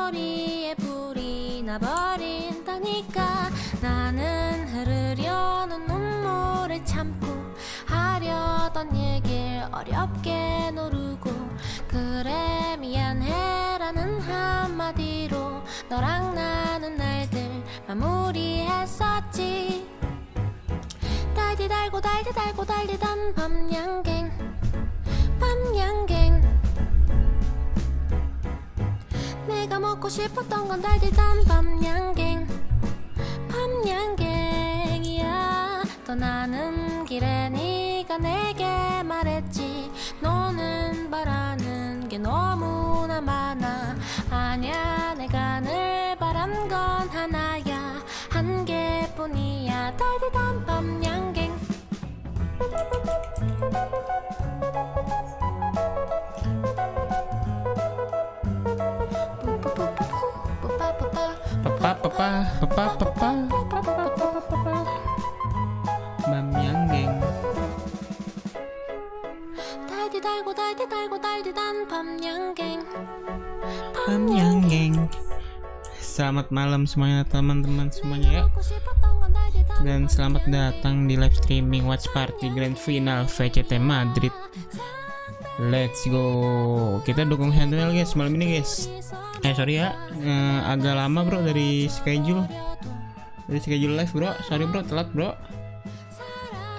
머리에 불이 나버린다니까 나는 흐르려는 눈물을 참고 하려던 얘길 어렵게 누르고 그래 미안해라는 한마디로 너랑 나는 날들 마무리했었지 달디 달고 달디 달고 달리던 밤양갱 내가 먹고 싶었던 건 달디던 밤양갱이야 떠나는 길에 네가 내게 말했지 너는 바라는 게 너무나 많아 아냐 내가 늘 바란 건 하나야 한 개뿐이야 달디던 밤양갱 밤양갱 달디 달고 달디 달고 달디던 밤양갱 Selamat malam semuanya teman-teman semuanya ya. Dan selamat datang di live streaming watch party grand final VCT Madrid. Let's go. Kita dukung handle guys malam ini guys. Sorry ya, agak lama bro dari schedule live bro. Sorry bro, telat bro.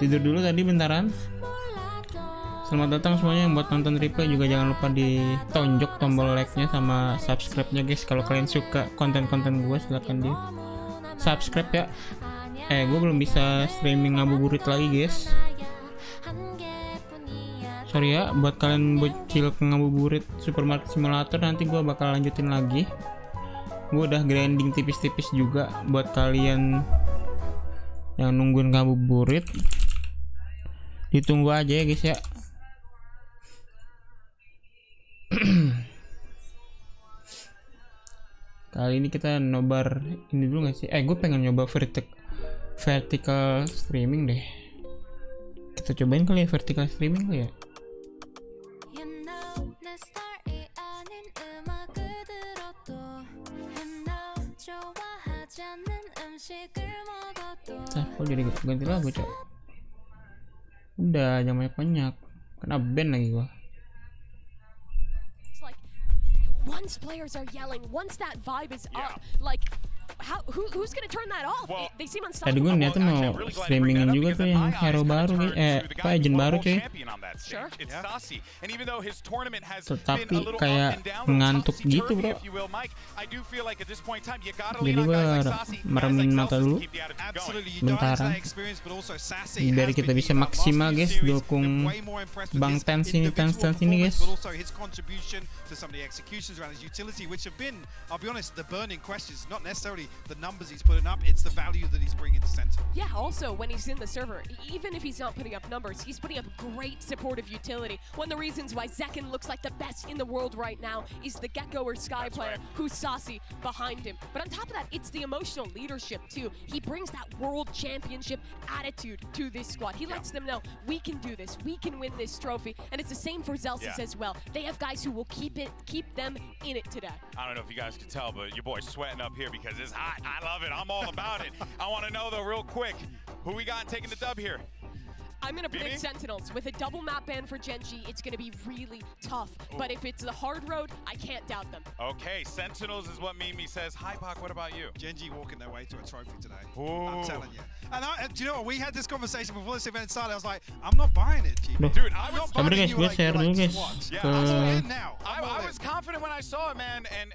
Tidur dulu tadi bentaran. Selamat datang semuanya yang buat nonton replay juga jangan lupa ditonjok tombol like-nya sama subscribe-nya guys. Kalau kalian suka konten-konten gue silahkan di subscribe ya. Gue belum bisa streaming ngabuburit lagi guys. Sorry ya buat kalian bocil ke ngabuburit supermarket simulator, nanti gue bakal lanjutin lagi. Gue udah grinding tipis-tipis juga buat kalian yang nungguin ngabuburit. Ditunggu aja ya guys ya. Kali ini kita nobar ini dulu gak sih? Gue pengen nyoba vertical streaming deh. Kita cobain kali ya vertical streaming kali ya. Kok jadi ganti lagu cok? Udah jangan banyak kena ban lagi gua. Once players are yelling, once that vibe is up, like who's gonna turn that off? They seem unstoppable. Tadi gue niatnya mau streamingin juga tuh yang hero baru agent baru cuy. Tetapi kayak ngantuk gitu bro. Jadi gue meremin mata dulu bentaran biar kita bisa maksimal guys dukung Bang TENZZ ini guys. Around his utility, which have been, I'll be honest, the burning questions, not necessarily the numbers he's putting up, it's the value that he's bringing to center. Yeah, also when he's in the server, even if he's not putting up numbers, he's putting up great supportive utility. One of the reasons why Zekken looks like the best in the world right now is the Gecko or Sky player who's saucy behind him. But on top of that, it's the emotional leadership too. He brings that world championship attitude to this squad. He lets them know, we can do this, we can win this trophy, and it's the same for Zelsis as well. They have guys who will keep them in it today. I don't know if you guys can tell, but your boy's sweating up here because it's hot. I love it. I'm all about it. I want to know though, real quick, who we got taking the dub here? I'm going to predict Sentinels. With a double map ban for Genji, it's going to be really tough. But if it's the hard road, I can't doubt them. Okay, Sentinels is what Mimi says. Hi, Pak, what about you? Genji walking their way to a trophy today. Ooh. I'm telling you. And do you know what? We had this conversation before this event started. I was like, I'm not buying it, G. Dude, I'm not Sabar buying guys, it. gue share dulu guys ke I was confident when I saw it, man, and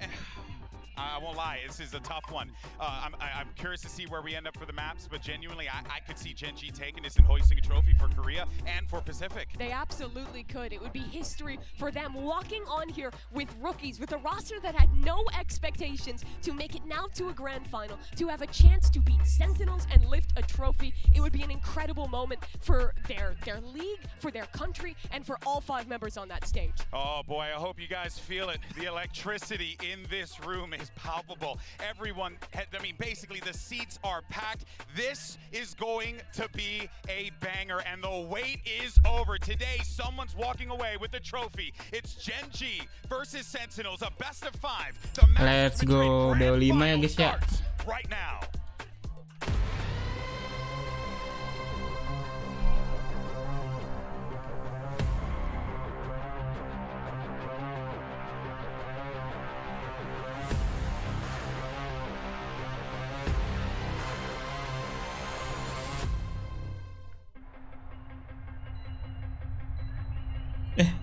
I won't lie, this is a tough one. I'm curious to see where we end up for the maps, but genuinely, I could see Genji taking this and hoisting a trophy for Korea and for Pacific. They absolutely could. It would be history for them walking on here with rookies, with a roster that had no expectations to make it now to a grand final, to have a chance to beat Sentinels and lift a trophy. It would be an incredible moment for their league, for their country, and for all 5 members on that stage. Oh boy, I hope you guys feel it. The electricity in this room is palpable. Everyone, I mean, basically the seats are packed. This is going to be a banger, and the wait is over. Today, someone's walking away with the trophy. It's Genji versus Sentinels, a best of 5. The match let's go BO5 ya guys ya. Right now.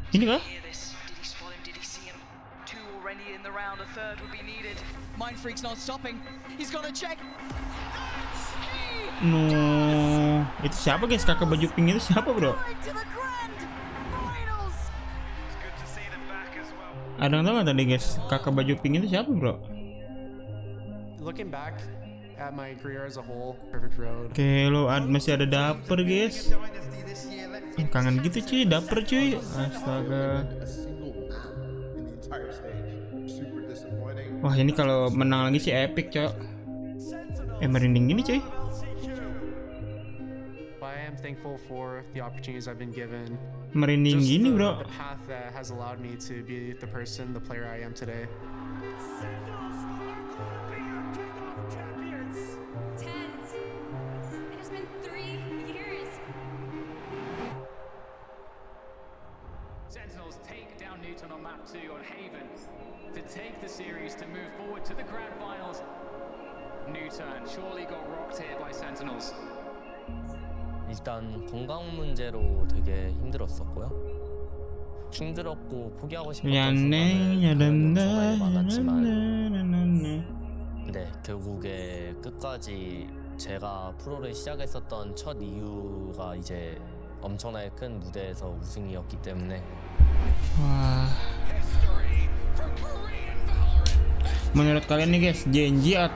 Ini kah? Hear this? Did he spot him? Did he see him? Two already in the round. A third would be needed. Mind Freak's not stopping. He's gonna check. No, itu siapa guys? Kakak baju pink itu siapa bro? Right to the grand finals. Ada yang tahu nggak tadi guys? Kakak baju pink itu siapa bro? Looking back at my career as a whole, perfect road. Oke, lo masih ada dapper guys. Kangen gitu cuy, dapper cuy. Astaga. Wah ini kalau menang lagi sih epic cok. Merinding gini cuy. I am thankful for the opportunities I've been given. Merinding Just gini the bro. path that has allowed me to be the person, the player I am today. TENZZ. It has been 3 years. Sentinels take down Newton on map 2 on Haven to take the series to move forward to the grand finals. Newton surely got rocked here by Sentinels. 일단 건강 문제로 되게 힘들었었고요. 힘들었고 포기하고 싶었던 순간은 정말 많았지만 근데 결국에 끝까지 제가 프로를 시작했었던 첫 이유가 이제 엄청나게 큰 무대에서 우승이었기 때문에 Wah. Menurut kalian nih guys, JNJ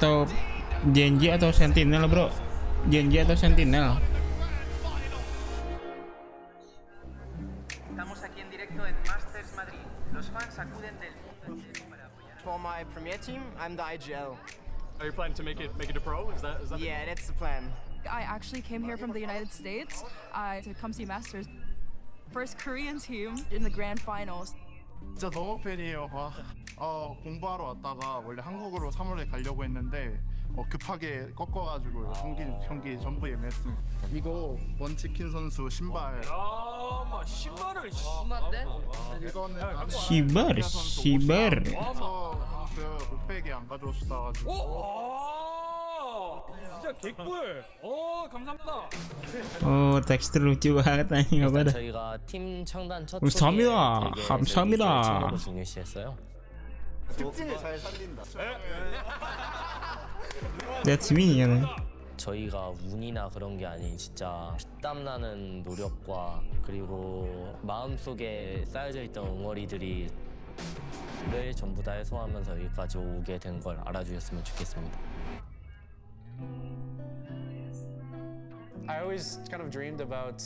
atau Sentinel bro? JNJ atau Sentinel? Estamos aquí en directo en Masters Madrid. Los fans acuden del mundo entero para apoyar. For my premier team, I'm the IGL. Are you planning to make it a pro? Is that Yeah, that's the plan. I actually came here from the United States to come see Masters. First Korean team in the grand finals. 진짜 너무 팬이에요. 공부하러 왔다가 원래 한국으로 3월에 가려고 했는데 급하게 꺾어가지고 경기 전부 예매했습니다. 이거 원치킨 선수 신발. 신발을 이거는 Sibar. 선수 옷백에 안 가져오시다 가지고. 진짜 개꿀. 감사합니다. Oh tekstur lucu banget anjing apa 일단 dah. 저희가 팀 창단 첫 감사합니다. 초기에 되게 감사합니다. 친구를 중요시했어요. 특징을 잘 살린다. That's me ya. 저희가 운이나 그런 게 아닌 진짜 피땀 나는 노력과 그리고 마음속에 쌓여져 있던 응어리들이 를 전부 다 해소하면서 여기까지 오게 된 걸 알아주셨으면 좋겠습니다. I always kind of dreamed about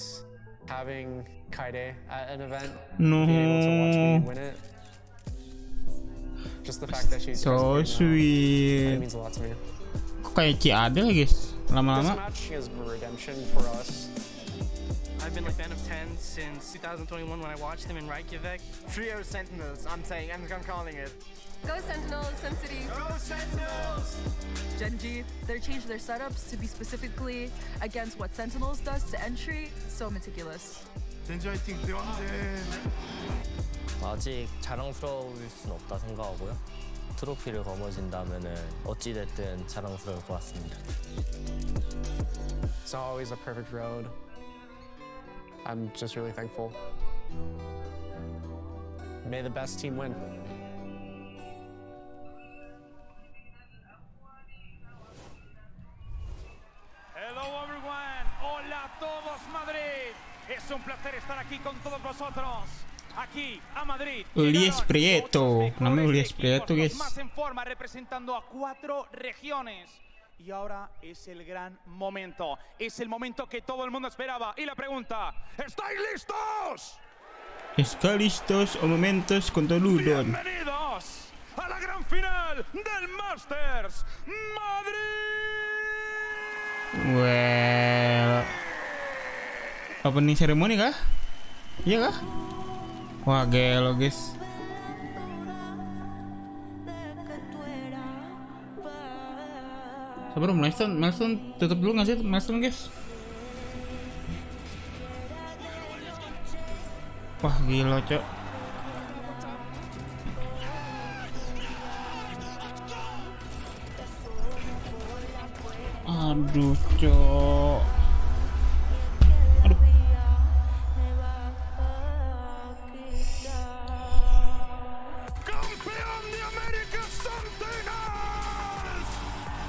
having Kaide at an event, No. being able to watch me win it. Just the fact that she's So it sweet. means a lot to me. Kok kayak Ci Adel guys? This Lama-lama. match is redemption for us. I've been a fan of TENZZ since 2021 when I watched them in Reykjavik. Trio Sentinels, I'm calling it. Go Sentinels, Sun City. Genji, they changed their setups to be specifically against what Sentinels does to entry. So meticulous. 젠지 화이팅 대왕제. 아직 자랑스러울 순 없다 생각하고요. 트로피를 거머쥔다면은 어찌 됐든 자랑스러울 것 같습니다. It's always a perfect road. I'm just really thankful. May the best team win. Hello everyone, hola a todos Madrid. Es un placer estar aquí con todos vosotros. Aquí a Madrid. Ulies Prieto. Namanya Ulies Prieto guys. Más en forma representando a 4 regiones. Y ahora es el gran momento. Es el momento que todo el mundo esperaba. Y la pregunta, ¿estáis listos? ¿Está listos o momentos con Toludon? Bienvenidos a la gran final del Masters Madrid. Well, opening ceremony kah? Iya kah? Wah gelo guys. Bro, milestone tutup dulu nggak sih milestone guys? Wah gila cok. Aduh cok. Aduh.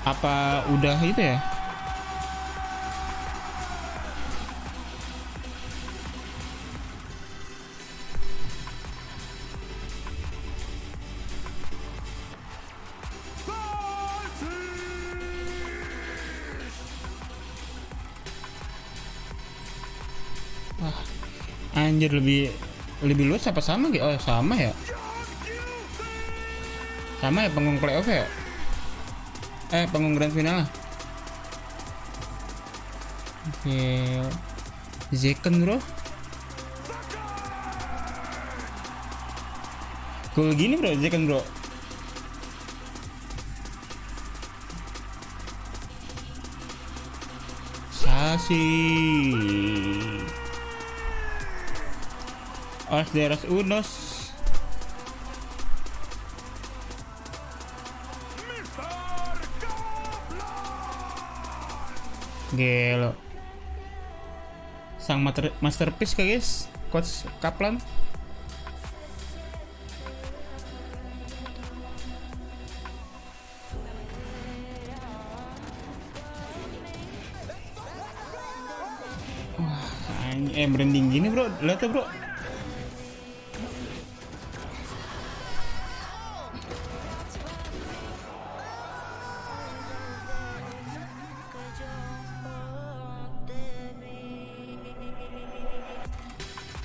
Apa udah itu ya? Wah, anjir lebih luas apa sama gitu? Oh sama ya? Sama ya panggung playoff ya? Panggung grand final lah. Oke, Zekken bro. Cool gini bro, Zekken bro. Sasi. Os deras unos. Gelo. Sang masterpiece kah guys, Coach Kaplan. Wah, branding gini bro, lihat ya bro.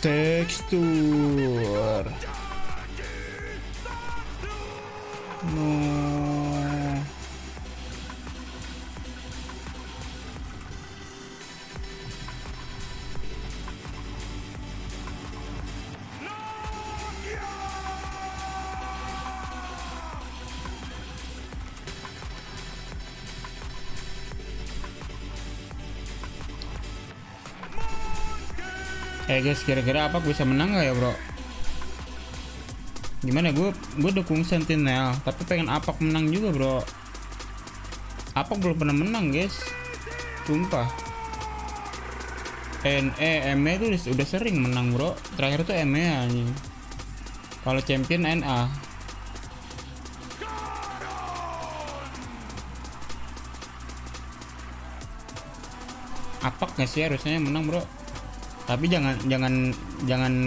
Tekstur. No. Guys, kira-kira apa bisa menang nggak ya bro? Gimana, gue dukung Sentinel tapi pengen Apak menang juga bro. Apak belum pernah menang guys, sumpah. ME itu udah sering menang bro, terakhir tuh ME anjing. Kalau champion NA. Apak nggak sih harusnya menang bro, tapi jangan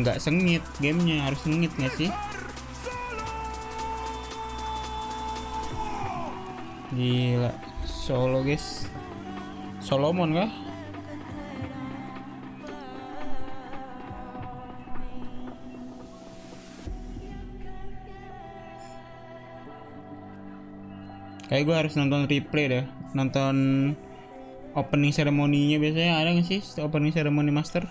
nggak sengit gamenya, harus sengit nggak sih? Gila, solo guys, Solomon kah? Kayak gue harus nonton replay deh, nonton opening ceremony-nya. Biasanya ada nggak sih opening ceremony master?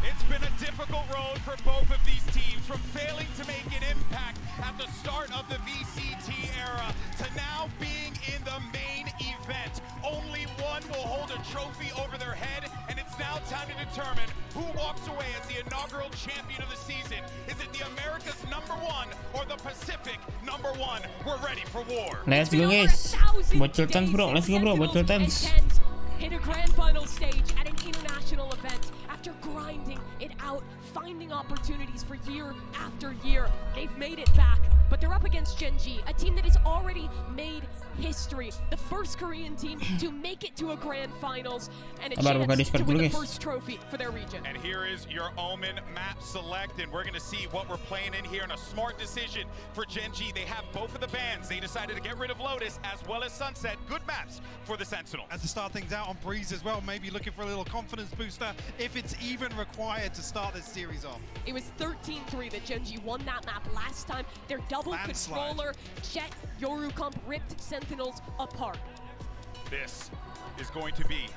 It's been a difficult road for both of these teams, from failing to make an impact at the start of the VCT era to now being in the main event. Only one will hold a trophy over their head, and it's now time to determine who walks away as the inaugural champion of the season. Is it the America's #1 or the Pacific #1? We're ready for war. Let's go guys, bocil TENZZ bro, let's go bro, bocil TENZZ. Hit a grand final stage at an international event after grinding it out, finding opportunities for year after year. They've made it back, but they're up against TENZZ, a team that has already made history. The first Korean team to make it to a grand finals and a chance to win the first trophy for their region. And here is your Omen map select, and we're going to see what we're playing in here, and a smart decision for TENZZ. They have both of the bans. They decided to get rid of Lotus as well as Sunset. Good maps for the Sentinels. And to start things out on Breeze as well, maybe looking for a little confidence booster if it's even required to start this series off. It was 13-3 that TENZZ won that map last time. Their double controller, Jet, Yoru comp ripped Sentinels apart. This is going to be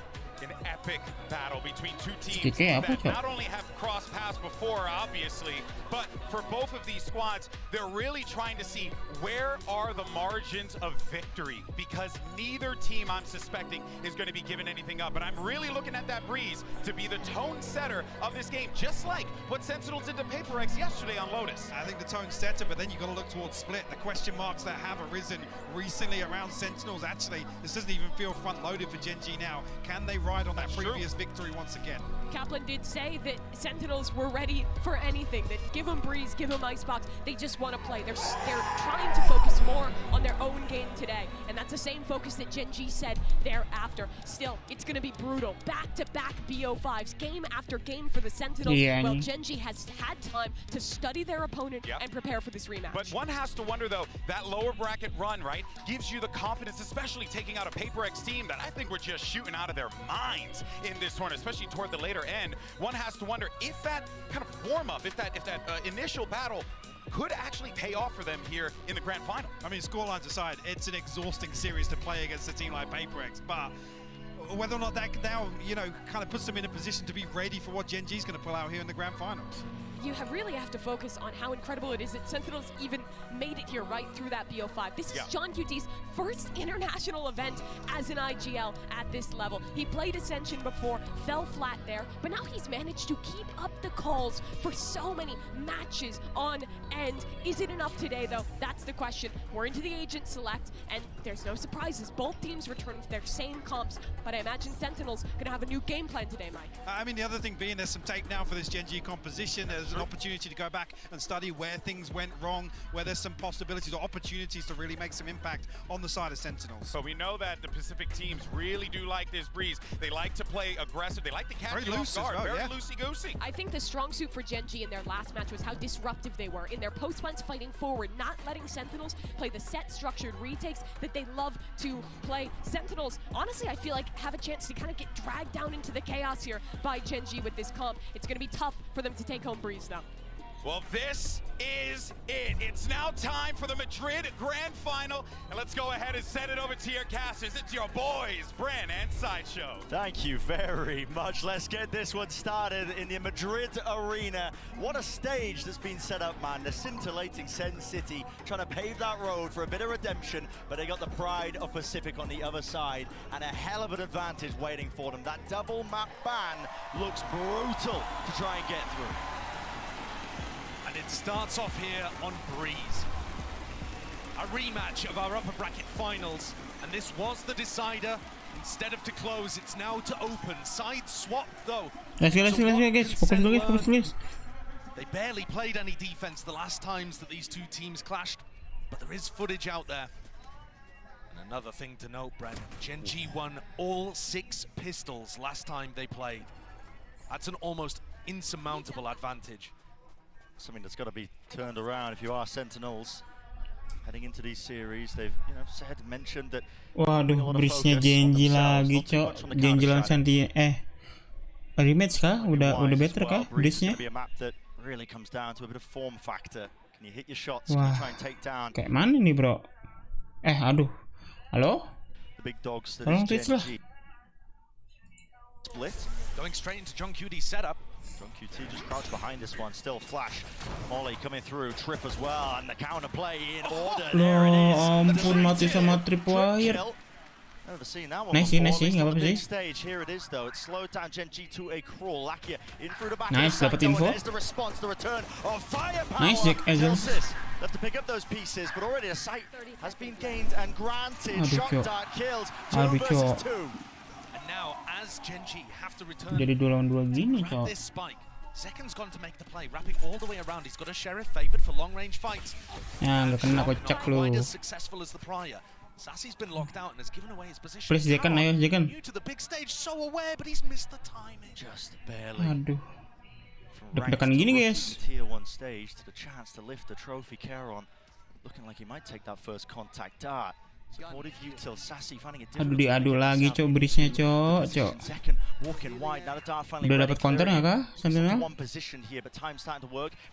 an epic battle between two teams Kayak apa, that Cok? not only have crossed paths before, obviously, but for both of these squads, they're really trying to see where are the margins of victory, because neither team, I'm suspecting, is going to be giving anything up. But I'm really looking at that Breeze to be the tone setter of this game, just like what Sentinels did to Paper X yesterday on Lotus. I think the tone setter, but then you've got to look towards Split. The question marks that have arisen recently around Sentinels. Actually, this doesn't even feel front-loaded for Gen G now. Can they ride on that previous victory once again? Kaplan did say that Sentinels were ready for anything, that give them Breeze, give them Icebox, they just want to play. They're trying to focus more on their own game today, and that's the same focus that Gen G said thereafter. Still, it's going to be brutal. Back-to-back BO5s, game after game for the Sentinels. Yeah, well, Gen G has had time to study their opponent and prepare for this rematch. But one has to wonder, though, that lower bracket run, right, gives you the confidence, especially taking out a Paper X team that I think were just shooting out of their minds in this tournament, especially toward the later end. One has to wonder if that kind of warm-up, if that initial battle could actually pay off for them here in the grand final. I mean, scorelines aside, it's an exhausting series to play against a team like Paper X, but whether or not that now, you know, kind of puts them in a position to be ready for what Gen G is going to pull out here in the grand finals. You really have to focus on how incredible it is that Sentinels even made it here right through that BO5. This is John QT's first international event as an IGL at this level. He played Ascension before, fell flat there, but now he's managed to keep up the calls for so many matches on end. Is it enough today, though? That's the question. We're into the agent select, and there's no surprises. Both teams return with their same comps, but I imagine Sentinels going to have a new game plan today, Mike. I mean, the other thing being there's some tape now for this Gen G composition. There's an opportunity to go back and study where things went wrong, where there's some possibilities or opportunities to really make some impact on the side of Sentinels. So we know that the Pacific teams really do like this Breeze. They like to play aggressive. They like to catch you off guard. Very loosey-goosey. I think the strong suit for Gen G in their last match was how disruptive they were in their post-plants, fighting forward, not letting Sentinels play the set structured retakes that they love to play. Sentinels, honestly, I feel like have a chance to kind of get dragged down into the chaos here by Gen G with this comp. It's going to be tough for them to take home Breeze, though. Well, this is it. It's now time for the Madrid Grand Final. And let's go ahead and send it over to your casters. It's your boys, Bran and Sideshow. Thank you very much. Let's get this one started in the Madrid arena. What a stage that's been set up, man. The scintillating Sen City trying to pave that road for a bit of redemption, but they got the pride of Pacific on the other side and a hell of an advantage waiting for them. That double map ban looks brutal to try and get through. And it starts off here on Breeze. A rematch of our upper bracket finals, and this was the decider. Instead of to close, it's now to open. Side swap though. Let's go guys. Fokus dulu guys. They barely played any defense the last times that these two teams clashed, but there is footage out there. And another thing to note, Bren, Gen G won all 6 pistols last time they played. That's an almost insurmountable advantage. Something that's got to be turned around if you are Sentinels heading into these series. They've, mentioned that. Waduh, Breeze-nya Genji lagi, Cok. Genji lawan Santi. Rematch kah? Udah better kah Breeze-nya? Really comes down to a bit of form factor. Can you hit your shots? Can you try and take down? Kayak mana nih, Bro? Aduh. Halo? The big dogs that Tolong is Gen G. Split. Going straight into John QT's setup. John QT just crouched behind this one, still flash. Molly coming through, Trip as well, and the counter play in order. There it is. Ampun, mati sama Trip wire. Never seen that one Nice, nggak apa-apa sih. Stage. Here it is though. It slowed down Gen G to a crawl. Lakia in through the back. Nice, dapat info. There's the response, the return of firepower. Nice, Jack Ezels. Have to pick up those pieces, but already a sight has been gained and granted. Shot dart kills. 2 versus 2. And now, as Gen G have to return, Jadi 2 lawan 2 gini, Cok. this spike. Zeken's gone to make the play, wrapping all the way around. He's got a Sheriff favored for long-range fights. Ya, nggak kena kocak lu. Quite as successful as the prior. Sassy's been locked out and has given away his position. Please, Zeken, ayo, Zeken. New to the big stage, so aware, but he's missed the timing. Just barely. Aduh. Deg-degan gini, guys. Tier 1 stage to the chance to lift the trophy. Caron looking like he might take that first contact dart. Supportive util, Sassy finding it Aduh, diadu lagi, Cok, Breeze-nya, Cok. Udah dapat counter nggak kah? Sentinel?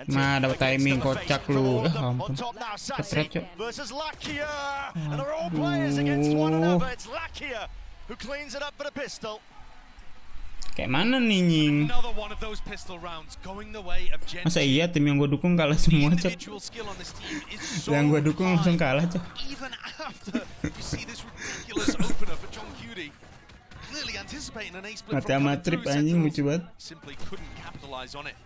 Nah, dapat timing, kocak lu. Ampun. Ketret, Cok. Kayak mana nih nying? Another one of those pistol rounds going the way of Gen Masa G. iya tim yang gue dukung kalah semua cok? Individual skill on this team is so Yang gue dukung langsung kalah cok. even after you see this ridiculous opener for John Cutie. Clearly anticipating an ace split Mata from sama coming trip through, anjing Sentinels lucu banget. simply couldn't capitalize on it.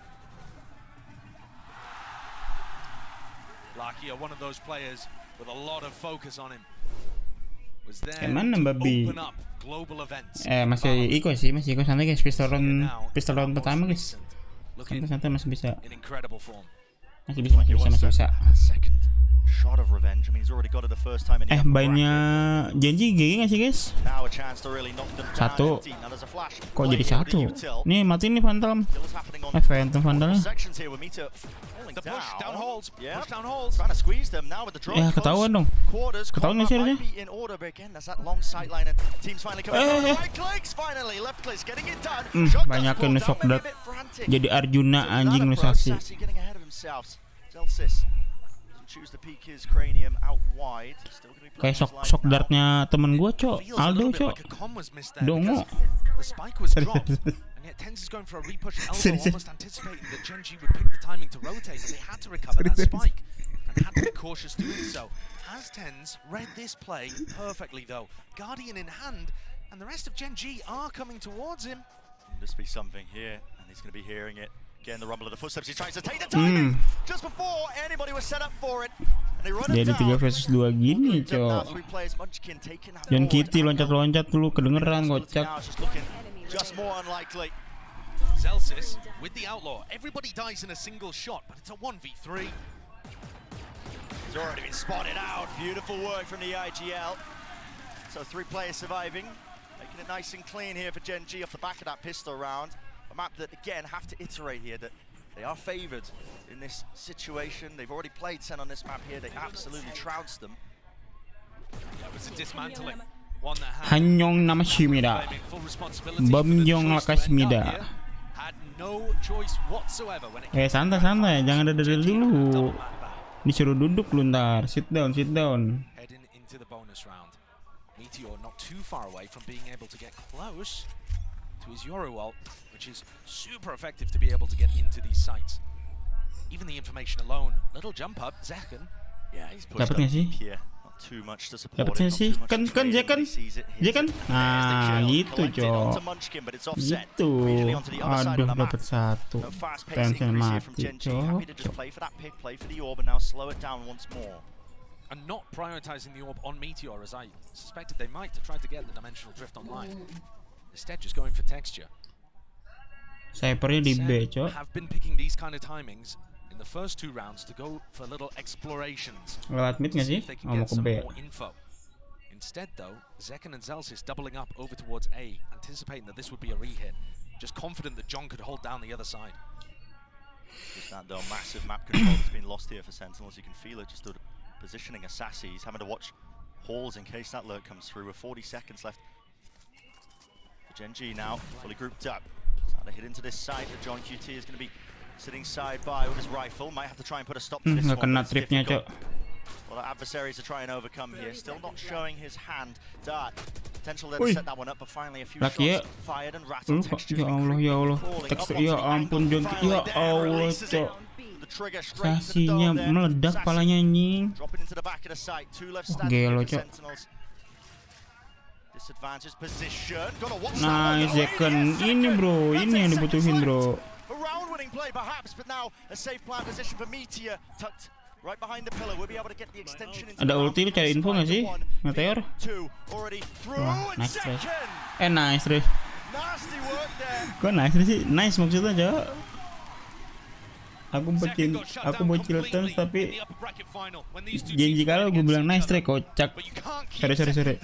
Lakia, one of those players with a lot of focus on him, was there Kayak mana to babi? open up global events. Masih Iko sih, masih Iko santai guys. Pistol round pertama guys. Santai masih bisa. In incredible form. Masih bisa. Second shot of revenge. I mean, he's already got it the first time in the upper Bannya janji GG nggak sih guys? Now a chance to really knock them down. Satu. Now there's a flash. Kok jadi satu? Nih mati nih Phantom. Phantom Vandalnya. Sections here with Mita falling The push down holds. Yeah. Push down holds. Trying to squeeze them now with the drone. Ya ketahuan dong. Ketahuan nggak sih harusnya? Might be in order, but again, there's that long sight line and teams finally coming down. Right clicks finally. Left clicks getting it done. Banyakin shock dart. Jadi Arjuna anjing lu saksi. Sassy getting ahead of himself. Zelsis choose to peek his cranium out wide. Still going to be Kayak shock dartnya temen gua cok, Aldo cok. Dongo. The spike was dropped, and yet TENZZ is going for a repush elbow, almost anticipating that Gen G would pick the timing to rotate, but they had to recover that spike and had to be cautious doing so. Has TENZZ read this play perfectly though? Guardian in hand, and the rest of Gen G are coming towards him. This be something here, and he's going to be hearing it. Again, the rumble of the footsteps. He tries to take the timing just before anybody was set up for it. And they run it Jadi down. 3 versus 2 gini cok. John Kitty loncat-loncat dulu kedengeran kocak. Just more unlikely. Zelsis with the outlaw. Everybody dies in a single shot, but it's a 1v3. He's already been spotted out. Beautiful work from the IGL. So 3 players surviving, making it nice and clean here for Gen G off the back of that pistol round. A map that, again, have to iterate here that they are favored in this situation. They've already played SEN on this map here. They absolutely trounced them. That was a dismantling. One that had Hanyong namashimida. Bamjong lakashmida. had no choice whatsoever when it Santai-santai, jangan dadadel dulu. Disuruh duduk lu ntar. Sit down, sit down. heading into the bonus round. Meteor not too far away from being able to get close to his Yoru ult, which is super effective to be able to get into these sites. Even the information alone, little jump up, Zekken. Yeah, he's pushed Dapat nggak sih? here. Not too much to support. Dapat sih? Kan Zekken. Nah, gitu cok. Gitu. Aduh, dapat satu. Tension mati cok. Play for that pick, play for the orb, and now slow it down once more. And not prioritizing the orb on Meteor as I suspected they might to try to get the dimensional drift online. Instead, just going for texture. Cyphernya di B cok. Have been picking these kind of timings in the first 2 rounds to go for little explorations. Lewat mid nggak sih? If they can Mau get ke some B. more info. Instead, though, Zekken and Zelsis doubling up over towards A, anticipating that this would be a re-hit. Just confident that John could hold down the other side. Just that though, massive map control that's been lost here for Sentinels. You can feel it just the positioning of Sassy. He's having to watch halls in case that lurk comes through with 40 seconds left. Gen G now fully grouped up. Starting to hit into this side. John QT is going to be sitting side by with his rifle. Might have to try and put a stop to this Nggak one. kena tripnya cok. A lot of adversaries to try and overcome here. Still not showing his hand. Dart. Potential there to set that one up, but finally a few shots fired and rattled. Textures Ya Allah. Tekstur ya ampun John. Ya Allah cok. Sasinya meledak palanya anjing. Dropping into the back of the site. 2 left standing Gelo for cok. Sentinels. Disadvantaged position. Gotta watch Nice Zekken. Ini bro, ini yang dibutuhin bro. A round-winning play perhaps, but now a safe plan position for Meteor tucked right behind the pillar. We'll be able to get the extension into Ada ulti lu cari info nggak sih? Meteor? Wah, nice try. Nice try. Nasty work there. Kok nice sih? Nice maksudnya cok. Aku bocil TENZZ tapi janji kalau gue bilang nice try kocak. Sorry.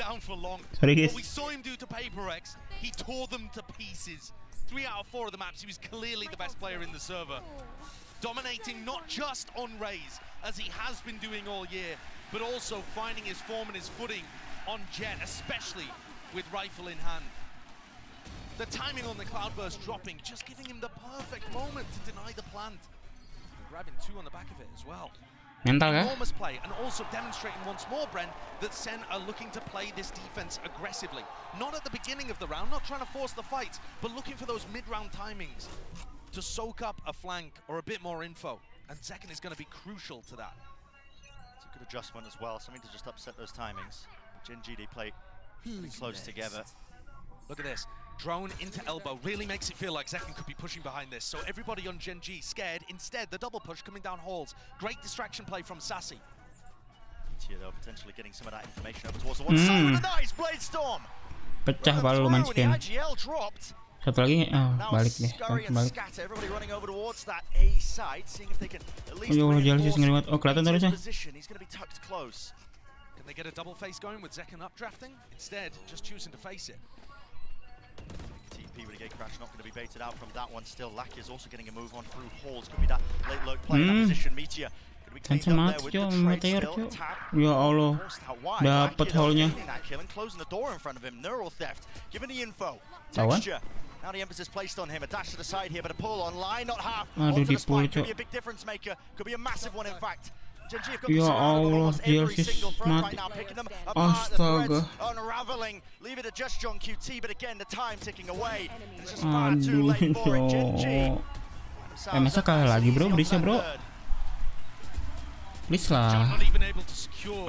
Sorry guys. We saw him do to PaperX. He tore them to pieces. 3 out of 4 of the maps, he was clearly the best player in the server. Dominating not just on Raze, as he has been doing all year, but also finding his form and his footing on Jet, especially with rifle in hand. The timing on the cloudburst dropping, just giving him the perfect moment to deny the plant. Grabbing 2 on the back of it as well. Mental kah? enormous play, and also demonstrating once more, Bren, that Sen are looking to play this defense aggressively. Not at the beginning of the round, not trying to force the fight, but looking for those mid-round timings to soak up a flank or a bit more info. And Zekken is going to be crucial to that. It's a good adjustment as well, something to just upset those timings. Gen.G, they play pretty close together. Look at this. Drone into elbow really makes it feel like Zekken could be pushing behind this. So everybody on Gen.G scared. Instead, the double push coming down halls. Great distraction play from Sassy. Here, though, potentially getting some of that information over towards the one side with a nice blade storm. Pecah baru lu mancing. IGL dropped. Satu lagi, balik deh, balik. Everybody running over towards that A side, seeing if they can at least jelas ngeri banget. Oh, kelihatan terusnya. He's going to be tucked close. Can they get a double face going with Zekken updrafting? Instead, just choosing to face it. TP with a gate crash, not going to be baited out from that one. Still, Lack is also getting a move on through halls. Could be that late lurk play in that position. Meteor. TENZZ mati cuy, Meteor cuy. Ya Allah, dapat hole-nya. Kawan? Now the emphasis placed on him, a dash to the side here, but a pull online, not half. Aduh, dipul could cuy. be a big difference maker, could be a massive one in fact. Ya Allah, Jelsis mati. Astaga. Unraveling, leave it at just John QT, but again the time ticking away. It's just far too late for it. Gen.G. Masa kalah lagi bro, berisnya bro. Please lah.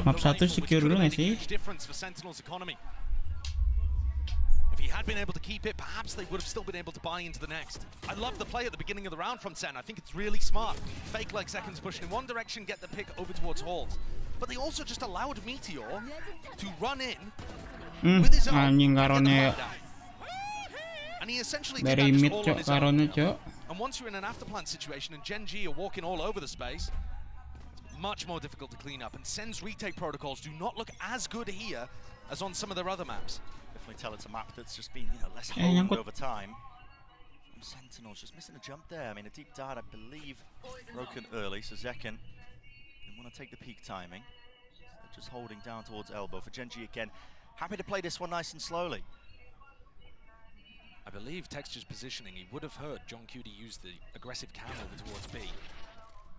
Map 1 secure dulu nggak sih? If he had been able to keep it, perhaps they would have still been able to buy into the next. I love the play at the beginning of the round from Sen. I think it's really smart. Fake like Zekken's pushing in one direction, get the pick over towards halls. But they also just allowed Meteor to run in with his own. Anjing Karonnya And he essentially did dari that mid just all cok, on his Karonnya own. cok. And once you're in an afterplant situation and Gen.G are walking all over the space, much more difficult to clean up, and Sen's retake protocols do not look as good here as on some of their other maps. Definitely tell it's a map that's just been, less honed over time. Sentinels just missing a jump there. I mean, a deep dart, I believe, broken early, so Zekken didn't want to take the peak timing. So just holding down towards elbow for Gen.G again. Happy to play this one nice and slowly. I believe Texture's positioning, he would have heard John Cutie use the aggressive cam over towards B.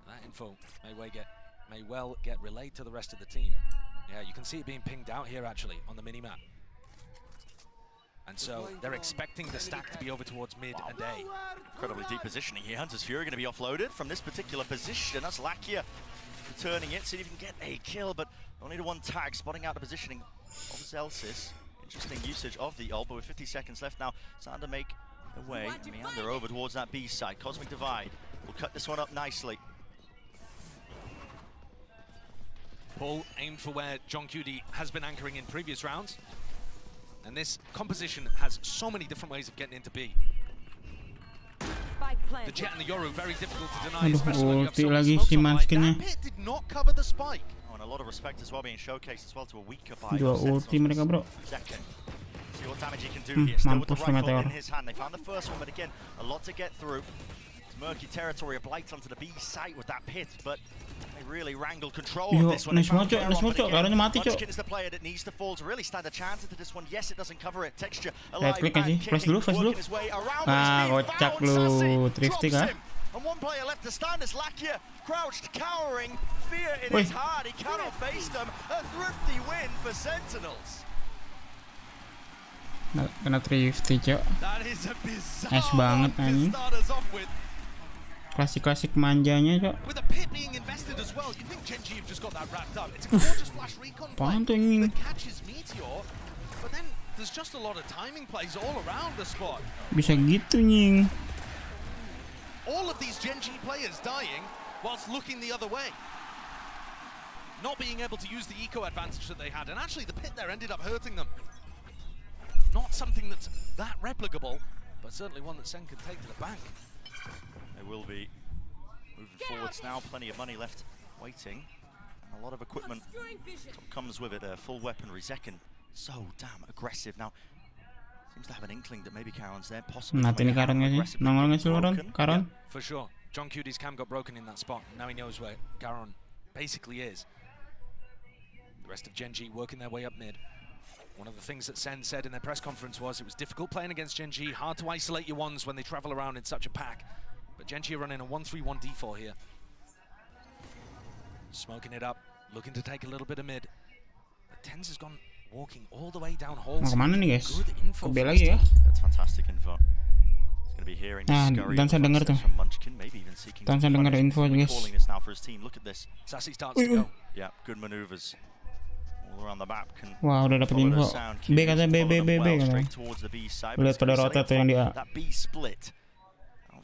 That info may well get relayed to the rest of the team. Yeah, you can see it being pinged out here actually on the mini-map. And so they're expecting the stack to be over towards mid and A. Incredibly deep positioning here. Hunter's Fury going to be offloaded from this particular position. That's Lakia returning it, see if he can get a kill, but only the one tag, spotting out the positioning of Zelsis. Interesting usage of the ult, but with 50 seconds left now, starting to make a way. Meander over towards that B side. Cosmic Divide will cut this one up nicely. Pull aimed for where John Cutie has been anchoring in previous rounds. And this composition has so many different ways of getting into B. The Jet and the Yoru, very difficult to deny, especially when you have so many smokes online. That pit did not cover the spike. Oh, and a lot of respect as well being showcased as well to a weaker buy. Dua ulti mereka bro. See what damage he can do here. Still with the rifle in his hand. They found the first one, but again, a lot to get through. It's murky territory, a blight onto the B site with that pit, but they really wrangled control of this one. Nice banget cok, Karonnya mati cok. Munchkin is the player that needs to fall to really stand a chance into this one. Yes, it doesn't cover it. Texture Right alive click aja, flash dulu. Ah, kocak lu, thrifty kah? And one player left to stand as Lakia crouched, cowering, fear in his heart. He cannot face them. A thrifty win for Sentinels. Kena thrifty cok. That is a bizarre Nice banget anjing. Klasik-klasik manjanya cok. With the pit being invested as well, you think Gen.G have just got that wrapped up. It's a gorgeous flash recon play that catches Meteor, but then there's just a lot of timing plays all around the spot. Bisa gitu nying. All of these Gen.G players dying whilst looking the other way. Not being able to use the eco advantage that they had, and actually the pit there ended up hurting them. Not something that's that replicable, but certainly one that Sen can take to the bank. They will be moving forwards now. Plenty of money left waiting. And a lot of equipment comes with it. Full weaponry. Zekken so damn aggressive. Now, seems to have an inkling that maybe Karon's there. Possibly. Mati nih Karon nggak sih? Nongol nggak sih Karon? For sure. John Cutie's cam got broken in that spot. Now he knows where Karon basically is. The rest of Gen.G working their way up mid. One of the things that Sen said in their press conference was it was difficult playing against Gen.G, hard to isolate your ones when they travel around in such a pack. But Gen.G are running a 1-3-1 default here. Smoking it up, looking to take a little bit of mid. But TENZZ has gone walking all the way down hall. Mau kemana nih guys? Good info Ke B from lagi ya? That's fantastic info. He's going to be hearing scurry Dan saya dengar tuh. from Munchkin, maybe even seeking Dan saya dengar info guys. calling this now for his team. Look at this. Sassy starts to go. Yeah, good maneuvers. All around the map can Wah, udah dapet info. B katanya B katanya. Lihat pada rotate tuh yang di A. That B split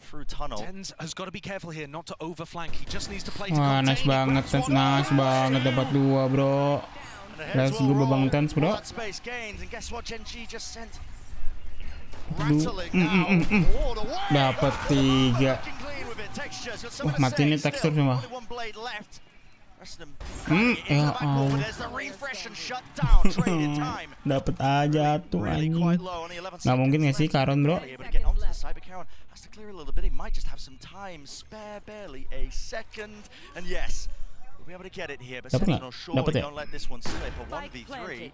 through tunnel. TENZZ has got to be careful here not to overflank. He just needs to play to Wah, nice banget, nice banget dapat 2, bro. Let's go babang TENZZ, bro. Dapat 3. Wah, mati ini tekstur semua. Ya ampun. Dapat aja tuh anjing. Nggak mungkin nggak sih Karon, bro? Clear a little bit, he might just have some time spare, barely a second, and yes, we'll be able to get it here, but Sentinel surely don't let this one slip. A 1v3.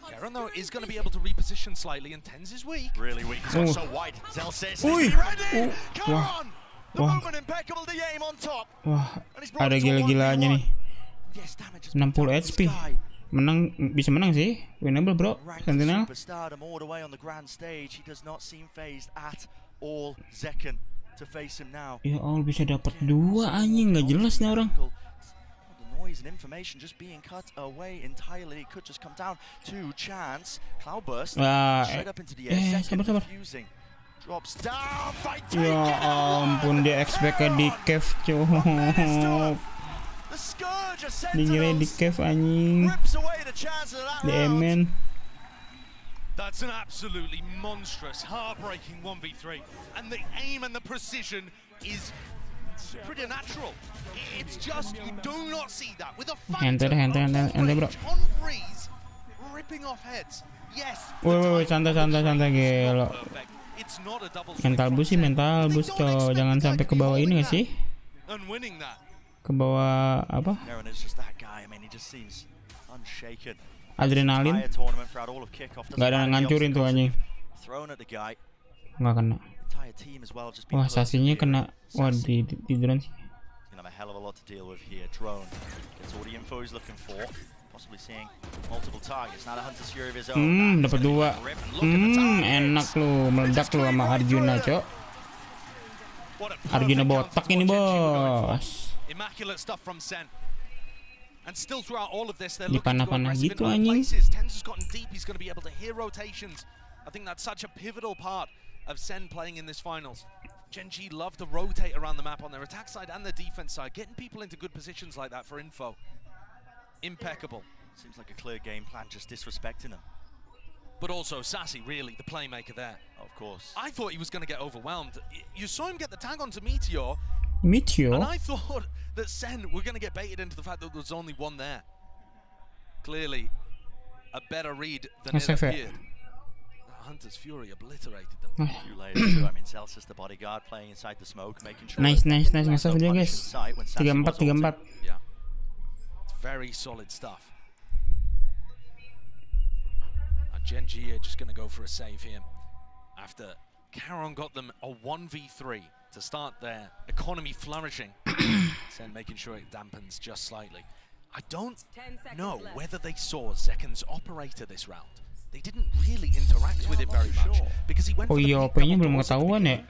Karon though is going to be able to reposition slightly, and TENZZ is weak. Really weak, he's so wide. Zell says he's ready! Karon! The movement impeccable, the aim on top. Wah, ada gila-gilanya nih. 60 HP. Menang, bisa menang sih. Winnable, bro. Sentinel. All the way on the grand stage. He does not seem phased at all. Zekken to face him now. Ya Allah, bisa dapat 2 anjing, nggak jelas nih orang. The noise and information just being cut away entirely. It could just come down to chance. Cloudburst straight up into the air. Sabar. Fusing. Drops down. Fight. Ya ampun, dia expect di cave, cok. Dingin di cave anjing. Di Emen. That's an absolutely monstrous, heartbreaking 1v3, and the aim and the precision is pretty natural. It's just you do not see that with a fighter bro. on breeze, ripping off heads. Yes. Woi, santai gelo. Mental boost coy, jangan sampai ke bawah ini nggak sih? Ke bawah apa? Adrenalin. Gak ada ngancurin tuh anjing. Nggak kena. Wah, sasinya kena. Wah, di drone sih. Dapat 2. Enak lu, meledak lu sama Arjuna, cok. Arjuna botak ini, bos. Immaculate stuff from SEN. And still throughout all of this, they're looking to go aggressive in all places. TENZZ has gotten deep. He's going to be able to hear rotations. I think that's such a pivotal part of SEN playing in this finals. Gen.G love to rotate around the map on their attack side and their defense side, getting people into good positions like that for info. Impeccable. Seems like a clear game plan, just disrespecting them. But also Sassy, really, the playmaker there. Of course. I thought he was going to get overwhelmed. You saw him get the tag onto Meteor. And I thought that SEN were going to get baited into the fact that there was only one there. Clearly, a better read than it appeared. Hunter's Fury obliterated them. You later too. I mean, Celsius is the bodyguard playing inside the smoke, making sure. Nice. Ngasah dia guys. 3-4. Yeah, it's very solid stuff. Gen.G are just going to go for a save here after Karon got them a 1v3 to start their economy flourishing. SEN making sure it dampens just slightly. I don't know whether they saw Zekken's operator this round. They didn't really interact with it very much because he went for the OP-nya belum ketahuan ya.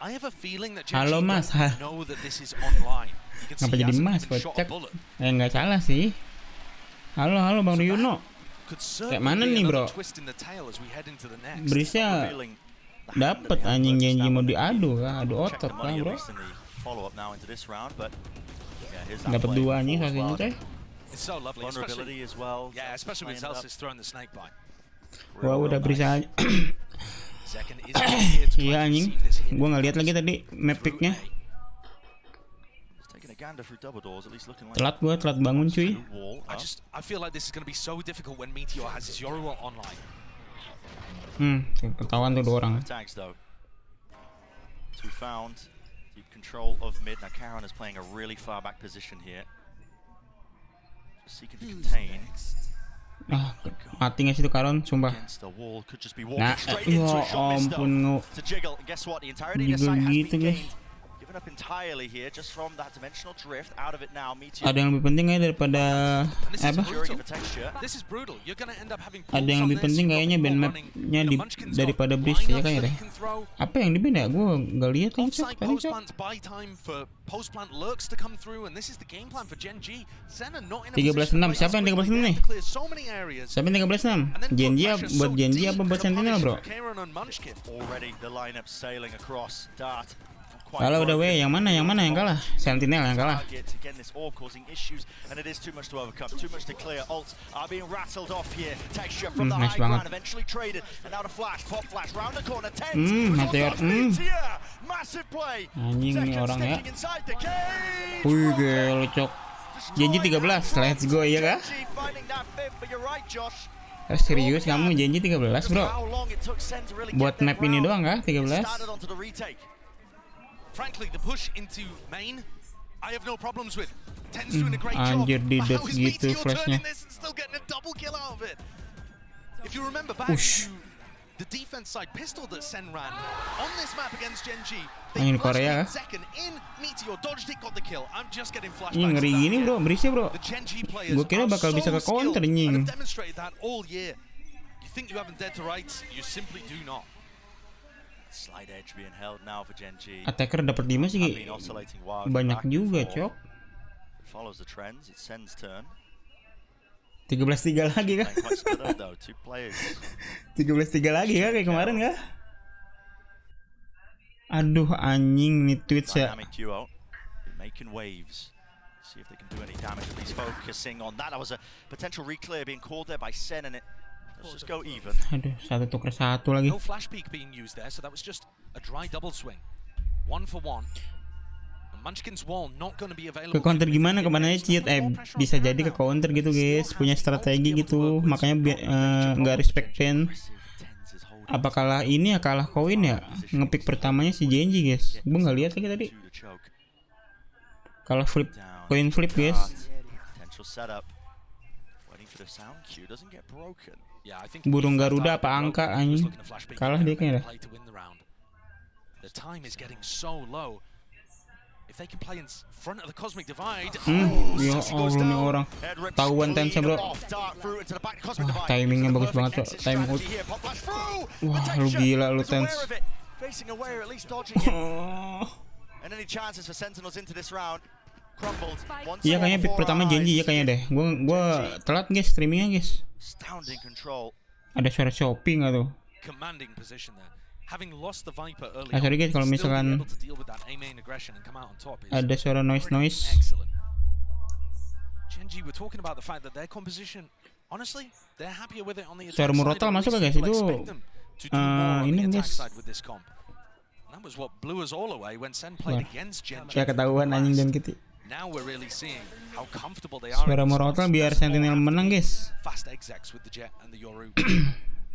I have a feeling that Halo Mas, know that this is online. Ngapa jadi Mas? Cek. Nggak salah sih. Halo Bang Yuno. Kayak mana nih bro? Berisnya dapat anjing janji mau diadu kan, adu otot kan bro. Dapat 2 anjing satunya teh. It's so lovely, especially with Celsius throwing the snake bite. Wah, udah berisnya. Iya anjing, gua nggak lihat lagi tadi map pick-nya. Telat bangun cuy. I feel like this is going to be so difficult when Meteor has his Yoruba online. Ketahuan tuh 2 orang. Two found, deep control of mid. Now Karon is playing a really far back position here. Just seeking to contain. Mati nggak sih tuh Karon, sumpah. Nah, ya ampun, jiggle gitu guys. Given up entirely here just from that dimensional drift. Out of it now. Ada yang lebih penting ya daripada apa? This is brutal. You're going to end up having Ada yang lebih penting kayaknya band mapnya daripada Breeze ya kayaknya deh. Apa yang di band ya? Gue nggak lihat yang cok. Buy time for post plant lurks to come through, and this is the game plan for Gen G. Sen are not in a 13-6. Siapa yang 13-6 nih? Siapa yang 13-6? Gen G buat Gen G apa buat Sentinel bro? Already the lineup sailing across. Dart. Kalah udah weh, yang mana yang kalah? Sentinel yang kalah. Again, this all causing issues, and it is too much to overcome, too much to clear. Ults are being rattled off here. Texture from the high ground, eventually traded, and now the flash, pop flash, round the corner. TENZZ, Meteor. massive play. Anjing nih orang ya. Wih, gelo cok. Genji 13, let's go ya kah? Serius kamu Genji 13 bro? Buat map ini doang kah 13? Frankly, the push into main, I have no problems with. TENZZ doing a great job. Anjir di dead gitu flashnya. Still getting a double kill out of it. If you remember back to the defense side pistol that Sen ran on this map against Gen G, Angin Korea. second in Meteor dodged it, got the kill. I'm just getting flashbacks. Ini ngeri gini bro, berisnya bro. Gue kira bakal bisa ke counter nying. Demonstrated that all year. You think you haven't dead to rights, you simply do not. Slide edge being held now for Gen G. Attacker dapat 5 sih banyak juga cok. Follows the trends. It's Sen's turn. 13-3 lagi kah? 13-3 lagi kah kayak kemarin kah? Aduh anjing nih Twitch ya. Making waves. See if they can do any damage. At least focusing on that. That was a potential reclear being called there by Sen, and let's just go even. Aduh, satu tuker satu lagi. No flash peek being used there, so that was just a dry double swing. 1 for 1. Munchkin's wall not going to be available. Ke counter gimana kemana cheat? Bisa jadi ke counter gitu guys, punya strategi gitu, makanya nggak respect pen. Apa kalah ini ya kalah koin ya? Ngepick pertamanya si Genji guys. Gue nggak lihat lagi tadi. Kalah flip, koin flip guys. Burung Garuda apa angka anjing? Kalah dia kayaknya. The time is getting so low. If they can play in front of the cosmic divide. Ya Allah ini orang tahuan TENZZ bro. Timingnya bagus banget cok. Timing ult. Wah lu gila lu TENZZ. Iya kayaknya pick pertama Genji ya kayaknya deh. Gua telat guys streamingnya guys. Ada suara shopping nggak tuh? Sorry guys kalau misalkan ada suara noise. Suara murotal masuk gak guys? Itu ini guys. Ya ketahuan anjing dan kitty. Suara murotal biar Sentinel menang guys.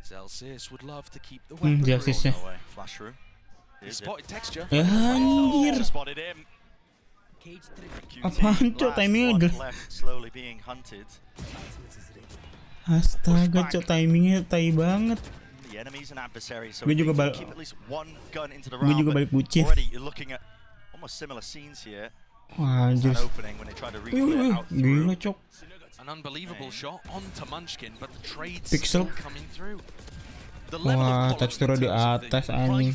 Celsius would love to keep the weapon ya. Anjir. Apaan cok timingnya astaga cok timingnya tai banget. Gue juga balik bucin. Wah anjir. Gila cok. An unbelievable shot onto Munchkin, but the trade Pixel. coming through. Wah, teksturnya di atas anjing.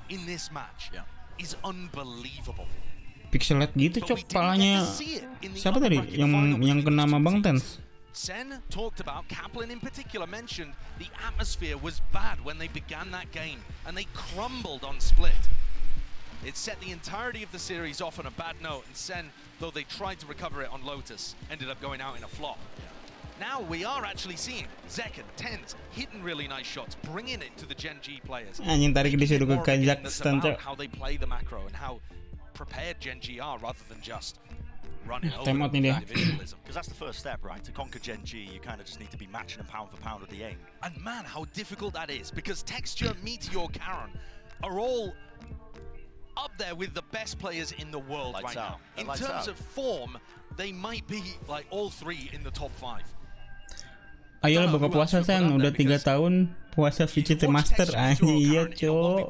In this match is unbelievable. Pixelet gitu cok palanya. Siapa tadi yang kena sama Bang TENZZ? Sen talked about Kaplan in particular mentioned the atmosphere was bad when they began that game and they crumbled on split. It set the entirety of the series off on a bad note, and Sen, though they tried to recover it on Lotus, ended up going out in a flop. Now we are actually seeing Zek and TENZZ hitting really nice shots, bringing it to the Gen G players. Anjing tarik disuruh ke Kazakhstan cok. How they play the macro and how prepared Gen G are rather than just running over individualism. Because that's the first step, right? To conquer Gen G, you kind of just need to be matching them pound for pound with the aim. And man, how difficult that is, because Texture, Meteor, Karon are all up there with the best players in the world right now. In terms of form, they might be like all three in the top 5. Ayo buka puasa Sen, udah 3 tahun puasa VCT Master. Iya cok.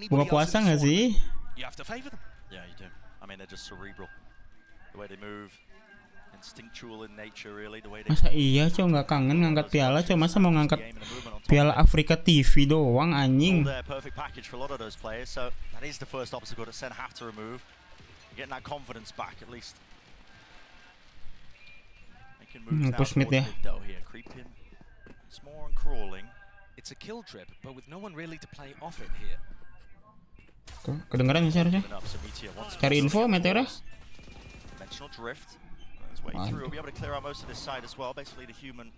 Buka puasa nggak sih? Yeah, you do. I mean, they're just cerebral. The way they move, instinctual in nature, really. The way they. Masa iya Cok nggak kangen ngangkat piala Cok? Masa mau ngangkat piala Afrika TV doang anjing? Their perfect package for a lot of those players. So that is the first obstacle that SEN have to remove. Getting that confidence back at least. Making moves now towards mid though here. Creeping. It's more and crawling. It's a kill trip, but with no one really to play off it here. Tuh, kedengeran sih harusnya. Cari info Meteora. Dimensional drift. His way through. He'll be able to clear out most of this side as well. Basically the human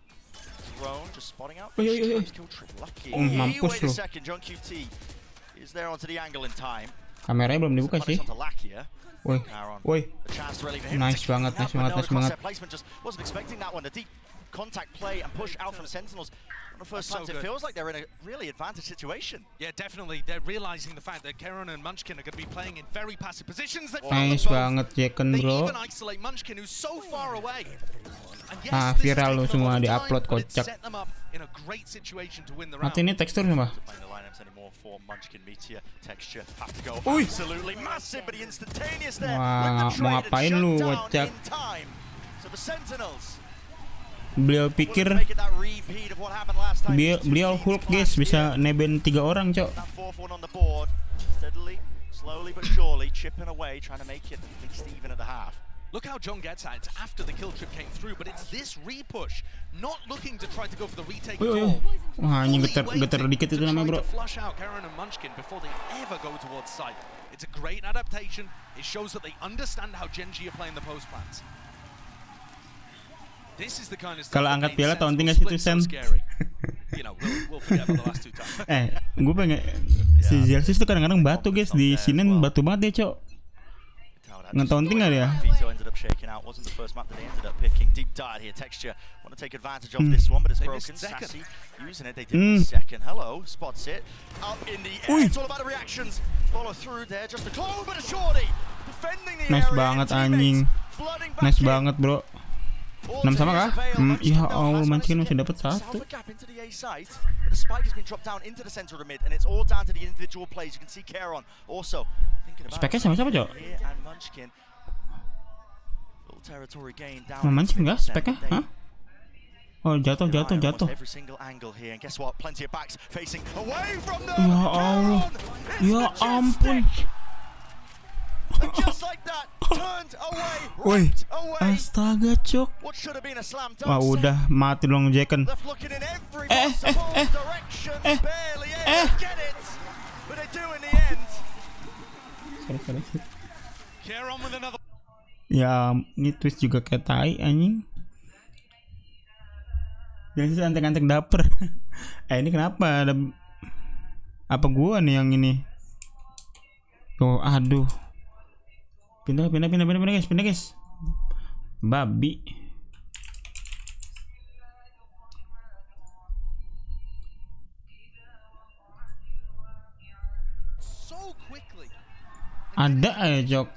drone just spotting out. Kill trip. Lucky. Mampus Wait a lu. second. John QT is there onto the angle in time. Kameranya belum dibuka sih. Woi, woi. Nice banget, nice banget, nice banget. Placement just wasn't expecting that one. The deep contact play and push out from Sentinels. On the first times, it feels like they're in a really advantage situation. Yeah, definitely. They're realizing the fact that Keron and Munchkin are going to be playing in very passive positions. Nice banget Jacken bro. They even isolate Munchkin, who's so far away. Ah, viral lu semua di-upload kocak. Mati ini tekstur sama. Uy. Wah, mau ngapain lu kocak? Beliau pikir beliau Hulk guys, bisa neben 3 orang Cok. Slowly but surely chipping away, trying to make it at least even at the half. Look how John gets at it. It's after the kill trip came through, but it's this re-push, not looking to try to go for the retake at all. Wah, anjing geter dikit itu namanya bro. Flush out Keron and Munchkin before they ever go towards site. It's a great adaptation. It shows that they understand how Gen G are playing the post plans. This is the kind of stuff. Kalau angkat piala tahun tinggal situ Sen. Gue pengen si Zelsis tuh kadang-kadang batu guys, di sini batu banget deh Cok. Nge-taunting nggak dia? Vito ended up shaking out. Wasn't the first map that they ended up picking. Deep dive here. Texture want to take advantage of this one, but it's broken. Sassy using it. They did second. Hello spots it up in the air. It's all about the reactions. Follow through there. Just a clone, but a shorty defending the area. Nice banget anjing. Nice banget bro. 6 sama kah? Ya Allah, Munchkin masih dapat 1. The spike has been dropped down into the center of the mid, and it's all down to the individual plays. You can see Keron also thinking about. Speknya sama siapa Cok? Munchkin. Full territory gain down. Munchkin nggak speknya? Hah? Oh jatuh. Every single angle here, and guess what? Plenty of backs facing away from them. Ya Allah, ya ampun. And just like that, turned away, Woi, away. astaga Cok. What should have been a slam dunk. Wah udah mati dong Jacken. Left looking in every possible direction, barely able to get it, but they do in the end. Keron with another. Ya, ini twist juga kayak tai anjing. Yang sih anteng-anteng dapur. Ini kenapa ada apa gua nih yang ini? Oh, aduh. Pindah guys. Babi. Ada aja Cok.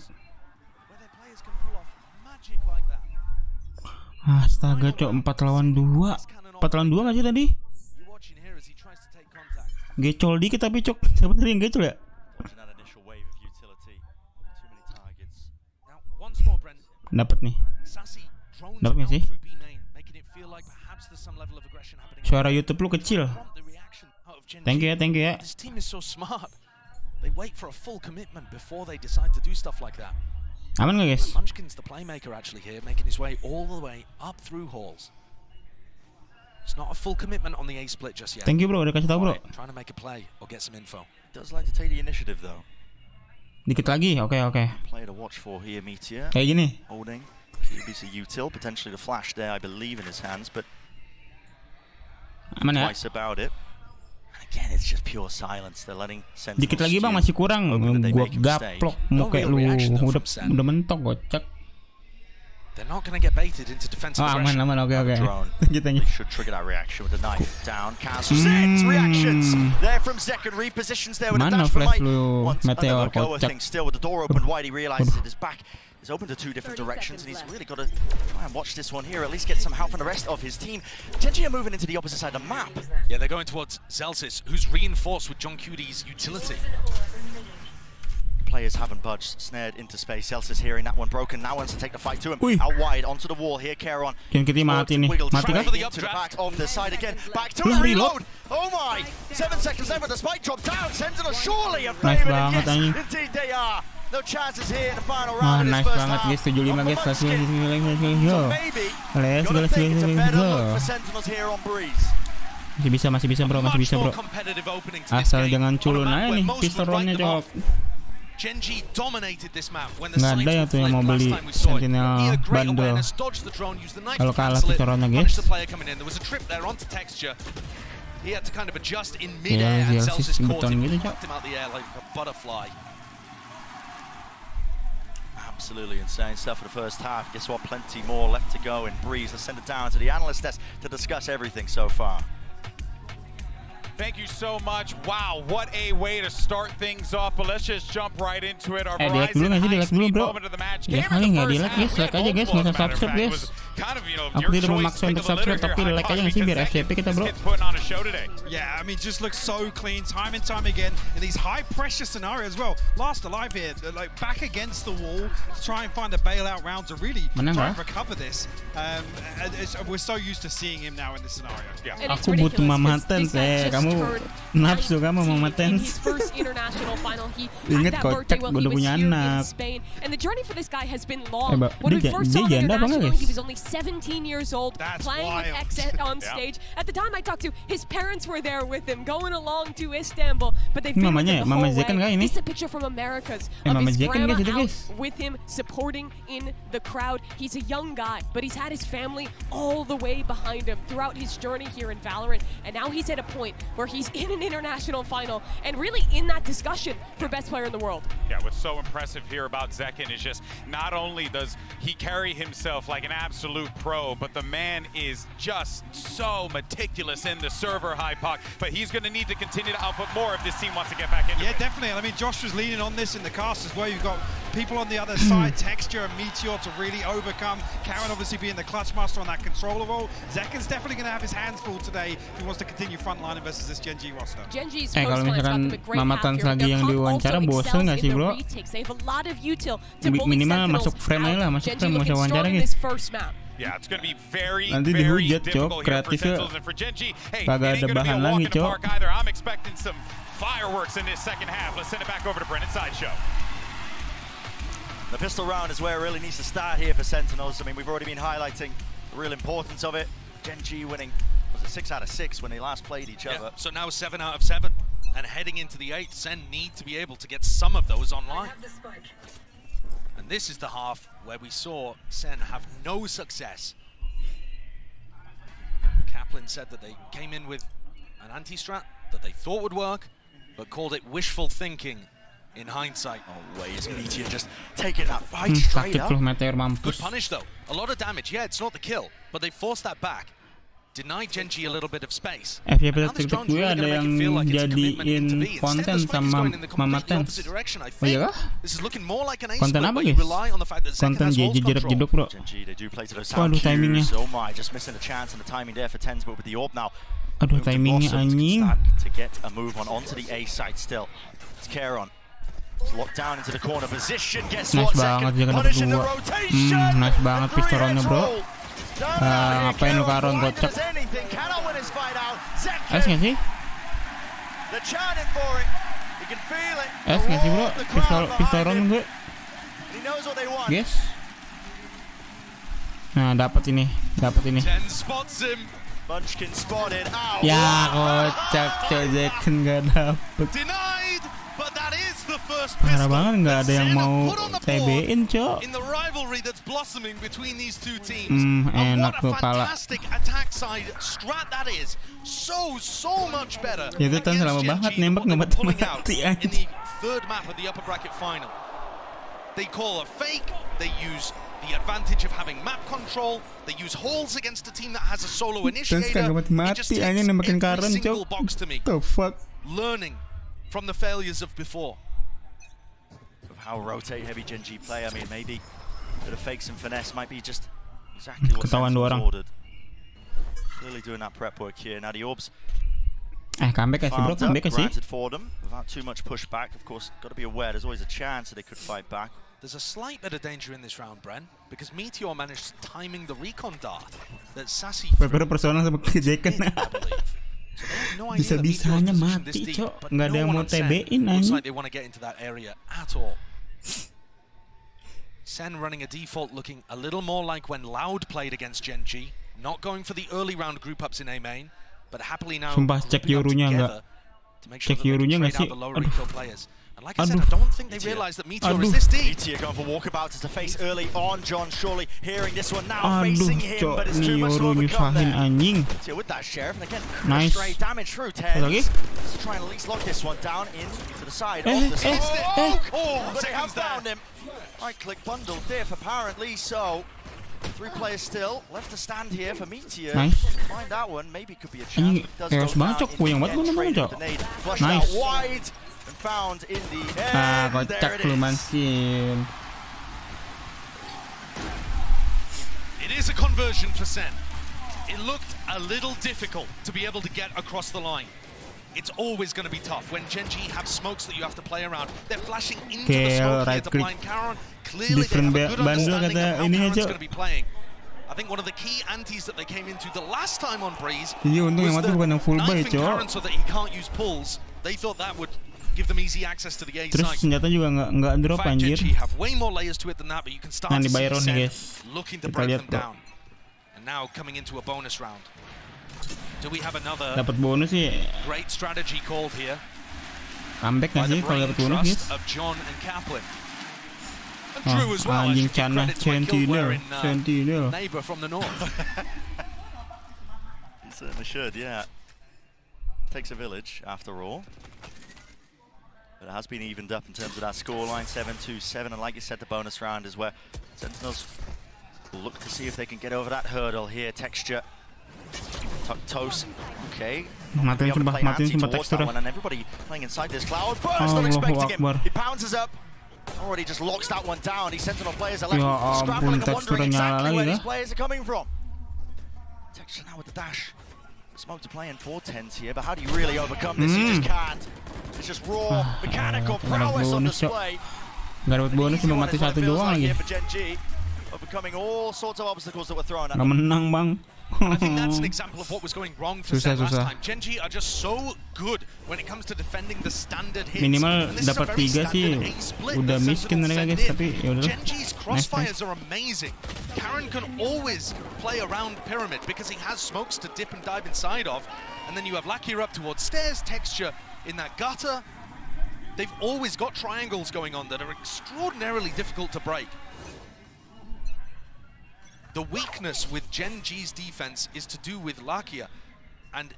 Astaga Cok, 4 lawan 2. 4 lawan 2 gak sih tadi? Gecol dikit tapi Cok. Siapa tadi yang gecol ya? Dapat nih. Dapat gak sih? Suara YouTube lu kecil. Thank you ya. This team is so smart. They wait for a full commitment before they decide to do stuff like that. Aman gak guys? Munchkin's the playmaker actually here, making his way all the way up through halls. It's not a full commitment on the A split just yet. Thank you bro, udah kasih tau bro. Trying to make a play or get some info. Does like to take the initiative though. Dikit lagi, oke. Play to watch for here, Meteor. Kayak gini. Holding. BBC util, potentially the flash there, I believe, in his hands, but aman ya? twice about it. Again, it's just pure silence. They're letting Sentinels. Dikit lagi bang, masih kurang. Gua gaplok muka lu. Udah mentok gocek. They're not going to get baited into defensive aggression. Aman, oke. They should trigger that reaction with a knife down. Cancel 6 reactions there from second repositions there with a dash from Mike. Wants another go, I think, still with the door open wide. He realizes that his back is open to 2 different directions, and he's really got to try and watch this one here, at least get some help from the rest of his team. Genji are moving into the opposite side of the map. Yeah, they're going towards Zelsis, who's reinforced with John QD's utility. players haven't budged. Snared into space. Celsius hearing that one broken. Now wants to take the fight to him. Out wide onto the wall here. Caron. Kita mati nih. Mati kan? To the back of the side again. Back to a reload. Oh my! 7 seconds left with the spike drop down. Sentinel surely a Nice favorite. banget Yes, anjing. indeed they are. No chances here in the final Wah, round of nice this first banget half. guys. 75 guys. Let's go. So maybe gotta think it's a better look for Sentinels here on Breeze. Masih bisa bro, masih bisa bro. Asal jangan culun aja nih pistolnya cok. Genji dominated this map when the Nggak ada ya tuh yang mau beli Sentinel bundle. Kalau kalah pistolnya guys. There was a trip there onto texture. He had to kind of adjust in mid-air and Celsius caught him, knocked him out the air like a butterfly. Absolutely insane stuff for the first half. Guess what? Plenty more left to go in Breeze. Let's send it down to the analyst desk to discuss everything so far. Thank you so much. Wow, what a way to start things off. But let's just jump right into it. Our Verizon high-speed moment of the match came in the first half. Like aja guys, nggak usah subscribe guys. Aku tidak memaksa untuk subscribe, tapi like aja nggak sih biar FYP kita bro. Yeah, I mean, just looks so clean time and time again in these high-pressure scenarios. Well, last alive here, like back against the wall to try and find a bailout round to really try and recover this. We're so used to seeing him now in this scenario. Yeah. Aku butuh Mama TENZZ kamu nafsu kamu Mama TENZZ. Ingat kocak gue udah punya anak. And the journey for this guy has been long. When we first saw him internationally, he was only 17 years old, playing with Exet on stage. At the time I talked to, his parents were there with him, going along to Istanbul, but they've been with him the whole way. This is a picture from America's of his grandma out with him, supporting in the crowd. He's a young guy, but he's had his family all the way behind him throughout his journey here in Valorant, and now he's at a point where he's in an international final and really in that discussion for best player in the world. Yeah, what's so impressive here about Zekin is just not only does he carry himself like an absolute pro, but the man is just so meticulous in the server high puck. But he's going to need to continue to output more if this team wants to get back into it. Yeah, definitely. I mean, Josh was leaning on this in the cast as well. You've got people on the other side, Texture and Meteor to really overcome. Karen obviously being the clutch master on that controller role. Zekin's definitely going to have his hands full today if he wants to continue frontline versus this Gen G roster. Kalau misalkan Mama TENZZ lagi yang diwawancara bosan nggak sih bro? Minimal masuk frame aja lah, masuk frame masuk wawancara guys. Yeah, it's going to be very, nanti very dihujat cok, kreatifnya kagak ada bahan lagi cok. I'm expecting some fireworks in this second half. Let's send it back over to Brennan Sideshow. The pistol round is where it really needs to start here for Sentinels. I mean, we've already been highlighting the real importance of it. Gen G winning, was it 6 out of 6 when they last played each other? So now 7 out of 7. And heading into the 8th, Sen need to be able to get some of those online. And this is the half where we saw Sen have no success. Kaplan said that they came in with an anti-strat that they thought would work, but called it wishful thinking in hindsight. Always Meteor just taking that fight straight up. Good punish though. A lot of damage. Yeah, it's not the kill, but they forced that back. Denied Gen G a little bit of space. FYP TikTok gue ada yang jadiin konten sama Mama TENZZ. Oh iya kah? Konten apa guys? Konten JJ jeduk bro. Waduh timingnya. Aduh timingnya anjing. Nice banget dia kena berdua. Nice banget pistolnya bro. Ngapain lu Karon kocak? Es nggak sih? Es nggak sih bro? Pistol gue. Guys. Nah dapat ini. Ya kocak Zekin nggak dapet. Parah banget, nggak ada yang mau TB-in cok. Enak tuh pala. Itu kan lama banget nembak nggak mati anjing. They call a fake, they use the advantage of having map control, they use holes against a team that has a solo initiator. It just takes every single box to me. The fuck? Learning from the failures of before. Of how rotate heavy Gen G play, I mean maybe a bit of fakes and finesse might be just exactly what Sentinels ordered. Clearly doing that prep work here. Now the orbs Comeback sih bro, comeback sih. Granted for them without too much pushback. Of course, got to be aware there's always a chance that they could fight back. There's a slight bit of danger in this round, Bren, because Meteor managed timing the recon dart that Sassy threw. Beberapa personal sama kejekan. Bisa-bisanya mati, cok. Nggak ada yang mau TB-in Looks aja. like they want to get into that area at all. SEN running a default looking a little more like when Loud played against Gen G. Not going for the early round group ups in A main, but happily now Sumpah cek Yorunya nggak. Cek Yorunya nggak sih? And like I said, I don't think they realize that Meteor is this deep. Meteor going for walkabouts to face early on. John surely hearing this one now, facing him, but it's too much to overcome there. Meteor with that Sheriff, and again, Nice. straight damage through TENZZ. Let's try and at least lock this one down in to the side of the side. But they have found him. Right-click bundle diff, apparently so. 3 players still left to stand here for Meteor. Nice. Find that one, maybe could be a chance. Chaos banget, cok. Puyeng banget bener-bener, cok. Flushed out Nice. wide and found in the air. Kocak lu Mansin. It is a conversion for SEN. It looked a little difficult to be able to get across the line. It's always going to be tough when Gen G have smokes that you have to play around. They're flashing into the smoke here to blind Karon. Clearly they have a good understanding of how Karon's going to be playing. I think one of the key antis that they came into the last time on Breeze was the knifing Karon so that he can't use pulls. They thought that would give them easy access to the A Terus side. senjata juga nggak drop anjir. Gen G have way more layers to it than that, but you can start to see SEN looking to Kita break lihat, them bro. down. And now coming into a bonus round. Do we have another Dapat bonus sih. great strategy called here Comeback by nggak the sih kalau brain dapat bonus, trust guys? of John and Kaplan? And Drew as well. I Anjing should give Cana, credit to my guild-wearing Sentinel. neighbor from the north. He certainly should, yeah. Takes a village, after all. But it has been evened up in terms of that scoreline, 7-2-7. And like you said, the bonus round is where Sentinels will look to see if they can get over that hurdle here. Texture. Toast. Okay. Matiin sumpah teksturnya. And everybody playing inside this cloud. Burst, not expecting him. He pounces up. Already just locks that one down. These Sentinel players are left scrambling and wondering exactly where these players are coming from. Texture now with the dash. Smoke to play in for TENZZ here, but how do you really overcome this? You just can't. It's just raw mechanical prowess on display. Gak dapat bonus, cuma mati satu doang lagi. For Gen G, overcoming all sorts of obstacles that were thrown at Gak menang bang. I think that's an example of what was going wrong for SEN last time. Gen G are just so good when it comes to defending the standard hits. Minimal dapat 3 sih. Udah miskin mereka guys, tapi yaudah. Gen G's crossfires are amazing. Karon can always play around pyramid because he has smokes to dip and dive inside of. And then you have Lakir up towards stairs, Texture in that gutter. They've always got triangles going on that are extraordinarily difficult to break. The weakness with Gen G's defense is to do with Lakia and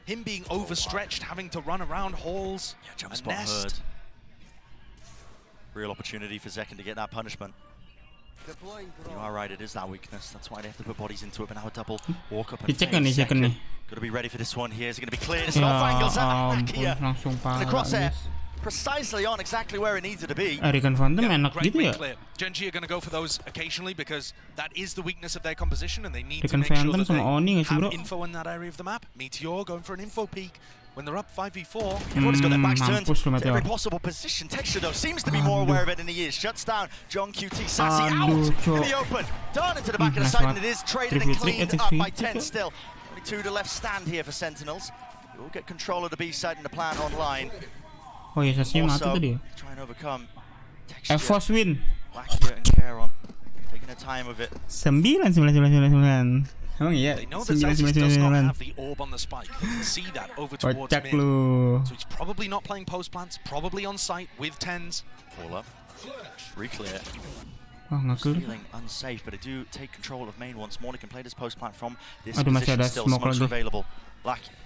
him being overstretched, having to run around halls, jump a spot nest. heard. Real opportunity for Zekken to get that punishment. You are right, it is that weakness. That's why they have to put bodies into it. But now a double walk up and Dicek nih, Zekken nih. Got to be ready for this one here. Is it going to be cleared? It's an off angles at Lakia. Langsung And the parah crosshair guys. precisely on exactly where it needed to be. Recon Phantom enak Great gitu ya. wing clear. Gen G are going to go for those occasionally because that is the weakness of their composition and they need to Recon make sure Phantom that they sama Oni nggak sih bro? have info in that area of the map. Meteor going for an info peek when they're up 5v4. Everybody's got their backs turned mampus lu to every Meteor. possible position. Texture though seems to be more aware of it than he is. Shuts down John QT Sassy out in the open. Turn into the back of the side and it is traded and cleaned up by TENZZ still. Only 2 to left stand here for Sentinels. We'll get control of the B side and the plan online. Oh iya, Sassy mati tadi ya. Try and overcome Evos win. Lakia and Karon taking their time with it. 9. Emang iya, They know that Celsius does not 9. have the orb on the spike. They can see that over towards Kocak mid. lu. So he's probably not playing post plants, probably on site with TENZZ. All up. Reclear. Wah, nggak clear. Feeling unsafe, but they do take control of main once more. They can play this post plant from this Aduh, masih position. ada Still smoke smokes lagi. available.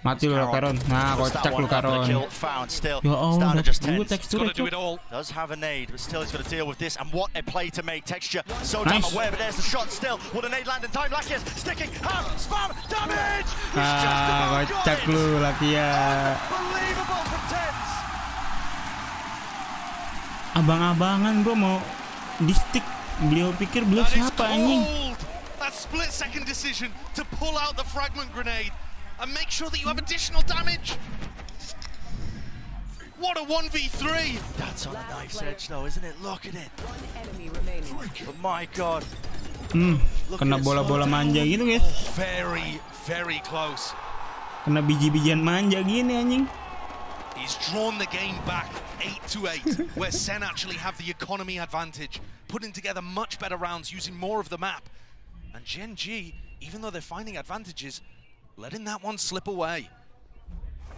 Mati lu Karon. Nah, kocak lu Karon. Found still. Ya Allah, dua teksturnya cok. Does have a nade, but still he's got to deal with this. And what a play to make. Texture so damn Nice. aware, but there's the shot still. Will the nade land in time? Lakia's sticking. Spam damage. Kocak lu Lakia. Unbelievable from TENZZ. Abang-abangan bro mau di stick. Beliau pikir beliau siapa anjing? That split second decision to pull out the fragment grenade. and make sure that you have additional damage. What a 1v3! That's on a knife's edge though, isn't it? Look at it. But my God. Kena bola-bola manja gitu guys. Very, very close. Kena biji-bijian manja gini anjing. He's drawn the game back 8-8, where SEN actually have the economy advantage, putting together much better rounds, using more of the map. And Gen.G, even though they're finding advantages, letting that one slip away.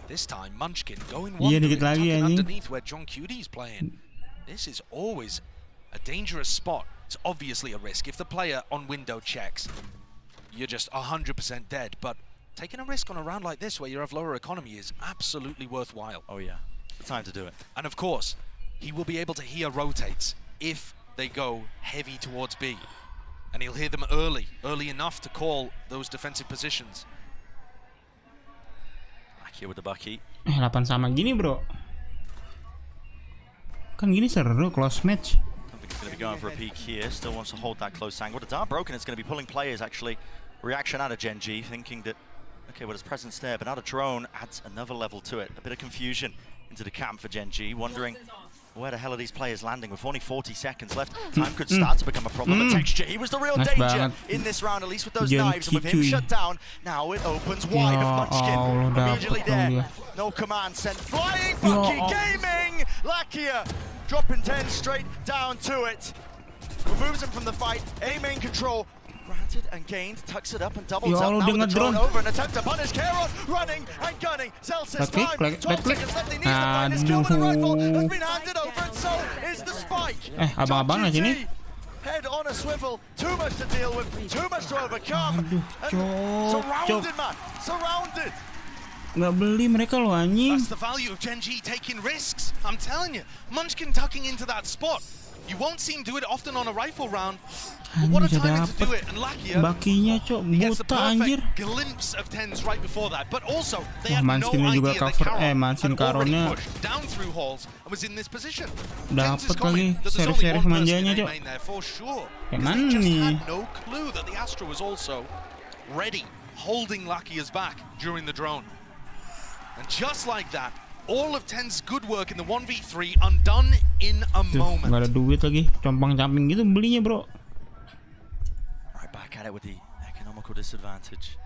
This time, Munchkin going one underneath where John Cudy's playing. This is always a dangerous spot. It's obviously a risk. If the player on window checks, you're just 100% dead. But taking a risk on a round like this where you have lower economy is absolutely worthwhile. Oh yeah, the time to do it. And of course, he will be able to hear rotates if they go heavy towards B. And he'll hear them early enough to call those defensive positions. Here with the bucky. 8 sama gini bro. Kan gini seru close match. I think he's going to be going for a peek here. Still wants to hold that close angle. The dart broken. It's going to be pulling players actually. Reaction out of Gen.G, thinking that okay, well his presence there, but now the drone adds another level to it. A bit of confusion into the camp for Gen.G, wondering where the hell are these players landing with only 40 seconds left. Time could start to become a problem. But Texture, he was the real danger in this round, at least with those knives. And with him shut down, now it opens wide with Munchkin immediately there. No command sent flying. Bucky Gaming! Lakia dropping TENZZ straight down to it. Removes him from the fight. A main control. Granted and gained, tucks it up and doubles up. Now with the drone over, an attempt to punish Keron, running and gunning. Zelsis time, 12 seconds left, he needs to find his kill with a rifle. Has been handed over and so is the spike. Abang-abang lah sini. Head on a swivel, too much to deal with, too much to overcome. Surrounded, man, surrounded. Nggak beli mereka loh anjing. That's the value of Gen.G taking risks. I'm telling you, Munchkin tucking into that spot. You won't see him do it often on a rifle round. What a time to do it, and Lakia bakinya cok buta anjir. Glimpse of TENZZ right before that, but also they had no Manskinnya juga idea cover that Manskin Karonnya down through halls and was in this position. Dapat lagi seri-seri manjanya cok. Kayak mana nih? No clue that the Astra was also ready, holding Lakia's back during the drone. And just like that, all of TENZZ's good work in the 1v3 undone in a moment. Gak ada duit lagi, compang-camping gitu belinya bro. Right back at it with the economical disadvantage.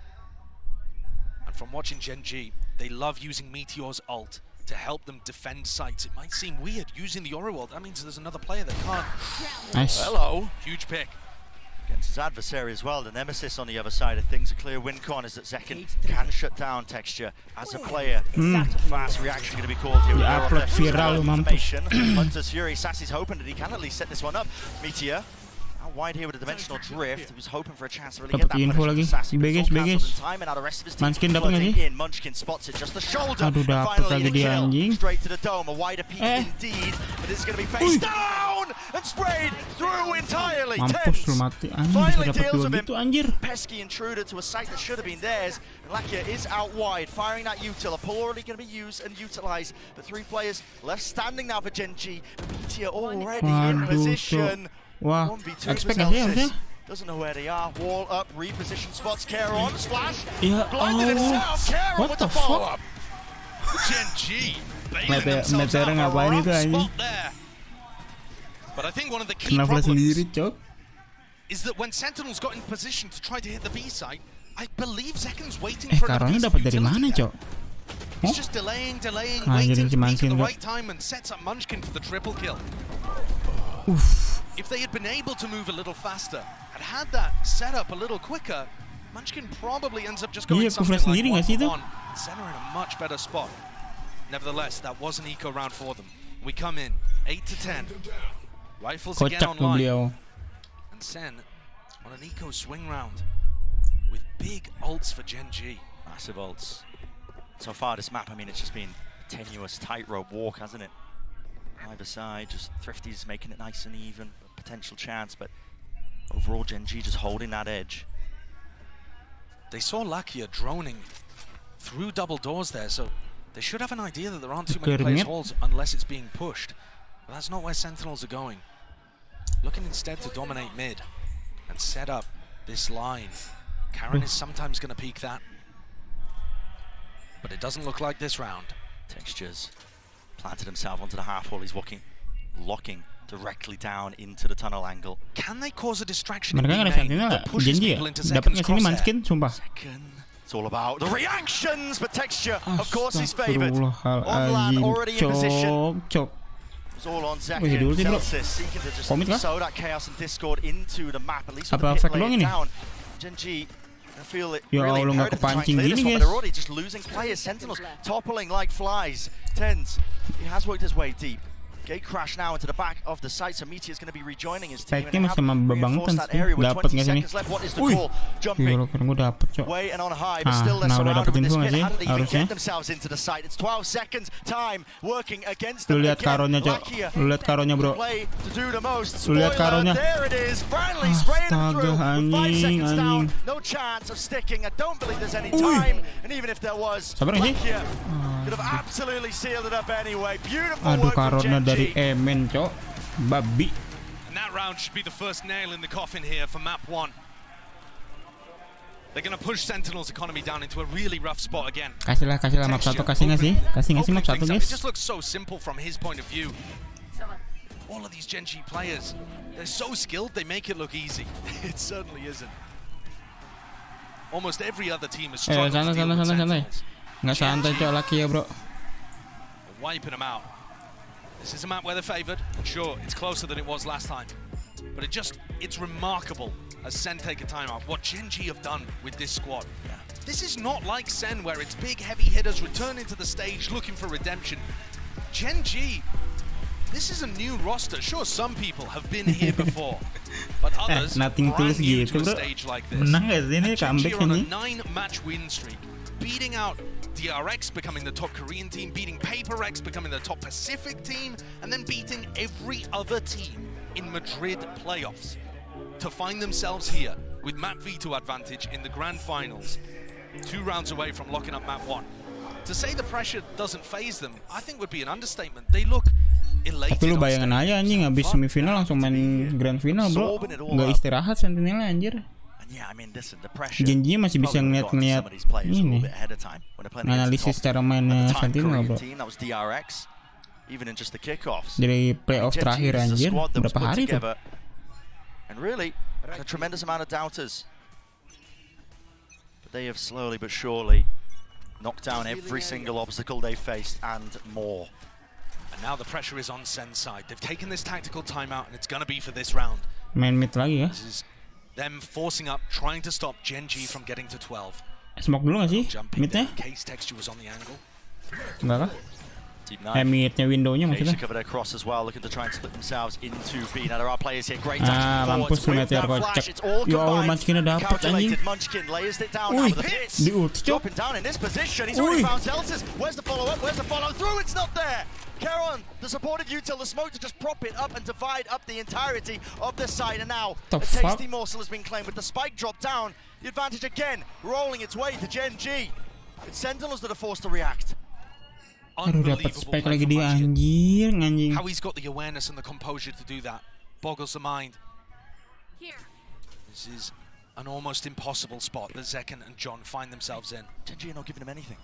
And from watching Gen.G, they love using Meteor's ult to help them defend sites. It might seem weird using the Oro ult. That means there's another player that can't. Nice. Hello, huge pick. Against his adversary as well, the Nemesis on the other side of things. A clear win con is that Zekken can shut down Texture as a player. That's a fast reaction going to be called here. Upload viral mampus. Hunter's Fury, Sassy's hoping that he can at least set this one up. Meteor out wide here with a dimensional drift. He was hoping for a chance to really get that punish from Sassy. Time and now the rest of his team flooding in. Munchkin spots it, just the shoulder. And finally the kill. Straight to the dome, a wider peak indeed. But this is going to be face down and sprayed through entirely. TENZZ finally deals with him. Pesky intruder to a site that should have been theirs. And Lakia is out wide, firing that util. A pull already going to be used and utilized. But 3 players left standing now for Gen.G. Meteor already in position. Wah, 1v2 expect gak sih harusnya? Doesn't know where they are. Wall up, reposition spots. Keron, splash. Ya Allah, what the fuck? Gen.G bailing themselves out of a rough spot there. But I think one of the key problems is that when Sentinels got in position to try to hit the B site, I believe Zekken's waiting for a Karonnya dapat dari mana, Cok? He's just delaying, waiting to peek at the right time and sets up Munchkin for the triple kill. If they had been able to move a little faster and had that set up a little quicker, Munchkin probably ends up just going something like 1-1. Center in a much better spot. Nevertheless, that was an eco round for them. We come in 8-10. Rifles again online. And SEN on an eco swing round with big ults for Gen.G. Massive ults. So far this map, I mean, it's just been a tenuous tightrope walk, hasn't it? Either side, just Thrifty's making it nice and even, a potential chance, but overall Gen.G just holding that edge. They saw Lakia droning through double doors there, so they should have an idea that there aren't too many players halls unless it's being pushed. But that's not where Sentinels are going. Looking instead to dominate mid and set up this line. Karen is sometimes going to peek that. but it doesn't look like this round. Textures planted himself onto the half wall. He's locking directly down into the tunnel angle. Can they cause a distraction? Mereka nggak ada sentinel ya? Janji ya? Dapat nggak sini Munchkin? Sumpah. It's all about the reactions, but Texture, of course, he's favored. On land, already in position. It's all on Zekin. Celsius seeking to just sow that chaos and discord into the map, at least with the pit laid down. Gen.G, I feel it really imperative to try and clear this one, but they're already just losing players. Sentinels toppling like flies. TENZZ, he has worked his way deep. Gate crash now into the back of the site, so Meteor's going to be rejoining his team and have reinforced that area with 20 seconds left. What is the call? Jumping way and on high, but still they're surrounded with this pit. How did they even get themselves into the site? It's 12 seconds time working against them. Lu lihat karonya, Cok. Lu lihat karonya, bro. Lu lihat karonya. There it is. Finally spraying through with 5 seconds down. No chance of sticking. I don't believe there's any time. And even if there was, Lakia could have absolutely sealed it up anyway. Beautiful work from Gen.G. Emen, Cok. Babi. And that round should be the first nail in the coffin here for map 1. They're going to push Sentinel's economy down into a really rough spot again. Kasih lah map 1, kasih nggak sih map 1, guys. It just looks so simple from his point of view. All of these Gen.G players, they're so skilled, they make it look easy. It certainly isn't. Almost every other team is struggling to deal with Sentinels. Nggak santai, Cok, laki ya, bro. Wiping them out. This is a map where they're favored. Sure, it's closer than it was last time. But it's remarkable as SEN take a timeout. What Gen.G have done with this squad. This is not like SEN where it's big heavy hitters returning to the stage looking for redemption. Gen.G, this is a new roster. Sure, some people have been here before, but others brand new to a stage like this. Gen.G are on a 9-match win streak, beating out DRX, becoming the top Korean team, beating PaperX, becoming the top Pacific team, and then beating every other team in Madrid playoffs to find themselves here with map V2 advantage in the grand finals, 2 rounds away from locking up map 1. To say the pressure doesn't phase them, I think would be an understatement. They look elated. Tapi lu bayangin aja anjing, habis semifinal langsung main grand final, bro. Nggak istirahat Sentinel anjir. Gen.G masih bisa ngeliat ini, analisis cara main Sentinel, bro. Dari playoff terakhir anjir, berapa hari tuh? And really, a tremendous amount of doubters. But they have slowly but surely knocked down every single obstacle they faced and more. And now the pressure is on SEN's side. They've taken this tactical timeout and it's going to be for this round. Main mid lagi ya. This is them forcing up, trying to stop Gen.G from getting to 12. Smoke dulu nggak sih midnya? Case Texture was on the angle. Enggak kah? Midnya windownya maksudnya. Covered across as well, looking to try and split themselves into B. Now there are players here. Great mampus lu Meteor kocak. Yo, Munchkin dapat anjing. Munchkin lays it down now with the hits. Dropping down in this position. He's already found Celsius. Where's the follow up? Where's the follow through? It's not there. Caron, the supportive util, the smoke to just prop it up and divide up the entirety of the site. And now a tasty morsel has been claimed with the spike drop down. The advantage again, rolling its way to Gen.G. It's Sentinels that are forced to react. Aduh, dapat spike lagi dia anjing. How he's got the awareness and the composure to do that boggles the mind. This is an almost impossible spot that Zekin and John find themselves in. Gen.G are not giving him anything.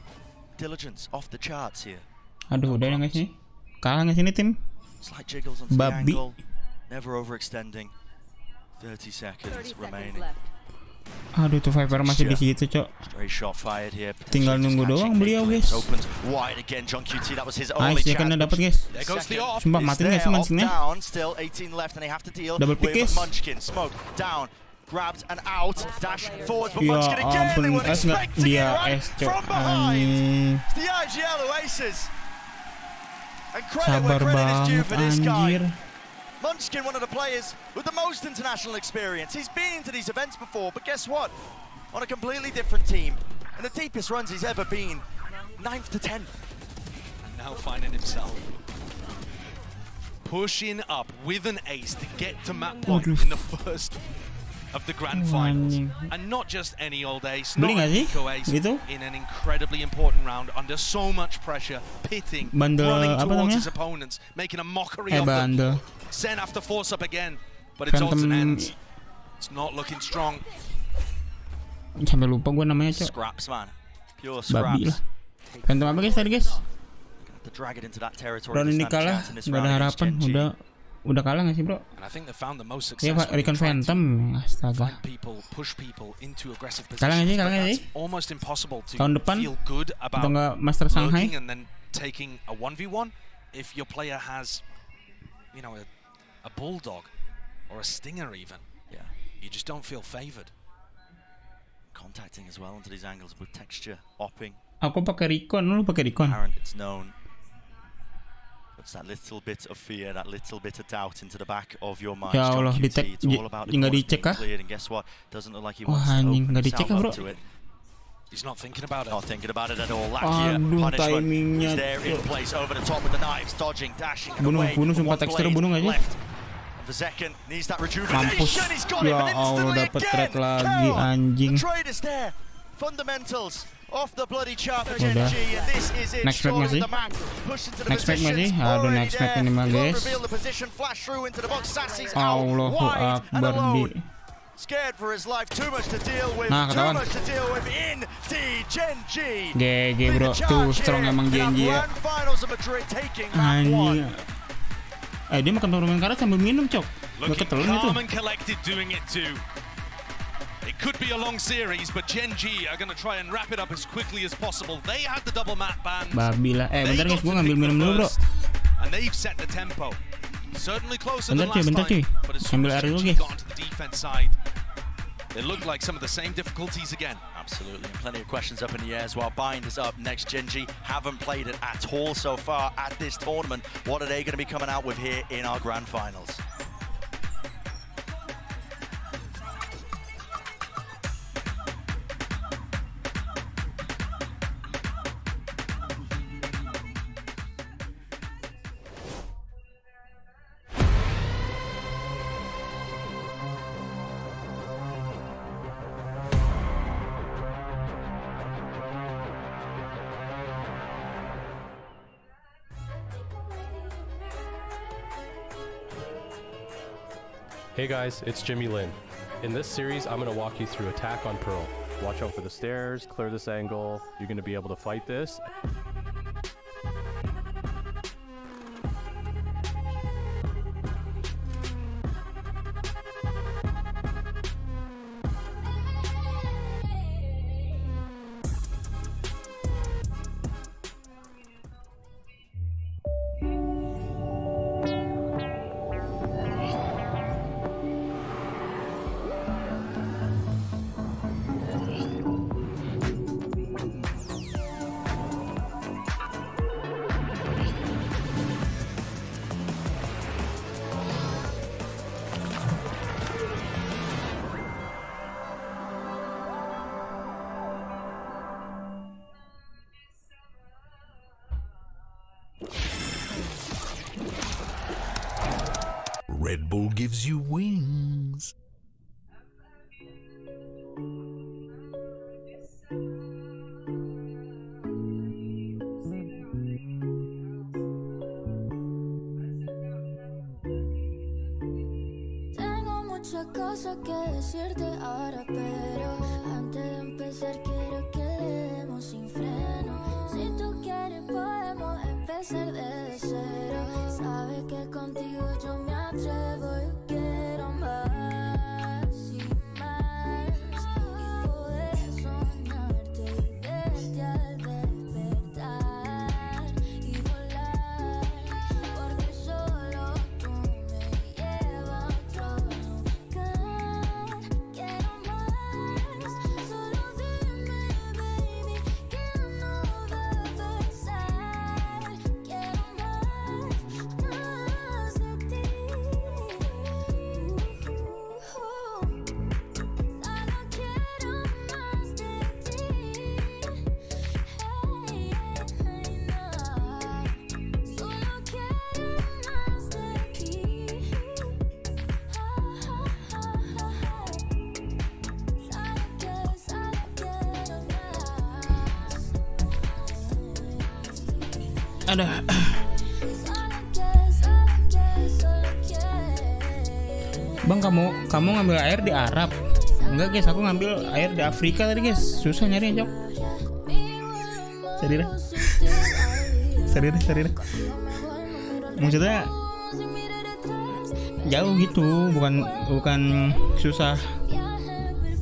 Diligence off the charts here. Aduh, udah nggak sih? Kalah nggak sini tim? Slight jiggles onto the angle. Never overextending. 30 seconds remaining. Aduh, tuh Viper masih di situ, Cok. Tinggal nunggu doang beliau, guys. Nice, ya kan dapat, guys. Sumpah matiin nggak sih Munchkinnya? Double pick, guys. Grabbed and out, dash forward, but Ya Munchkin again, they ampun, weren't nggak expecting dia it Cok. anjing. The IGL Oasis. And credit where Sabar credit is due banget for this guy. anjir. Munchkin, one of the players with the most international experience. He's been to these events before, but guess what? On a completely different team. And the deepest runs he's ever been, 9th to 10th. And now finding himself pushing up with an ace to get to map 1 in the first of the grand finals. And not just any old ace, not an eco ace, in an incredibly important round under so much pressure, pitting, running towards his opponents, making a mockery of them. SEN have to force up again, but it's odds and ends. It's not looking strong. Sampai lupa gue namanya, Cok. Scraps, man. Pure Babi scraps. lah. Phantom apa guys tadi guys? To drag it into that territory. Round ini kalah, nggak ada harapan. Udah kalah nggak sih bro? Ya Pak, Recon Phantom, astaga. Kalah nggak sih? Tahun depan atau nggak Master Shanghai? Taking a 1v1 if your player has, you know, a bulldog or a stinger even. Yeah. You just don't feel favored. Contacting as well into these angles with texture, opping. Aku pakai Recon, lu pakai Recon. It's known. It's that little bit of fear, that little bit of doubt into the back of your mind. Ya Allah, dicek, nggak dicek kah? And guess what? Doesn't look like he Wah wants to anjing, open nggak dicek himself bro. up to it. He's not thinking about it. Not thinking about it at all. Lakia, punishment is there in place over the top with the knives, dodging, dashing away. Bunuh sumpah tekstur bunuh nggak sih? The second needs that rejuvenation. He's got ya him Allah, dapat threat lagi anjing. Trade is there. Fundamentals off the bloody chart for Genji, and this is it. Next pack nggak sih? Next pack nggak sih? Aduh, next pack ini mah guys. Allahu Akbar di. Scared for his life, too much to deal with. Nah, too ketahuan. much to deal with in Genji. GG bro, tuh strong emang Genji ya. Anjing. Dia makan permen karet sambil minum cok. Gak ketelan itu. It could be a long series, but Genji are going to try and wrap it up as quickly as possible. They had the double map ban. Babila. Bentar guys, gua ngambil minum dulu bro. And they've set the tempo. Certainly closer than Bentar last cuy. time, but as soon Ambil as air dulu Genji guys. got onto the defense side, it looked like some of the same difficulties again. Absolutely, and plenty of questions up in the air as well. Bind is up next. Genji haven't played it at all so far at this tournament. What are they going to be coming out with here in our grand finals? Hey guys, it's Jimmy Lin. In this series, I'm going to walk you through attack on Pearl. Watch out for the stairs, clear this angle. You're going to be able to fight this. Red Bull gives you wings. Tengo muchas cosas que decirte ahora, pero antes de empezar quiero que le demos sin freno. Si tú quieres podemos empezar desde cero. Sabes que contigo yo me atrevo y quiero más y más. Y poder soñarte y verte al despertar y volar, porque solo tú me llevas a otro lugar. Quiero más, solo dime baby que no va a pasar. Quiero más de ti. Solo quiero más de ti. Hey, hey, no. Solo quiero más de ti. Solo quiero más. Ada. Bang, kamu ngambil air di Arab? Enggak guys, aku ngambil air di Afrika tadi guys. Susah nyari cok. Jadi dah. Sorry deh. Maksudnya jauh gitu, bukan susah,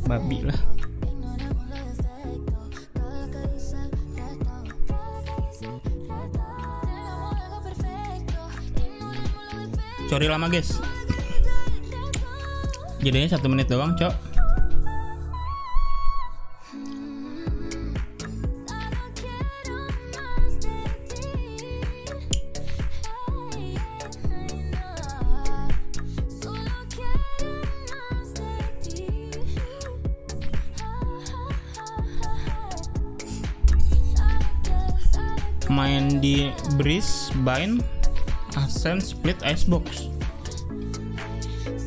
babi lah. Sorry lama guys, jadinya 1 menit doang cok. Main di Brisbane, SEN split icebox.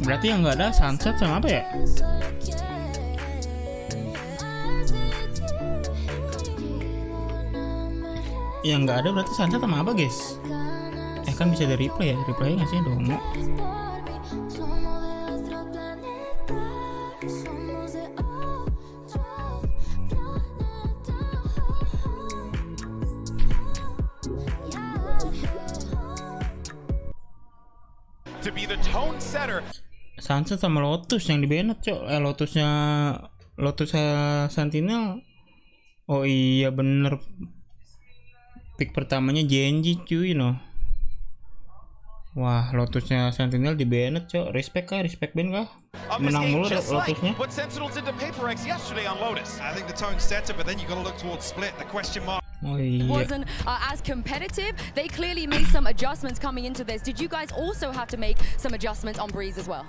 Berarti yang nggak ada sunset sama apa ya? Yang nggak ada berarti sunset sama apa guys? Kan bisa dari replay ya? Replay nggak sih dong? To be the tone setter. Sunset sama Lotus yang di Bennett cok. Lotus Sentinel. Oh iya bener. Pick pertamanya Genji cuy no. Wah, Lotusnya Sentinel di Bennett cok. Respect band kah? Menang mulu Lotusnya. What Sentinels did to PaperX yesterday on Lotus. I think the tone setter, but then you got to look towards split. The question mark. Oh, iya. Wasn't as competitive. They clearly made some adjustments coming into this. Did you guys also have to make some adjustments on Breeze as well?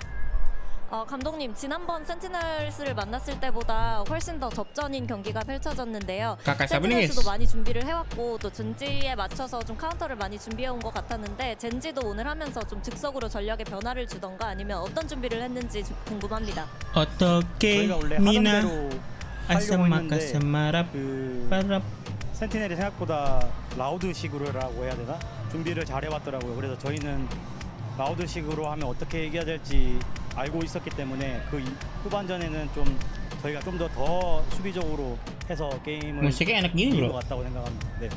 감독님, 지난번 센티널스를 만났을 때보다 훨씬 더 접전인 경기가 펼쳐졌는데요. 센티널스도 많이 준비를 해왔고 또 젠지에 맞춰서 좀 카운터를 많이 준비해온 것 같았는데 젠지도 오늘 하면서 좀 즉석으로 전략에 변화를 주던가 아니면 어떤 준비를 했는지 궁금합니다. 어떻게 미나 아스마카스마랍 빠랍 센티넬이 생각보다 라우드식으로라고 해야 되나? 준비를 잘 해왔더라고요. 그래서 저희는 라우드식으로 하면 어떻게 이겨야 될지 알고 있었기 때문에 그 후반전에는 좀 저희가 좀 더 수비적으로 해서 게임을 이긴 것 같다고 생각합니다. 네.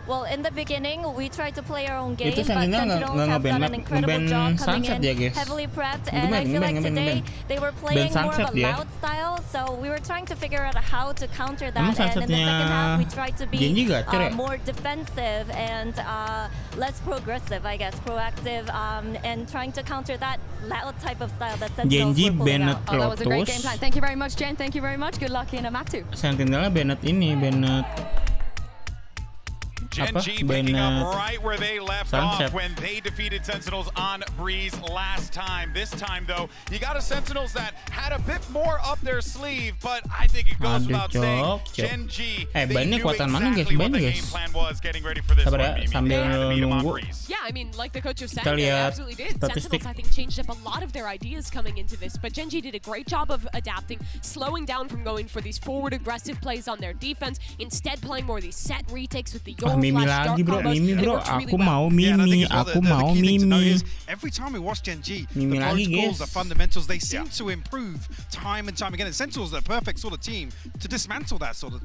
Well, in the beginning, we tried to play our own game, but Sentinels have done an incredible job coming in heavily prepped, and I feel like today they were playing more of a loud style, so we were trying to figure out how to counter that, and in the second half, we tried to be more defensive and less progressive, I guess, proactive, and trying to counter that loud type of style that Sentinels were pulling out. Oh, that was a great game plan. Thank you very much, Jen. Thank you very much. Good luck in a map 2. Sentinelnya Bennett. Genji picking up right where they left off when they defeated Sentinels on Breeze last time. This time, though, you got a Sentinels that had a bit more up their sleeve, but I think it goes without saying, Genji, they knew exactly what the game plan was getting ready for this one. They had to beat him on Breeze. Yeah, I mean, like the coach was saying, they absolutely did. Sentinels, I think, changed up a lot of their ideas coming into this, but Genji did a great job of adapting, slowing down from going for these forward aggressive plays on their defense, instead playing more of these set retakes with the Mimi lagi bro, aku mau Mimi. Every time we watch Genji, the protocols, the fundamentals, they seem to improve time and time again. And Sentinels are the perfect sort of team to dismantle that sort of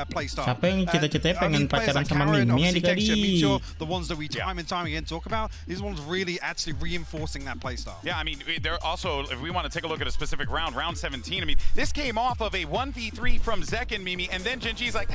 play style. Siapa yang cita-citanya pengen pacaran sama Mimi adik-adik? The ones that we time and time again talk about, these ones really actually reinforcing that play style. Yeah, I mean, they're also, if we want to take a look at a specific round 17, I mean, this came off of a 1v3 from Zek and Mimi, and then Genji's like,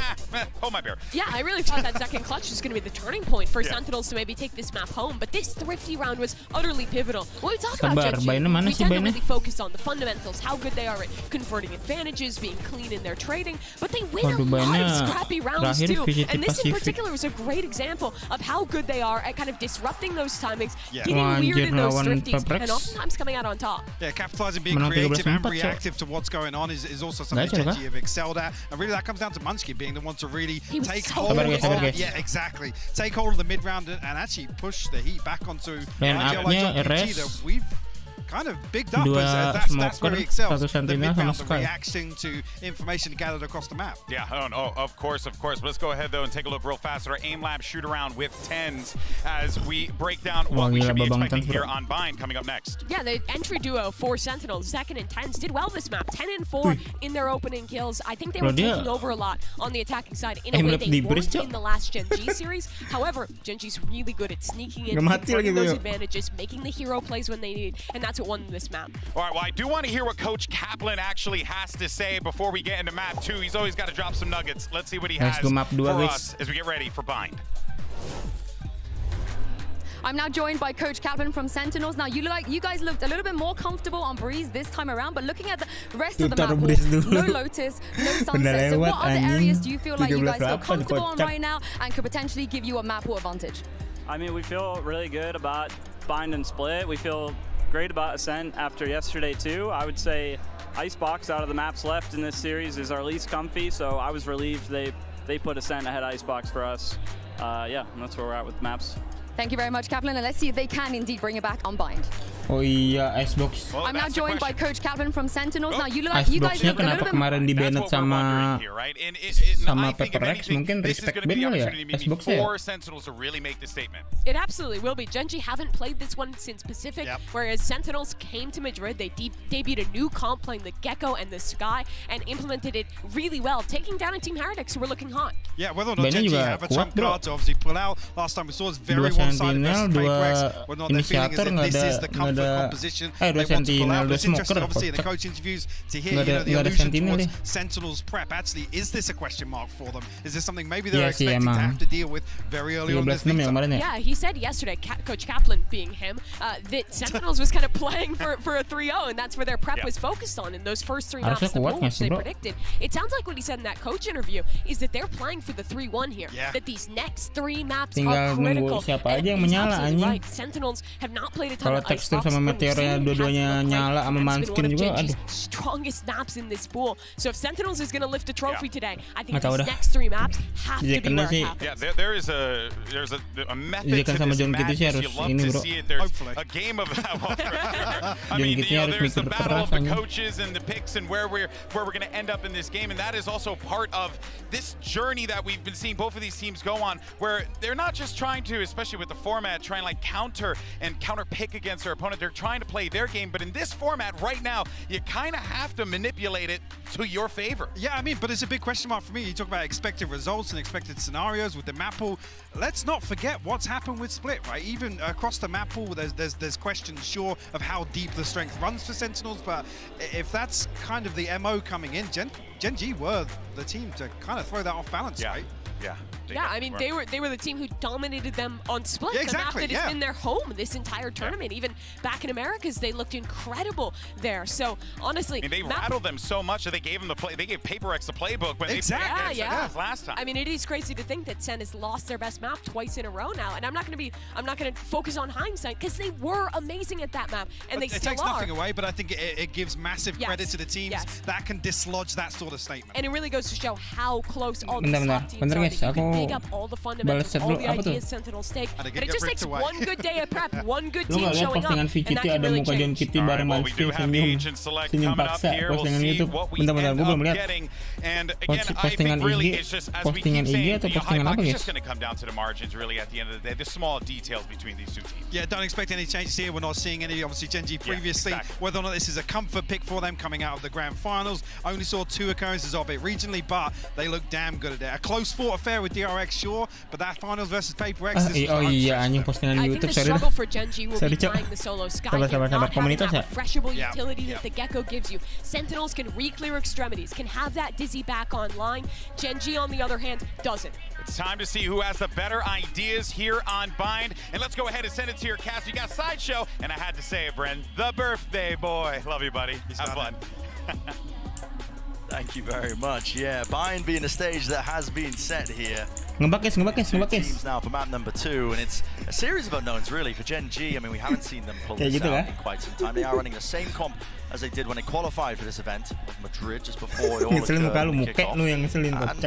hold my beer. Yeah, I really thought that second clutch was going to be the turning point for Sentinels to maybe take this map home, but this Thrifty round was utterly pivotal. When we talk about Genji, we tend to really focus on the fundamentals, how good they are at converting advantages, being clean in their trading, but they win a lot of scrappy rounds too, and this in particular is a great example of how good they are at kind of disrupting those timings, getting weird in those Thrifties, and oftentimes coming out on top. Yeah, capitalizing, being creative and reactive to what's going on is also something Genji have excelled at, and really that comes down to Munchkin being the one to really take hold of, exactly. Take hold of the mid round and actually push the heat back onto. Dan up-nya RS. We've kind of bigged up. That's where he excels. The midbound, the reaction to information gathered across the map. Yeah, of course. Let's go ahead, though, and take a look real fast at our aim lab shoot around with TENZZ as we break down what we should be expecting here on Bind coming up next. Yeah, the entry duo for Sentinels, Second and TENZZ, did well this map. 10 and 4 in their opening kills. I think they were taking over a lot on the attacking side in a way they weren't in the last Gen G series. However, Gen G's really good at sneaking in, running those advantages, making the hero plays when they need, and that's what won this map. All right, well, I do want to hear what Coach Kaplan actually has to say before we get into map 2. He's always got to drop some nuggets. Let's see what he has for us as we get ready for Bind. I'm now joined by Coach Kaplan from Sentinels. Now, you guys looked a little bit more comfortable on Breeze this time around, but looking at the rest of the map, no Lotus, no Sunset. So what other areas do you feel like you guys feel comfortable on right now and could potentially give you a map pool advantage? I mean, we feel really good about Bind and Split. We feel great about Ascent after yesterday, too. I would say Icebox out of the maps left in this series is our least comfy, so I was relieved they put Ascent ahead Icebox for us. Yeah, that's where we're at with maps. Thank you very much, Kaplan, and let's see if they can indeed bring it back on Bind. Oh iya, Icebox. I'm now joined by Coach Kaplan from Sentinels. Now, you guys look a little bit kemarin di banned sama Pepper X, mungkin respect ban kali ya Icebox ya? Sentinels to really make the statement. It absolutely will be. Gen G haven't played this one since Pacific, whereas Sentinels came to Madrid. They debuted a new comp playing the Gecko and the Sky and implemented it really well, taking down a Team Heretics who were looking hot. Yeah, whether or not Gen G have a trump card to obviously pull out. Last time we saw was very one-sided versus Paper X. Whether or not they're feeling as if this is the comfort composition they want to pull out. But it's interesting, obviously, in the coach interviews to hear the allusion towards Sentinels prep. Actually, is this a question mark for them? Is this something maybe they're expecting to have to deal with very early on this week? Yeah, he said yesterday, Coach Kaplan being him, that Sentinels was kind of playing for a 3-0, and that's where their prep was focused on in those first 3 maps, the pool, which they predicted. It sounds like what he said in that coach interview is that they're playing for the 3-1 here, that these next 3 maps are critical. And he's absolutely right. Sentinels have not played a ton of Icebox. Sama meteornya dua-duanya nyala sama Manskin juga, aduh. Strongest maps in this pool. So if Sentinels is going to lift a trophy today, I think these next 3 maps have to be where it happens. Yeah, there's a method to this madness. You love to see it. There's a game of I mean, there's the battle of the coaches and the picks and where we're going to end up in this game, and that is also part of this journey that we've been seeing both of these teams go on, where they're not just trying to, especially with the format, try and like counter pick against their opponent. They're trying to play their game, but in this format right now, you kind of have to manipulate it to your favor. Yeah, I mean, but it's a big question mark for me. You talk about expected results and expected scenarios with the map pool. Let's not forget what's happened with Split, right? Even across the map pool, there's questions, sure, of how deep the strength runs for Sentinels, but if that's kind of the MO coming in, Gen G were the team to kind of throw that off balance, right? Yeah, I mean, they were the team who dominated them on Split, the map that has been their home this entire tournament. Even back in Americas, they looked incredible there. So honestly, I mean, they rattled them so much that they gave them they gave Paper X the playbook when they played against last time. I mean, it is crazy to think that SEN has lost their best map twice in a row now, and I'm not going to focus on hindsight because they were amazing at that map, and they still are. It takes nothing away, but I think it gives massive credit to the teams that can dislodge that sort of statement. And it really goes to show how close all these top teams are. You can dig up all the fundamentals, all the ideas Sentinel stake, but it just takes one good day of prep, one good team showing up, and that can really change. Well, we do have the agent select coming up here. We'll see what we end up getting. And again, I think really it's just, as we keep saying, it's just going to come down to the margins really at the end of the day, the small details between these 2 teams. Yeah, don't expect any changes here. We're not seeing any, obviously, Gen G previously. Whether or not this is a comfort pick for them coming out of the grand finals. Only saw 2 occurrences of it regionally, but they look damn good at it. A close fought affair with DRX, sure, but that finals versus Paper X. Oh iya, anjing postingan I di think YouTube. the struggle for Gen G will be flying the solo Sky, not having that refreshable utility that the Gecko gives you. Sentinels can re-clear extremities, can have that Dizzy back online. Gen G, on the other hand, doesn't. It's time to see who has the better ideas here on Bind. And let's go ahead and send it to your cast. You got Sideshow, and I had to say it, Bren, the birthday boy. Love you, buddy. Have fun. Thank you very much. Yeah, Bind being a stage that has been set here. Ngebakis. Teams now for map number 2, and it's a series of unknowns really for Gen G. I mean, we haven't seen them pull this out in quite some time. They are running the same comp as they did when they qualified for this event of Madrid just before it all occurred.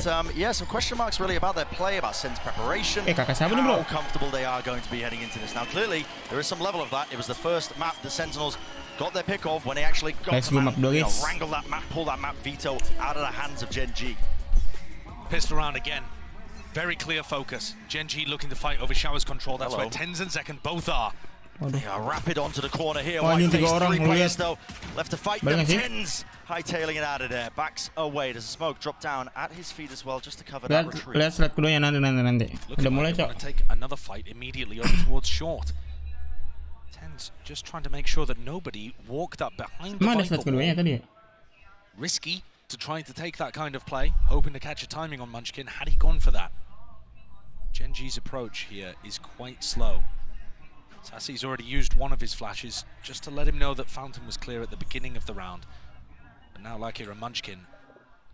And yeah, some question marks really about their play, about SEN's preparation, how comfortable they are going to be heading into this. Now, clearly, there is some level of that. It was the first map the Sentinels got their pick off when they actually got the map, wrangle that map, pull that map veto out of the hands of Gen.G. Pistol round again. Very clear focus. Gen.G looking to fight over Shower's control. That's where TENZZ and Zekken both are. They are rapid onto the corner here. White face, 3 players though left to fight them. TENZZ hightailing it out of there. Backs away. There's a smoke drop down at his feet as well, just to cover that retreat. Lihat slide keduanya nanti. Udah mulai, Cok. Going to take another fight immediately over towards short. TENZZ just trying to make sure that nobody walked up behind the Viper wall. Risky to try to take that kind of play, hoping to catch a timing on Munchkin. Had he gone for that? Gen.G's approach here is quite slow. Sassy's already used one of his flashes just to let him know that Fountain was clear at the beginning of the round. But now Lakir and Munchkin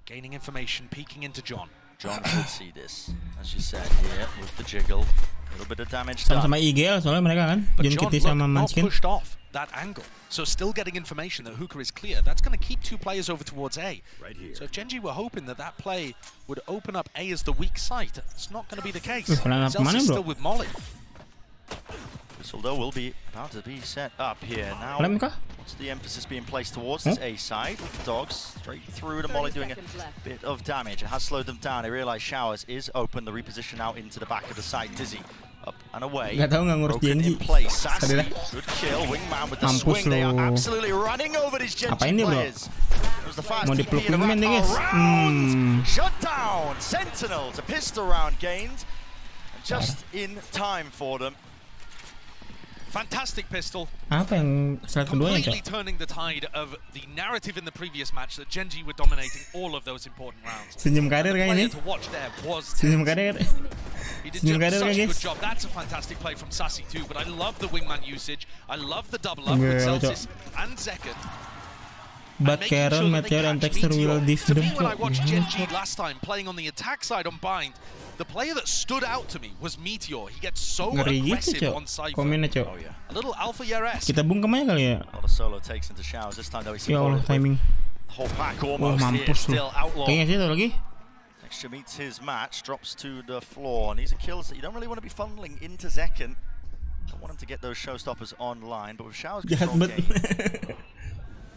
gaining information, peeking into John. John should see this, as you said here, with the jiggle. A little bit of damage done. Sama-sama IGL soalnya mereka kan. But John not pushed off that angle. So still getting information that Hookah is clear. That's going to keep 2 players over towards A. Right here. So if Gen.G were hoping that that play would open up A as the weak site, it's not going to be the case. Zelz is still with Molly. BOCIL though will be about to be set up here now. What's the emphasis being placed towards this A side? Dogs straight through to Molly, doing a bit of damage. It has slowed them down. They realize Showers is open. The reposition out into the back of the side. Dizzy up and away. Broken in place. Sassy, good kill. Wingman with the swing. They are absolutely running over these Gen.G players. It was the fastest TP in the round. Shut down. Sentinels. A pistol round gained. Just in time for them. Fantastic pistol. Apa yang slide keduanya, Completely turning the tide of the narrative in the previous match that Gen.G were dominating all of those important rounds. Senyum karir kayak ini. Senyum karir. He did such a good job. That's a fantastic play from Sassy too. But I love the wingman usage. I love the double up with Celsius and Zekken. But Karen, Meteor, and Dexter will diff them. To me, when I watched Gen.G last time playing on the attack side on Bind, the player that stood out to me was Meteor. He gets so aggressive on Cypher. Oh, yeah. A little Alpha Yeres. Kita bungkam aja kali ya. A lot of solo takes into Showers this time though. Ya Allah, timing. Whole pack almost here, still outlaw. Kayaknya sih lagi. Next meets his match, drops to the floor, and these are kills that you don't really want to be funneling into Zekken. Don't want him to get those showstoppers online, but with Showers control game,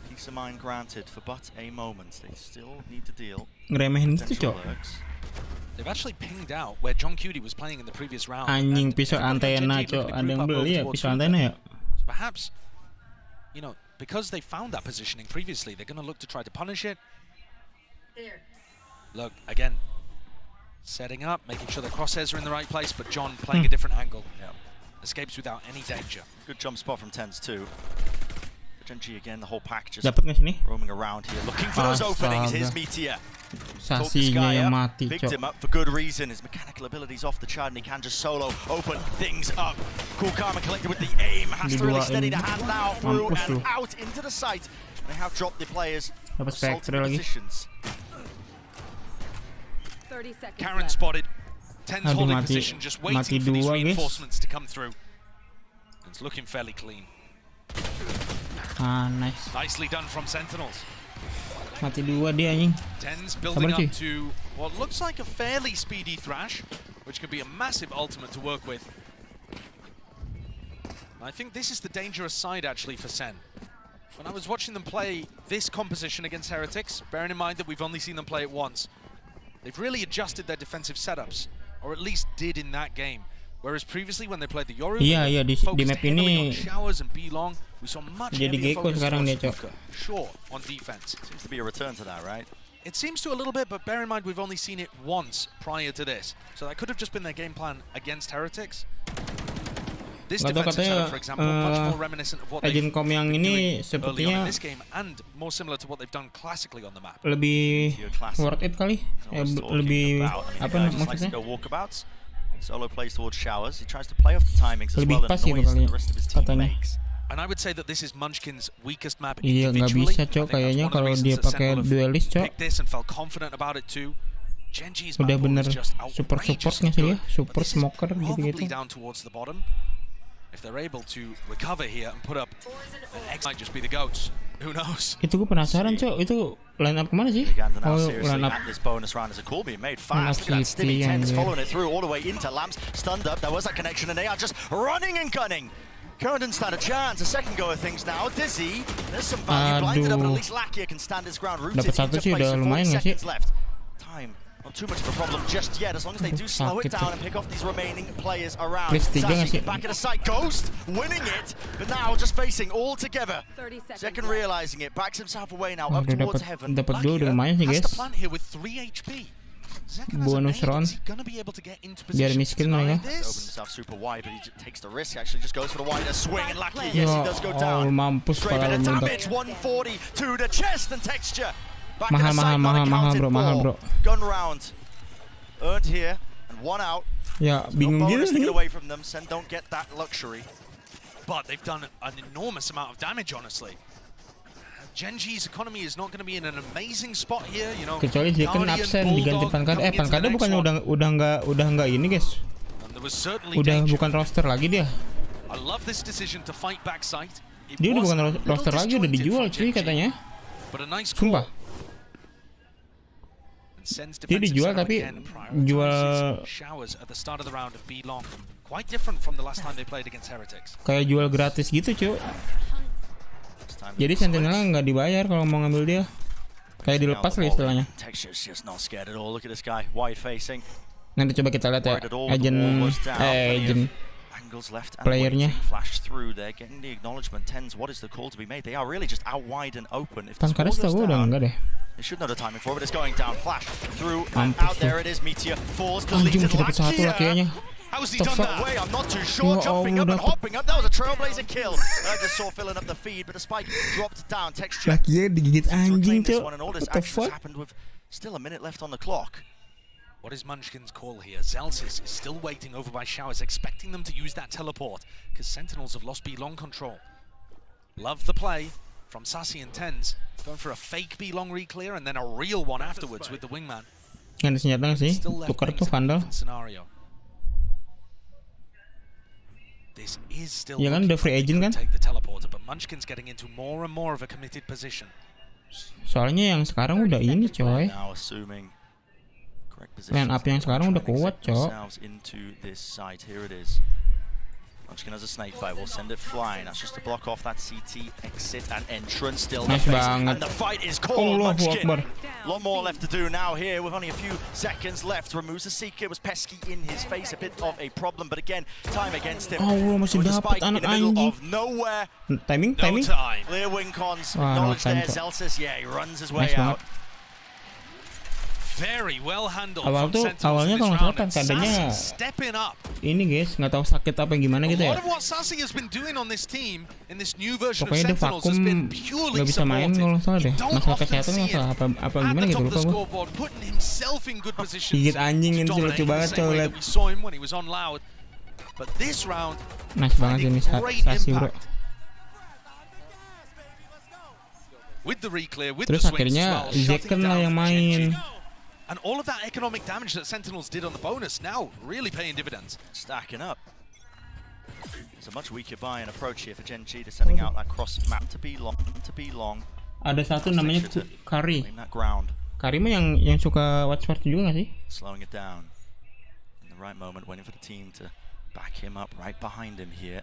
peace of mind granted for but a moment. They still need to deal. Ngeremehin itu, Cok. They've actually pinged out where John Cutie was playing in the previous round. Anjing pisau antena, Cok. Ada yang beli ya pisau antena ya. So perhaps, you know, because they found that positioning previously, they're going to look to try to punish it. There. Look, again, setting up, making sure the crosshairs are in the right place, but John playing a different angle. Yeah. Escapes without any danger. Good jump spot from TENZZ too. Gen.G again, the whole pack just roaming around here, looking for those openings. Here's Meteor. Sasinya yang mati, picked him up for good reason. His mechanical abilities off the chart, and he can just solo open things up. Cool, calm, and collected with the aim. Has to really steady the hand now through and out into the site. And they have dropped the players. Positions. 30 seconds Karen left. spotted. TENZZ holding position, just waiting for these reinforcements to come through. It's looking fairly clean. Ah, nice. Nicely done from Sentinels. Mati dua dia anjing. TENZZ building up to what looks like a fairly speedy Thrash, which could be a massive ultimate to work with. I think this is the dangerous side actually for SEN. When I was watching them play this composition against Heretics, bearing in mind that we've only seen them play it once, they've really adjusted their defensive setups, or at least did in that game. Whereas previously when they played the Yoru, di map ini Showers and B-Long, we saw much jadi Gecko sekarang dia, Cok. Sure, on defense. Seems to be a return to that, right? It seems to a little bit, but bear in mind we've only seen it once prior to this. So that could have just been their game plan against Heretics. This defensive setup, for example, much more reminiscent of what they've been doing early on in this game, and more similar to what they've done classically on the map. Lebih worth it kali, lebih apa maksudnya? Solo plays towards Showers. He tries to play off the timings as well and annoys the rest of his team makes. And I would say that this is Munchkin's weakest map Iya, nggak bisa, Cok. Kayaknya kalau dia pakai duelist, Cok. Picked this and felt confident about it too. Gen.G's udah bener support-supportnya sih ya, support smoker gitu-gitu. Down towards the bottom. If they're able to recover here and put up an X, might just be the goats. Who knows? Itu gue penasaran, Cok. Itu line up kemana sih? Oh, line up this bonus round as a cool being made fast. Look at that Stimmy TENZZ following it through all the way into Lamps. Stunned up. There was that connection, and they are just running and gunning. Current didn't stand a chance. A second go of things now. Dizzy, there's some value blinded up, but at least Lakia can stand his ground. Rooted into place with 40 seconds left. Time, not too much of a problem just yet, as long as they do slow it down and pick off these remaining players around. Sassy back at the site. Ghost winning it, but now just facing all together. Second realizing it, backs himself away now up towards heaven. Dapat dua udah lumayan sih, guys. Here with 3 HP. Bonus round biar miskin mereka. Mampus kalau mentok. Mahal bro. Ya bingung gitu sih. But they've done an enormous amount of damage, honestly. Genji's economy is not going to be in an amazing spot here, you know. Kecuali dia kan absen diganti Pankada. Pankada bukannya udah nggak ini, guys. Udah bukan roster lagi dia. Dia udah bukan roster lagi, udah dijual cuy katanya. Sumpah. Dia dijual tapi jual kayak jual gratis gitu cuy. Jadi Sentinel nggak dibayar kalau mau ngambil dia, kayak dilepas lah istilahnya. Nanti coba kita lihat ya agent playernya. Pankada setahu udah enggak deh. Mampus tuh. Anjing masih dapat satu lah kayaknya. How was he done that way? I'm not too sure. Jumping up and hopping up. That was a trailblazer kill. I just saw filling up the feed, but the spike dropped down. Texture. Lakinya digigit anjing, cok. What the fuck? Happened with still a minute left on the clock. What is Munchkin's call here? Zelsis is still waiting over by Showers, expecting them to use that teleport, because Sentinels have lost B-Long control. Love the play from Sassy and TENZZ, going for a fake B-Long re-clear and then a real one afterwards with the wingman. Yang senjata sih, tukar tuh Vandal. Ya kan udah free agent kan? Soalnya yang sekarang udah ini coy. Line up yang sekarang udah kuat coy. Munchkin has a snake fight, will send it flying. That's just to block off that CT exit and entrance. Still nice banget. And the fight is called. Munchkin. A lot more left to do now here with only a few seconds left. Removes the Seeker, was pesky in his face, a bit of a problem, but again, time against him. Allah masih dapat anak anjing. Timing. Clear wing cons. Acknowledge there. Zelsis, yeah, he runs his way out. Very well handled. Awalnya kalau nggak salah Pankadanya ini guys, nggak tahu sakit apa gimana gitu ya. Pokoknya dia vakum, nggak bisa main kalau salah deh. Masalah kesehatan nggak salah apa gimana gitu lupa gua. Gigit anjing itu lucu banget coy lihat. Nice banget ini Sassy bro. Terus akhirnya Zekken lah yang main. And all of that economic damage that Sentinels did on the bonus now really paying dividends. Stacking up. It's a much weaker buy and approach here for Genji. They're sending out that cross map to be long. Ada satu namanya Kari. Kari mah yang suka watch party juga nggak sih? Slowing it down. In the right moment, waiting for the team to back him up right behind him here.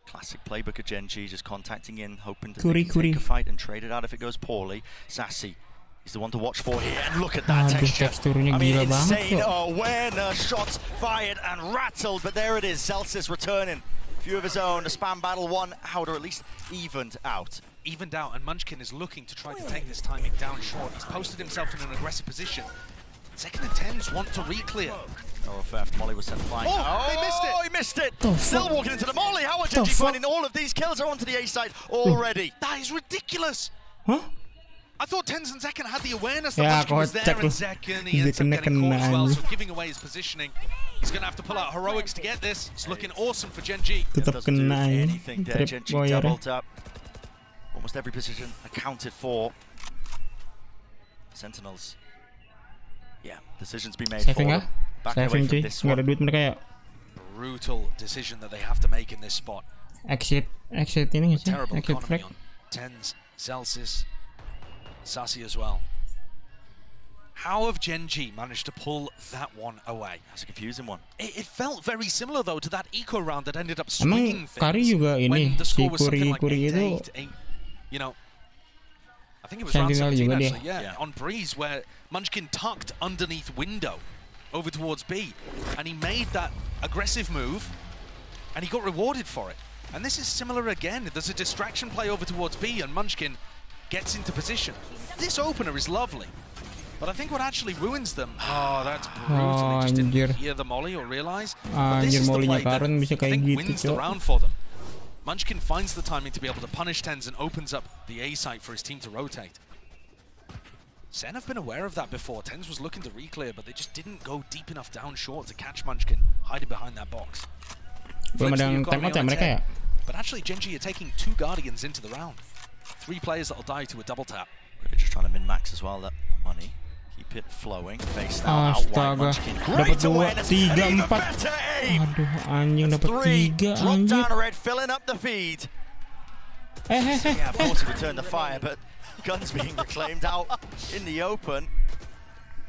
Classic playbook of Genji, just contacting in, hoping to take a fight and trade it out if it goes poorly. Sassy. He's the one to watch for here, and look at that texture. I mean, insane awareness, shots fired and rattled, but there it is, Zelsis returning. Few of his own, the spam battle one out, or at least evened out. Evened out, and Munchkin is looking to try to take this timing down short. He's posted himself in an aggressive position. Second and TENZZ want to re-clear. Oh, theft. Molly was sent flying. Oh, they missed it! Oh, he missed it! Still walking into the Molly. How are Genji finding all of these kills are onto the A side already? That is ridiculous! Huh? I thought TENZZ and Zekken had the awareness that Munchkin was there, and Zekken, he ends up getting caught as well, so giving away his positioning. He's going to have to pull out heroics to get this. It's looking awesome for Genji. Tetap kena anything there. Genji doubled up. Almost every position accounted for. Sentinels. Yeah, decisions be made for them. Backing away from this one. Nggak ada duit mereka ya. Brutal decision that they have to make in this spot. Exit ini nggak sih? Terrible Exit economy flag. on TENZZ, Zelsis, Sassy as well. How have Gen G managed to pull that one away? That's a confusing one. It felt very similar though to that eco round that ended up swinging Kari juga when the score was something like Kuri itu 8-8. You know, I think it was round 17 juga actually, yeah, on Breeze, where Munchkin tucked underneath window over towards B, and he made that aggressive move, and he got rewarded for it. And this is similar again. There's a distraction play over towards B, and Munchkin gets into position. This opener is lovely, but I think what actually ruins them, oh, that's brutal. They just didn't hear the molly or realize. But this is the play that I think wins the round for them. Munchkin finds the timing to be able to punish TENZZ and opens up the A site for his team to rotate. SEN have been aware of that before. TENZZ was looking to re-clear, but they just didn't go deep enough down short to catch Munchkin hiding behind that box. Belum ada yang timeout ya mereka ya? But actually, Gen G are taking 2 Guardians into the round. 3 players that'll die to a double tap. They're just trying to min-max as well, that money. Keep it flowing. Face down, out wide, Munchkin. Dapat 2, 3, 4. Aduh, anjing dapat 3 anjing. Drop down red, filling up the feed. Yeah, of course he returned the fire, but guns being reclaimed out in the open.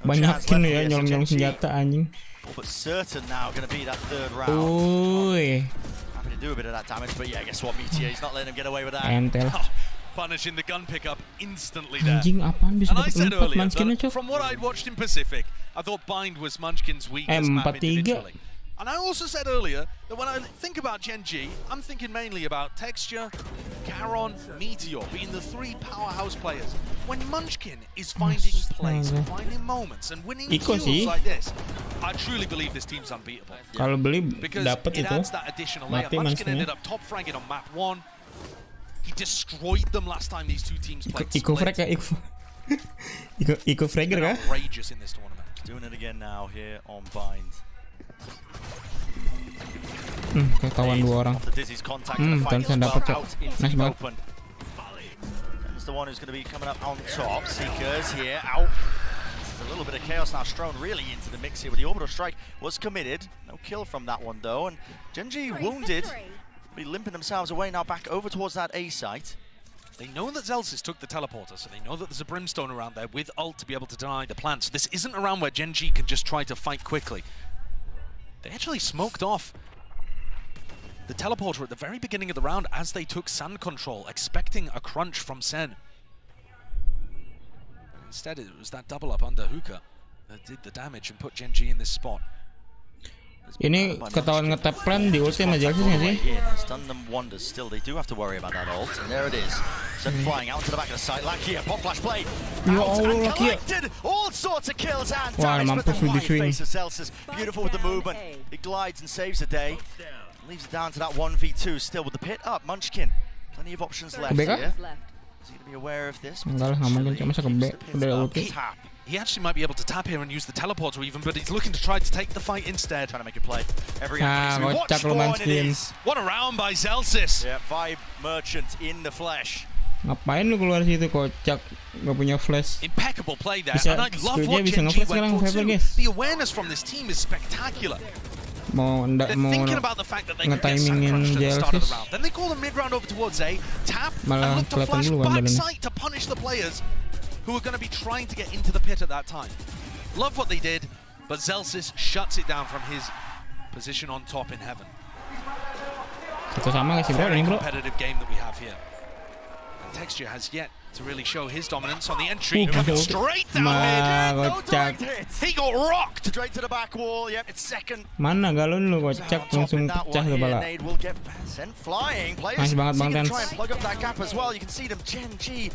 Banyakin ya nyolong-nyolong senjata anjing. But certain now going to be that third round. Uy. Happy to do a bit of that damage, but yeah, guess what, Meteor, he's not letting him get away with that. Entel. Punishing the gun pickup instantly there. Anjing apaan bisa And I dapat said 4 earlier Munchkin that from what I'd watched in Pacific, I thought Bind was Munchkin's weakest map individually. And I also said earlier that when I think about Gen G, I'm thinking mainly about Texture, Caron, Meteor being the 3 powerhouse players. When Munchkin is finding plays, finding moments, and winning kills like this, I truly believe this team's unbeatable. Kalau beli Because dapat it itu. adds that additional layer. Munchkin ended up top fragging on map 1. He destroyed them last time these 2 teams played. Eco frag ya, Eco fragger kah? Outrageous in this tournament. Doing it again now here on Bind. Ketahuan 2 orang. TENZZ dapat cok. Nice banget. That's the one who's going to be coming up on top. Seekers here, out. This is a little bit of chaos now thrown really into the mix here, but the orbital strike was committed. No kill from that one though, and Gen G wounded. Be limping themselves away now back over towards that A site. They know that Zelsis took the teleporter, so they know that there's a Brimstone around there with ult to be able to deny the plants. This isn't a round where Gen G can just try to fight quickly. They actually smoked off the teleporter at the very beginning of the round as they took sand control, expecting a crunch from SEN. Instead, it was that double up under Hookah that did the damage and put Gen G in this spot. Ini ketahuan ngetap plan di ulti sama Zelsis nggak sih? It's done them wonders. Still, they do have to worry about that ult, and there it is. Sent flying out to the back of the site. Lakia, pop flash play. Ya Allah, Lakia. All sorts of kills and Wah, damage, but mampus the lu di wide swing. face of Celsius. Beautiful with the movement. He glides and saves the day. Leaves it down to that 1v2. Still with the pit up, Munchkin. Plenty of options left here. Is he going to be aware of this? Enggak lah, nggak mungkin. Cuma masa ke B. Udah ulti. He actually might be able to tap here and use the teleporter even, but he's looking to try to take the fight instead. Trying to make a play. Every kocak lu Munchkin. What a round by Zelsis. Yeah, Vibe Merchant in the flesh. Ngapain lu keluar situ kocak? Gak punya flash. Impeccable play there. Bisa, and I love what bisa Gen G nge-flash sekarang went for Viper too. guys. The awareness from this team is spectacular. They're thinking about the fact that they could get sand crunched at the start of the round. Then they call the mid round over towards A, tap, and look to flash back sight to punish the players who are going to be trying to get into the pit at that time. Love what they did, but Zelsis shuts it down from his position on top in heaven. Very competitive game that we have here. And Texture has yet to really show his dominance on the entry. Straight down mid. He got rocked. Straight to the back wall. Yep, it's second. Mana galon lu kocak langsung pecah kepala. Sent flying. Players Nice banget Bang TENZZ. try and plug up that gap as well. You can see them. Gen G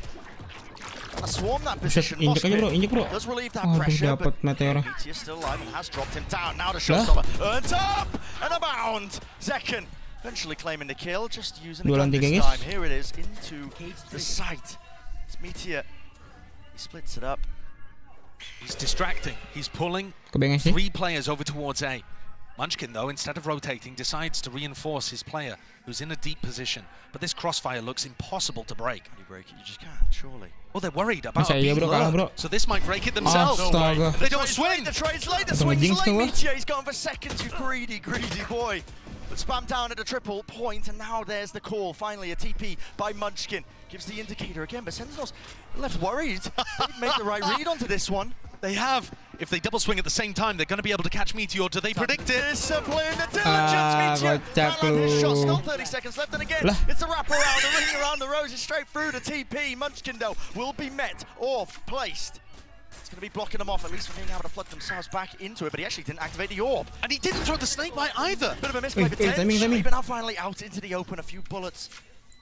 swarm that Buset, position. injek aja bro, injek bro. Does relieve that Aduh, pressure, dapat but meteor. Meteor still alive and has dropped him down. Now the showstopper earns up and a bound. Zekken eventually claiming the kill, just using the gun this time. Here it is into the site. It's Meteor. He splits it up. He's distracting. He's pulling 3 players over towards A. Munchkin, though, instead of rotating, decides to reinforce his player, who's in a deep position. But this crossfire looks impossible to break. How do you break it? You just can't, surely. Well, they're worried about being lurked, so this might break it themselves. They don't swing! The trade's late, the swing's late, Meteor. He's gone for seconds, you greedy, greedy boy. But spam down at a triple point, and now there's the call. Finally, a TP by Munchkin. Gives the indicator again, but Sentinel's left worried. They've made the right read onto this one. They have. If they double swing at the same time, they're going to be able to catch Meteor. Do they predict it? Discipline, the diligence, Meteor. Can't land his shot. Still 30 seconds left, and again, it's a wrap around, a ring around the roses, straight through to TP. Munchkin, though, will be met or placed. It's going to be blocking them off, at least from being able to flood themselves back into it, but he actually didn't activate the orb. And he didn't throw the snake bite either. Bit of a misplay for TENZZ, but now finally out into the open, a few bullets.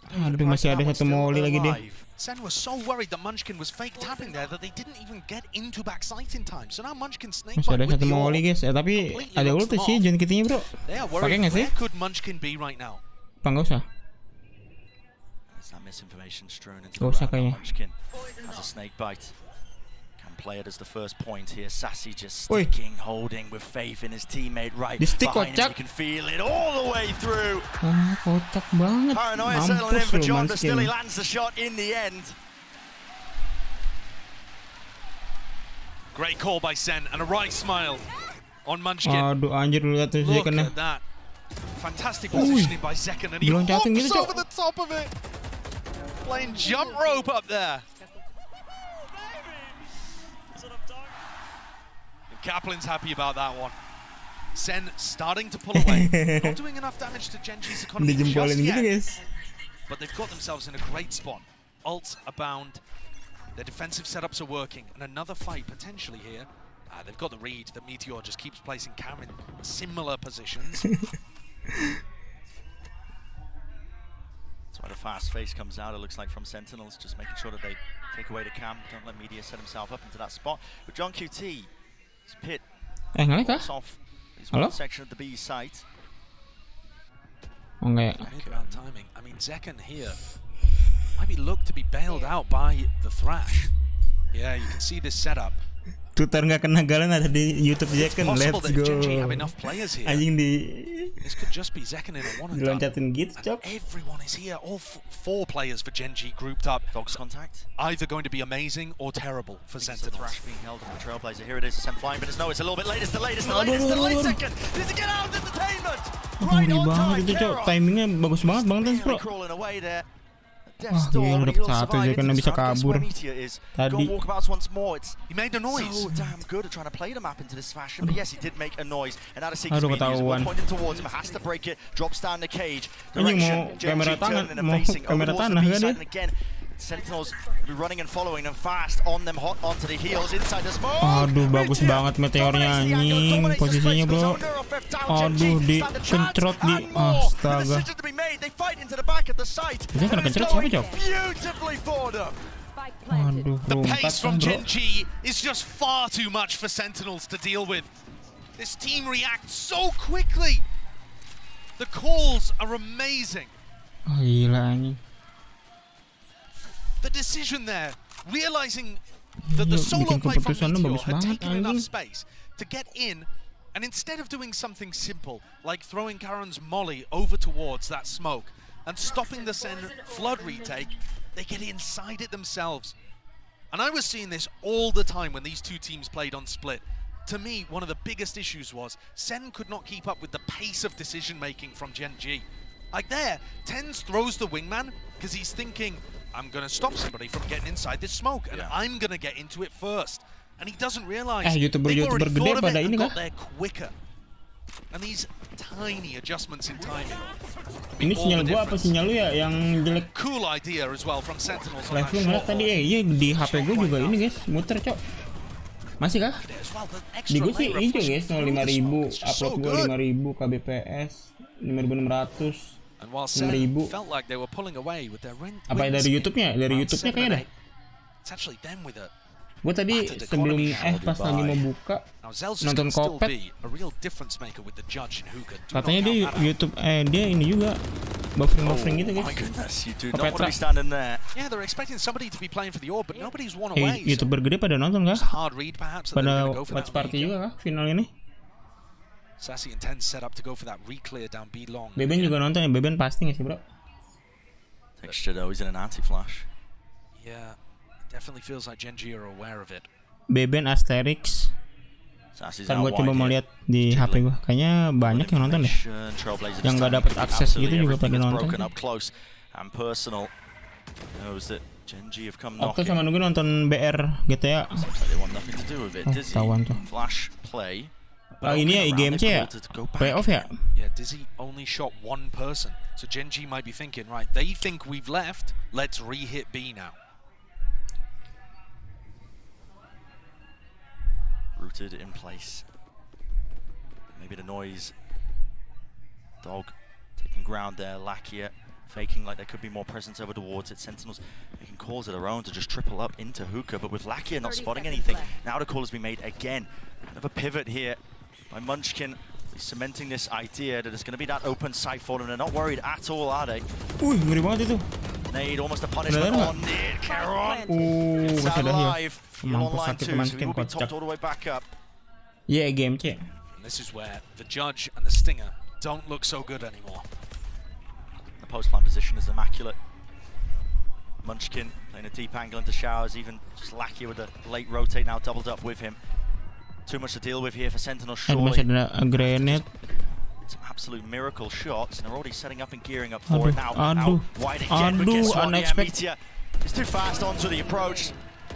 Aduh, masih ada satu molly lagi dia. Sen was so worried that Munchkin was fake tapping there that they didn't even get into backside in time. So now Munchkin snake masih bite ada with satu the molly orb. guys. Tapi ada ulti sih John Kitty-nya bro. They are Pakai worried. nggak sih? Where could Munchkin be right now? Apa nggak usah? There's that misinformation strewn into Nggak the usah ground. kayaknya. Munchkin has a snake bite. Play it as the first point here. Sassy just sticking, holding with faith in his teammate right behind him. You can feel it all the way through. Kocak banget. Paranoia settling in for John, but still he lands the shot in the end. Great call by Sen and a right smile on Munchkin. Aduh anjir, lihat tuh Look Zekan. at that. Fantastic positioning by Zekan, and he hops gitu, over the top of it. Playing jump rope up there. Kaplan's happy about that one. Sen starting to pull away. Not doing enough damage to Genji's economy just yet. But they've got themselves in a great spot. Ults abound. Their defensive setups are working. And another fight potentially here. They've got the read that Meteor just keeps placing Cam in similar positions. That's why the fast face comes out, it looks like, from Sentinels. Just making sure that they take away the Cam. Don't let Meteor set himself up into that spot. With John QT. Pit off one section of the B site. Oh enggak. About timing. I mean, Zekan here might be looked to be bailed out by the Thrash. Yeah, you can see this setup. Twitter nggak kena galan ada di YouTube Zekan. Let's go. Anjing di. This could just be Zekan in a one and done. Diloncatin gitu, Cok. Everyone is here. All four players for Genji grouped up. Dogs contact. Either going to be amazing or terrible for Sentinels. Thrash being held on the Trailblazer. Here it is. Sent flying, but it's no. It's a little bit late. It's delayed. It's delayed. It's delayed. Second. Needs to get out of entertainment. Right on time. Itu Cok. Timingnya bagus banget Bang Tens bro. Crawling away there. Wah, dia udah dapet satu aja kan bisa kabur tadi. He made a noise. So damn good at trying to play the map into this fashion, but yes, he did make a noise. And out of Seek's Meteor pointing towards him, has to break it, drops down the cage. Anjing mau kamera tangan, mau kamera tanah kan dia. Sentinels be running and following them fast on them, hot onto the heels inside the smoke. Aduh, bagus banget meteornya anjing, posisinya bro. Aduh, dikentrot di astaga. Dia kena kencrot siapa Cok? Aduh, the pace from Genji is just far too much for Sentinels to deal with. This team reacts so quickly. The calls are amazing. Oh, gila anjing. The decision there, realizing that the solo play from Meteor had taken enough space to get in, and instead of doing something simple like throwing Karen's molly over towards that smoke and stopping the Sen flood retake, they get inside it themselves. And I was seeing this all the time when these two teams played on Split. To me, one of the biggest issues was Sen could not keep up with the pace of decision making from Genji. Like there, TENZZ throws the wingman because he's thinking, I'm going to stop somebody from getting inside this smoke, and I'm going to get into it first. And he doesn't realize they've already thought of it and got there quicker. And these tiny adjustments in timing. Ini sinyal gua apa sinyal lu ya yang jelek? Cool idea as well from Sentinels. Live lu ngeliat tadi iya di HP gua juga ini guys, muter Cok. Masih kah? Di gua sih hijau guys, 05.000, upload gua 5.000 kbps, 5.600. And while Sen felt like they were pulling away with their apa dari YouTube-nya? Dari YouTube-nya kayaknya dah. It's actually them with a Gua tadi sebelum pas lagi mau buka nonton Kopet. Katanya dia YouTube dia ini juga buffering gitu guys. Kopet. YouTuber gede pada nonton kah? Pada watch party juga kah final ini? Sassy and TENZZ set up to go for that re-clear down B long. Beben juga nonton ya, Beben pasti nggak sih bro? Texture though, he's in an anti-flash. Yeah, it definitely feels like Genji are aware of it. Beben Asterix. Kan gue coba mau lihat di HP gue, kayaknya banyak yang nonton deh. Yang nggak dapat akses gitu juga pada nonton. And personal knows that Gen.G have come Oke, knocking. sama nunggu nonton BR GTA. Seems like they want nothing to do with it. Dizzy, flash play. Ini ya IGMC ya? Playoff ya? Yeah, Dizzy only shot one person. So Gen.G might be thinking, right, they think we've left, let's re-hit B now. Rooted in place. Maybe the noise. Dog taking ground there. Lakia faking like there could be more presence over towards it. Sentinels making calls of their own to just triple up into hookah, but with Lakia not spotting anything, now the call has been made again. Another pivot here by Munchkin. He's cementing this idea that there's going to be that open sight for them. They're not worried at all, are they? Ngeri banget itu. Nade, almost a punishment on Nid. Caron gets out alive. Heal on line 2, so he will be topped all the way back up. Yeah, IGMC. And this is where the Judge and the Stinger don't look so good anymore. The post-plan position is immaculate. Munchkin playing a deep angle into showers, even just Lakia with a late rotate now doubled up with him. Too much to deal with here for Sentinel, surely. Masih ada grenade. Some absolute miracle shots, and they're already setting up and gearing up for it now. Out wide again, but guess what? Yeah, Meteor is too fast onto the approach.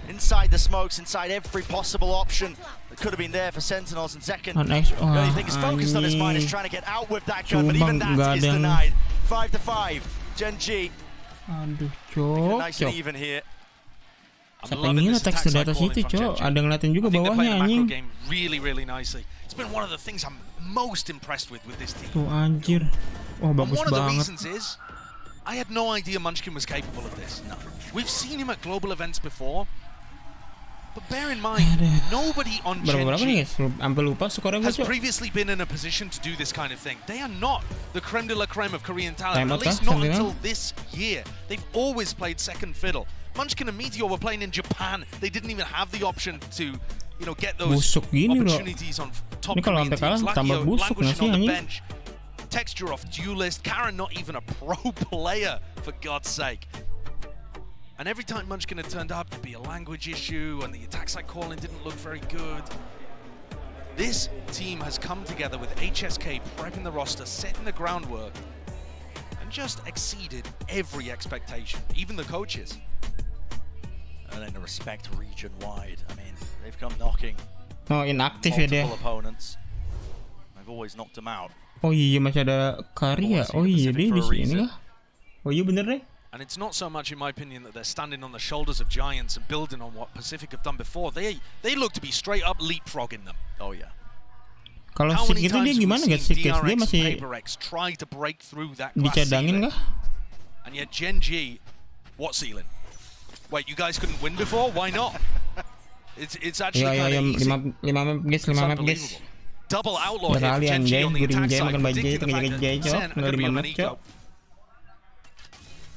Inside the smokes, inside every possible option that could have been there for Sentinels, and Zekken, the only thing is focused on his mind is trying to get out with that gun, but even that is denied. 5-5, Gen.G. Aduh, Making it nice and even here. Siapa yang nge-text dari atas itu, Cok? Ada ngeliatin juga bawahnya, anjing. Really nicely. It's been one of the things I'm most impressed with this team. Tuh, anjir. Wah, bagus banget. One of the reasons is I had no idea Munchkin was capable of this. No. We've seen him at global events before. But bear in mind, nobody on Gen.G has previously been in a position to do this kind of thing. They are not the creme de la creme of Korean talent, at least not until this year. They've always played second fiddle. Munchkin and Meteor were playing in Japan. They didn't even have the option to, you know, get those opportunities on top Korean teams. Lakia languishing on the bench. Texture off duelist. Karen not even a pro player, for God's sake. And every time Munchkin had turned up, there'd be a language issue, and the attack side calling didn't look very good. This team has come together with HSK prepping the roster, setting the groundwork, and just exceeded every expectation, even the coaches. And then the respect region-wide. I mean, they've come knocking inaktif ya dia. Opponents. I've always knocked them out. Oh iya, masih ada Karya. Oh iya, dia di sini lah. Oh iya, bener deh. And it's not so much, in my opinion, that they're standing on the shoulders of giants and building on what Pacific have done before. They look to be straight up leapfrogging them. Oh yeah. Kalau Sik itu dia gimana guys? Sik dia masih dicadangin kah? And yet Gen.G, what ceiling? Wait, you guys couldn't win before? Why not? It's actually kind of easy. 5 map guys. Double outlaw here for Gen.G on the attack side. Predicting the fact that SEN are going to be on an eco.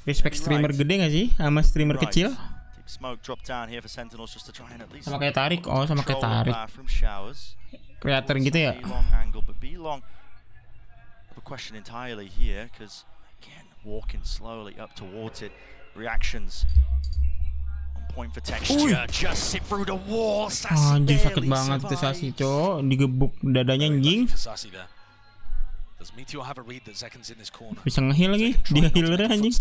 Respect streamer gede gak sih sama streamer kecil? Smoke drop down here for Sentinels just to try and at least sama kayak tarik, sama kayak tarik. Kelihatan gitu ya. Angle, but B-Long have a question entirely here because again walking slowly up towards it. Reactions on point for texture. Just sit through the wall. Anjing sakit banget itu Sasi, Cok. Digebuk dadanya anjing. Does Meteor have a read that Zekken's in his corner? Bisa nge-heal lagi, dia healer anjing.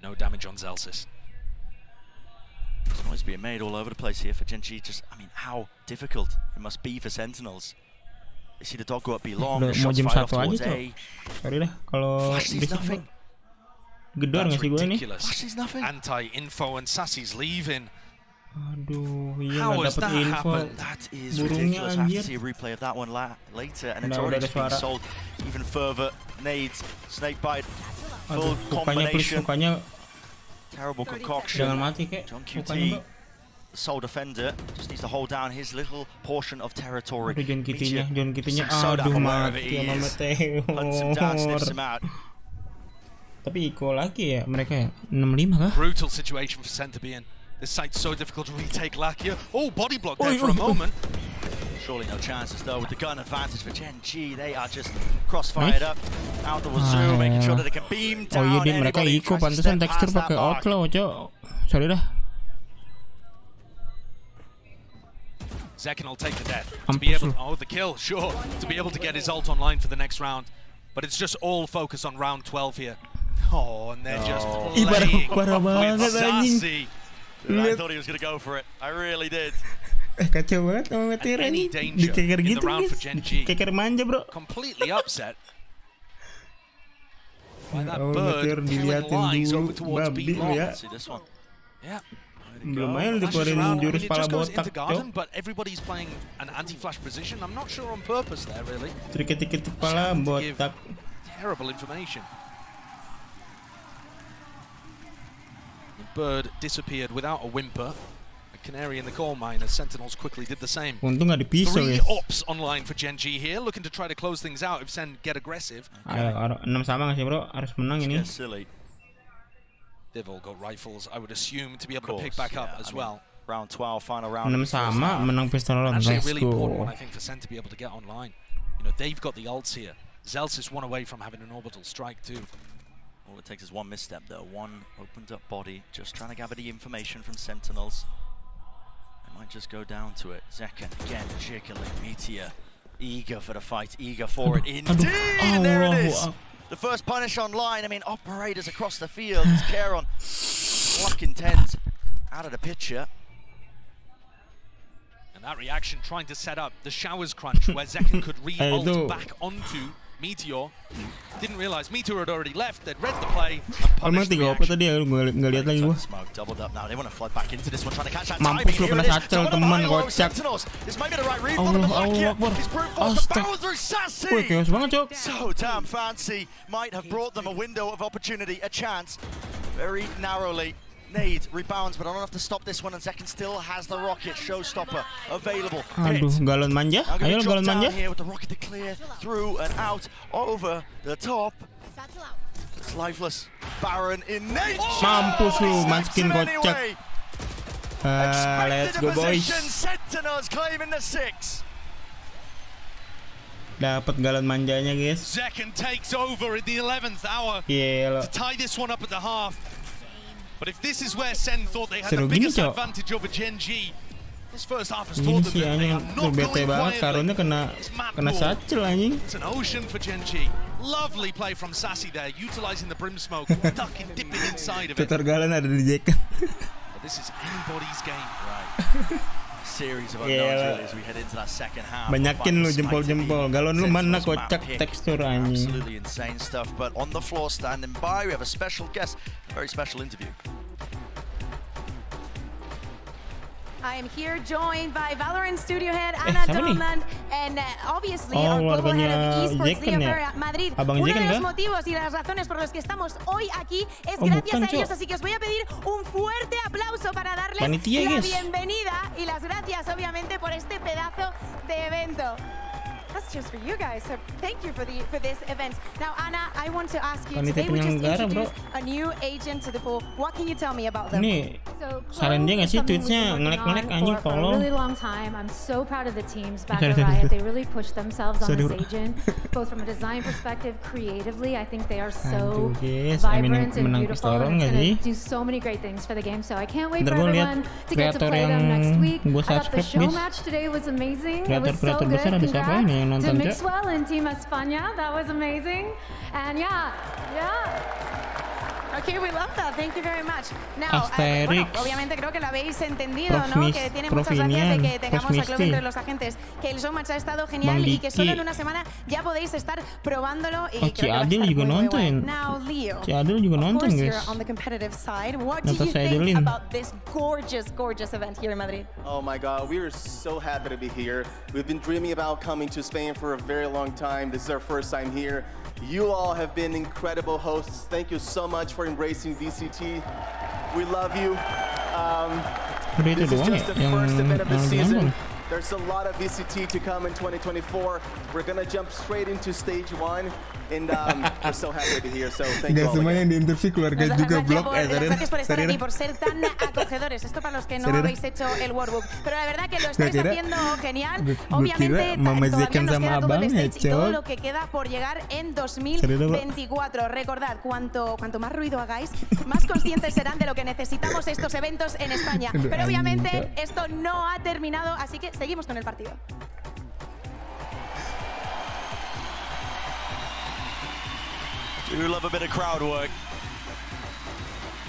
No damage on Zelsis. There's noise being made all over the place here for Gen.G. Just, I mean, how difficult it must be for Sentinels. They see the dog go up B-Long. The shots fired off towards A. Sorry dah, kalau nothing. Gedor nggak sih gue nih? Anti-info and Sassy's leaving. Aduh, iya nggak dapet info. That is ridiculous. I have to see a replay of that one later, and it's already being sold even further. Nades, snake bite, full combination. Terrible concoction. Jangan mati kek. John QT, the sole defender, just needs to hold down his little portion of territory. Aduh, John QT-nya, aduh mati sama Meteor. Hunts him down, sniffs him out. Tapi equal lagi ya mereka ya, 6-5 kah? Brutal situation for Sen to be in. This site's so difficult to retake Lakia. Oh, body block there for a moment. Surely no chances though with the gun advantage for Gen.G. They are just crossfired up. Out the wazoo, making sure that they can beam down. Oh iya, dia mereka eco, pantesan tekstur pakai outlaw, Cok. Sorry dah. Zekken will take the death. To be able, the kill, sure. To be able to get his ult online for the next round. But it's just all focus on round 12 here. Oh, and they're just Ih, playing parah banget anjing. Sassy. I thought he was going to go for it. I really did. Kacau banget sama Meteor Any anjing. danger Dikeker in the gitu round for guys. Gen.G. Dikeker manja bro. Completely upset. By that Oh, bird Meteor killing diliatin lies over dulu. towards Babi lu ya. See this one. Yeah. Belum aja Flashes dikeluarin around. I mean, jurus it pala just goes botak into garden, cok. but everybody's playing an anti-flash position. I'm not sure on purpose there, really. Dikit-dikit pala botak. Terrible information. The bird disappeared without a whimper. A canary in the coal mine as Sentinels quickly did the same. Untung nggak dipisau 3 guys. ops online for Gen.G here, looking to try to close things out if Sen get aggressive. Ayo, 6 sama nggak sih bro? Harus menang ini. Silly. They've all got rifles, I would assume, to be able to pick back up as well. Round 12, final round. 6 sama, menang pistol round. Actually, a Let's really important go. one, I think, for Sen to be able to get online. You know, they've got the ults here. Zels is one away from having an orbital strike too. All it takes is one misstep though. One opened up body, just trying to gather the information from Sentinels. They might just go down to it. Zekken again, jiggling. Meteor, eager for the fight, eager for it. Indeed, and there it is. The first punish online. I mean, operators across the field. It's Kieron blocking TENZZ out of the picture. And that reaction trying to set up the showers crunch where Zekken could re-ult back onto Meteor. Didn't realize Meteor had already left. They'd read the play and punished the reaction. Tadi ya, nggak lihat lagi gua. Smoke doubled up now. They want to flood back into this one, trying to catch that Mampus lu timing. kena sacel teman kocak. This might be the right read for them, but Allah Akbar. he's brute force the barrel through Sassy. Wih, chaos banget cok. So damn fancy. Might have brought them a window of opportunity, a chance. Very narrowly. Nade rebounds, but not enough to stop this one, and Zekken still has the rocket showstopper available. Aduh, galon manja. Ayo galon manja. Here with the rocket to clear through and out over the top. It's lifeless. Baron in Nade. Mampus lu, manskin kocak. Let's go boys. Sentinels claiming the 6. Dapat galon manjanya guys. Zekken takes over in the 11th hour to tie this one up at the half. But if this is where Sen thought they had the biggest advantage over Gen.G, this first half has taught them that they are not going quietly. Kena sacil anjing. It's an ocean for Gen.G. Lovely play from Sassy there, utilizing the brim smoke, ducking, dipping inside of it. Tutor galon ada di Zekken. But this is anybody's game. Right. Series of unknowns really as we head into that second half. Banyakin lu jempol-jempol. Galon lu mana kocak tekstur anjing. Absolutely insane stuff. But on the floor standing by, we have a special guest, a very special interview. I am here joined by Valorant studio head Ana Donland and obviously our global head of esports at Madrid. Uno de los motivos y las razones por los que estamos hoy aquí es gracias a ellos, así que os voy a pedir un fuerte aplauso para darles la bienvenida y las gracias obviamente por este pedazo de evento. That's just for you guys, so thank you for this event. Now, Ana, I want to ask you, today we just introduced a new agent to the pool. What can you tell me about them? Nih, saran dia nggak sih tweetsnya ngelek-ngelek anjing for a really long time. I'm so proud of the teams back at Riot. They really pushed themselves on this agent, both from a design perspective, creatively. I think they are so vibrant and beautiful, and it's going to do so many great things for the game. So I can't wait for everyone to get to play them next week. I thought the show match today was amazing. It was so good. Congrats to Mixwell and Team España. That was amazing. And yeah. Okay, we love that. Thank you very much. Now, bueno, obviamente creo que lo habéis entendido, ¿no? Que tiene muchas gracias de que tengamos a Clove entre los agentes, que el showmatch ha estado genial y que solo en una semana ya podéis estar probándolo y creo que va a estar muy bueno. Now, Leo, of course you're on the competitive side. What do you think about this gorgeous event here in Madrid? Oh my God, we are so happy to be here. We've been dreaming about coming to Spain for a very long time. This is our first time here. You all have been incredible hosts. Thank you so much for embracing VCT. We love you. This is just the first event of the season. There's a lot of VCT to come in 2024. We're gonna jump straight into stage 1. And we're so happy to be here. So thank you all. Semuanya di interview keluarga juga blog. Gracias por estar aquí, por ser tan acogedores. Esto para los que no habéis hecho el workbook. Pero la verdad que lo estáis haciendo genial. Obviamente todavía nos queda todo el stage y todo lo que queda por llegar en 2024. Recordad, cuanto más ruido hagáis, más conscientes serán de lo que necesitamos estos eventos en España. Pero obviamente esto no ha terminado, así que seguimos con el partido. We love a bit of crowd work.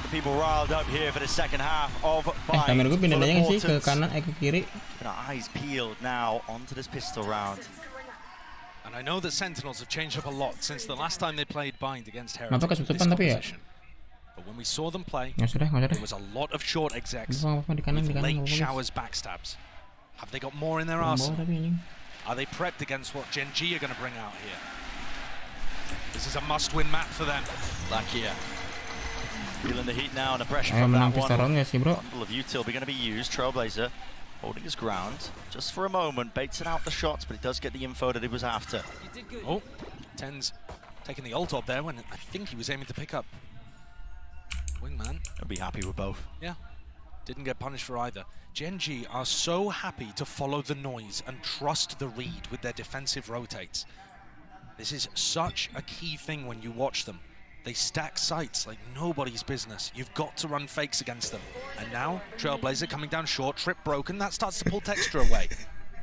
The people riled up here for the second half of Bind. Kamera gue pindah aja sih ke kanan, ke kiri. Eyes peeled now onto this pistol round. And I know that Sentinels have changed up a lot since the last time they played Bind against Kenapa Heritage. kesusupan tapi ya? But when we saw them play, Nggak sudah. there was a lot of short execs with late showers backstabs. Have they got more in their arsenal? Are they prepped against what Gen G are going to bring out here? This is a must-win map for them. Lakia feeling the heat now and the pressure from that one. Bundle of util be going to be used. Trailblazer holding his ground just for a moment, baits it out the shots, but it does get the info that he was after. Oh, TENZZ taking the ult up there when I think he was aiming to pick up Wingman. I'll be happy with both. Yeah, didn't get punished for either. Gen G are so happy to follow the noise and trust the read with their defensive rotates. This is such a key thing when you watch them. They stack sites like nobody's business. You've got to run fakes against them. And now, Trailblazer coming down short, trip broken, that starts to pull Texture away.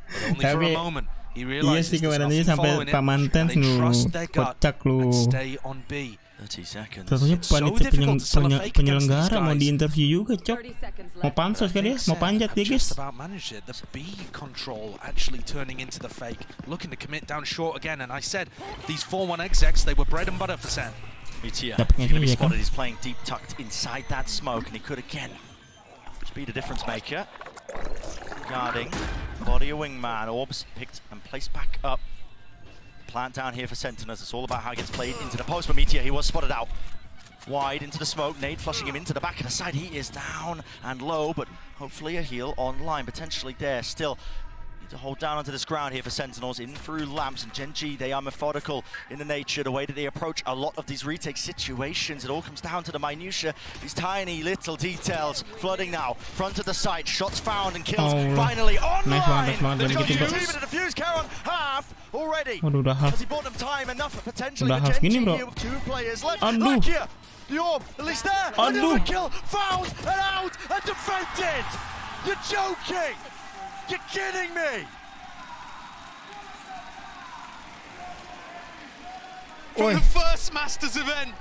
But only for a moment. He realizes there's nothing following it, and they trust their gut and stay on B. 30 seconds. Tentunya panitia penyelenggara mau diinterview juga, Cok. Mau pansos kan dia? Mau panjat dia, guys. Just about managed it. The B control actually turning into the fake, looking to commit down short again. And I said these 4-1 execs, they were bread and butter for SEN. Mutia, he's going to be spotted. He's playing deep tucked inside that smoke, and he could again just be the difference maker. Guarding, body of Wingman, orbs picked and placed back up. Plant down here for Sentinels. It's all about how he gets played into the post. But Meteor, he was spotted out. Wide into the smoke. Nade flushing him into the back of the side. He is down and low, but hopefully a heal online. Potentially there. Still need to hold down onto this ground here for Sentinels. In through lamps. And Gen G, they are methodical in the nature, the way that they approach a lot of these retake situations. It all comes down to the minutiae. These tiny little details. Flooding now. Front of the site. Shots found and kills. Finally online. They've got even a defuse Karon. Half already. Has he bought them time enough potentially for Gen G here with 2 players left? Lakia, the orb, at least there. Another kill, found and out and defended. You're joking. You're kidding me. From the first Masters event,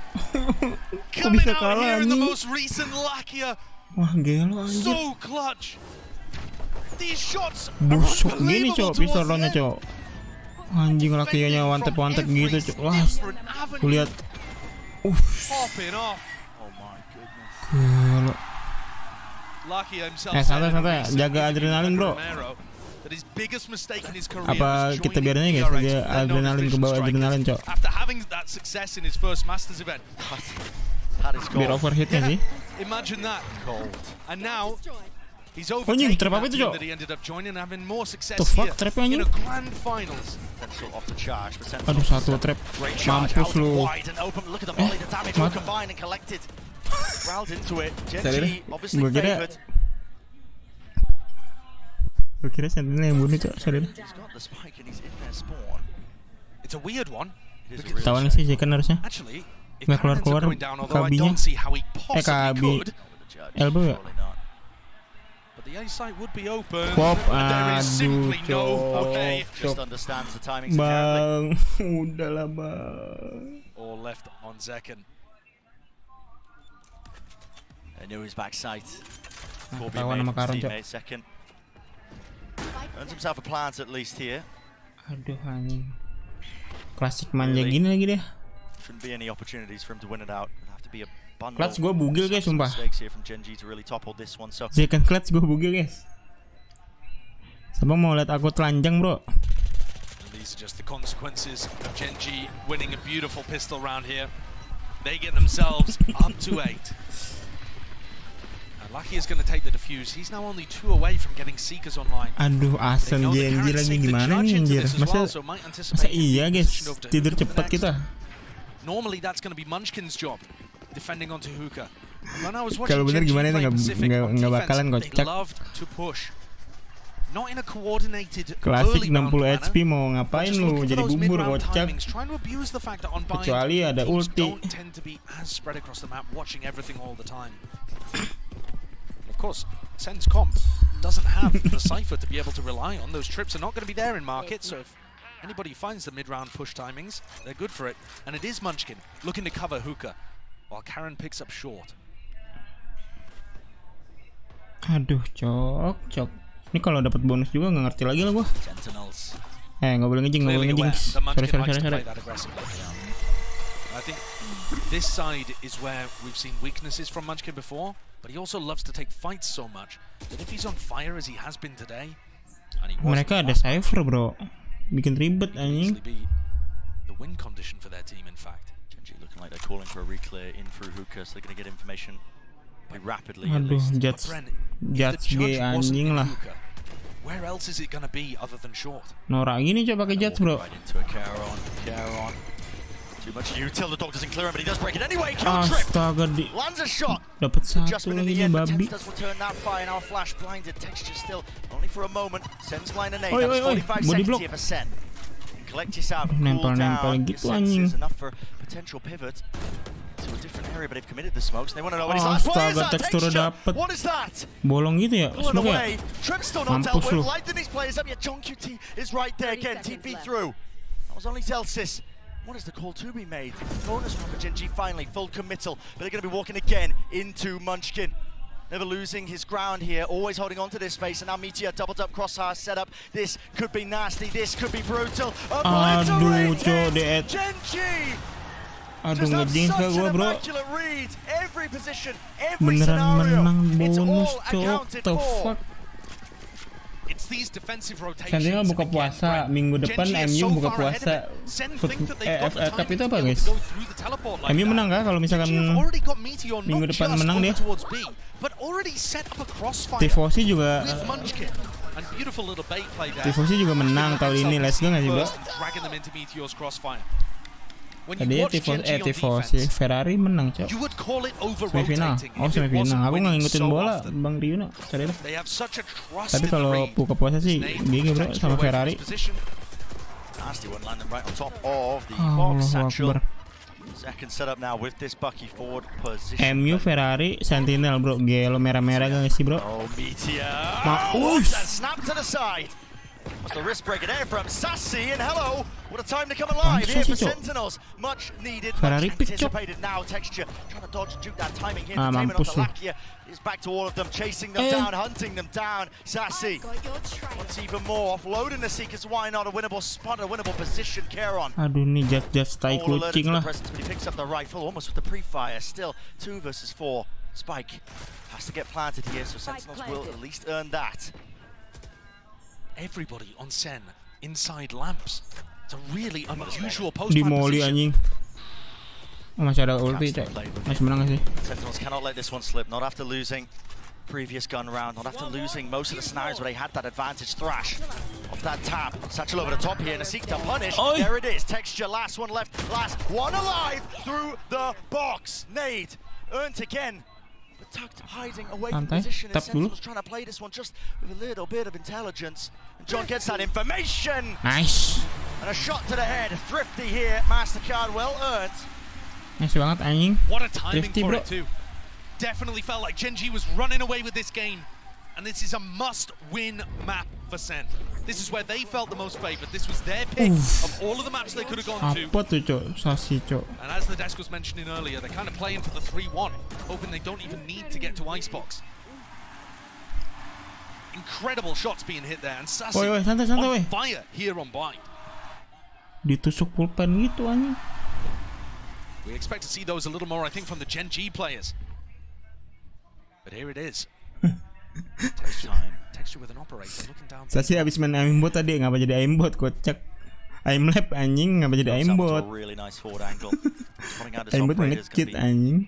coming out here in the most recent Lakia. Wah, gelo anjir. So clutch. These shots busuk gini, Cok, pistolnya, Cok. Anjing, Lakianya wanted gitu, Cok. Wah, ku lihat. Popping off. Oh my goodness. Gelo. Lakia himself santai, jaga adrenalin, bro. Apa kita biarin aja, guys, jaga adrenalin, ke bawah adrenalin, Cok. After having that success in his first Masters event. Biar overhitnya sih. Imagine that. And now he's over trap apa itu, Cok? that he ended up joining and having more success fuck, here in a grand finals. Aduh, satu trap. Mampus lu. Gue kira Sentinel yang bunuh, Cok. Sorry. It's a weird one. Tawan sih kan harusnya. Nggak keluar KB-nya. KB elbow ya. Pop, aduh, Cok. Bang, udahlah, Bang. All left on Zekken. I knew his backside. Tawan sama Karon, Cok. Second. Earns himself a plant at least here. Aduh, anjing. Klasik manja gini lagi deh. Shouldn't be any opportunities for him to win it out. It'll have to be a bundle. Clutch gue bugil, guys, sumpah. So. Second clutch gue bugil, guys. Sabang mau lihat aku telanjang, bro. These are just the consequences of Gen G winning a beautiful pistol round here. They get themselves up to 8. Lucky is going to take the defuse. He's now only 2 away from getting Seekers online. Aduh, asal Gen G lagi gimana nih, anjir? Masa iya, guys? Tidur cepat kita. Normally that's going to be Munchkin's job, defending onto Hookah. Kalau bener gimana itu nggak bakalan kocak. Klasik 60 HP mau ngapain lu? Jadi bubur kocak. Kecuali ada ulti. Of course, SEN's comp doesn't have the Cypher to be able to rely on. Those trips are not going to be there in market, so if Anybody who finds the mid-round push timings, they're good for it. And it is Munchkin looking to cover Hookah, while Karen picks up short. Aduh, cok. Ini kalau dapat bonus juga nggak ngerti lagi lah gua. Nggak boleh ngejing, Sorry. I think this side is where we've seen weaknesses from Munchkin before, but he also loves to take fights so much that if he's on fire as he has been today, and he mereka ada cypher, bro. Bikin ribet anjing. The win condition for their team, in fact. Genji looking like they're calling for a reclear in through Hookah, so they're going to get information pretty rapidly. Aduh, Judge G anjing lah. Where else is it going to be other than short? Norak gini coba pakai Judge, bro. Right into a Caron. Too much util, the dog doesn't clear him, but he does break it anyway. Kill trip. Astaga, Lands a shot. Dapat satu Adjustment in lagi the end, but babi. TENZZ does return that fire. Now flash blinded. Texture still only for a moment. Sends line a nade. Oi, That's oi, 45 body seconds block. here for SEN. Collect yourself. Cool Nempel down. gitu Your anjing. senses enough for potential pivot to a different area, but they've committed the smokes. They want to know what he's like. What is Astaga, that teksturnya texture? dapet. What is that? Bolong gitu ya, Pulling smoke ya. away. Trip still not dealt Mampus with. lu. Lighting these players up. Yeah, John QT is right there again. TP through. That was only Zelsis. What is the call to be made? Bonus round for Genji finally, full committal, but they're going to be walking again into Munchkin. Never losing his ground here, always holding on to this space, and now Meteor doubled up crosshair setup. This could be nasty, this could be brutal. Aduh, cok, dead. Genji! Aduh, ngejing ke gua, bro. Read. Every position, every Beneran scenario. menang It's bonus, all cok. accounted The for. fuck. It's these defensive rotations. Sentinel buka puasa, minggu depan MU buka puasa. FA Cup itu apa, guys? MU menang kah kalau misalkan minggu depan menang dia? Tifosi juga menang tahun ini. Let's go nggak sih, bro? Tadi Tifosi Ferrari menang, cok. Semifinal. Oh, semifinal. Aku nggak ngikutin bola, Bang Riuna. Cari lah. Tapi kalau buka puasa sih gigi, bro, sama Ferrari. Allahu Akbar. MU Ferrari Sentinel, bro. Gelo merah-merah gak sih, bro? Maus. What's the wrist break there from Sassy and Haloo? What a time to come alive here for Sentinels. Much needed, much anticipated now. Texture trying to dodge and juke that timing here. Entertainment on the Lakia is back to all of them, chasing them down, hunting them down. Sassy wants even more, offloading the Seekers. Why not a winnable spot, a winnable position? Caron. Aduh, nih just tai kucing lah. But he picks up the rifle almost with the pre-fire. Still 2 versus 4. Spike has to get planted here, so Sentinels will at least earn that. Everybody on SEN inside lamps. It's a really unusual post Di molly anjing. Oh, masih ada ulti, cek. Masih menang gak sih? Sentinels cannot let this one slip. Not after losing previous gun round. Not after losing most of the scenarios where they had that advantage. Thrash off that tap. Satchel over the top here and a seek to punish. Oi. There it is. Texture. Last one left. Last one alive through the box. Nade earned again. But tucked, hiding away from position. And Sentinels trying to play this one just with a little bit of intelligence. And John gets that information. Nice. And a shot to the head. Thrifty here. MasterCard well earned. Nice banget anjing. What a timing Thrifty, for bro. it too. Definitely felt like Genji was running away with this game. And this is a must-win map for SEN. This is where they felt the most favored. This was their pick of all of the maps they could have gone to. Apa tuh, cok? Sasi, cok. And as the desk was mentioning earlier, they're kind of playing for the 3-1, hoping they don't even need to get to Icebox. Incredible shots being hit there, and Sassy santai, on fire here on Bind. Ditusuk pulpen gitu anjing. We expect to see those a little more, I think, from the Genji players. But here it is. Texture with an operator looking down. Sasi habis main aimbot tadi, ngapa jadi aimbot, kocak. Aimlab anjing, ngapa jadi aimbot. Aimbot ngecit anjing.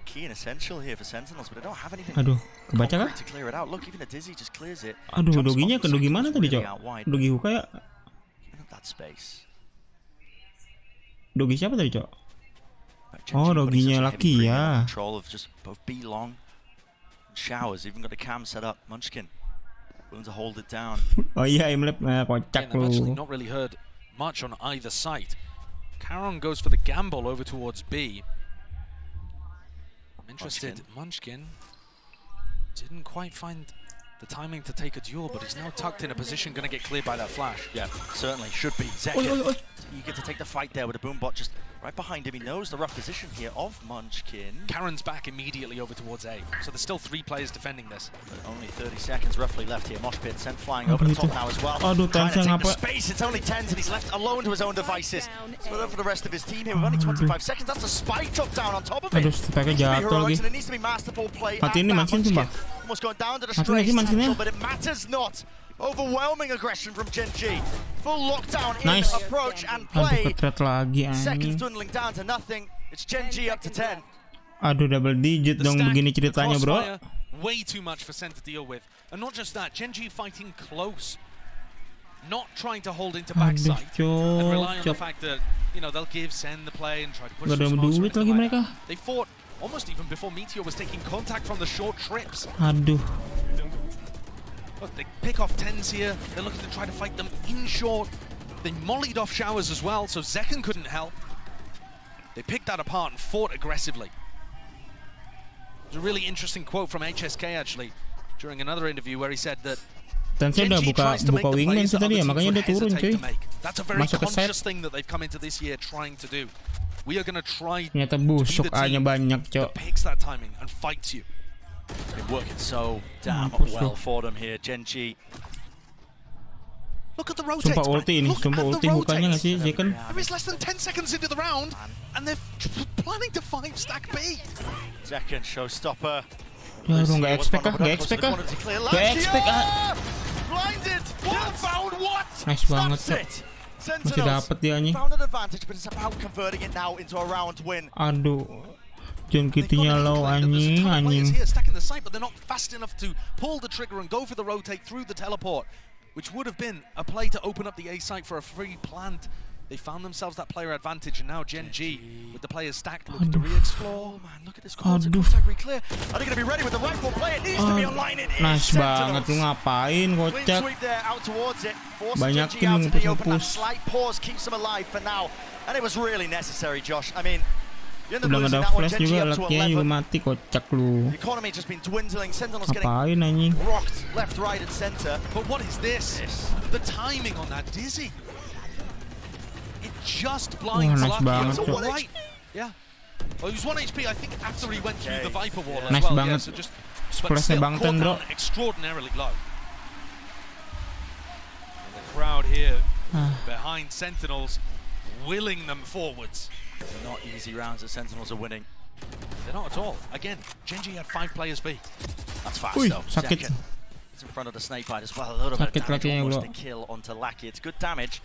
Key and essential here for Sentinels, but they don't have anything. Aduh, kebaca kah? To clear it out. Look, even the Dizzy just clears it. Aduh, doginya ke dogi mana tadi, cok? Dogi Huka ya? That space. Dogi siapa tadi, cok? Oh, doginya laki ya. Control of just both B long and showers. Even got the cam set up. Munchkin willing to hold it down. Oh iya, Aimlab kocak They've actually lu. not really heard much on either side. Caron goes for the gamble over towards B. I'm interested. Munchkin didn't quite find the timing to take a duel, but he's now tucked in a position, going to get cleared by that flash. Yeah, certainly should be. Zekin eager to take the fight there with a boombot just right behind him. He knows the rough position here of Munchkin. Karen's back immediately over towards A, so there's still 3 players defending this. But only 30 seconds roughly left here. Moshpit sent flying over the top now as well. Aduh, trying to TENZZ take the space. It's only TENZZ and he's left alone to his own devices. So for the rest of his team here with only 25 seconds, that's a spike drop down on top of it. Aduh, spike jatuh lagi. And it needs to be masterful play. Matiin nih Munchkin sumpah. Almost going down to the Mati straight lagi Munchkinnya. but it matters not. Overwhelming aggression from GenG. Full lockdown in Nice. approach and Aduh, play. ketret lagi Seconds anjing. dwindling down to nothing. It's GenG up to 10. Aduh, double digit dong begini ceritanya, bro. Way too much for Sen to deal with. And not just that, GenG fighting close. Not trying to hold into backside. And rely on the fact that, you know, they'll give Sen the play and try to push Gak the ada smokes or duit anything lagi like mereka. that. They fought almost even before Meteor was taking contact from the short trips. Aduh. Look, they pick off TENZZ here. They're looking to try to fight them in short. They mollied off showers as well, so Zekin couldn't help. They picked that apart and fought aggressively. There's a really interesting quote from HSK actually during another interview where he said that TENZZ udah buka wingman sih tadi ya, makanya dia turun cuy. That's a very Masuk ke set. conscious thing that they've come into this year trying to do. We are going to try Ternyata busuk A-nya banyak, cok. that picks that timing and fights you. Been working so damn well for them here, GenG. Look at the rotate. Sumpah ulti ini, sumpah ulti bukanya nggak sih, Zekin? There is less than 10 seconds into the round, and they're planning to 5-stack B. Zekin showstopper. Ya, lu nggak expect kah? Nggak expect kah? Nggak expect ah. Blinded. Found what? Nice banget, cok. Masih dapet dia nih. Found an advantage, but it's about converting it now into a round win. Aduh. Jun kitinya low anjing. Here stacking the site, but they're not fast enough to pull the trigger and go for the rotate through the teleport, which would have been a play to open up the A site for a free plant. They found themselves that player advantage, and now GenG with the players stacked looking to re-explore. Oh man, look at this contact re-clear. Are they going to be ready with the rifle play? It needs to be online. It is. Nice banget, lu ngapain kocak. Sweep there out towards it. Banyakin lu ngepus-ngepus. Slight pause keeps them alive for now, and it was really necessary, Josh. I mean, Udah nggak ada flash juga, lucky-nya juga mati, kocak lu. the economy just been dwindling. Sentinels getting Ngapain anjing? rocked left, right, and center. But what is this? The timing on that Dizzy. It just blinds nice Lucky. banget, So cok. right. Yeah. Well, he was 1 HP, I think, after he went through the Viper wall as Nice well. banget. Yeah, so just, Splashnya Bang Ten, bro. extraordinarily low. And the crowd here behind Sentinels, willing them forwards. They're not easy rounds that Sentinels are winning. They're not at all. Again, GenG had 5 players B. That's fast Ui, though. sakit. Zekin. It's in front of the snake bite as well. A little bit Sakit of damage, lakinya, almost bro. a kill onto Lackey. It's good damage.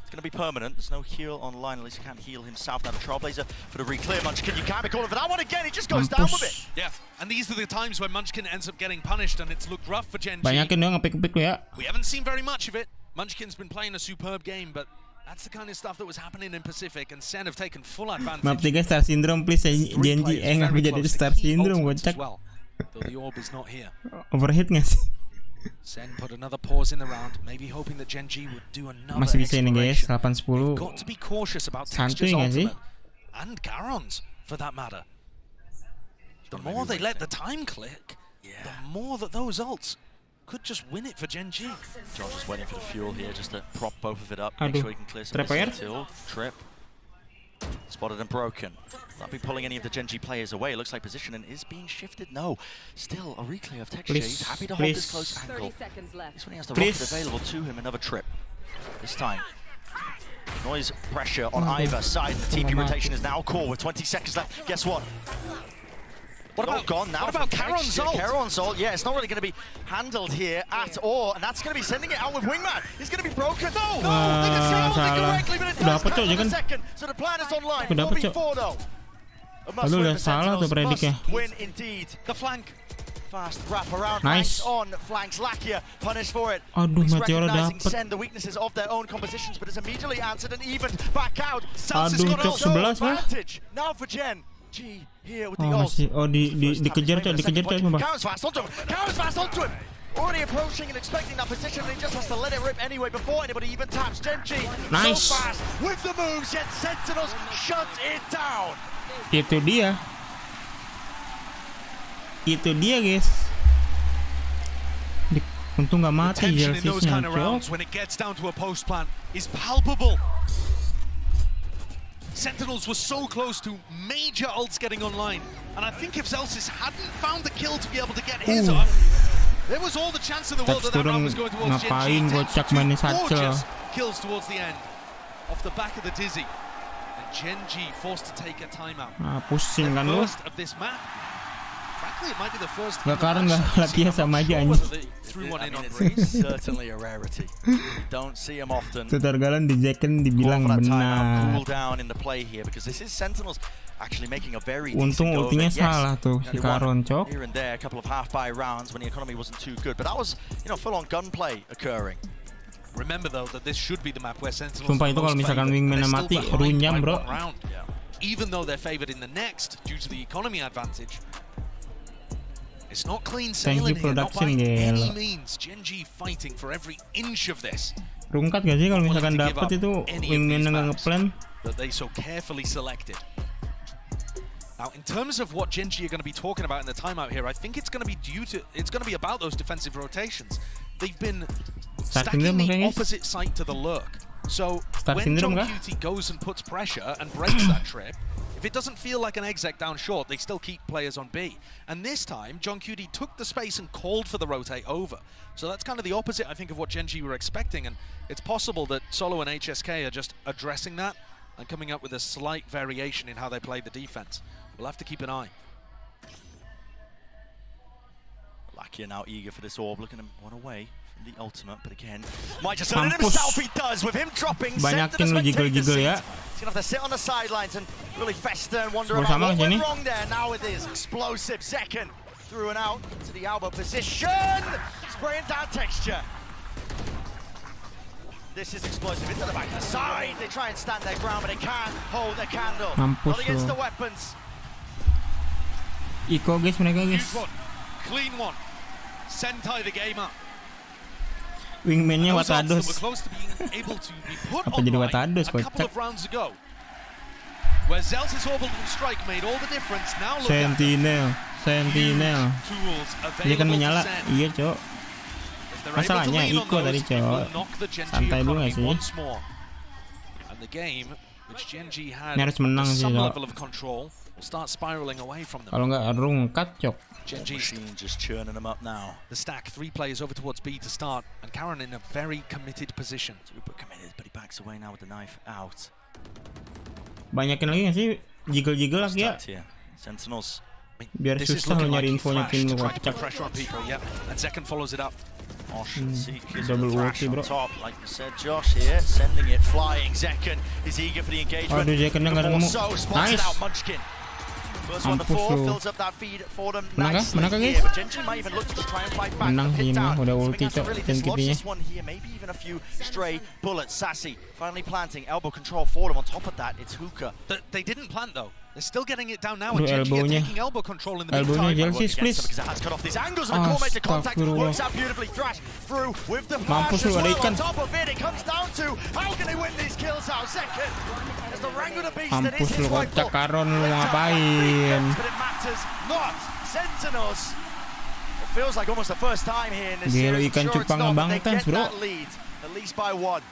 It's going to be permanent. There's no heal online. At least he can't heal himself. Now the Trailblazer for the re-clear. Munchkin, you can't be calling for that one again. He just goes down with it. Yeah, and these are the times when Munchkin ends up getting punished, and it's looked rough for GenG. Banyakin dong ngepick-ngepick lu ya. We haven't seen very much of it. Munchkin's been playing a superb game, but that's the kind of stuff that was happening in Pacific, and Sen have taken full advantage. Maaf 3 Star Syndrome please, GenG ngaku jadi Star Syndrome, kocak. Well, though the orb is not here. Overhit nggak sih? Sen put another pause in the round, maybe hoping that GenG would do another Masih bisa ini guys, exploration. 8-10. Got to be cautious about Santuy Texture's nggak sih? ultimate, and Garon's for that matter. The more they let the time click, the more that those ults could just win it for GenG. Josh is waiting for the fuel here just to prop both of it up. Aduh, Make sure he can clear some trap air. until trip. Spotted and broken. Not be pulling any of the GenG players away. It looks like positioning is being shifted. No, still a reclear of Texture. Please, He's happy to hold this please. close angle. 30 seconds left. This one he has the Please. rocket available to him. Another trip. This time. Noise pressure on either side. The TP rotation is now called with 20 seconds left. Guess what? What about gone now? What about Karon's ult? Karon's ult, yeah, it's not really going to be handled here at all, and that's going to be sending it out with Wingman. He's going to be broken. No, they can see all salah. correctly, but it Udah does apa, Cok, count ya for kan? the second. So the plan is online. Udah apa, Cok? 4v4 though. A must Aduh, win udah for salah tuh Sentinels. prediknya. Must win indeed. The flank. Fast wrap around. Nice. Flanks on flanks. Lakia punished for it. Aduh, He's Meteora recognizing dapet. Sen the weaknesses of their own compositions, but is immediately answered and evened back out. Aduh, Cok, 11 kah? Advantage now for Gen. G here with the Oh, ult. masih. Oh, dikejar, Cok, dikejar, Cok, sumpah. Karen's fast onto him. Karen's fast onto him. Already approaching and expecting that position, and he just has to let it rip anyway before anybody even taps. GenG Nice. so fast with the moves, yet Sentinels shut it down. Itu dia. Itu dia guys. Untung nggak The mati tension in those kind of rounds when it gets down to a post plant is palpable. Sentinels were so close to major ults getting online, and I think if Zelsis hadn't found the kill to be able to get his off, there was all the chance in the world that that round was going towards Gen G. Gorgeous kills towards the end, off the back of the Dizzy, and Gen G forced to take a timeout. Pusing kan lu. First of this map. Frankly, it might be the first. Sekarang nggak latihan sama aja anjing. Certainly a rarity. Don't see him often. Tutargalan di Zekken dibilang benar. Cool down in the play here because this is Sentinels actually making a very Untung decent go ultinya of it. salah tuh si Karon, cok. Here and there, a couple of half-buy rounds when the economy wasn't too good, but that was, you know, full-on gunplay occurring. Remember though that this should be the map where Sentinels. Sumpah itu kalau misalkan wingman mati runyam, bro. Even though they're favored in the next due to the economy advantage. It's not clean sailing here, not by any means. Gen G fighting for every inch of this. Rungkat gak sih kalau misalkan dapat itu wingman nggak ngeplan? That they so carefully selected. Now, in terms of what Gen G are going to be talking about in the timeout here, I think it's going to be about those defensive rotations. They've been stacking the opposite side to the lurk. So when John QT goes and puts pressure and breaks that trip, if it doesn't feel like an exec down short, they still keep players on B. And this time, John QT took the space and called for the rotate over. So that's kind of the opposite, I think, of what Gen G were expecting. And it's possible that Solo and HSK are just addressing that and coming up with a slight variation in how they play the defense. We'll have to keep an eye. Lakia now eager for this orb, looking to run away from the ultimate, but again, might just earn it himself, he does, with him dropping. Banyakin lu jiggle-jiggle ya. He's gonna have to sit on the sidelines and really fester and wonder about what went wrong there. Now it is explosive. Second through and out into the elbow position, spraying down texture. This is explosive into the back of the side. They try and stand their ground, but they can't hold their candle. Not against the weapons. Iko guys, mereka guys. Clean one. SEN tie the game up. Wingman-nya Watados. Apa jadi Watados, kocak. Where Zelsis orbital strike made all the difference. Now look Sentinel. Dia kan menyala. Iya, cok. Masalahnya Iko tadi, cok. Santai dulu nggak sih? Ini harus menang sih, cok. Kalau nggak rungkat, cok. Gen G just churning them up now. The stack, 3 players over towards B to start, and Karen in a very committed position. Super committed, but he backs away now with the knife out. Banyakin lagi nggak sih jiggle-jiggle lagi ya? Sentinels. Biar susah lo nyari infonya tim lu kocak. And second follows it up. Double ulti, bro. Like you said, Josh here sending it flying. Zekken is eager for the engagement. Aduh, Zekkennya nggak nemu. Nice. Mampus lu. Menang kah? Menang kah guys? Menang sih ini, udah ulti cok TENZZ-nya. Finally planting, elbow control for them. On top of that, it's Hookah. They didn't plant though. They're still getting it down now. And elbownya. Elbow control in the elbownya Jelsis, please. Astagfirullah. Mampus lu, ada ikan. Mampus lu, kocak Karon lu ngapain? Feels like almost the first time here in this Gila, series. ikan cupang ngebangtans, bro. At least by 1.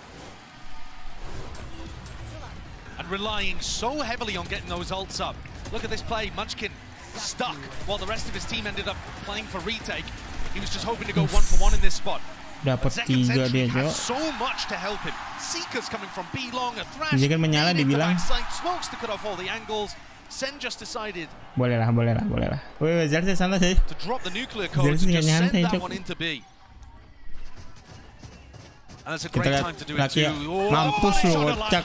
And relying so heavily on getting those ults up. Look at this play, Munchkin stuck while the rest of his team ended up playing for retake. He was just hoping to go 1-for-1 in this spot. Dapat 3 dia, Cok. So much to help him. Seekers coming from B long, a thrash. Dia kan menyala dibilang. Smokes to cut off all the angles. SEN just decided. Boleh lah. Woi, Zelsis santai sih. To drop the nuclear code to just send that one into B. And that's a great time to do it too. Mampus lu, kocak.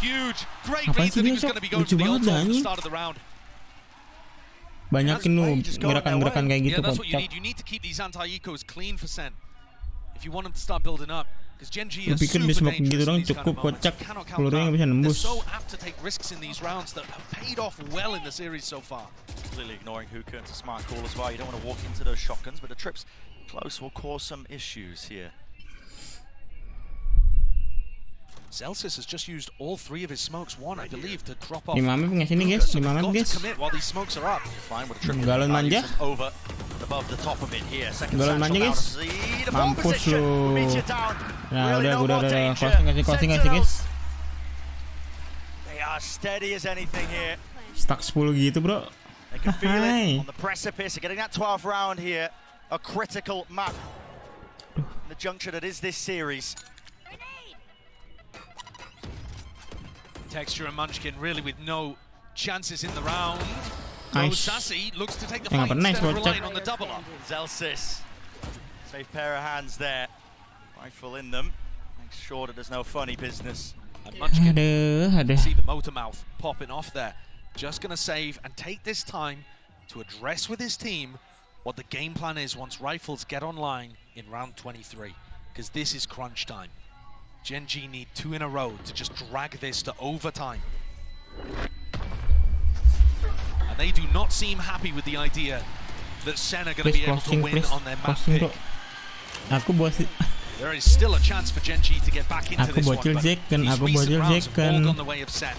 Huge, great read that he was going to be going to the ult at the start of the round. Banyakin lu gerakan-gerakan kayak gitu, that's what you kocak. need. You need to keep these anti-ecos clean for SEN if you want them to start building up. Because Gen G Lu is pikir super di smoke dangerous gitu dong in these kind cukup, of moments. kocak. You cannot count Pelurunya nggak bisa them out. nembus. They're so apt to take risks in these rounds that have paid off well in the series so far. Completely ignoring Hookah. It's a smart call as well. You don't want to walk into those shotguns, but the trips close will cause some issues here. Zelsis has just used all 3 of his smokes. 1, I believe, to drop off. 5 map nggak sini guys, 5 map guys. While these smokes are up. Galon manja. Above the top of it here. Galon manja guys. Mampus lu. Nah, udah closing guys. They are steady as anything here. Stuck 10 gitu, bro. They can feel it on the precipice. Getting that 12th round here. A critical map. The juncture that is this series. Texture and Munchkin really with no chances in the round. Nice. Sassy looks to take the fight instead of relying on the double up. Zelsis. Safe pair of hands there. Rifle in them. Make sure that there's no funny business. And Munchkin, see the motor mouth popping off there. Just going to save and take this time to address with his team what the game plan is once rifles get online in round 23. Because this is crunch time. Gen G need 2 in a row to just drag this to overtime. And they do not seem happy with the idea that SEN are going to be able to win on their map pick. There is still a chance for Gen G to get back into this one, but these recent rounds have all gone the way of SEN.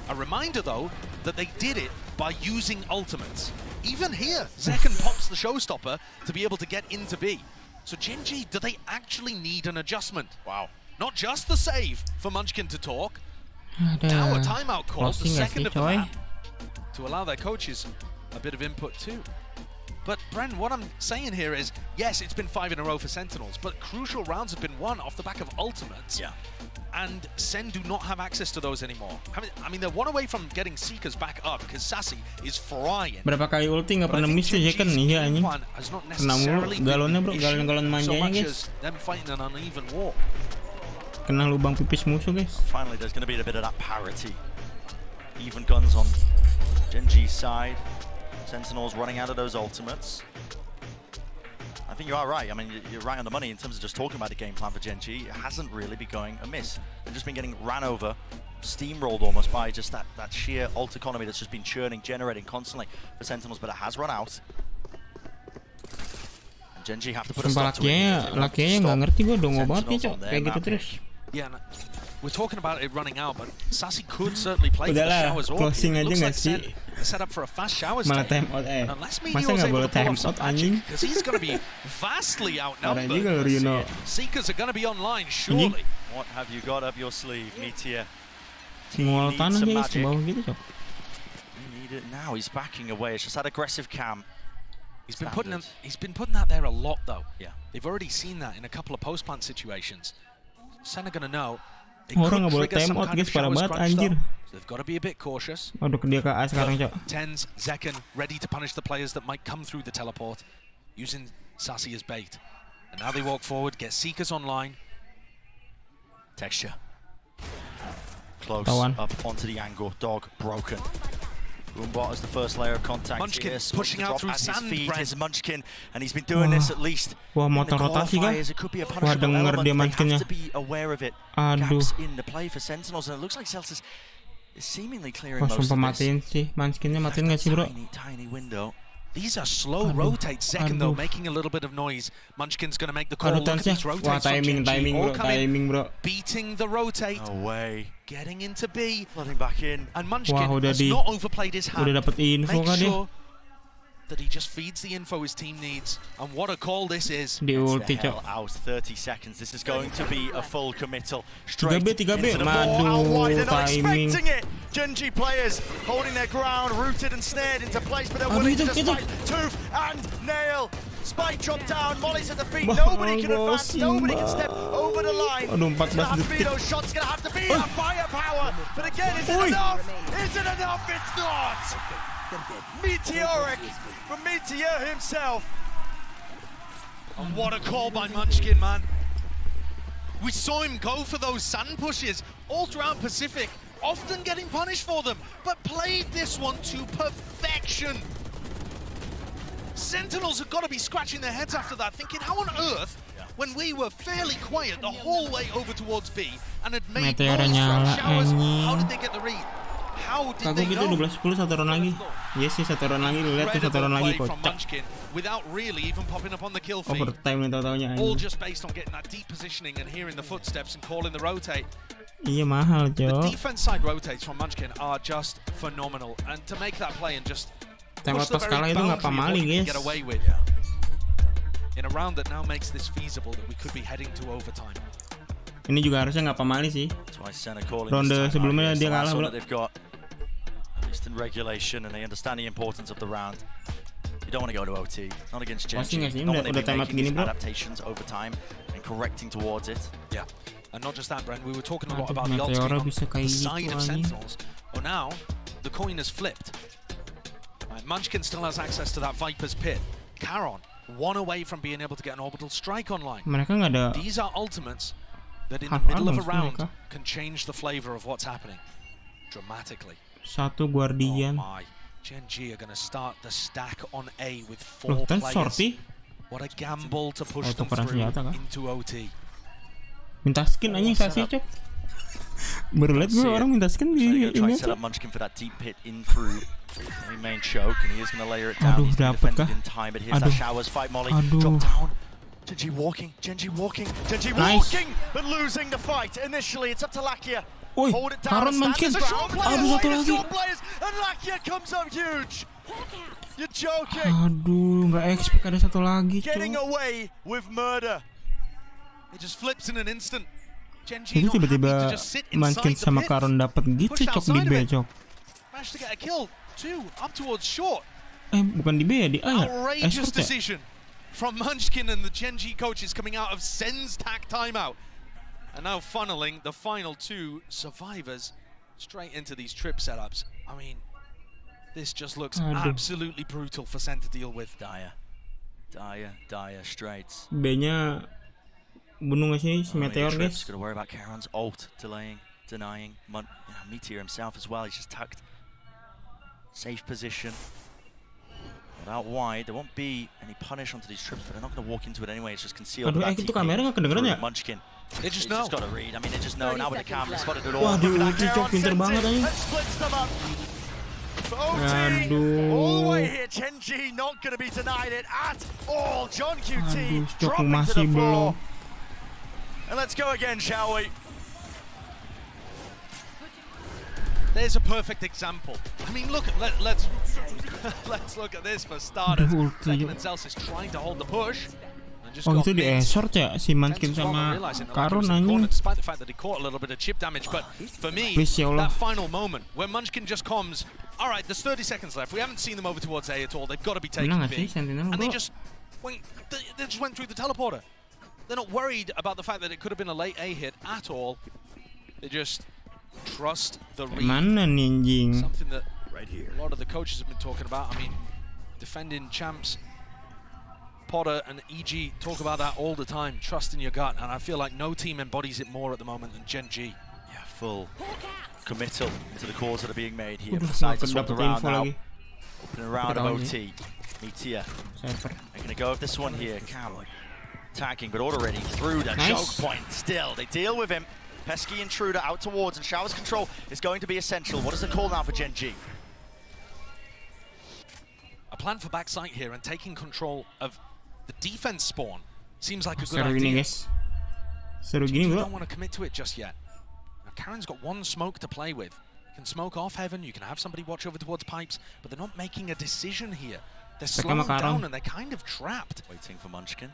A reminder though, that they did it by using ultimates. Even here, Zekken pops the showstopper to be able to get into B. So Gen G, do they actually need an adjustment? Wow. Not just the save for Munchkin to talk. Tower timeout calls, the second of the map, to allow their coaches a bit of input too. But Bren, what I'm saying here is, yes, it's been 5 in a row for Sentinels, but crucial rounds have been won off the back of ultimates. Yeah. And SEN do not have access to those anymore. I mean, they're 1 away from getting Seekers back up because Sassy is frying. Berapa kali ulti nggak pernah miss ya kan? Iya anjing. Kena mulu galonnya bro, galon manjanya guys. Them fighting an uneven war. Kena lubang pipis musuh guys. Finally, there's going to be a bit of that parity. Even guns on Gen G's side. Sentinels running out of those ultimates. I think you are right. I mean, you're right on the money in terms of just talking about the game plan for Gen G. It hasn't really been going amiss. They've just been getting ran over, steamrolled almost by just that sheer ult economy that's just been churning, generating constantly for Sentinels, but it has run out. And Gen G have to put a stop to it. Lakinya nggak ngerti gua dongo banget nih, Cok. Kayak gitu terus. Yeah, we're talking about it running out, but Sassy could certainly play for the showers. Closing aja nggak sih? Set up for a fast showers. Malah time out Masa nggak boleh time out anjing? Because he's going to be vastly outnumbered. Seekers are going to be online surely. What have you got up your sleeve, Meteor? Tinggal tanah guys ke bawah gitu, Cok. You need it now. He's backing away. It's just that aggressive cam. He's been putting that there a lot though. Yeah. They've already seen that in a couple of post plant situations. SEN are going to know. Orang nggak boleh time out guys, parah banget anjir. So they've got to be a bit cautious. Aduh, dia ke A sekarang, Cok. TENZZ, Zekken ready to punish the players that might come through the teleport, using Sassy as bait. And now they walk forward, get Seekers online. Texture. Close up onto the angle. Dog broken. Boombot as the first layer of contact. Munchkin here. pushing out through sand. Is Munchkin, and he's been doing this at least. Wah, motor rotasi kan? Wah, denger dia Munchkinnya. Aduh. In the play for Sentinels, and it looks like Celsius is seemingly clearing most of this. Matiin sih, Munchkinnya matiin nggak sih bro? Tiny window. These are slow rotates. Zekken though making a little bit of noise. Munchkin's gonna make the call. Look at these rotates. Wah, timing bro. Beating the rotate. No way. Getting into B. Flooding back in. And Munchkin has not overplayed his hand. Udah dapat info Make kan dia? sure that he just feeds the info his team needs. And what a call this is. Di ulti, Cok. Out 30 seconds. This is going to be a full committal. Straight 3B. They're not Timing. expecting it. Gen G players holding their ground, rooted and snared into place, but they're willing to just fight tooth and nail. Spike drop down, Molly's at the feet, nobody can advance, nobody can step over the line. It's gonna have to be those shots, it's gonna have to be a firepower. But again, is it enough? Is it enough? It's not! Meteoric from Meteor himself. And what a call by Munchkin, man. We saw him go for those sand pushes all throughout Pacific, often getting punished for them, but played this one to perfection. Sentinels have got to be scratching their heads after that, thinking, how on earth, when we were fairly quiet the whole way over towards B and had made those showers, how did they get the read? How did they know? 12-10 satu round lagi. Yes sih, satu round lagi. Lu lihat tuh satu round lagi kocak. Without really even popping up on the kill feed. Overtime nih tau-taunya. All just based on getting that deep positioning and hearing the footsteps and calling the rotate. Iya mahal, The Cok. defense side rotates from Munchkin are just phenomenal, and to make that play and just Tembak push the pas kalah very itu nggak boundary of what pamali, you can guys. get away with in a round that now makes this feasible, that we could be heading to overtime. Ini juga harusnya nggak pamali sih. Ronde sebelumnya dia kalah, bro. At least in regulation, and they understand the importance of the round. You don't want to go to OT, not against Genji. Not when they've been making these adaptations over time and correcting towards it. Yeah, and not just that, Brent. We were talking a lot about the ults being on the side of Sentinels. Oh, now the coin has flipped. Munchkin still has access to that Viper's Pit. Caron, one away from being able to get an orbital strike online. Mereka nggak ada. These are ultimates that in the middle of a round can change the flavor of what's happening dramatically. Satu Guardian. Oh my. Genji are going to start the stack on A with 4 players. Sorti? What a gamble to push them through into OT. Minta skin anjing Sasi, Cok. Berlet gue orang minta skin di ini. Set up Munchkin for that deep pit in through the main choke, and he is going to layer it down. Aduh, He's dapat kah? in time, but here's that showers fight Molly. Aduh. Drop down. Genji walking, walking, but losing the fight. Initially, it's up to Lakia. Woi, Caron Munchkin. Aduh, satu lagi. And Lakia comes up huge. You're joking. Aduh, nggak expect ada satu lagi, Cok. Getting away with murder. It just flips in an instant. Genji Itu tiba-tiba Munchkin sama Caron dapat gitu, Cok, di B, Cok. Managed to get a kill too, up towards short. Bukan di B ya, di A ya? Outrageous decision from Munchkin and the Genji coaches coming out of SEN's TAC timeout. And now funneling the final 2 survivors straight into these trip setups. I mean, this just looks absolutely brutal for SEN to deal with. Dire straights. B-nya bunuh nggak sih si Meteor, guys? Gonna worry about Caron's ult, denying. Meteor himself as well. He's just tucked. Safe position. Out wide, there won't be any punish onto these trips, but they're not going to walk into it anyway. It's just concealed. Aduh, itu kamera nggak kedengeran ya? Munchkin. They just know. Got to read. I mean, they just know now with the camera spotted it all. Waduh, Cok pinter banget anjing. Aduh. All the way here, Genji not going to be denied it at all. John QT Aduh, Cok dropping to masih the floor. belum. And let's go again, shall we? There's a perfect example. I mean, look, let's look at this for starters. TENZZ is trying to hold the push. Oh, itu di short ya si Munchkin sama Caron anjing. Despite the fact that he caught a little bit of chip damage, but for me, that final moment where Munchkin just comes. All right, there's 30 seconds left. We haven't seen them over towards A at all. They've got to be taking B, and they just went through the teleporter. They're not worried about the fact that it could have been a late A hit at all. They just trust the read. Mana ninjing? Something that a lot of the coaches have been talking about. I mean, defending champs, Potter and EG talk about that all the time. Trust in your gut, and I feel like no team embodies it more at the moment than Genji. Yeah, full committal into the calls that are being made here. Decides to swap around now. Opening around of OT. Meteor. They're going to go with this one here. Cam attacking, but already through the choke point. Still, they deal with him. Pesky intruder out towards, and Showers control is going to be essential. What is the call now for Genji? A plan for backside here and taking control of the defense spawn seems like a good idea. You don't want to commit to it just yet. Now, Karen's got one smoke to play with. You can smoke off heaven, you can have somebody watch over towards pipes, but they're not making a decision here. They're slowing down and they're kind of trapped. Waiting for Munchkin.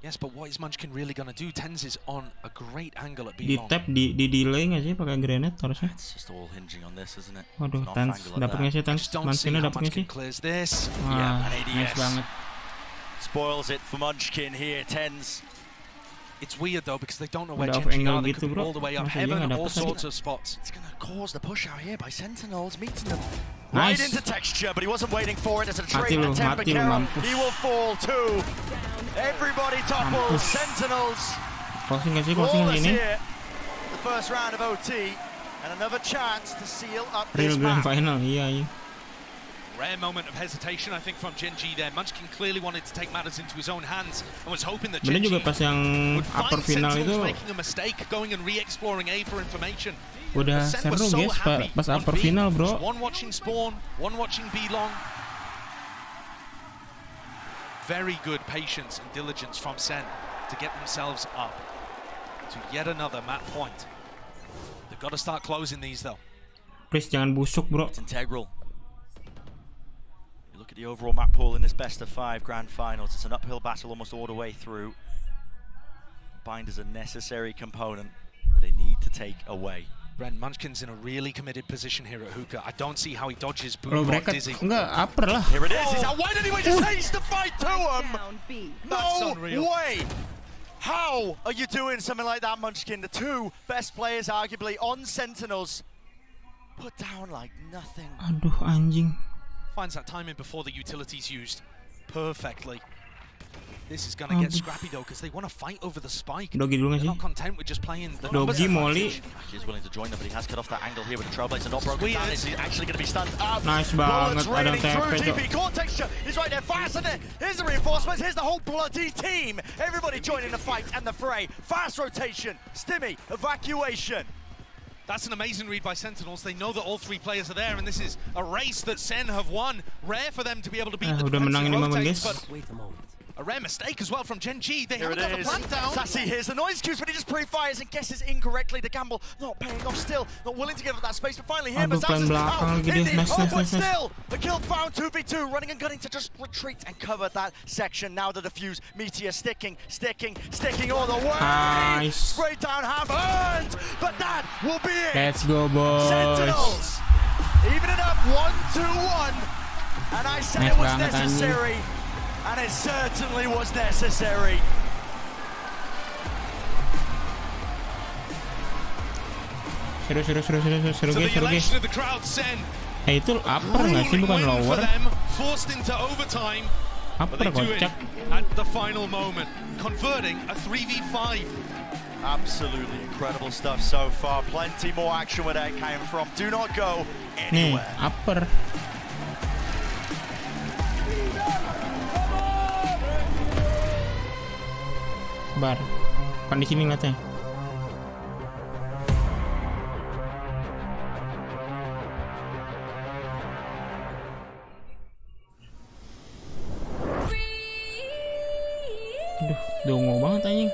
Yes, but what is Munchkin really going to do? TENZZ is on a great angle at B long. Di tap, di delay nggak sih pakai grenade harusnya? It's just all hinging on this, isn't it? Waduh, TENZZ dapetnya sih TENZZ. Munchkinnya dapetnya sih. Wah, nice banget. Spoils it for Munchkin here, TENZZ. It's weird though because they don't know where Genji are. They could be all the way up heaven, all sorts of spots. It's going to cause the push out here by Sentinels, meeting them right into texture, but he wasn't waiting for it as a trade attempt. He will fall too. Everybody topples. Sentinels. Flawless here. The first round of OT and another chance to seal up this Real grand map. final, iya. Rare moment of hesitation, I think, from Genji there. Munchkin clearly wanted to take matters into his own hands and was hoping that Genji juga pas yang upper final itu making a mistake, going and re-exploring A for information. Udah seru guys pas upper final, bro. One watching spawn, one watching B long. Very good patience and diligence from SEN to get themselves up to yet another map point. They've got to start closing these though. Please jangan busuk, bro. It's integral. You look at the overall map pool in this best of 5 grand finals. It's an uphill battle almost all the way through. Bind is a necessary component that they need to take away. Bren, Munchkin's in a really committed position here at hookah. I don't see how he dodges boom dizzy. Enggak, upper lah. Here it is. Why did he just haste the fight to him? No way. How are you doing something like that, Munchkin? The 2 best players arguably on Sentinels put down like nothing. Aduh, anjing. Finds that timing before the utility's used perfectly. This is gonna get scrappy though, because they want to fight over the spike. Doggy dulu nggak They're sih? not content with just playing the Doggy molly. He's willing to join them, but he has cut off that angle here with the Trailblazer. Not broken down. Is he actually going to be stunned up? Nice banget. Ada TP tuh. TP core texture is right there, fast, and here's the reinforcements. Here's the whole bloody team. Everybody joining the fight and the fray. Fast rotation, stimmy, evacuation. That's an amazing read by Sentinels. They know that all 3 players are there, and this is a race that SEN have won. Rare for them to be able to beat the udah menang ini Mamang, guys. but a rare mistake as well from Gen.G. They Here haven't got the plant down. Sassy hears the noise cues, but he just pre-fires and guesses incorrectly. The gamble not paying off still, not willing to give up that space, but finally here, but still, the kill found 2v2, running and gunning to just retreat and cover that section. Now the defuse, Meteor sticking all the way. Nice. Straight down, half earned, but that will be it. Let's go, boys. Sentinels, even it up 1-2-1, and I said it was necessary. And it certainly was necessary. Seru So the elation of the crowd, SEN. Itu upper nggak sih, bukan lower? Forced into overtime. Upper But they do it kocak. at the final moment, converting a 3v5. Absolutely incredible stuff so far. Plenty more action where that came from. Do not go Nih, anywhere. upper. Bar, kan di sini ngeliatnya. Aduh, dongo banget anjing.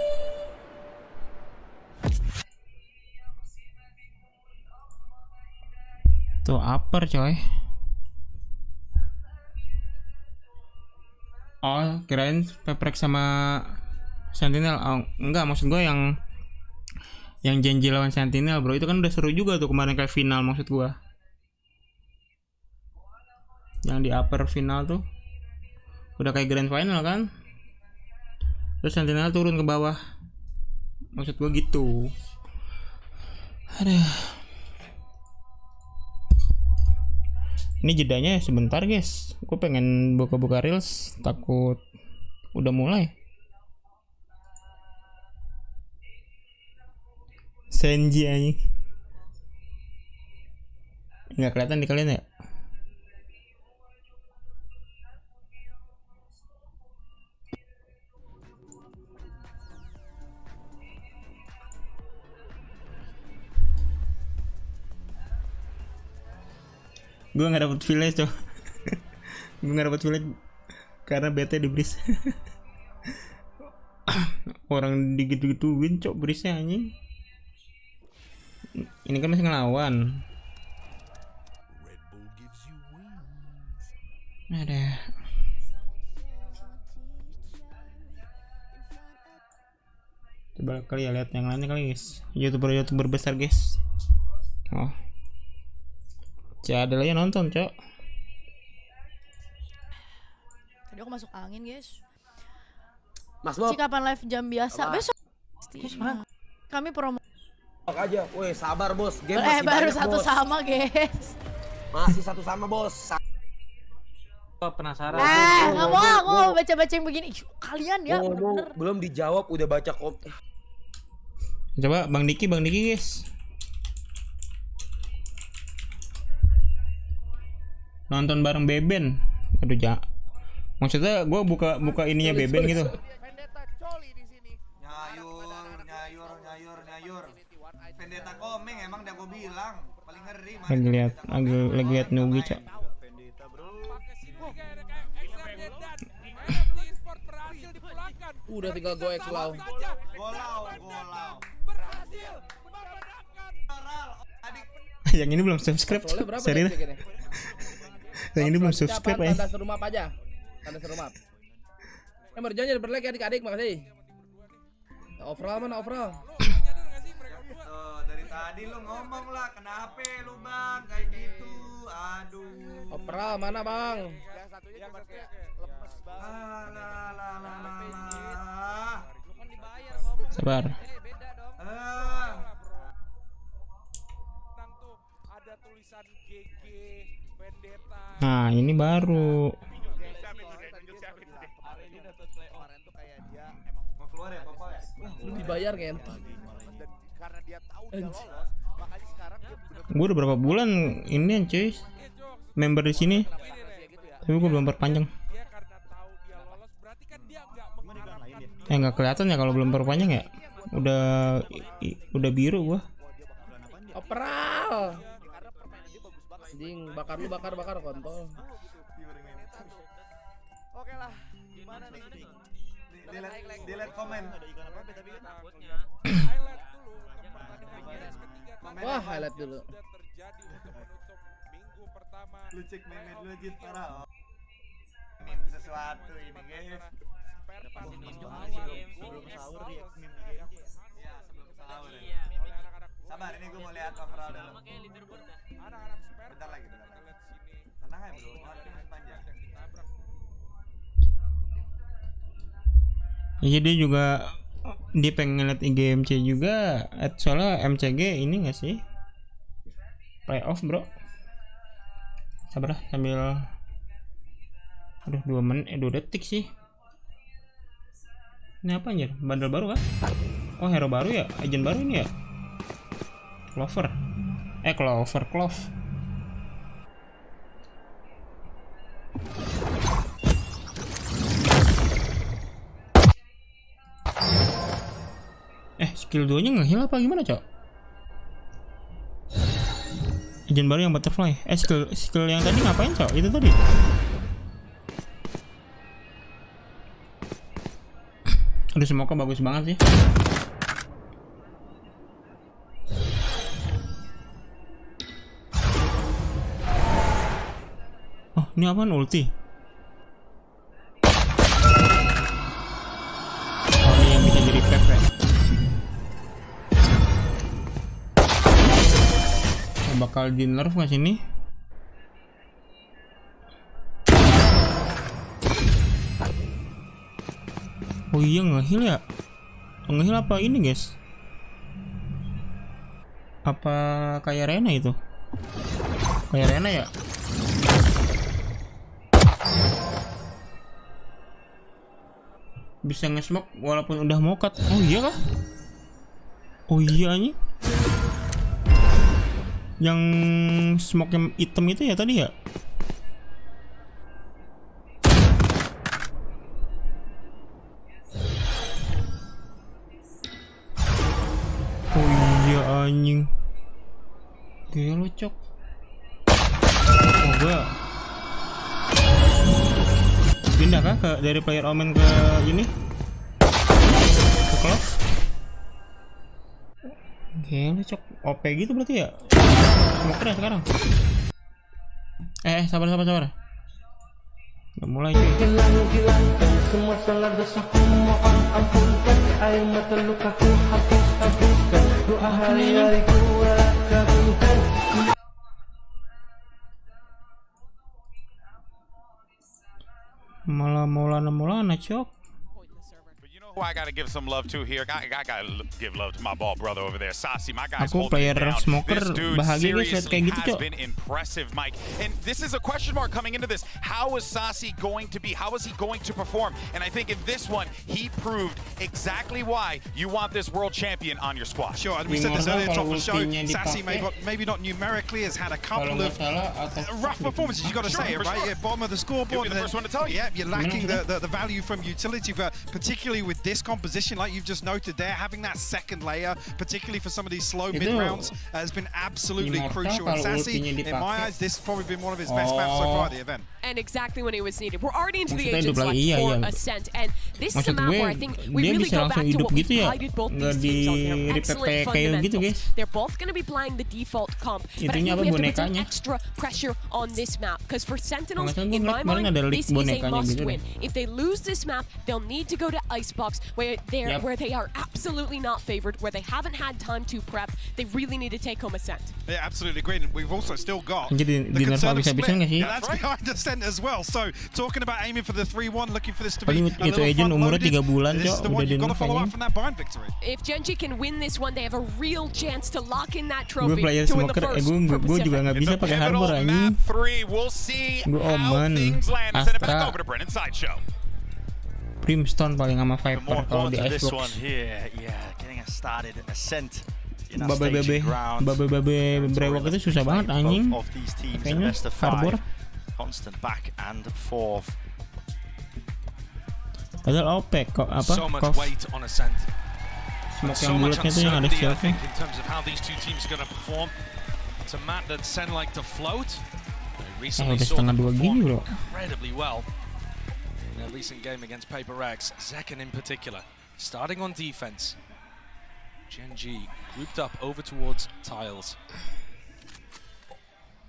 Tuh upper coy. Oh, kirain Peprek sama Sentinel. Oh, enggak, maksud gue yang Gen.G lawan Sentinel, bro. Itu kan udah seru juga tuh kemarin kayak final, maksud gue. Yang di upper final tuh udah kayak grand final kan. Terus Sentinel turun ke bawah. Maksud gue gitu. Aduh. Ini jedanya sebentar, guys. Gue pengen buka-buka reels, takut udah mulai. Senji anjing. Nggak kelihatan di kalian ya? Gue nggak dapet village tuh. Gue nggak dapet village karena bete di bris. Orang digitu-gituin cok brisnya anjing. Ini kan masih ngelawan. Ada. Coba kali ya lihat yang lainnya kali guys. YouTuber besar guys. Oh. Ada lagi nonton, Cok. Tadi aku masuk angin, guys. Mas Bob. Kapan live jam biasa? Besok. Kami promo. Aja, woi sabar bos. Game masih baru banyak, satu bos. sama, guys. Masih satu sama bos. Penasaran. Nggak mau, aku mau baca-baca yang begini. Kalian ya, bener. Belum dijawab udah baca kok. Coba Bang Diki guys. Nonton bareng Beben. Aduh ja. Maksudnya gue buka ininya Beben gitu. Nyayur. Vendetta komeng emang udah gue bilang paling ngeri. Lagi lihat Nugi, Cok. Udah tinggal go X Lau. Golau. Yang ini belum subscribe. Serius. Yang ini belum subscribe ya. Tanda seru map aja. Tanda seru map. Berjanji berlek adik-adik, makasih. Overall mana overall? Dari tadi lu ngomong lah, kenapa lu bang kayak gitu? Aduh. Overall mana bang? Yang satunya cuma kayak lemes banget. Sabar. Nah, ini baru. Lu dibayar kan? Gue udah berapa bulan ini cuy member di sini, tapi gue belum perpanjang. Nggak kelihatan ya kalau belum perpanjang ya. Udah biru gua. Operal. Anjing, bakar kontol. Oke lah, gimana nih? Delete komen. Wah, highlight dulu. Lu cek meme dulu Jit, parah. Sesuatu ini guys. Sebelum sahur ya meme guys. Iya, sebelum sahur. Sabar, ini gue mau lihat overall dulu. Bentar lagi. Tenang ya bro, ada main panjang. Iya, dia pengen ngeliat IGMC juga. Soalnya MCG ini nggak sih playoff bro. Sabar sambil. Aduh 2 detik sih. Ini apa anjir? Bandel baru kah? Oh, hero baru ya? Agent baru ini ya? Clover. Clove. Skill 2 nya nge-heal apa gimana cok? Agent baru yang butterfly. Skill yang tadi ngapain cok? Itu tadi. Aduh, semoga bagus banget sih. Oh, ini apaan ulti? Oh, ini yang bisa jadi pep ya. Bakal di nerf nggak sini? Oh iya, nge-heal ya? Nge-heal apa ini guys? Apa kayak Rena itu? Kayak Rena ya? Bisa nge-smoke walaupun udah mokat. Oh iya kah? Oh iya nih. Yang smoke yang hitam itu ya tadi ya? Oh iya anjing. Gila cok. Oh gua pindah kah dari player Omen ke ini? Ke Clove? Gila cok. OP gitu berarti ya? Smoker ya sekarang? Sabar. Udah mulai cuy. Semua salah dosaku mohon ampunkan. Air mata lukaku habiskan. Doa hari-hariku kabulkan. Malah Maulana cok. Who I gotta give some love to here. I gotta give love to my ball brother over there, Sasi. My guy's Aku holding player it down. smoker This dude bahagia guys seriously kayak gitu has cok. been impressive, Mike. And this is a question mark coming into this. How is Sasi going to be? How is he going to perform? And I think in this one, he proved exactly why you want this world champion on your squad. Sure, and we said this earlier top of the show. Sasi maybe not numerically has had a couple of rough performances. You got to say it, right? You're bottom of the scoreboard. You'll be the first one to tell you. Yeah, you're lacking the value from utility, but particularly with this composition, like you've just noted there, having that second layer, particularly for some of these slow mid rounds, has been absolutely crucial. And Sassy, in my eyes, this has probably been one of his best maps so far at the event. And exactly when it was needed. We're already into the agents like for Ascent, and this is a map where I think we really go back to what we guided both these teams on their excellent fundamentals. They're both going to be playing the default comp, but I think we have to put some extra pressure on this map, because for Sentinels, in my mind, this is a must-win. If they lose this map, they'll need to go to Icebox, where they are absolutely not favored, where they haven't had time to prep. They really need to take home Ascent. Yeah, absolutely agreed. And we've also still got the concern of split. Yeah, that's behind Ascent as well. So talking about aiming for the 3-1, looking for this to be a little front-loaded, this is the one you've got to follow up from that Bind victory. If Gen.G can win this one, they have a real chance to lock in that trophy to win the first for Pacific. Map 3, we'll see how things land. Send it back over to Brennan Sideshow. Brimstone paling sama Viper kalau di this one Icebox. here, yeah, getting us started in Ascent. Babe brewok itu susah banget anjing. Kayaknya Harbor. Constant back and forth. Padahal OP kok apa? So much weight on Ascent. Smoke yang bulatnya itu yang ada shieldnya. In terms of how these two teams are going to perform, it's a map that Sen like to float. They recently saw them perform incredibly well in their recent game against Paper Rex. Zekken in particular, starting on defense. Gen.G grouped up over towards tiles.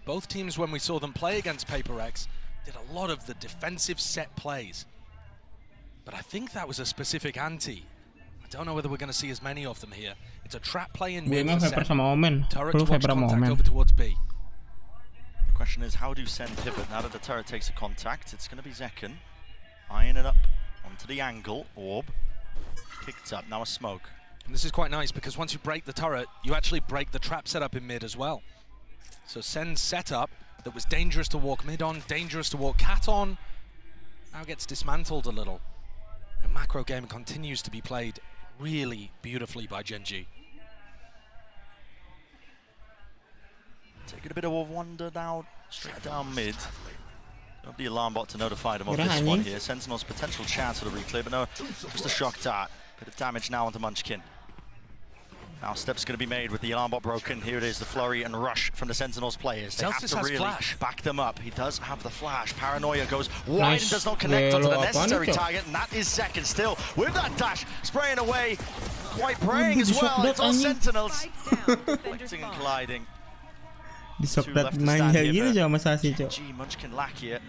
Both teams, when we saw them play against Paper Rex, did a lot of the defensive set plays. But I think that was a specific anti. I don't know whether we're going to see as many of them here. It's a trap play in mid for Sen. Turret to watch contact over towards B. The question is, how do Sen pivot now that the turret takes a contact? It's going to be Zekken. Eyeing it up onto the angle. Orb. Picked up. Now a smoke. And this is quite nice, because once you break the turret, you actually break the trap setup in mid as well. So Sen's setup that was dangerous to walk mid on, dangerous to walk cat on, now gets dismantled a little. The macro game continues to be played really beautifully by Gen.G. Taking a bit of a wander now, straight down mid. Got the alarm bot to notify them of this one here. Sentinel's potential chance for the reclear, but no, just a shock dart. Bit of damage now onto Munchkin. Now steps going to be made with the alarm bot broken. Here it is, the flurry and rush from the Sentinels players. They have to really back them up. He does have the flash. Paranoia goes wide and does not connect onto the necessary target, and that is Zekken still with that dash, spraying away, quite praying as well. It's all Sentinels. Reflecting and colliding. Disoklat manja gini sama Sassy, Cok. Munchkin lack here.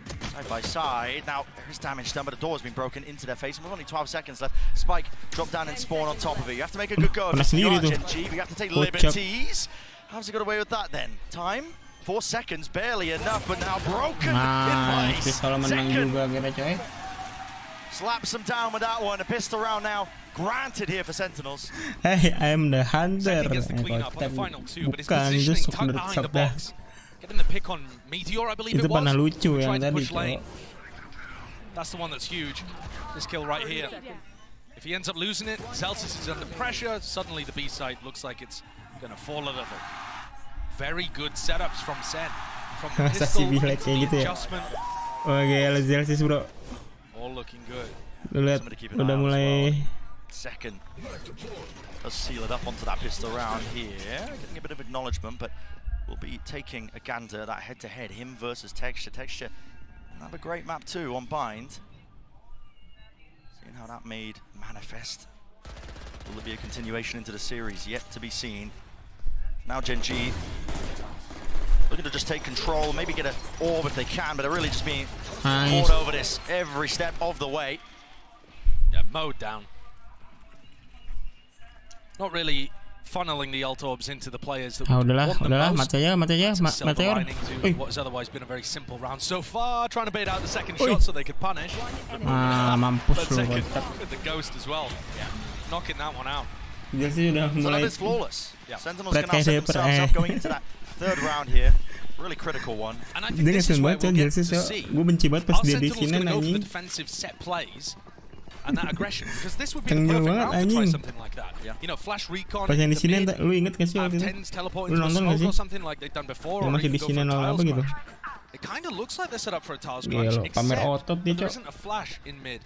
Side by side. Now there's damage done, but the door has been broken into their face. And with only 12 seconds left, Spike drop down and spawn on top of it. You have to make a good go of this. You are Gen.G, but you have to take liberties. How's he got away with that then? Time? 4 seconds, barely enough, but now broken in place. Zekken slaps them down with that one. A pistol round now granted here for Sentinels. Hey, I am the hunter. Bukan, itu sok dah. Getting the pick on Meteor, I believe it was. Itu pernah lucu yang tadi. That's the one that's huge. This kill right here. If he ends up losing it, Celsius is under pressure. Suddenly the B side looks like it's going to fall a little. Very good setups from Sen. From the pistol, the adjustment. Oke, Celsius bro. All looking good. Lu lihat, udah mulai. Second. Let's seal it up onto that pistol round here. Getting a bit of acknowledgement, but we'll be taking a gander, that head-to-head, him versus Texture. Texture, another great map too on Bind. Seeing how that made manifest. Will there be a continuation into the series? Yet to be seen. Now Gen.G looking to just take control, maybe get an orb if they can, but they're really just being poured over this every step of the way. Yeah, mowed down. Not really funneling the ult orbs into the players that would want them most. Meteor. What has otherwise been a very simple round so far, trying to bait out the second shot so they could punish. Mampus lu. With the ghost as well. Yeah, knocking that one out. Jersey udah mulai. So that is flawless. Yeah. Sentinels can now set themselves up going into that third round here. Really critical one. And I think this is where we'll get to see. Gue benci banget pas dia di sini go for the defensive set plays and that aggression, because this would be the perfect round to try something like that. Yeah. You know, flash recon. Pas yang di sini lu inget gak sih waktu itu? Lu nonton gak sih? Yang masih di sini nol apa gitu? It kind of looks like they're set up for a tiles crunch, except pamer otot dia, there isn't a flash in mid.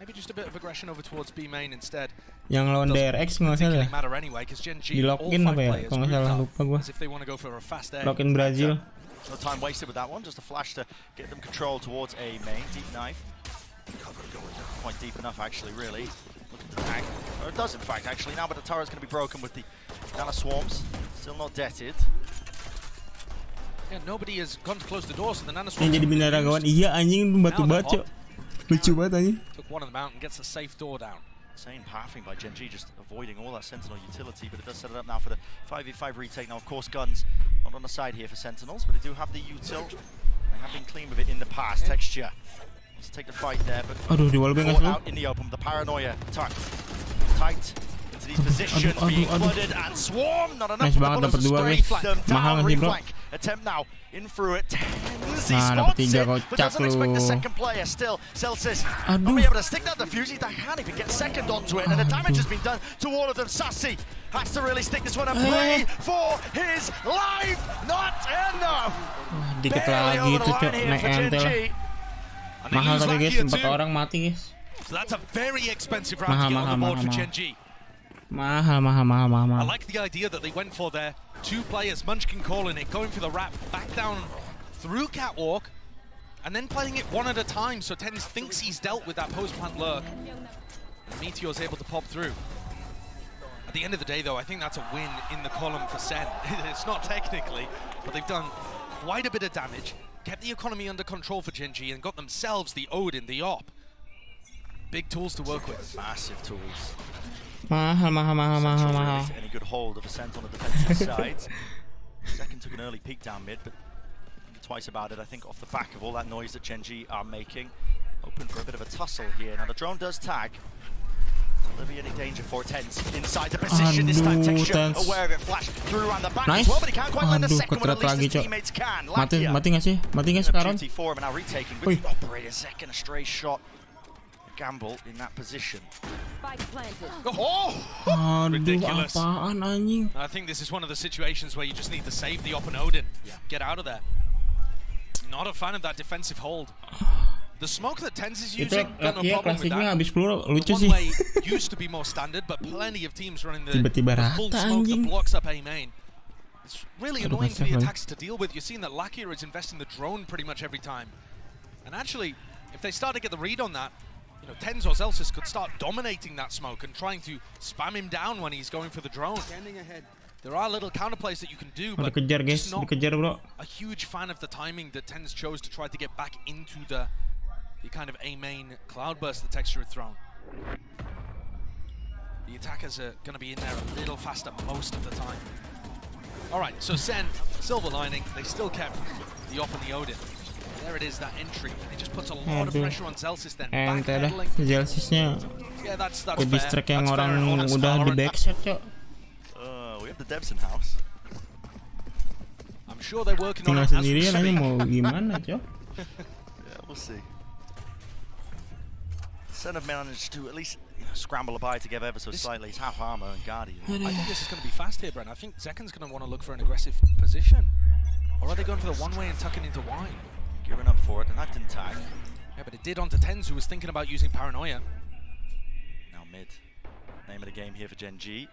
Maybe just a bit of aggression over towards B main instead. Yang lawan DRX nggak salah. Di lock-in apa ya? Kalau nggak salah lupa gua. Lock-in Brazil. No time wasted with that one. Just a flash to get them control towards A main. Deep knife. Quite deep enough, actually. Really. Look at the tag. Or it does, in fact, actually now. But the turret's going to be broken with the Nana swarms. Still not deaded. Yeah, nobody has gone to close the door, so the Nana swarms. Yang jadi binaragawan. Iya anjing batu baco. Lucu banget anjing. Took one of them out and gets the safe door down. Insane pathing by Gen G, just avoiding all that Sentinel utility, but it does set it up now for the 5v5 retake. Now, of course, guns not on the side here for Sentinels, but they do have the util. They have been clean with it in the past. Texture. Let's take the fight there, but caught out in the open. The paranoia tucked tight into these positions, being flooded and swarmed. Not enough. Nice banget dapat dua guys. Mahal nggak sih bro? Attempt now in through it. Nah, dapat 3 kocak lu. Still, Celsius will be able to stick that defuse. He can't even get second onto it, and the damage has been done to all of them. Sassy has to really stick this one and play for his life. Not enough. Dikit lagi itu cok, naik entel. Mahal tapi guys, 4 orang mati guys. So that's a very expensive round to get on the board for Gen G. Mahal. I like the idea that they went for there. 2 players, Munchkin calling it, going for the wrap, back down through Catwalk, and then playing it one at a time, so TENZZ thinks he's dealt with that post-plant lurk. And Meteor's able to pop through. At the end of the day, though, I think that's a win in the column for SEN. It's not technically, but they've done quite a bit of damage, kept the economy under control for Gen G, and got themselves the Odin, the op. Big tools to work with. Massive tools. Mahal. Any good hold of a Sent on the defensive side. Second took an early peek down mid, but twice about it, I think, off the back of all that noise that Gen G are making. Open for a bit of a tussle here. Now the drone does tag. Will there be any danger for TENZZ inside the position? This time Texture aware of it, flash through around the back as well, but he can't quite land the second one, at least his teammates can. Mati nggak sih? Mati nggak sekarang? GT4 now retaking with the operator, second a stray shot. Gamble in that position. Ridiculous. Apaan anjing? I think this is one of the situations where you just need to save the op and Odin. Get out of there. Not a fan of that defensive hold. The smoke that TENZZ is using, got no problem with that. The one way used to be more standard, but plenty of teams running the full smoke that blocks up A main. It's really annoying for the attacks to deal with. You're seeing that Lakia is investing the drone pretty much every time. And actually, if they start to get the read on that, you know, TENZZ or Celsius could start dominating that smoke and trying to spam him down when he's going for the drone. There are little counterplays that you can do, but just not a huge fan of the timing that TENZZ chose to try to get back into the kind of A main cloudburst the Texture had thrown. The attackers are going to be in there a little faster most of the time. Alright, so SEN, silver lining, they still kept the op and the Odin. There it is, that entry. It just puts a lot of pressure on Celsius then. Backpedaling. Zelsisnya Yeah, that's ke distract yang orang udah di backset, cok. We have the devs in house. I'm sure they're working on Tinggal it as we sendirian aja speak. mau gimana, cok. Yeah, we'll see. SEN have managed to at least scramble a buy together ever so slightly. It's half armor and Guardian. I think this is going to be fast here, Brent. I think Zeken's going to want to look for an aggressive position. Or are they going for the one-way and tucking into wine? Gearing up for it, and that didn't tag. Yeah, but it did onto TENZZ, who was thinking about using Paranoia. Now mid. Name of the game here for Gen G.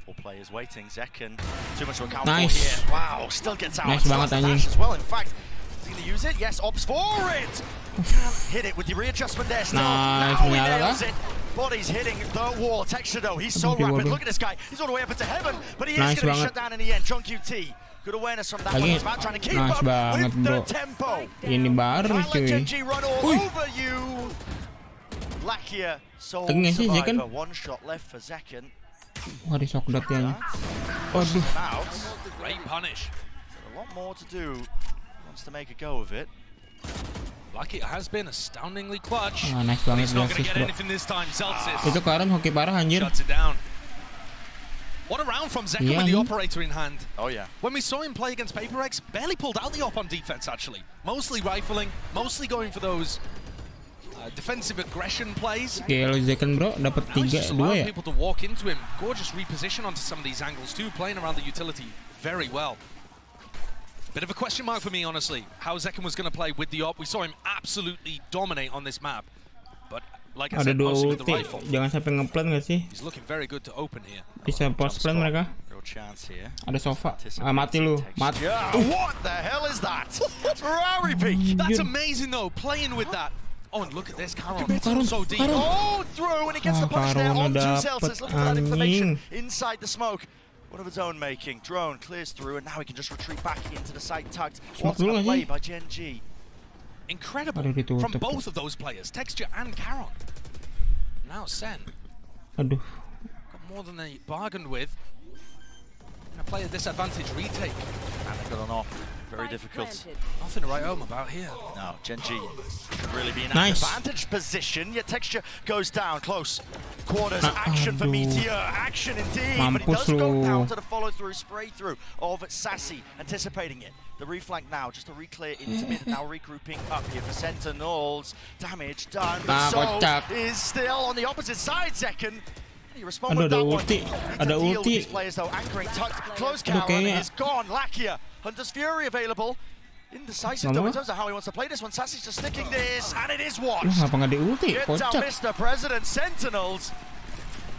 4 players waiting. Zeken, too much to account for here. Wow, still gets out. Nice banget anjing. As well. In fact, is he going to use it? Yes, opts for it. Can't hit it with the readjustment there still. Nice, now he nails it. Body's hitting the wall. Texture though, he's so rapid. Look at this guy. He's all the way up into heaven, but he is going to be shut down in the end. John QT. Good awareness from that one. He's about trying to keep up with the tempo. Ini baru cuy. Gen G run all over you. Lakia, sole survivor. One shot left for Zeken. Wah, di shock datanya. Waduh. Great punish. A lot more to do. Wants to make a go of it. Lucky has been astoundingly clutch. Nice banget he's not going to get bro. anything this time. Celsius. Itu Karen hoki parah anjir. Shuts it down. What a round from Zeken with the operator in hand. Oh yeah. When we saw him play against Paper X, barely pulled out the op on defense actually. Mostly rifling, mostly going for those defensive aggression plays. Kalau Zeken bro dapat 3 2 ya. People to walk into him. Gorgeous reposition onto some of these angles too, playing around the utility very well. Bit of a question mark for me, honestly, how Zeken was going to play with the op. We saw him absolutely dominate on this map. But like I Ada said, dua mostly with the ulti, rifle. jangan sampai ngeplan nggak sih? He's looking very good to open here. Bisa post plan mereka. Real chance here. Ada sofa. Mati lu, mati. What the hell is that? Ferrari peak. That's amazing though, playing with that. Oh, and look at this, Caron. So deep. Oh, through, and he gets the punish there on two Celsius. Looking for that information inside the smoke. What of his own making. Drone clears through, and now he can just retreat back into the site tucked. What's a play by Gen G? Incredible from both of those players, Texture and Caron. Now SEN. Aduh. Got more than they bargained with. Gonna play a disadvantage retake. And they've got an off. Very difficult. Nothing to write home about here. No, Gen G should really be in an advantage position, yet Texture goes down close. Quarters, action for Meteor, action indeed, but he does go down to the follow-through, spray-through of Sassy, anticipating it. The reflank now, just to re-clear into mid, now regrouping up here for Sentinels. Damage done, but so is still on the opposite side, Second. You respond with that one. Ada ulti. These players though, anchoring tucked, close Caron is gone. Lakia, Hunter's Fury available. Indecisive though in terms of how he wants to play this one. Sassy's just sticking this, and it is watched. Ngapa nggak di ulti? Get down, Mr. President. Sentinels.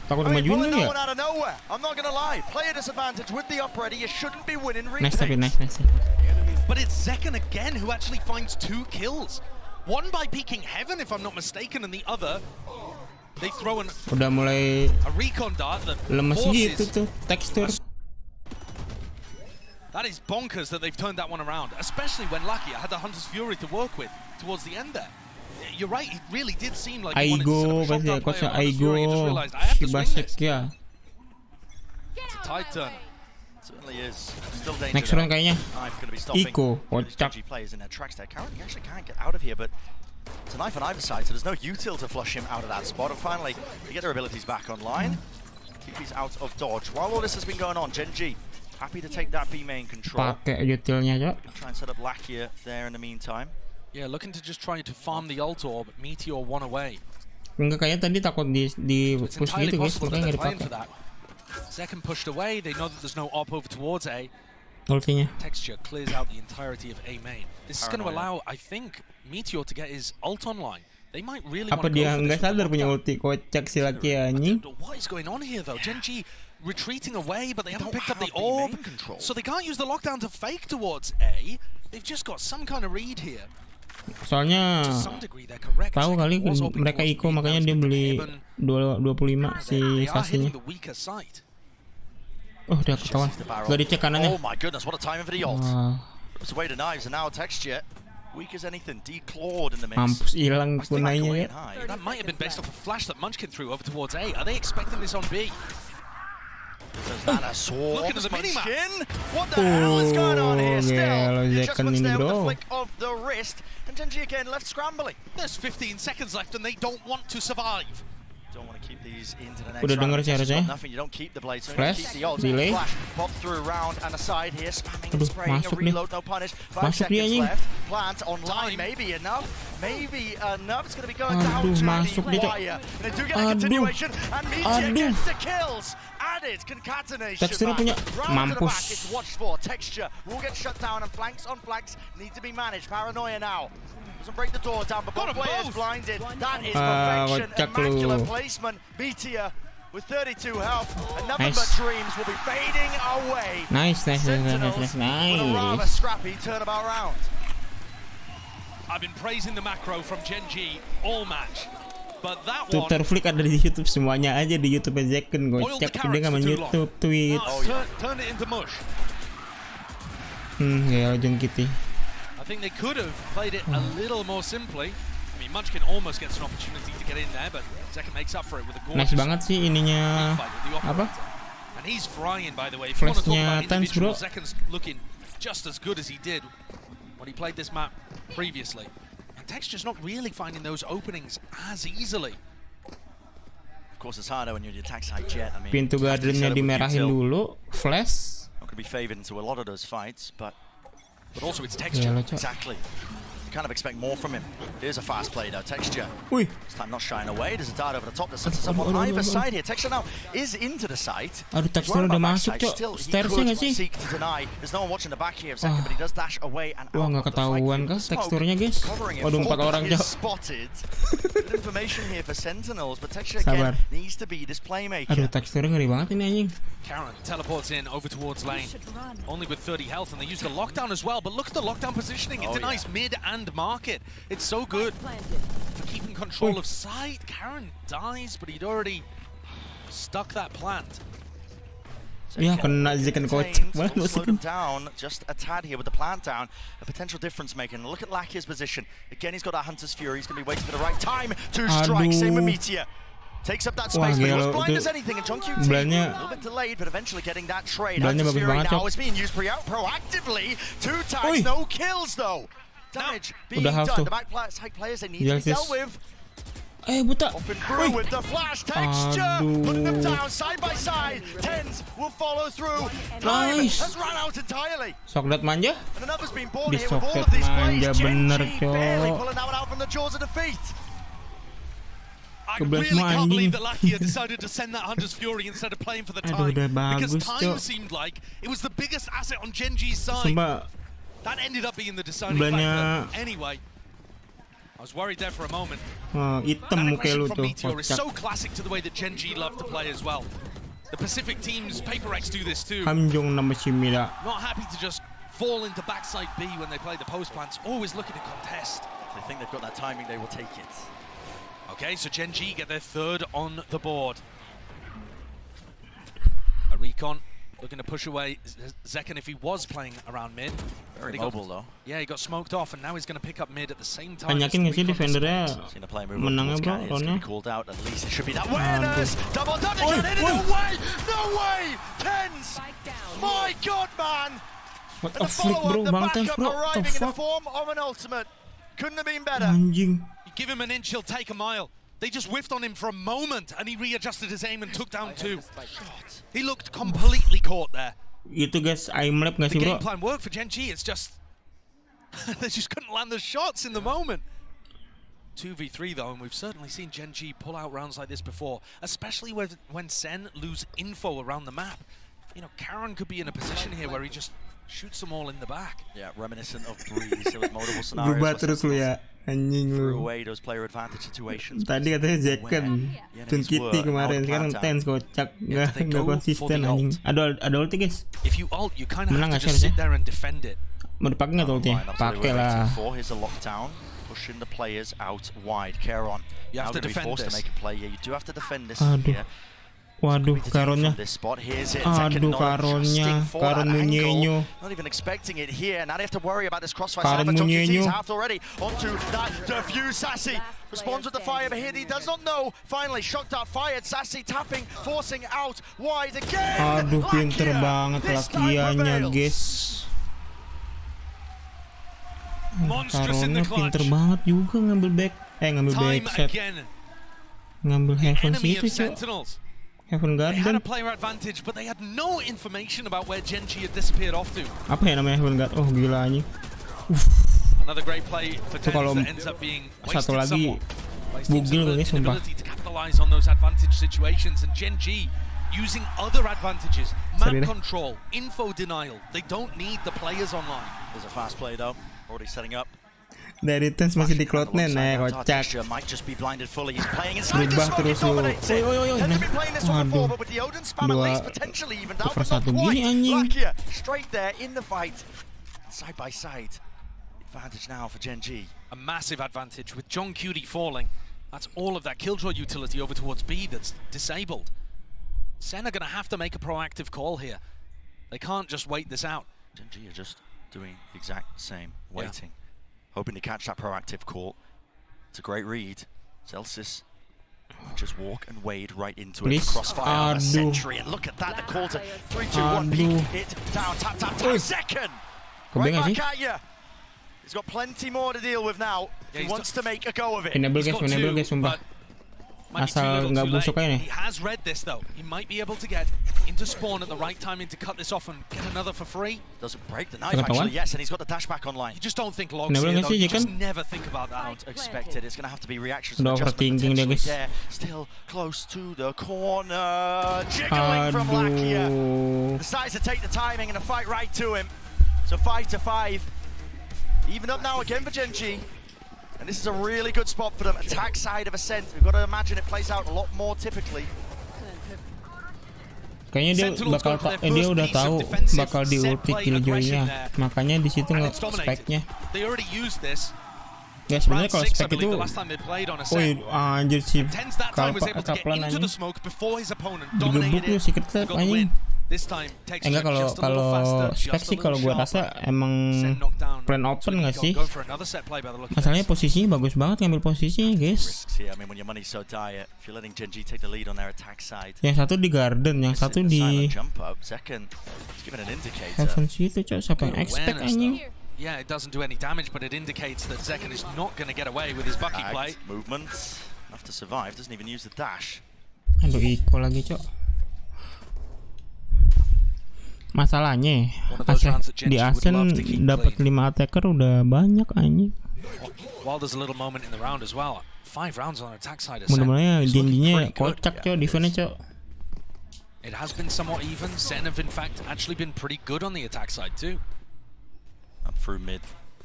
Takut I mean, majuin pulling ya. that one out of nowhere. I'm not gonna lie. Player disadvantage with the up ready. You shouldn't be winning retakes. Nice tapi nice. But it's Zekken again who actually finds 2 kills. One by peeking Heaven, if I'm not mistaken, and the other they throw udah mulai a recon dart that lemes gitu tuh tekstur. That is bonkers that they've turned that one around, especially when Lakia had the Hunter's Fury to work with towards the end there. You're right, it really did seem like he wanted to set up a shot down play on Hunter's Fury and just realized I have to swing this. It's a tight turn. Certainly is. Still danger. Next round kayaknya. Knife going to be stopping. Iko, kocak. Players in their tracks there. Caron, he actually can't get out of here, but it's a knife on either side, so there's no util to flush him out of that spot. And finally, they get their abilities back online. TP's out of dodge. While all this has been going on, Gen G happy to take that B main control. Pakai utilnya aja. Try and set up Lakia there in the meantime. Yeah, looking to just try to farm the ult orb. Meteor one away. Enggak, kayaknya tadi takut di push gitu guys, makanya nggak dipakai. Second pushed away. They know that there's no op over towards A. Ultinya. Texture clears out the entirety of A main. This is going to allow, I think, Meteor to get his ult online. They might really want to go for this. Apa dia nggak sadar punya ulti? Kocak si Lakia anjing. What is going on here though? Gen G retreating away, but they haven't picked up the orb, so they can't use the lockdown to fake towards A. They've just got some kind of read here. Soalnya tahu kali mereka Iko, makanya dia beli 25 si Sassinya. Oh, udah ketahuan. Gak dicek kanannya. Oh my goodness, what a timing for the ult. It's away to knives and now Texture weak as anything, declawed in the mix. Mampus hilang kunainya ya. That might have been based off a flash that Munchkin threw over towards A. Are they expecting this on B? Looking at the minimap. What the hell is going on here? Still, he just puts there with the flick of the wrist, and Gen G again left scrambling. There's 15 seconds left, and they don't want to survive. Don't want to keep these into the next Udah denger sih harusnya. Nothing, you don't keep the blade, so Flash, you keep the ult. delay. Flash, pop through round and aside here, spamming and spraying, a masuk reload, no punish. 5 seconds left. Plant online, maybe enough. Maybe enough. It's going to be going down to the wire. And they do get a continuation, and Meteor gets the kills. Added concatenation. Texture punya mampus. It's watched for. Texture will get shut down, and flanks on flanks need to be managed. Paranoia now. Doesn't break the door down, but both players blinded. That is perfection. Immaculate placement. Meteor with 32 health, and nothing but dreams will be fading away. Nice. With a rather scrappy turnabout round. I've been praising the macro from Gen G all match, but that one. Tutor flick ada di YouTube semuanya aja di YouTube Zekken, gocek dia nggak main YouTube, Twitch. Turn it into mush. Ya jengkiti. I think they could have played it a little more simply. I mean, Munchkin almost gets an opportunity to get in there, but Zekken makes up for it with a gorgeous. Nice banget sih ininya. Apa? And he's frying, by the way. If you want to talk about TENZZ, bro. Zekken's looking just as good as he did when he played this map previously. And Texture's not really finding those openings as easily. Of course, it's harder when you're the attack side jet. I mean, pintu gardennya dimerahin dulu, flash. Not going to be favored into a lot of those fights, but also it's Texture. Exactly. kind of expect more from him. Here's a fast play though, Texture. Wih. This time not shying away. There's a dart over the top that sets us up on either side here. Texture now is into the site. Aduh, Texture udah masuk, Cok. Stairsnya nggak sih? Seek to deny. There's no one watching the back here of Zekin, but he does dash away and wah, nggak ketahuan kah teksturnya, guys? Waduh, 4 orang, Cok. Spotted. Good information here for Sentinels, but Texture again needs to be this playmaker. Aduh, teksturnya ngeri banget ini anjing. Karen teleports in over towards lane, only with 30 health, and they use the lockdown as well, but look at the lockdown positioning. It denies mid and market. It's so good for keeping control of side. Karen dies, but he'd already stuck that plant. Yeah, kena Zekin coach. Slow them down just a tad here with the plant down. A potential difference maker. And look at Lakia's position. Again, he's got that Hunter's Fury. He's going to be waiting for the right time to strike. Same with Meteor. Takes up that space, but he was blind as anything, and John QT, a little bit delayed, but eventually getting that trade. Hunter's Fury now is being used proactively. 2 tags, no kills though. Damage being done. The back side players, they need to be dealt with. Buta. Up and through with the flash. Texture, putting them down side by side. TENZZ will follow through. Nice. Has run out entirely. Soklat manja. And another's been born here with all of these plays. GenG barely pulling out from the jaws of defeat. I really can't believe that Lakia decided to send that Hunter's Fury instead of playing for the time. Because time seemed like it was the biggest asset on GenG's side. That ended up being the deciding factor. Anyway, I was worried there for a moment. That aggression from Meteor is so classic to the way that GenG love to play as well. The Pacific teams, Paper X do this too. Not happy to just fall into backside B when they play the post plants. Always looking to contest. If they think they've got that timing, they will take it. Okay, so GenG get their 3rd on the board. A recon looking to push away Zekin if he was playing around mid. Very mobile though. Yeah, he got smoked off, and now he's going to pick up mid at the same time. Yakin nggak sih defendernya menangnya, bro? Ronnya. Called out. At least it should be that awareness. Double damage. No way! No way! TENZZ! My God, man! What the frick, bro? Bang TENZZ, bro. Arriving in the form of an ultimate. Couldn't have been better. Anjing. You give him an inch, he'll take a mile. They just whiffed on him for a moment, and he readjusted his aim and took down 2. He looked completely caught there. Itu guys, aim lab nggak sih, bro? The game plan worked for GenG. It's just they just couldn't land the shots in the moment. 2v3 though, and we've certainly seen GenG pull out rounds like this before, especially when SEN lose info around the map. You know, Karen could be in a position here where he just shoots them all in the back. Yeah, reminiscent of Breeze. There was multiple scenarios. Terus lu ya, anjing lu. Threw away those player advantage situations. Tadi katanya Zekin, Tun Kitty kemarin, sekarang TENZZ kocak, nggak konsisten anjing. Ada ulti guys. If you ult, you kind of have to just sit there and defend it. Mau dipakai nggak ultinya? Pakai lah. Here's a lockdown, pushing the players out wide. Caron, you have to defend this. To make a play. Yeah, you do have to defend this. Aduh. Waduh, Karonnya. Aduh, Karonnya. Karon Munyenyo. Not even expecting it here. Now they have to worry about this crossfire. Karon Munyenyo. Already onto that defuse. Sassy responds with the fire, but here he does not know. Finally, shocked out, fired. Sassy tapping, forcing out wide again. Aduh, pinter banget Lakianya, guys. Karonnya pinter banget juga ngambil backset. Ngambil heaven situ, Cok. They had a player advantage, but they had no information about where GenG had disappeared off to. Apa ya namanya Heaven Guard? Oh gila anjing. Another great play for TENZZ that ends up being satu lagi bugil guys, sumpah. To capitalize on those advantage situations, and GenG using other advantages, map control, info denial. They don't need the players online. There's a fast play though, already setting up. Dari TENZZ masih di cloud9 ya, kocak. Berubah terus lu. Waduh. 2-1 gini anjing. Straight there in the fight. Side by side. Advantage now for GenG. A massive advantage with John QT falling. That's all of that Killjoy utility over towards B that's disabled. SEN are going to have to make a proactive call here. They can't just wait this out. GenG are just doing the exact same, waiting. Yeah. Hoping to catch that proactive call. It's a great read. Celsius just walk and wade right into it. Crossfire, a century, and look at that. The call to 3, 2, 1, peek it down. Tap, tap, tap. Second. Right back at you. He's got plenty more to deal with now. He wants to make a go of it. Enable guys, sumpah. Asal nggak busuk aja nih. He has read this though. He might be able to get into spawn at the right timing to cut this off and get another for free. Doesn't break the knife actually, yes, and he's got the dash back online. You just don't think logs here though. You just never think about that. Don't expect it. It's going to have to be reactions. Udah overthinking dia guys. Still close to the corner. Jiggling from Lakia. Decides to take the timing and a fight right to him. So 5-5. Even up now again for Gen G. And this is a really good spot for them. Attack side of Ascent. We've got to imagine it plays out a lot more typically. Kayaknya dia udah tahu bakal di ulti Killjoy-nya. Makanya di situ spec-nya. Ya sebenarnya kalau spek itu, anjir sih Kaplan anjing digebuk lu secret trap anjing. Enggak, kalau spek sih kalau gua rasa emang plan open nggak sih? Masalahnya posisinya bagus banget ngambil posisinya guys. Yang satu di garden, yang satu di heaven situ cok. Siapa yang expect anjing? Yeah, it doesn't do any damage, but it indicates that Zekken is not going to get away with his Bucky play. Movements, enough to survive, doesn't even use the dash. Aduh, Iko lagi cok. Masalahnya di Ascen dapat 5 attacker udah banyak anjing. While there's a little moment in the round as well. 5 rounds on attack side. Mudah-mudahan janjinya kocak cok, defense cok. It has been somewhat even. Sen have in fact actually been pretty good on the attack side too. Up through mid.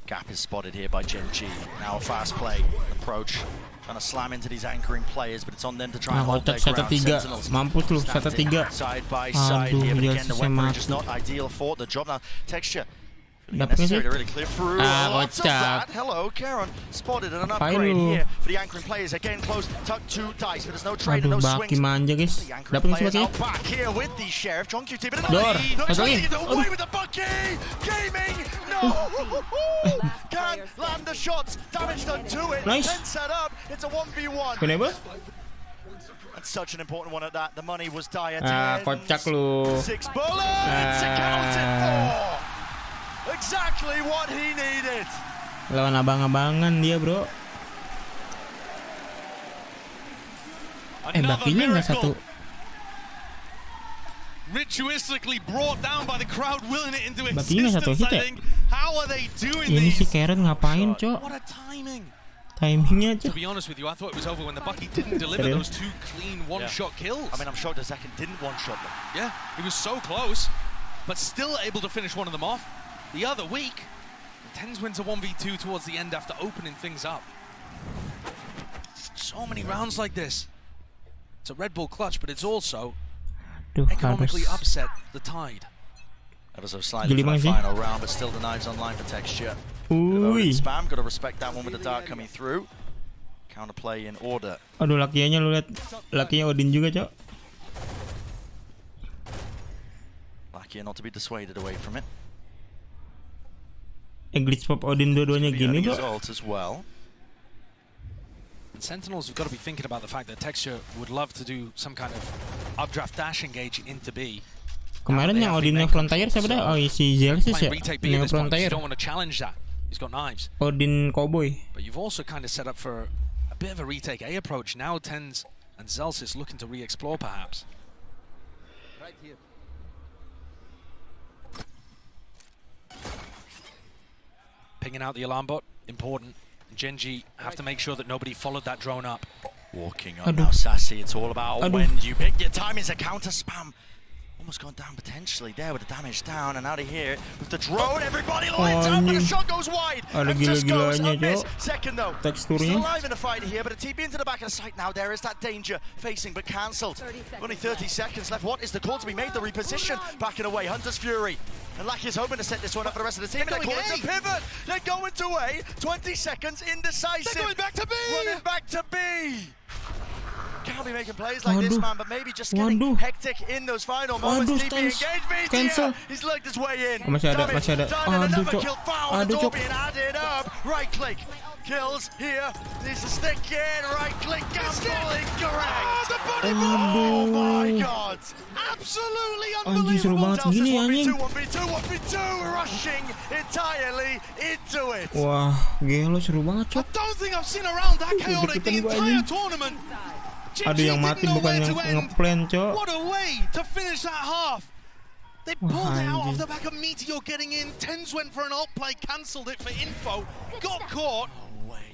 Gap is spotted here by Gen G. Now a fast play approach. Trying to slam into these anchoring players, but it's on them to try and hold their ground. Sentinels mampus lu, side by side here, but again the weaponry just not ideal for the job. Now texture necessary to really clear through. Lots of that. Hello, Karen spotted an upgrade here for the anchoring players. Again close, tuck to dice, but there's no trade and no swings. Manja guys. Dapat players out back here with the sheriff. John QT, but another lead. Away with the Bucky. Gaming. No. Can land the shots. Damage done to it. Nice. Set up. It's a 1v1. Kenapa? That's such an important one at that. The money was dire. Kocak lu. 6 bullets accounted for. Exactly what he needed. Lawan abang-abangan dia bro. Bakinya nggak satu. Ritualistically brought down by the crowd, willing it into existence. I think. How are they doing ini this? Si Karen ngapain cok? What a timing. Timingnya cok. To be honest with you, I thought it was over when the Bucky didn't deliver those 2 clean one-shot kills. I mean, I'm shocked that Zekken didn't one-shot them. Yeah, he was so close, but still able to finish one of them off. The other week, TENZZ wins a 1v2 towards the end after opening things up. So many rounds like this. It's a Red Bull clutch, but it's also economically upset the tide. Ever so slightly for the final round, but still the knives online for texture. Spam, got to respect that one with the dart coming through. Counterplay in order. Aduh, lakinya lu lihat, lakinya Odin juga cok. Lakia not to be dissuaded away from it. Glitch pop Odin dua-duanya gini bro. Well. Sentinels have got to be thinking about the fact that Texture would love to do some kind of updraft dash engage into B. Kemarin yang Odinnya Frontier siapa dah? Oh si Zelsis ya? Yang Frontier. Don't want to challenge that. He's got knives. Odin Cowboy. But you've also kind of set up for a bit of a retake A approach. Now TENZZ and Zelsis looking to re-explore perhaps. Right here. Pinging out the alarm bot, important. Gen G have to make sure that nobody followed that drone up. Walking up now, Sassy. It's all about when you pick your time. Is a counter spam. Almost gone down potentially there with the damage down, and out of here with the drone. Everybody lines up, but a shot goes wide. And just goes a miss. Second though, still alive in the fight here, but a TP into the back of the site now. There is that danger facing, but cancelled. Only 30 seconds left. What is the call to be made? The reposition, backing away. Hunter's Fury. And Lackey is hoping to set this one up for the rest of the team. They're going to pivot. They're going to A. 20 seconds, indecisive. They're going back to B. Running back to B. Can't be making plays like this, man, but maybe just getting hectic in those final moments. TP engagement here. He's looked his way in. Masih ada. Another kill found. The door being added up. Right click. Kills here. Needs to stick in. Right click. Gamble incorrect. Oh my god. Absolutely unbelievable. Gini anjing. 1v2. Rushing entirely into it. Wah, gelo seru banget, cok. I don't think I've seen a round that chaotic the entire tournament. Aduh, yang mati bukan yang ngeplan, Cok. What a way to finish that half. They pulled it out of the back of Meteor getting in. TENZZ went for an alt play, cancelled it for info, got caught,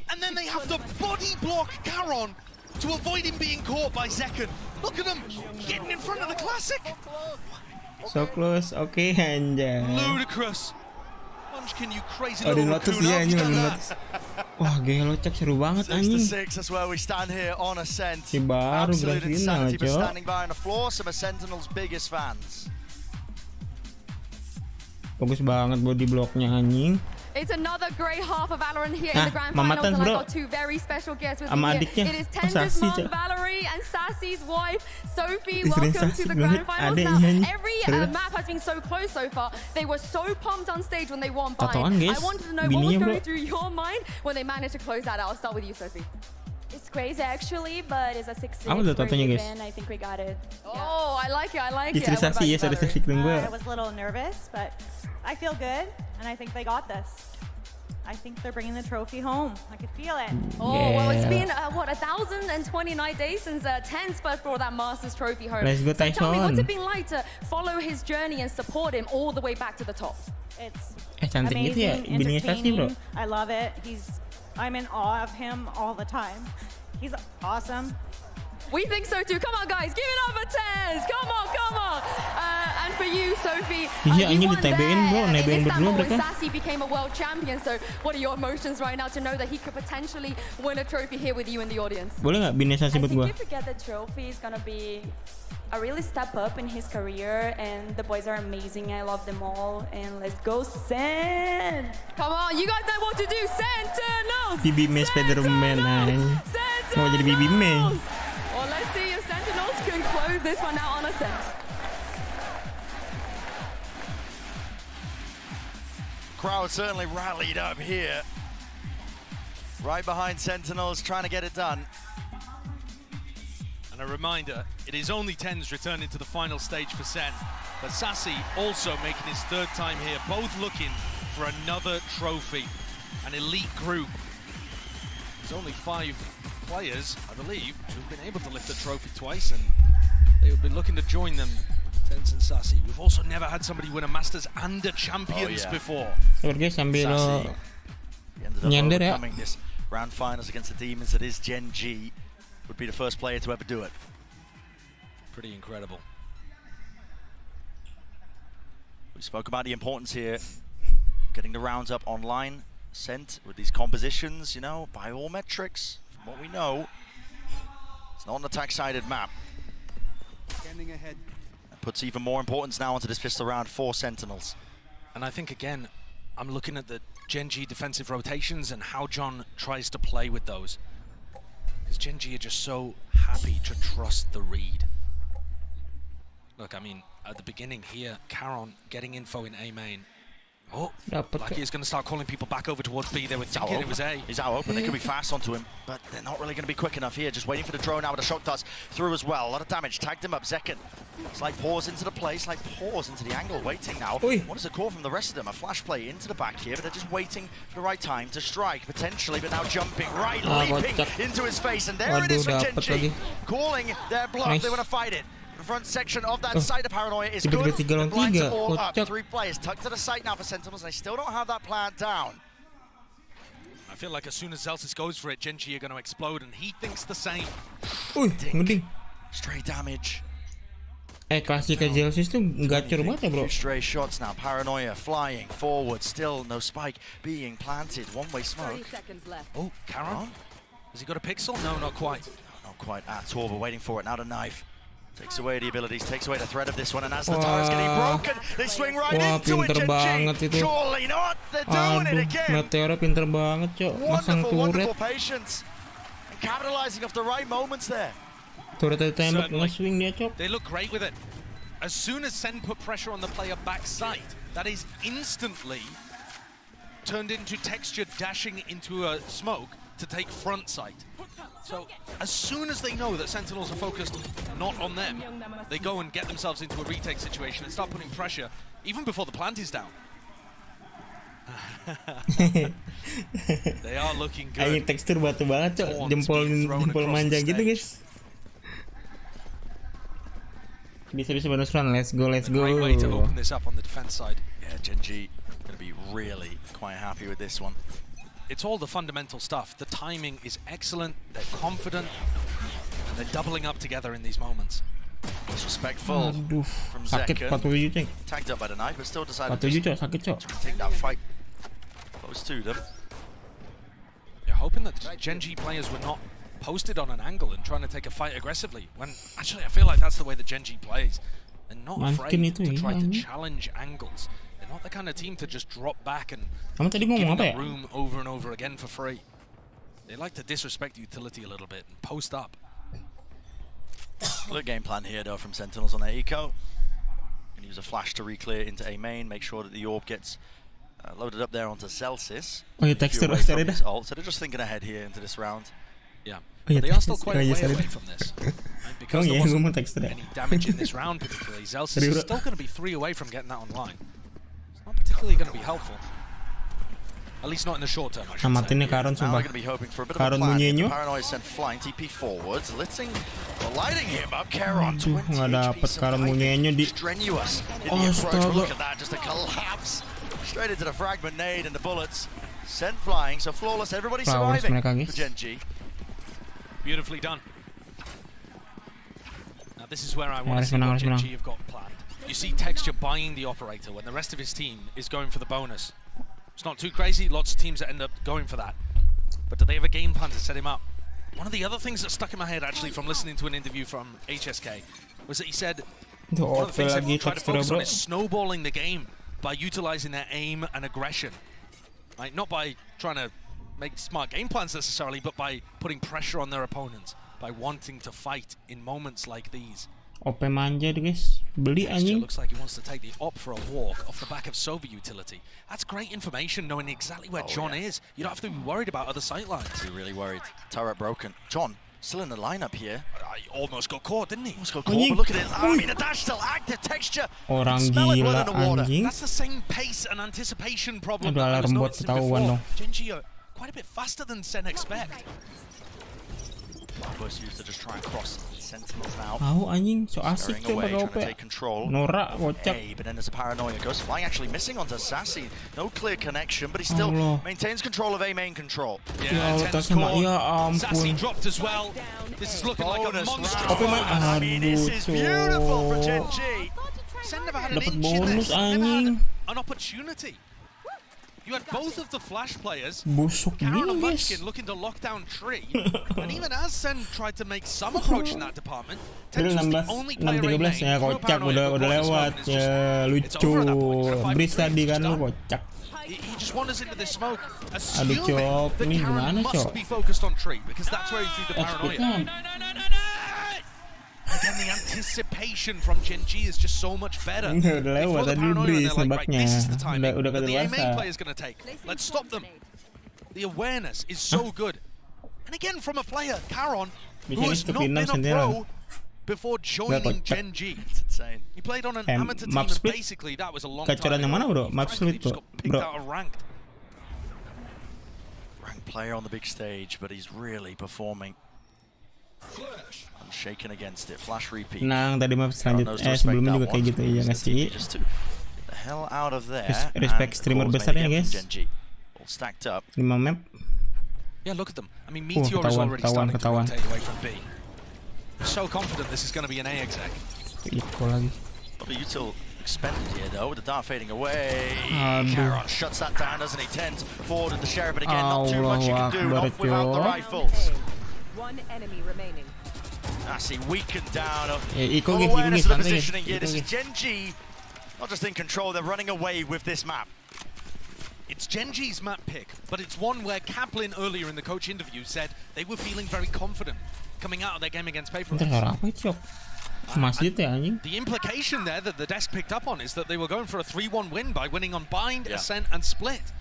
and then they have to body block Caron to avoid him being caught by Zekken. Look at him getting in front of the Classic. So close, okay, anjay. Ludicrous. Munchkin, you crazy Ada little Lotus raccoon. ya, anjing ada Lotus. Wah, gaya Locek seru banget anjing. 6-6, that's where we stand here on Ascent. Si baru grand final, Cok. Standing by on the floor, some of Sentinel's biggest fans. Bagus banget body blocknya anjing. It's another great half of Valorant here in the grand finals, and I got two very special guests with me here. It is TENZZ's mom, Valerie, and Sassy's wife, Sophie. Welcome to the grand finals. Now, every map has been so close so far. They were so pumped on stage when they won by. I wanted to know what was going through your mind when they managed to close that out. I'll start with you, Sophie. It's crazy actually, but it's a 6-6. I think we got it. Oh, I like it. I like it. I was a little nervous, but I feel good, and I think they got this. I think they're bringing the trophy home. I could feel it. Oh, well, it's been, 1,029 days since TENZZ first brought that Masters trophy home. Let's go, so tell me, what's it been like to follow his journey and support him all the way back to the top? It's amazing, entertaining. Bro. I love it. I'm in awe of him all the time. He's awesome. We think so too. Come on, guys, give it up for TENZZ. Come on. And for you, Sophie, you won there in Istanbul when Sassy became a world champion. So, what are your emotions right now to know that he could potentially win a trophy here with you in the audience? Boleh nggak binisasi buat gua? I think if we get the trophy, it's gonna be a really step up in his career, and the boys are amazing. I love them all, and let's go SEN! Come on, you guys know what to do. Sentinels! Bibi May Spider-Man mau jadi Bibi May. Well, let's see if Sentinels can close this one out on Ascent. Crowd certainly rallied up here. Right behind Sentinels, trying to get it done. And a reminder, it is only TENZZ returning to the final stage for SEN, but Sassy also making his third time here, both looking for another trophy. An elite group. There's only 5 players, I believe, who've been able to lift the trophy twice, and they would be looking to join them, TENZZ and Sassy. We've also never had somebody win a Masters and a Champions before. Sassy ended up overcoming this grand finals against the Demons. That is Gen G. Would be the first player to ever do it. Pretty incredible. We spoke about the importance here, getting the rounds up online, sent with these compositions, you know, by all metrics, from what we know, it's not an attack-sided map. Standing ahead. That puts even more importance now onto this pistol round for Sentinels. And I think, again, I'm looking at the Gen G defensive rotations and how John tries to play with those. Because Gen G are just so happy to trust the read. Look, I mean, at the beginning here, Caron getting info in A main. Oh, Lucky is going to start calling people back over towards B. They were thinking it was A. He's out open. They could be fast onto him, but they're not really going to be quick enough here. Just waiting for the drone now with the shock darts through as well. A lot of damage. Tagged him up. Zekken. Slight pause into the play. Slight pause into the angle. Waiting now. What is the call from the rest of them? A flash play into the back here, but they're just waiting for the right time to strike, potentially, but now jumping right, leaping into his face. And there it is from Gen G. Calling their bluff. They want to fight it. The front section of that site of Paranoia is good. The blinds are all up. 3 players tucked to the site now for Sentinels, and they still don't have that plan down. I feel like as soon as Zelsis goes for it, Gen G are going to explode, and he thinks the same. Stray damage. Klasika Zelsis tuh gacor banget ya, bro. Stray shots now. Paranoia flying forward. Still no spike being planted. One-way smoke. 30 seconds left. Oh, Caron? Has he got a pixel? No, not quite. Not quite at all, but waiting for it. Now the knife. Takes away the abilities, takes away the threat of this one, and as the turret's getting broken, they swing right into it, Gen G. Surely not, they're doing it again. Meteora pinter banget, Cok. Masang turret. Wonderful patience. And capitalizing off the right moments there. Turret tembak, nge-swing dia, Cok. They look great with it. As soon as Sen put pressure on the player backside, that is instantly turned into texture dashing into a smoke to take front sight. So, as soon as they know that Sentinels are focused not on them, they go and get themselves into a retake situation and start putting pressure, even before the plant is down. They are looking good. Tekstur batu banget, Cok. Jempol manja gitu, guys. Bisa bonus round. Let's go. Great way to open this up on the defense side. Yeah, Gen.G going to be really quite happy with this one. It's all the fundamental stuff. The timing is excellent. They're confident. And they're doubling up together in these moments. Disrespectful from sakit Zekken. Tagged up by the knife, but still decided to take that fight close to them. You're hoping that Gen.G players were not posted on an angle and trying to take a fight aggressively, when actually I feel like that's the way that Gen.G plays. They're not afraid to try to challenge angles. They're not the kind of team to just drop back and give them the room over and over again for free. They like to disrespect utility a little bit and post up. Good game plan here though from Sentinels on their eco. Can use a flash to re-clear into A main, make sure that the orb gets loaded up there onto Celsius. Oh yeah, texture ult, so they're just thinking ahead here into this round. Yeah, but they are still quite a way away from this. Right? Because there wasn't any damage in this round particularly, Celsius is still going to be 3 away from getting that online. It's not particularly going to be helpful. At least not in the short term, I should say. Now they're going to be hoping for a bit of a plan. Paranoia sent flying, TP forwards, lighting him up. Karon, 20 HP, strenuous in the approach, but look at that, just a collapse. Straight into the fragment nade and the bullets. Sent flying, so flawless, everybody surviving for Gen.G. Beautifully done. Now this is where I want to see what Gen.G have got planned. You see Texture buying the operator when the rest of his team is going for the bonus. It's not too crazy, lots of teams that end up going for that. But do they have a game plan to set him up? One of the other things that stuck in my head actually from listening to an interview from HSK was that he said one of the things they try to focus on is snowballing the game by utilizing their aim and aggression. Like, not by trying to make smart game plans necessarily, but by putting pressure on their opponents, by wanting to fight in moments like these. OP manja guys, beli anjing. Looks like he wants to take the op for a walk off the back of Sova utility. That's great information, knowing exactly where John is. You don't have to be worried about other sightlines. You're really worried. Turret broken. John still in the lineup here. He almost got caught, didn't he? Almost got caught, but look at it. I mean, the dash still active. Texture. Orang gila anjing. That's the same pace and anticipation problem that I was noticing before. Gen.G are quite a bit faster than SEN expect. Bus used to just try and cross Sentinels now. Tahu anjing, so asik tuh pakai OP. Norak kocak. But then there's a Paranoia Ghost flying, actually missing onto Sassy. No clear connection, but he still maintains control of A main control. Yeah, Sassy dropped as well. This is looking like a monster. I mean, this is beautiful for Gen.G. SEN never had an inch in this. Never had an opportunity. You had both of the Flash players, Karon and Munchkin, looking to lock down Tree, and even as SEN tried to make some approach in that department, TENZZ was the only player in main. Ya kocak, udah lewat, ya lucu. Breeze tadi kan lu kocak. He just wanders into the smoke, assuming that Karon must be focused on Tree, because that's where he threw the paranoia. Again, the anticipation from Gen.G is just so much better. Udah lewat tadi Breeze nembaknya. Udah the A main kedeluarsa. player is going to take. Let's stop them. The awareness is so good. And again, from a player, Karon, who has not been a pro before joining Gen.G. It's insane. He played on an amateur team, and basically that was a long time ago. Yang mana bro? Map split just got picked out of ranked. Ranked player on the big stage, but he's really performing. Unshaken against it. Flash repeat. Nah, tadi map selanjutnya sebelumnya juga kayak gitu ya nggak sih? The hell out of there. Respect streamer besarnya guys. 5 map. Yeah, look at them. I mean, Meteor is already starting to rotate away from B. So confident this is going to be an A exec. Iko lagi. Util expended here though, with the dart fading away. Karon shuts that down, doesn't he? TENZZ forward with the sheriff, but again, not too much you can do, not without the rifles. One enemy remaining. Sassy weakened down. Iko awareness of the positioning here. This is Gen.G not just in control, they're running away with this map. It's Gen.G's map pick, but it's one where Kaplan earlier in the coach interview said they were feeling very confident coming out of their game against Paper. The implication there that the desk picked up on is that they were going for a 3-1 win by winning on Bind, Ascent, and Split.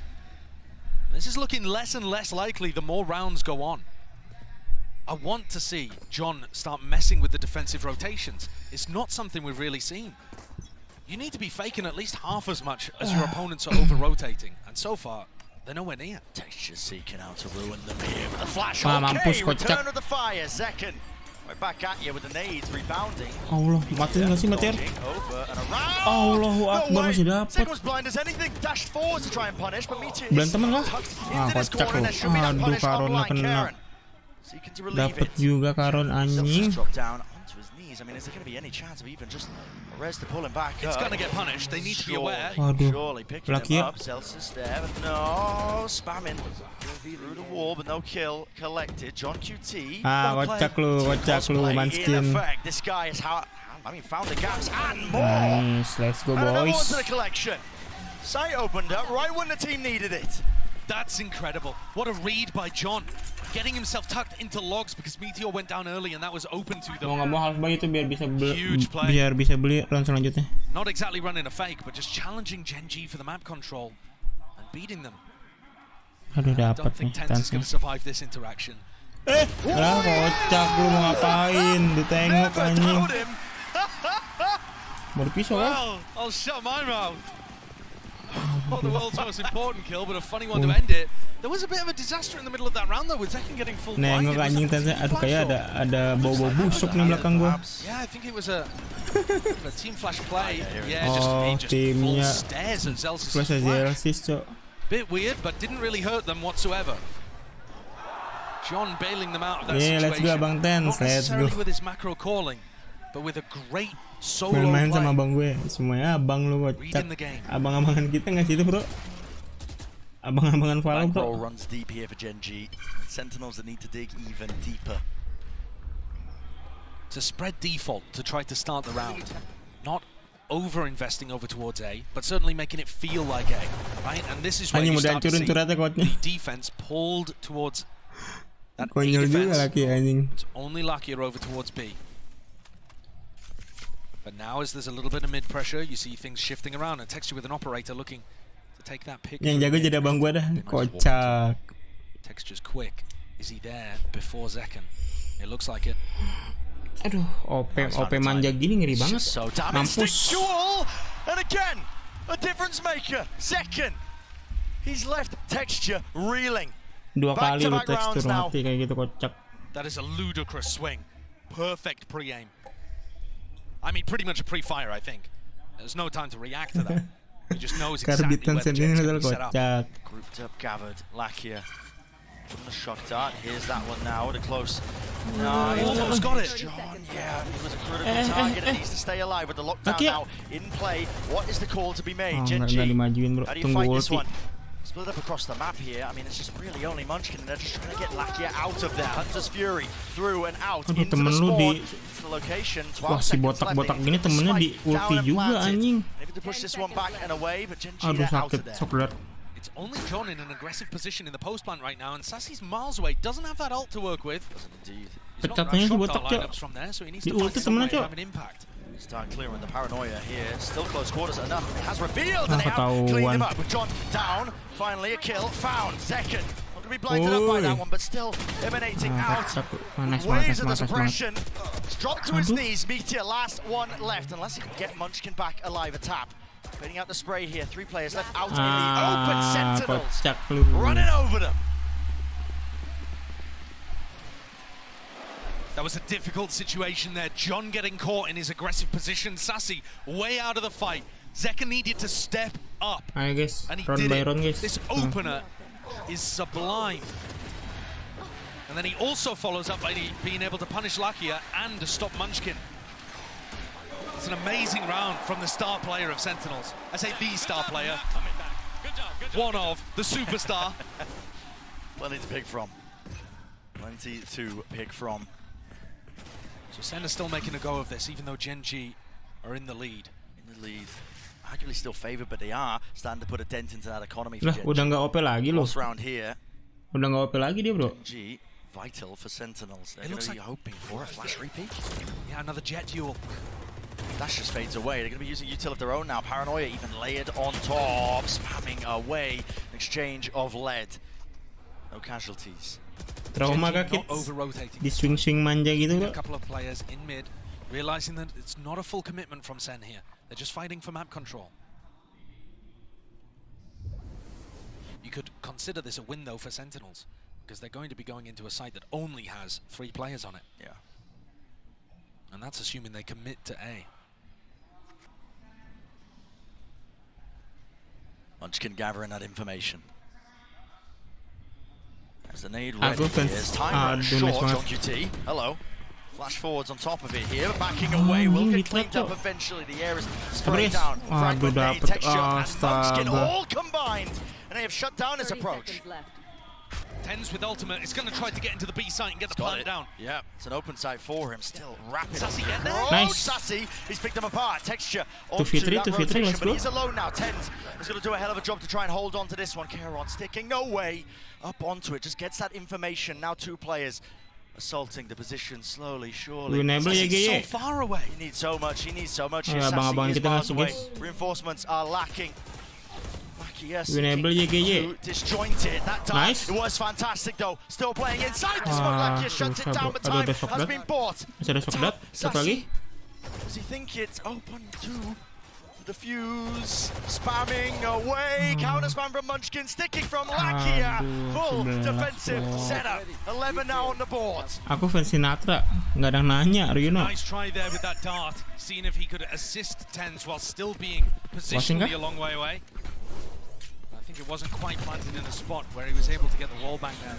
This is looking less and less likely the more rounds go on. I want to see John start messing with the defensive rotations. It's not something we've really seen. You need to be faking at least half as much as your opponents are over-rotating. And so far, they're nowhere near. Texture seeking out to ruin them here with a flash. Okay, return of the fire. Zekken Right back at you with the nades, rebounding. Allah, mati nggak sih Meteor? Allahu Akbar, masih dapat. Second was blind as anything, dashed forward to try and punish, but Meteor Berantem kah? Ah, kocak loh. Aduh, Karona kena. Dapat juga Karon anjing. I mean, is there going to be any chance of even just Rez to pull him back? It's going to get punished. They need to be aware. Surely picking him up. Celsius there, but no, spamming through the wall, but no kill collected. John QT. Ah, kocak lu, Manskin. This guy is found the gaps and more. Nice, let's go, boys. To the collection. Sight opened up right when the team needed it. That's incredible. What a read by John. Getting himself tucked into logs because Meteor went down early and that was open to them. Mau nggak mau harus bagi itu biar bisa beli round selanjutnya. Not exactly running a fake, but just challenging Gen G for the map control and beating them. Aduh, dapat nih. I don't think TENZZ is going to survive this interaction. Kocak lu mau ngapain? Ditengok anjing. Mau dipisau kan? Well, I'll shut my mouth. Not the world's most important kill, but a funny one to end it. There was a bit of a disaster in the middle of that round though, with Zekken getting full blind. Nengok anjing TENZZ, aduh kayak ada bau-bau busuk nih belakang gua. Yeah, I think it was a team flash play. Yeah, just full stares at Zelsis' flash. Bit weird, but didn't really hurt them whatsoever. John bailing them out of that situation. Let's go Abang TENZZ, Not necessarily with his macro calling, but with a great solo main play. sama abang gue, semuanya abang lu kocak. Abang-abangan kita nggak sih itu bro? Abang-abangan Haloo bro. Runs deep here for Gen G. Sentinels that need to dig even deeper. It's a spread default to try to start the round. Not over-investing over towards A, but certainly making it feel like A, right? And this is where you start to see the defense pulled towards that A defense. It's only luckier over towards B. But now as there's a little bit of mid-pressure, you see things shifting around and Texture with an operator looking to take that pick. Yang jago jadi abang gua dah, kocak. Texture's quick. Is he there before Zekken? It looks like it. Aduh, OP manja gini ngeri banget. Mampus. And again, a difference maker. Zekken. He's left Texture reeling. Dua kali lu Texture mati kayak gitu kocak. That is a ludicrous swing. Perfect pre-aim. I mean, pretty much a pre-fire, I think. There's no time to react to that. He just knows exactly where the jet's going to be set up. Grouped up, gathered. Lakia. A shock dart. Here's that one now. The close. No, he almost got it. John, yeah, he was a critical target and needs to stay alive with the lockdown now in play. What is the call to be made? Gen G, how do you fight this one? Split up across the map here. I mean, it's just really only Munchkin, and they're just trying to get Lakia out of there. Hunter's Fury through and out into the spawn, into the location. Wah, si botak-botak gini temennya di ulti juga anjing. Maybe to push this one back and away, but Gen G out of there. It's only John in an aggressive position in the post plant right now, and Sassy's miles away. Doesn't have that ult to work with. Indeed. He's not got shot lineups from there, so he needs to find some way to have an impact. Start clearing the paranoia here. Still close quarters enough. It has revealed and they have cleaned him up. With John down. Finally a kill. Found. Second. Not going to be blinded up by that one, but still emanating out. Waves of the suppression. It's dropped to his knees. Meteor last one left. Unless he can get Munchkin back alive. A tap. Putting out the spray here. 3 players left out in the open. Sentinels running over them. That was a difficult situation there. John getting caught in his aggressive position. Sassy way out of the fight. Zekken needed to step up. Ayo guys, and he round did by it. round guys. This opener is sublime. And then he also follows up by being able to punish Lakia and to stop Munchkin. It's an amazing round from the star player of Sentinels. I say the star player. Good job. One of the superstar. Plenty to pick from. Plenty to pick from. So SEN is still making a go of this, even though Gen G are in the lead. In the lead. Arguably still favored, but they are starting to put a dent into that economy. Lah, udah nggak OP lagi loh. Round here. Udah nggak OP lagi dia, bro. Gen G, vital for Sentinels. They're going to be hoping for a flash repeat. Yeah, another jet duel. Dash just fades away. They're going to be using util of their own now. Paranoia even layered on top, spamming away. Exchange of lead. No casualties. Trauma kah kids? Di swing manja gitu bro. A couple of players in mid, realizing that it's not a full commitment from SEN here. They're just fighting for map control. You could consider this a win though for Sentinels, because they're going to be going into a site that only has 3 players on it. Yeah. And that's assuming they commit to A. Munchkin gathering that information. As the nade ready, here's time short on QT. Hello. Flash forwards on top of it here, backing away, will get cleaned up eventually. The air is sprayed down. Fragment nade, texture, and Munchkin all combined. And they have shut down his approach. TENZZ with ultimate is going to try to get into the B site and get the plant down. Yeah, it's an open site for him. Still rapid. Sassy get there. Nice. Sassy, he's picked them apart. Texture onto that rotation, but he's alone now. TENZZ is going to do a hell of a job to try and hold on to this one. Kieran sticking, no way. Up onto it, just gets that information. Now 2 players assaulting the position slowly, surely. He's so far away. He needs so much, Sassy is miles away. Reinforcements are lacking. Yes, disjointed that time. Nice. It was fantastic though. Still playing inside the smoke. Lakia shuts it down, but time has been bought. Sassy, does he think it's open to the fuse? Spamming away. Counter spam from Munchkin, sticking from Lakia. Full defensive setup. 11 now on the board. Aku fans Sinatra, nggak ada nanya, you know. Nice try there with that dart, seeing if he could assist TENZZ while still being positionally a long way away. I think it wasn't quite planted in a spot where he was able to get the wall back there.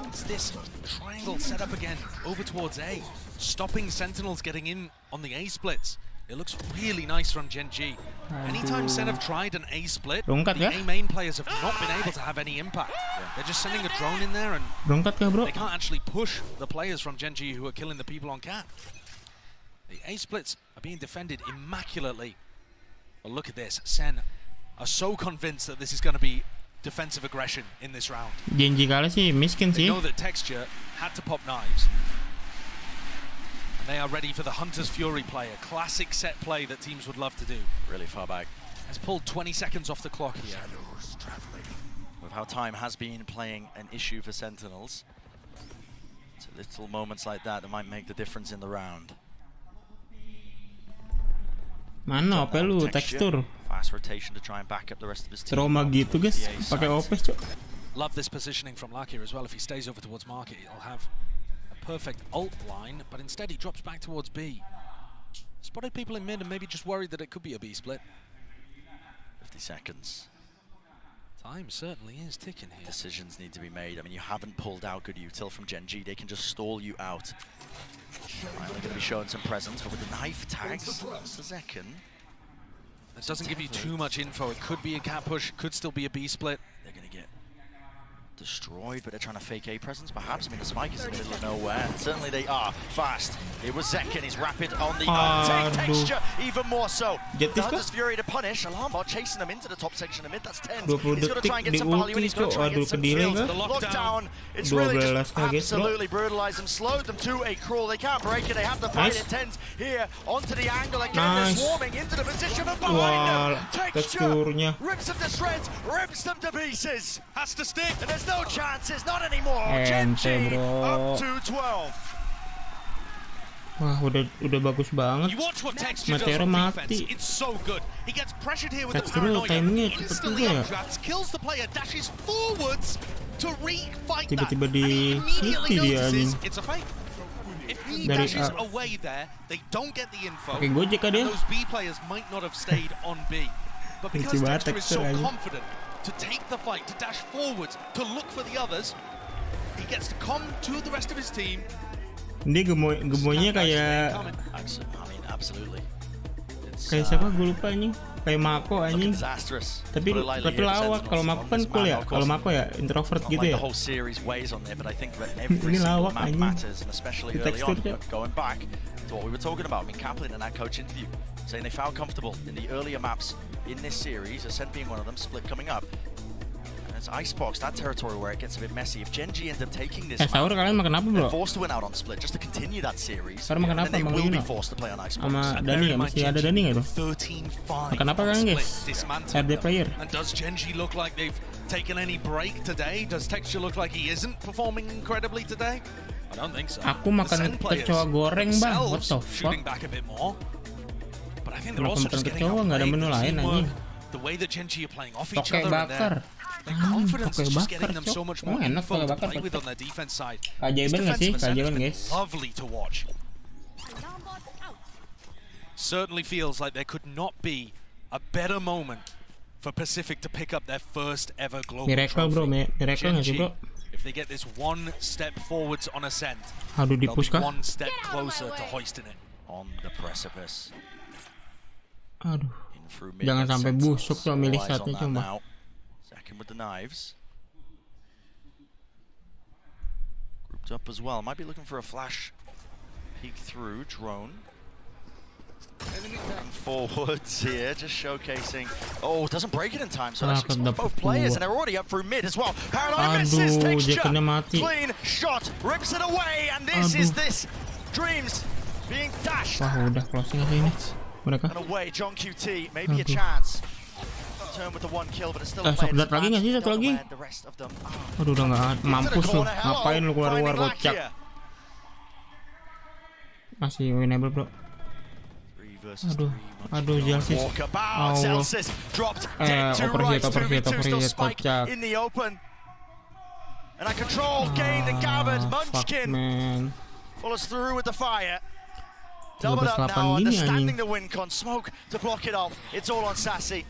It's this triangle set up again over towards A, stopping Sentinels getting in on the A splits. It looks really nice from TENZZ. Anytime Sen have tried an A split, the A main players have not been able to have any impact. They're just sending a drone in there and they can't actually push the players from TENZZ who are killing the people on cat. The A splits are being defended immaculately. But look at this, Sen are so convinced that this is going to be defensive aggression in this round. Janji kalah sih, miskin sih. They know that Texture had to pop knives. And they are ready for the Hunter's Fury play, a classic set play that teams would love to do. Really far back. Has pulled 20 seconds off the clock here. With how time has been playing an issue for Sentinels, it's little moments like that might make the difference in the round. Mana apa lu tekstur? Fast rotation to try and back up the rest of his team. Trauma gitu guys, pakai OPS cok. Love this positioning from Lakia as well. If he stays over towards Market, he'll have a perfect ult line, but instead he drops back towards B. Spotted people in mid and maybe just worried that it could be a B split. 50 seconds. Time certainly is ticking here. Decisions need to be made. I mean, you haven't pulled out good util from TENZZ. They can just stall you out. Finally going to be showing some presence, but with the knife tags, Zekken. This doesn't give you too much info. It could be a cat push, could still be a B split. They're going to get destroyed, but they're trying to fake A presence, perhaps. I mean, the spike is in the middle of nowhere. Certainly they are fast. It was Zekken. He's rapid on the uptake. Texture, even more so. The Hunter's Fury to punish. Alarmbot chasing them into the top section of mid. That's TENZZ. He's going to try and get some value, and he's going to try and get some kills. The lockdown, it's really just absolutely brutalized them, slowed them to a crawl. They can't break it. They have to fight it. TENZZ here onto the angle again. They're swarming into the position of behind them. Texture rips them to shreds, rips them to pieces. Has to stick. And there's no chances, not anymore. TENZZ up to 12. Wah, udah bagus banget. Meteor mati. It's so good. He gets pressured here with the paranoia. Timingnya cepet juga ya. Kills the player, dashes forwards to refight that. Tiba-tiba di city dia anjing. It's a fake. If he dashes away there, they don't get the info. Pakai Gojek dia. Those B players might not have stayed on B. But because Texture is so confident to take the fight, to dash forwards, to look for the others, he gets to come to the rest of his team. Dia gemoynya kayak kayak siapa gue lupa anjing, kayak Mako anjing. Tapi lawak. Kalau Mako kan cool ya, kalau Mako ya introvert gitu ya. Ini lawak anjing. Di tekstur ya. Going back to what we were talking about, I mean, Kaplan in that coach interview saying they felt comfortable in the earlier maps in this series, SEN being one of them, split coming up. It's Icebox, that territory where it gets a bit messy. If TENZZ ends up taking this map, they're forced to win out on split just to continue that series. And then they will be forced to play on Icebox. Sama Dani ya, masih ada Dani nggak tuh? Makan apa kan guys? RD player. And does TENZZ look like they've taken any break today? Does Texture look like he isn't performing incredibly today? I don't think so. Aku makan kecoa goreng bang, what the fuck? Back a bit more. But I think they're also just getting nggak ada menu lain anjing. The way that TENZZ are playing off each other and their confidence is just getting them so much more info to play with on their defense side. Keajaiban nggak sih? Keajaiban guys. Lovely to watch. Certainly feels like there could not be a better moment for Pacific to pick up their first ever global Miracle bro, trophy. miracle nggak sih bro? If they get this one step forwards on Ascent, Aduh, they'll be di-push kah? one step closer to hoisting it. On the precipice. Aduh, jangan sampai busuk tuh milih satu cuma. Second with the knives. Grouped up as well. Might be looking for a flash peek through drone. And forwards here, just showcasing. Oh, doesn't break it in time, so that's both players, and they're already up through mid as well. Haloo misses, takes shot, clean shot, rips it away, and this is Dreams being dashed. Wah, udah closing aja ini mereka. And away, John QT, maybe a chance. Turn with the one kill, but it's still Sokdat lagi nggak sih satu lagi? Aduh, udah nggak mampus lu. Ngapain lu keluar kocak? Masih winnable bro. Aduh, Jelsis. Allah. Overhit, kocak. And a control gained and gathered. Munchkin follows through with the fire. Doubled up now, understanding the win con. Smoke to block it off. It's all on Sassy.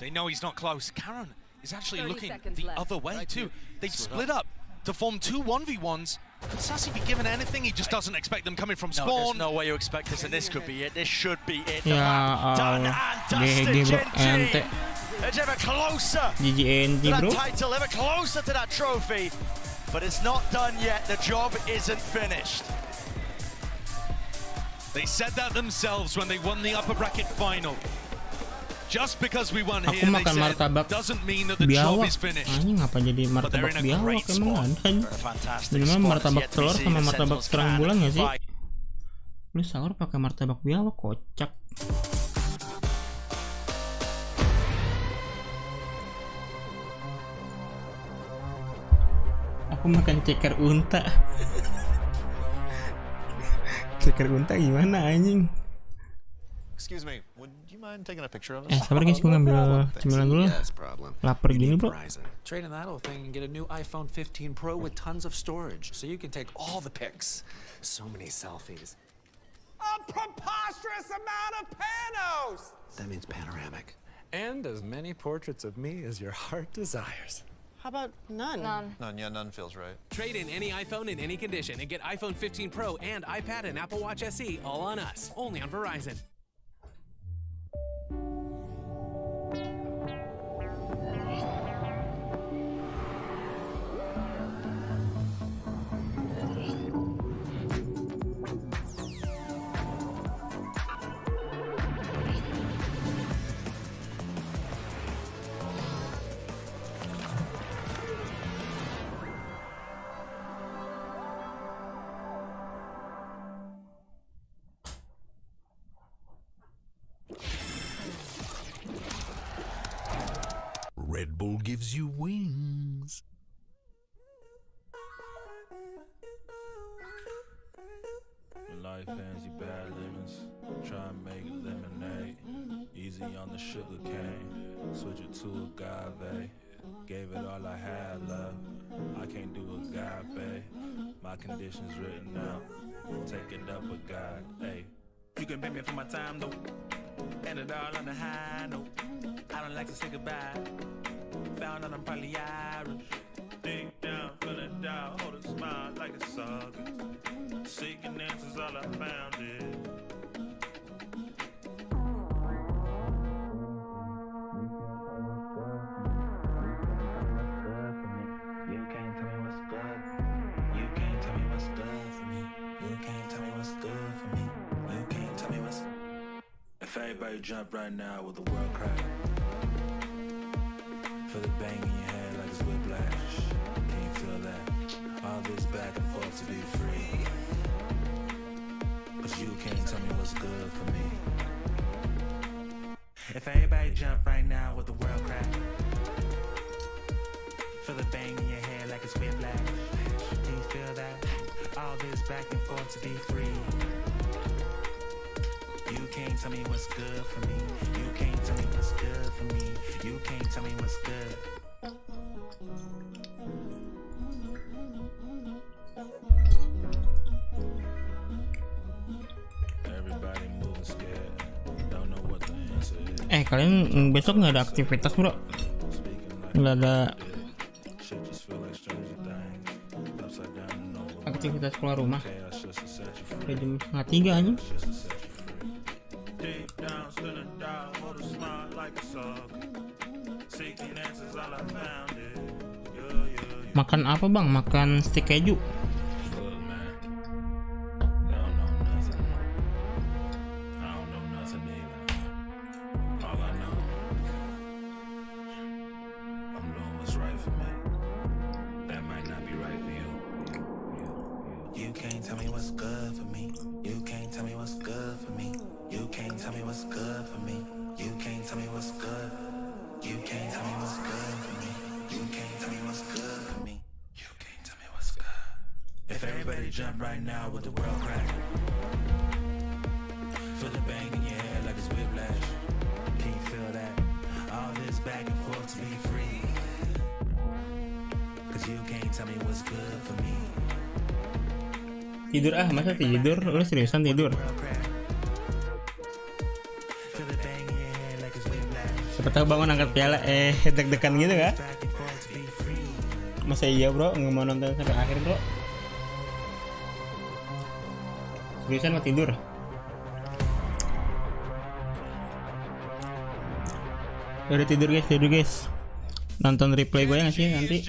They know he's not close. Karen is actually looking the other way too. They've split up to form two 1v1s. Could Sassy be given anything? He just doesn't expect them coming from spawn. No, there's no way you expect this, and this could be it. This should be it. Ya Allah. GG bro, ente. It's ever closer GG to that bro. title, ever closer to that trophy. But it's not done yet. The job isn't finished. They said that themselves when they won the upper bracket final. Just because we won here, they said, doesn't mean that the job is finished. Anjing, ngapa jadi martabak biawak? Emang ada. Minimal martabak telur sama martabak terang bulan nggak sih? Lu sahur pakai martabak biawak, kocak. Aku makan ceker unta. Ceker unta gimana anjing? Excuse me, would you mind taking a picture of us? Sabar guys, gue ngambil cemilan dulu. Lapar gini bro. Trade in that old thing and get a new iPhone 15 Pro with tons of storage, so you can take all the pics. So many selfies. A preposterous amount of panos! That means panoramic. And as many portraits of me as your heart desires. How about none? None feels right. Trade in any iPhone in any condition and get iPhone 15 Pro and iPad and Apple Watch SE all on us. Only on Verizon. Red Bull gives you wings. Life hands you bad lemons. Try and make it lemonade. Easy on the sugar cane. Switch it to agave. Gave it all I had left. I can't do agape. My conditions written out. Take it up with God. Hey, you can pay me for my time though. And it all on the high note. I don't like to say goodbye. Found out I'm probably Irish. Deep down, feeling down, hold a smile like a saga. Seeking answers, all I found is. You can't tell me what's good. You can't tell me what's good for me. You can't tell me what's good for me. You can't tell me what's. If everybody jump right now with the world crack. Feel the bang in your head like it's whiplash. Can you feel that? All this back and forth to be free. Cause you can't tell me what's good for me. If everybody jump right now with the world crack. Feel the bang in your head like it's whiplash. Can you feel that? All this back and forth to be free. You can't tell me what's good for me. You can't tell me what's good for me. You can't tell me what's good. Kalian besok nggak ada aktivitas bro? Nggak ada aktivitas keluar rumah? Kayak jam 2:30 aja. Makan apa bang? Makan stik keju. If everybody jump right now with the world crack. Feel the bang in your head like it's whiplash. Can you feel that? All this back and forth to be free. Cause you can't tell me what's good for me. Tidur masa tidur? Lu seriusan tidur? Siapa tahu bangun angkat piala deg-degan gitu kan? Masa iya bro, nggak mau nonton sampai akhir bro? Seriusan mau tidur? Udah tidur guys. Nonton replay gue ya nggak sih nanti?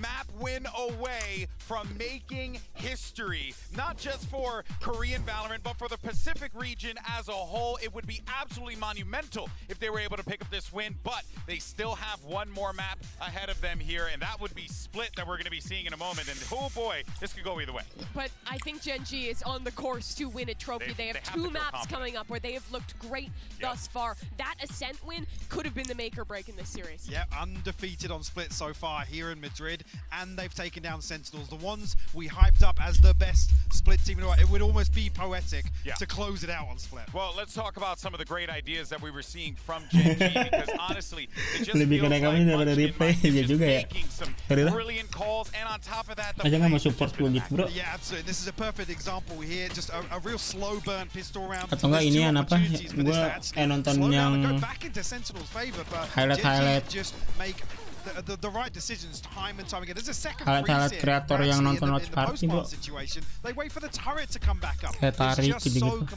Map win away from making history, not just for Korean Valorant, but for the Pacific region as a whole. It would be absolutely monumental if they were able to pick up this win, but they still have one more map ahead of them here, and that would be Split that we're going to be seeing in a moment, and oh boy, this could go either way. But I think Gen G is on the course to win a trophy. They have two maps coming up where they have looked great thus far. That Ascent win could have been the make or break in this series. Yeah, undefeated on Split so far here in Madrid, and they've taken down Sentinels, the ones we hyped up as the best Split team in the world. It would almost be poetic to close it out on Split. Well, let's talk about some of the great ideas that we were seeing from Gen G, because honestly, it just feels like just making some brilliant calls, and on top of that, the yeah, absolutely. This is a perfect example here, just a real slow burn pistol round. Atau enggak ini apa? Gue nonton yang highlight just make the right decisions time and time again. There's a second highlight kreator yang nonton Watch Party bro. They wait for the turret to come back up. Kayak tarik gitu.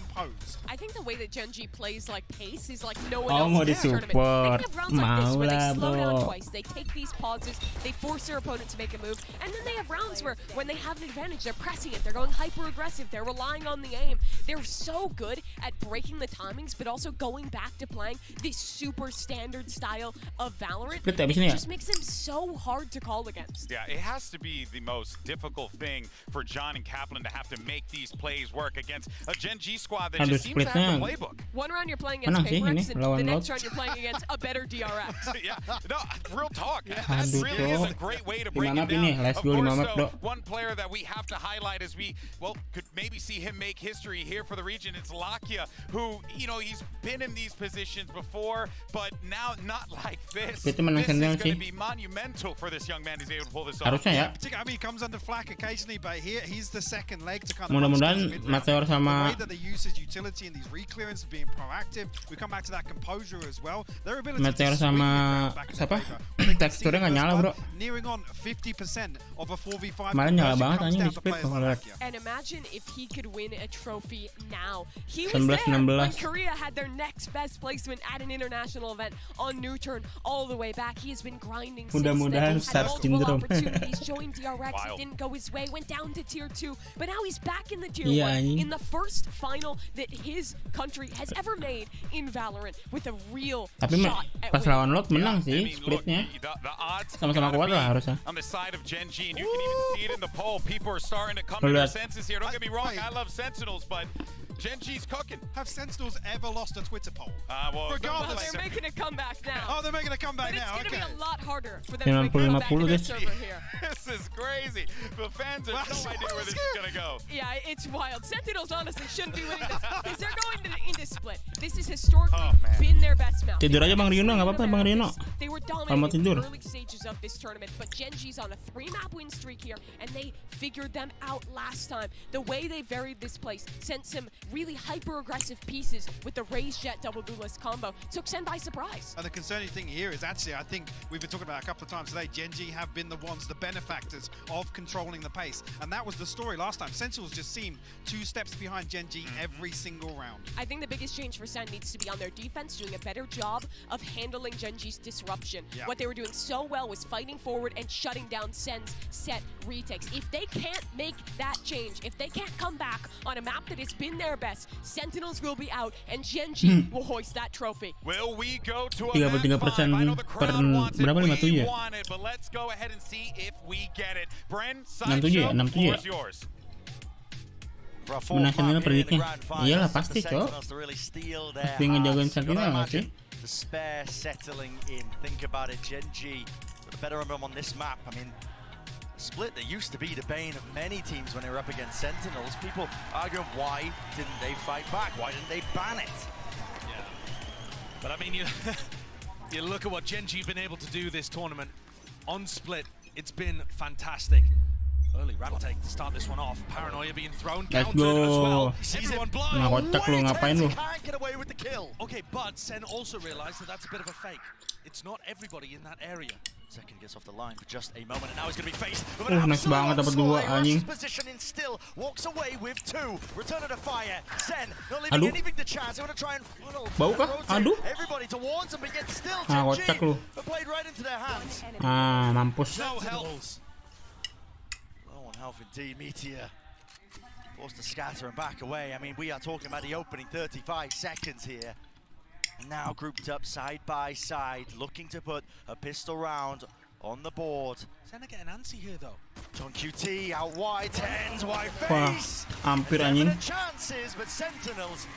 I think the way that Gen G plays like pace is like no one else in this tournament. They have rounds like this where they slow down bro. twice, they take these pauses, they force their opponent to make a move, and then they have rounds where when they have an advantage, they're pressing it, they're going hyper aggressive, they're relying on the aim. They're so good at breaking the timings, but also going back to playing this super standard style of Valorant. It just makes them so hard to call against. Yeah, it has to be the most difficult thing for John and Kaplan to have to make these plays work against a Gen G squad that just seems to have the playbook. One round you're playing against Paperx, and the next round you're playing against a better DRX. Yeah, no, real talk. That really is a great way to break it down. Of course, though, one player that we have to highlight as we, well, could maybe see him make history here for the region. It's Lakia, who, you know, he's been in these positions before, but now not like this. This is going to be monumental for this young man who's able to pull this off. Harusnya ya. I mean, he comes under flak occasionally, but here he's the second leg to kind of. Mudah-mudahan Meteor sama the way that they use his utility and these reclearance of being proactive. We come back to that composure as well. Their ability Meteor sama siapa? Teksturnya nggak nyala bro. Nearing on 50% of a 4v5. Malah nyala banget anjing di split kalau lihat. And imagine if he could win a trophy now. He was 19, there 16. when Korea had their next best placement at an international event on New Turn all the way back. He has been grinding since then. Had multiple opportunities, joined DRX, it didn't go his way, went down to tier 2, but now he's back in the tier 1 in the first final that his country has ever made in Valorant with a real shot at pas lawan Lot menang sih splitnya. Sama-sama kuat lah harusnya. On the side of Gen G, and you can even see it in the poll. People are starting to come to their senses here. Don't get me wrong, I love Sentinels, but Gen G's cooking. Have Sentinels ever lost a Twitter poll? Well, regardless, they're making a comeback now. Oh, they're making a comeback now. But it's going to be a lot harder for them to make a comeback in their server here. This is crazy. The fans have no idea where this is going to go. Yeah, it's wild. Sentinels honestly shouldn't be winning this because they're going into Split. This has historically been their best map. Tidur aja Bang Rino, nggak apa-apa Bang Rino. They were dominating in the early stages of this tournament, but Gen G's on a 3-map win streak here, and they figured them out last time. The way they varied this place sent some really hyper-aggressive pieces with the Raise Jet double blueless combo took Sen by surprise. And the concerning thing here is actually, I think we've been talking about a couple of times today, Gen.G have been the ones, the benefactors of controlling the pace. And that was the story last time. Sentinels just seemed 2 steps behind Gen.G every single round. I think the biggest change for Sen needs to be on their defense, doing a better job of handling Gen.G's disruption. Yeah. What they were doing so well was fighting forward and shutting down Sen's set retakes. If they can't make that change, if they can't come back on a map that has been their best, Sentinels will be out and Gen.G will hoist that trophy. Will we go to a 33% I know the per crowd wants it, berapa, we 57 ya? want it, but let's go ahead and see if we get it. Bren, 67 ya? Sideshow, 67 ya? floor is yours. Menang prediknya. Iyalah pasti, Cok. Pasti ngejagain Sentinel nggak sih? The spare settling in. Think about it, Gen.G with a better momentum on this map. I mean, split that used to be the bane of many teams when they were up against Sentinels. People arguing why didn't they fight back? Why didn't they ban it? Yeah. But I mean, you look at what Gen.G been able to do this tournament on split. It's been fantastic. Early ramp take to start this one off. Paranoia being thrown. Let's Countered as well. go. Everyone blind. Nah, kocak lu, ngapain lu? Can't get away with the kill. Okay, but Sen also realized that that's a bit of a fake. It's not everybody in that area. Second gets off the line for just a moment, and now he's going to be faced with Nice banget dapat 2 anjing. position in still, walks away with 2. Return to the fire. Sen not Aduh. leaving anything to chance. They want to try and funnel. Bau kah? Aduh. Everybody towards them, but yet still Kocak lu. but played right into their hands. Mampus. No help. Low on health indeed. Meteor forced to scatter and back away. I mean, we are talking about the opening 35 seconds here. Now grouped up side by side, looking to put a pistol round on the board. Sen are getting antsy here though. John QT out wide, TENZZ wide Wah, face. hampir anjing. Definite chances, but Sentinels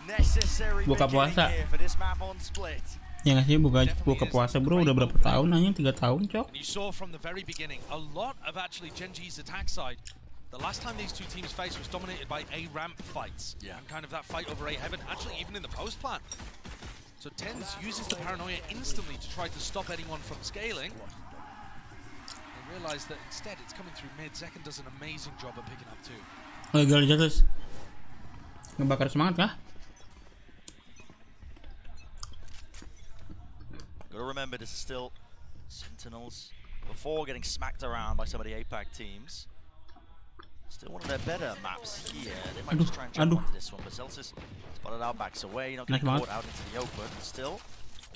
necessary Buka beginning puasa. here for this map on split. Ya nggak sih, buka puasa bro, udah berapa tahun anjing? 3 tahun, Cok. And you saw from the very beginning a lot of actually Gen.G's attack side. The last time these two teams faced was dominated by A ramp fights. Yeah. And kind of that fight over A heaven, actually even in the post plan. So TENZZ uses the paranoia instantly to try to stop anyone from scaling. They realize that instead it's coming through mid. Zekken does an amazing job of picking up too. Oh, gal jatuh. Ngebakar semangat kah? Gotta remember, this is still Sentinels before getting smacked around by some of the APAC teams. Still one of their better maps here. They might just try and jump onto this one, but Celsius spotted out, backs away, not getting caught out into the open. Still,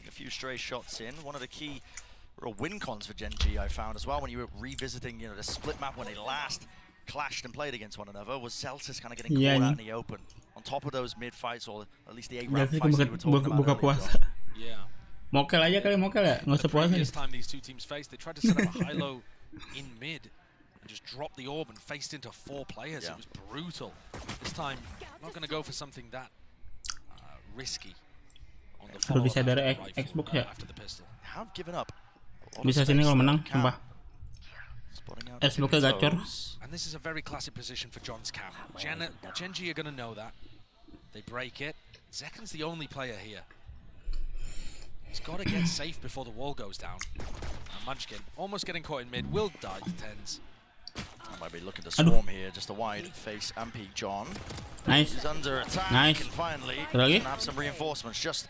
a few stray shots in. One of the key real win cons for Gen.G I found as well when you were revisiting, you know, the split map when they last clashed and played against one another was Celsius kind of getting caught out in the open. On top of those mid fights, or at least the 8 round fights that we were talking about puasa. Yeah. Mokel aja kali, mokel ya? Nggak usah puasa. Previous time these two teams faced, they tried to set up a Haloo in mid and just dropped the orb and faced into 4 players. It was brutal. This time, not going to go for something that risky on the follow-up bisa dari Xbox ya? after the pistol. Have given up. Bisa sini kalau menang, sumpah. Xbox-nya gacor. And this is a very classic position for John's camp. Gen.G are going to know that. They break it. Zekken's the only player here. He's got to get safe before the wall goes down. And Munchkin, almost getting caught in mid, will die to TENZZ. I might be looking to swarm here, just a wide face and peek John. Nice. He's under attack, Nice. and finally, Lagi? gonna have some reinforcements. Just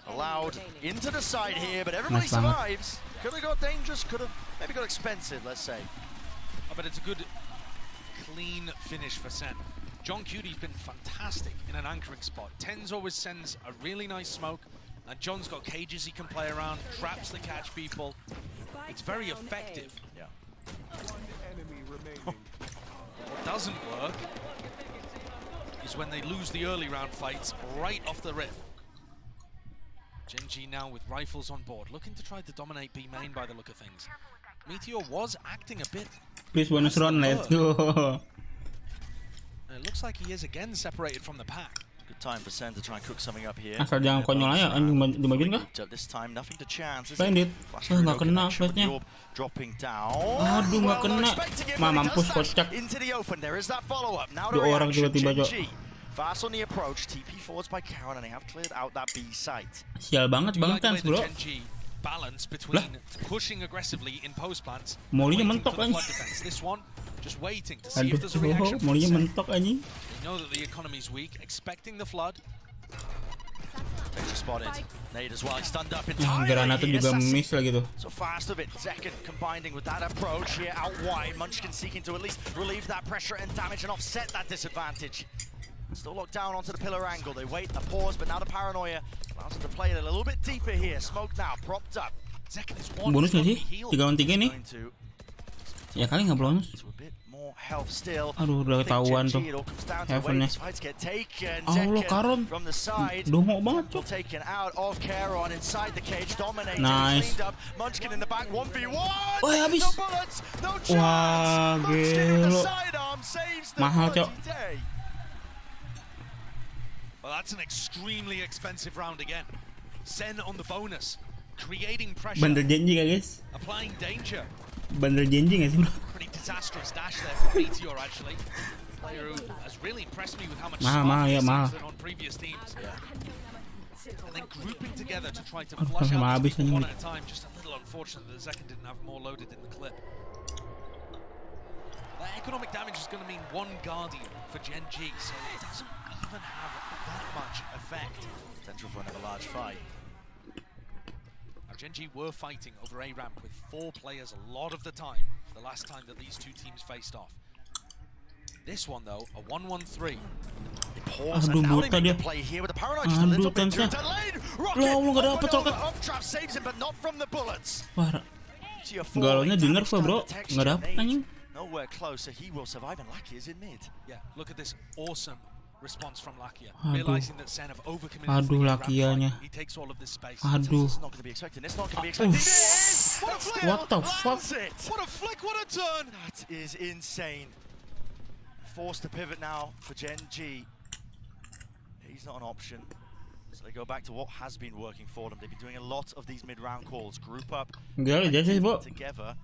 allowed into the side here, but everybody survives. Could have got dangerous, could have maybe got expensive, let's say. Oh, but it's a good, clean finish for Sen. John Cuty's been fantastic in an anchoring spot. TENZZ always sends a really nice smoke, and John's got cages he can play around, traps to catch people. It's very effective. Yeah. What doesn't work is when they lose the early round fights right off the rip. Gen.G now with rifles on board, looking to try to dominate B main by the look of things. Meteor was acting a bit. Please bonus run, let's go. It looks like he is again separated from the pack. Good time for Sen to try and cook something up here. Asal jangan konyol aja, anjing dimajuin kah? This time, nothing to chance. Bandit. Nggak kena flashnya. Dropping down. Aduh, nggak kena. Mampus kocak. Into the open. There is that follow-up. Now 2 orang tiba-tiba, Cok. Fast on the approach. TP forwards by Karen, and they have cleared out that B site. Sial banget Bang TENZZ, bro. balance between pushing aggressively in post plants. Molinya mentok anjing. This one just waiting to see if there's a reaction. Molinya mentok anjing. They know that the economy's weak, expecting the flood. Spotted. Nade as well, he's stunned up entirely. Granatnya juga miss lagi tuh. So fast of it, Zekken combining with that approach here out wide. Munchkin seeking to at least relieve that pressure and damage and offset that disadvantage. Still locked down onto the pillar angle. They wait, a pause, but now the paranoia allows them to play it a little bit deeper here. Smoke now, propped up. Zekken is one. Bonus nggak sih? 3 lawan 3 nih? Ya kali nggak bonus. Aduh, udah ketahuan tuh Heaven-nya. Allah, Karon dongo banget tuh. Nice. Oh, habis. Wah, gelo. Mahal, Cok. Well, that's an extremely expensive round again. Sen on the bonus, creating pressure. Bener janji gak, guys? Applying danger. Bener janji gak sih, bro? Pretty disastrous dash there for Meteor, actually. Player who has really impressed me with how much smarter he seems than on previous teams. And then grouping together to try to flush out one at a time. Just a little unfortunate that the second didn't have more loaded in the clip. That economic damage is going to mean one Guardian for Gen G, so it doesn't even have that much effect. Potential for another large fight. Now, Gen G were fighting over A ramp with 4 players a lot of the time. The last time that these two teams faced off. This one though, a 1-1-3. Aduh, buta dia. Aduh, TENZZ. Loh, gak dapet roket. Parah. Galaunya di nerf, bro. Gak dapet anjing. Nowhere close, so he will survive, and Lakia is in mid. Yeah, look at this awesome response from Lakia. Realizing that Sen have overcommitted. Aduh, Lakianya. He takes all of this space. Aduh. It's not going to be expected. It's not going to be expected. What the fuck? What a flick, what a turn. That is insane. Forced to pivot now for Gen G. He's not an option. So they go back to what has been working for them. They've been doing a lot of these mid-round calls. Group up together.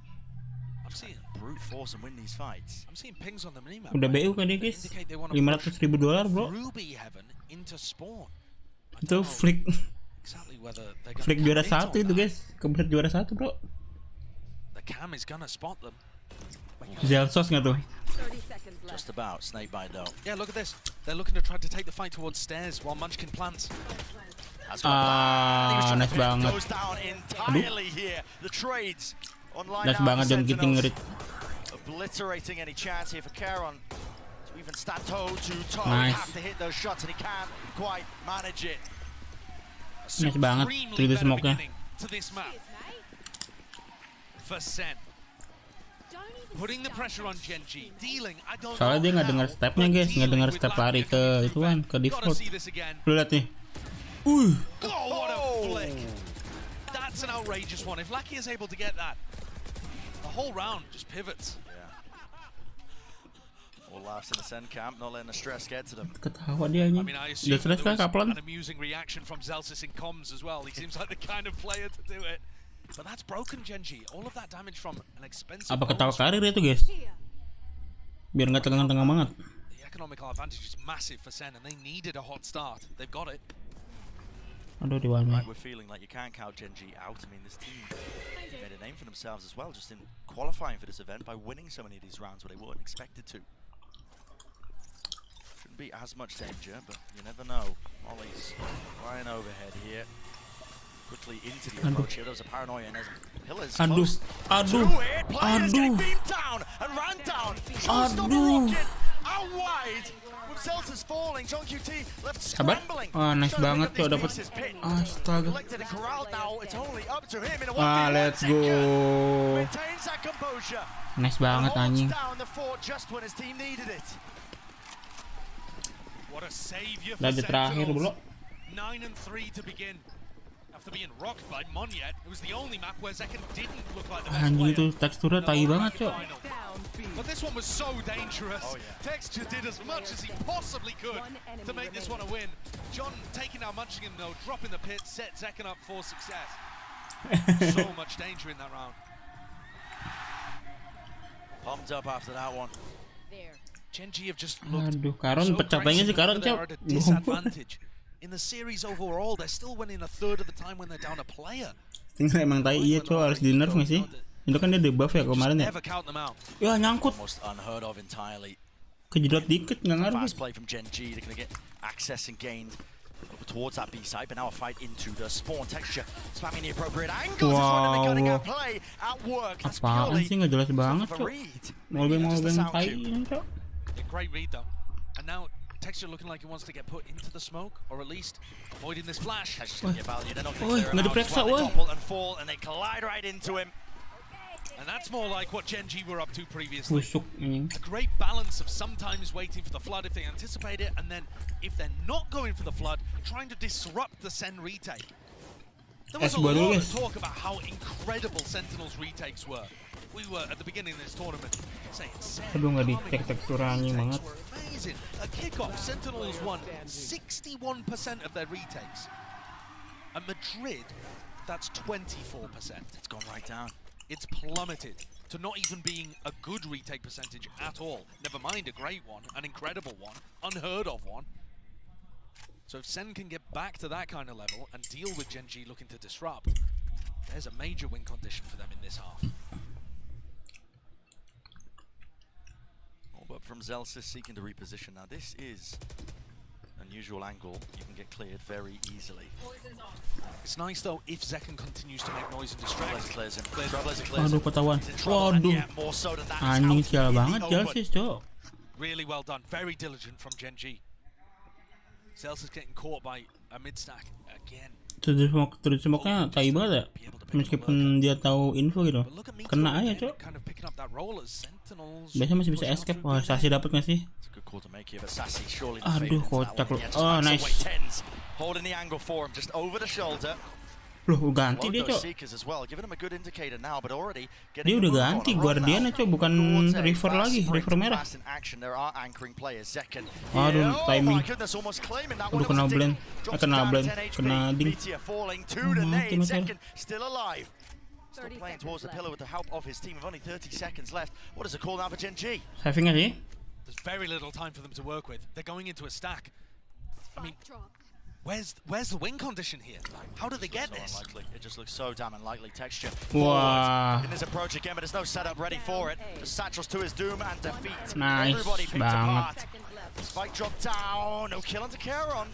I'm seeing brute force and win these fights. I'm seeing pings on the minimap. Udah BU kan dia, guys. $500,000, bro. Ruby Heaven into spawn. Itu flick. Flick juara 1 itu, guys. Kebetulan juara 1, bro. The cam is gonna spot them. Zelsos nggak tuh? Just about snakebite though. Yeah, look at this. They're looking to try to take the fight towards stairs while Munchkin plants. Nice banget. Aduh. Nice banget jam kita ngerit. Obliterating any chance here for Caron to even stand toe to toe. Nice. Have to hit those shots and he can't quite manage it. Nice banget. 3 smoke-nya. To this map. For Sen. Putting the pressure on Gen G, dealing. I don't know. Soalnya dia nggak dengar stepnya, guys. Nggak dengar step lari ke ituan, ke default. Lu lihat nih. Oh, what a flick. That's an outrageous one. If Lakia is able to get that, the whole round just pivots. Yeah. All laughs in the Sen camp, not letting the stress get to them. Ketawa dia nih. Udah stress lah, Kaplan. An amusing reaction from Zelsis in comms as well. He seems like the kind of player to do it. But that's broken Gen G. All of that damage from an expensive. Apa ketawa karir itu, guys? Biar nggak tengah-tengah banget. The economical advantage is massive for Sen, and they needed a hot start. They've got it. Aduh, di one. We're feeling like you can't count Gen G out. I mean, this team made a name for themselves as well, just in qualifying for this event by winning so many of these rounds where they weren't expected to. Shouldn't be as much danger, but you never know. Ollie's flying overhead here. Quickly into the approach here. There's a paranoia and there's pillars close to it. Players getting beamed down and ran down. Showstopper rocket out wide. With Zelsis falling, John QT left scrambling. Wah, nice banget tuh dapat. Astaga. Wah, let's go. Nice banget anjing. Lagi terakhir, bro. 9-3 to begin. After being rocked by Monyet, it was the only map where Zekken didn't look like the best Anjing player. itu teksturnya tai banget, Cok. But this one was so dangerous. Texture did as much as he possibly could to make this one a win. John taking out Munchkin though, dropping the pit, set Zekken up for success. So much danger in that round. Pumped up after that one. Gen G have just looked Karon pecatannya sih Karon, Cok. Disadvantage. In the series overall, they're still winning a third of the time when they're down a player. Tinggal emang tai iya cowok harus di nerf nggak sih? Itu kan dia debuff ya kemarin ya. Ya nyangkut. Kejedot dikit nggak ngaruh. Fast play from GenG. They're gonna get access and gain towards that B side, but now a fight into the spawn texture. Spamming the appropriate angles. Wow. Play at work. Apaan sih nggak jelas banget cok. Mau beng tai cok. Great read though. And now Texture looking like he wants to get put into the smoke, or at least avoiding this flash. Nggak diperiksa, woi. And they collide right into him. And that's more like what GenG were up to previously. Busuk ini. A great balance of sometimes waiting for the flood if they anticipate it, and then if they're not going for the flood, trying to disrupt the SEN retake. There was a lot of talk about how incredible Sentinel's retakes were. We were at the beginning of this tournament saying Aduh nggak dicek teksturnya banget. amazing. A kickoff, Sentinels won 61% of their retakes. At Madrid, that's 24%. It's gone right down. It's plummeted to not even being a good retake percentage at all. Never mind a great one, an incredible one, unheard of one. So if SEN can get back to that kind of level and deal with GenG looking to disrupt, there's a major win condition for them in this half. But from Zelsis seeking to reposition. Now this is an unusual angle. You can get cleared very easily. It's nice though if Zekken continues to make noise and distract. Waduh ketahuan. Waduh. Anjing sial banget Zelsis cok. Really well done. Very diligent from GenG. Zelsis getting caught by a mid stack again. Terus smoke-nya tai banget ya. Meskipun dia tahu info gitu. Kena aja cok. Biasanya masih bisa escape. Wah, Sasi dapat nggak sih? Aduh, kocak loh. Oh, nice. Loh, ganti dia cok. Dia udah ganti Guardian cok, bukan River lagi, River merah. Aduh, timing. Aduh, kena blend. Kena ding. Mati masalah. Still playing towards the pillar with the help of his team with only 30 seconds left. What is the call now for GenG? Saving nggak sih? There's very little time for them to work with. They're going into a stack. I mean, where's the win condition here? How do they get this? Unlikely. It just looks so damn unlikely. Texture. Wow. In his approach again, but there's no setup ready for it. Just satchels to his doom and defeat. Nice. Everybody picks Banget. apart. Spike drop down. No kill onto Charon.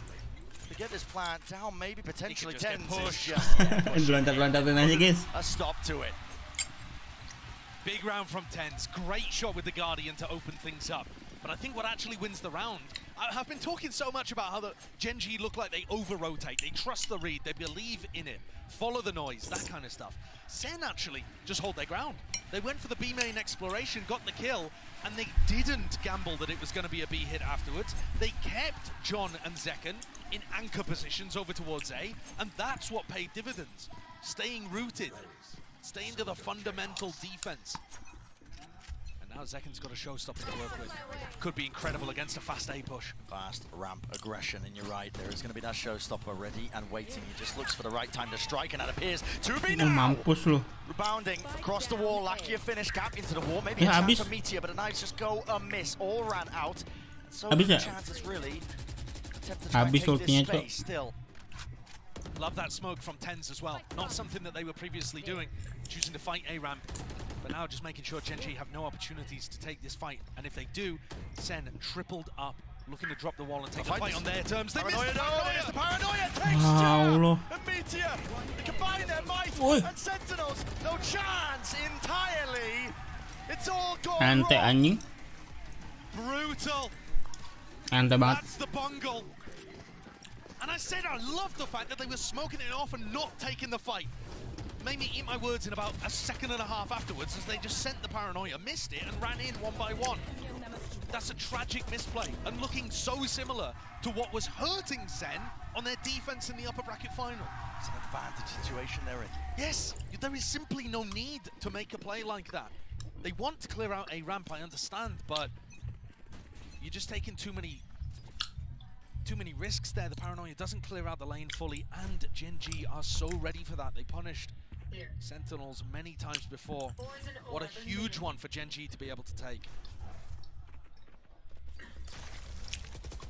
To get this plant down, maybe potentially TENZZ. Belantar-belantarin aja guys. A stop to it. Big round from TENZZ. Great shot with the Guardian to open things up. But I think what actually wins the round, I've been talking so much about how the GenG look like they over-rotate, they trust the read, they believe in it, follow the noise, that kind of stuff. SEN actually just hold their ground. They went for the B main exploration, got the kill, and they didn't gamble that it was going to be a B hit afterwards. They kept John and Zekken in anchor positions over towards A, and that's what paid dividends. Staying rooted, staying to the fundamental defense. Now Zekken's got a showstopper to work with. Could be incredible against a fast A push. Fast ramp aggression, and you're right, there is going to be that showstopper ready and waiting. He just looks for the right time to strike, and that appears to be now. Mampus lu. Rebounding across the wall, Lakia finish gap into the wall. Maybe a chance for Meteor, but the knives just go amiss. All ran out. So many chances really. Attempt to try and take this space still. Love that smoke from TENZZ as well. Not something that they were previously doing, choosing to fight A ramp. But now just making sure GenG have no opportunities to take this fight. And if they do, SEN tripled up, looking to drop the wall and take the fight on their terms. They missed the paranoia! The paranoia Texture and Meteor combine their might, and Sentinels, no chance entirely. It's all gone wrong. Brutal. That's the bungle. And I said I love the fact that they were smoking it off and not taking the fight. Made me eat my words in about a second and a half afterwards as they just sent the paranoia, missed it, and ran in one by one. That's a tragic misplay, and looking so similar to what was hurting SEN on their defense in the upper bracket final. It's an advantage situation they're in. Yes, there is simply no need to make a play like that. They want to clear out a ramp, I understand, but you're just taking too many risks there. The paranoia doesn't clear out the lane fully, and GenG are so ready for that. They punished Sentinels many times before. What a huge one for GenG to be able to take.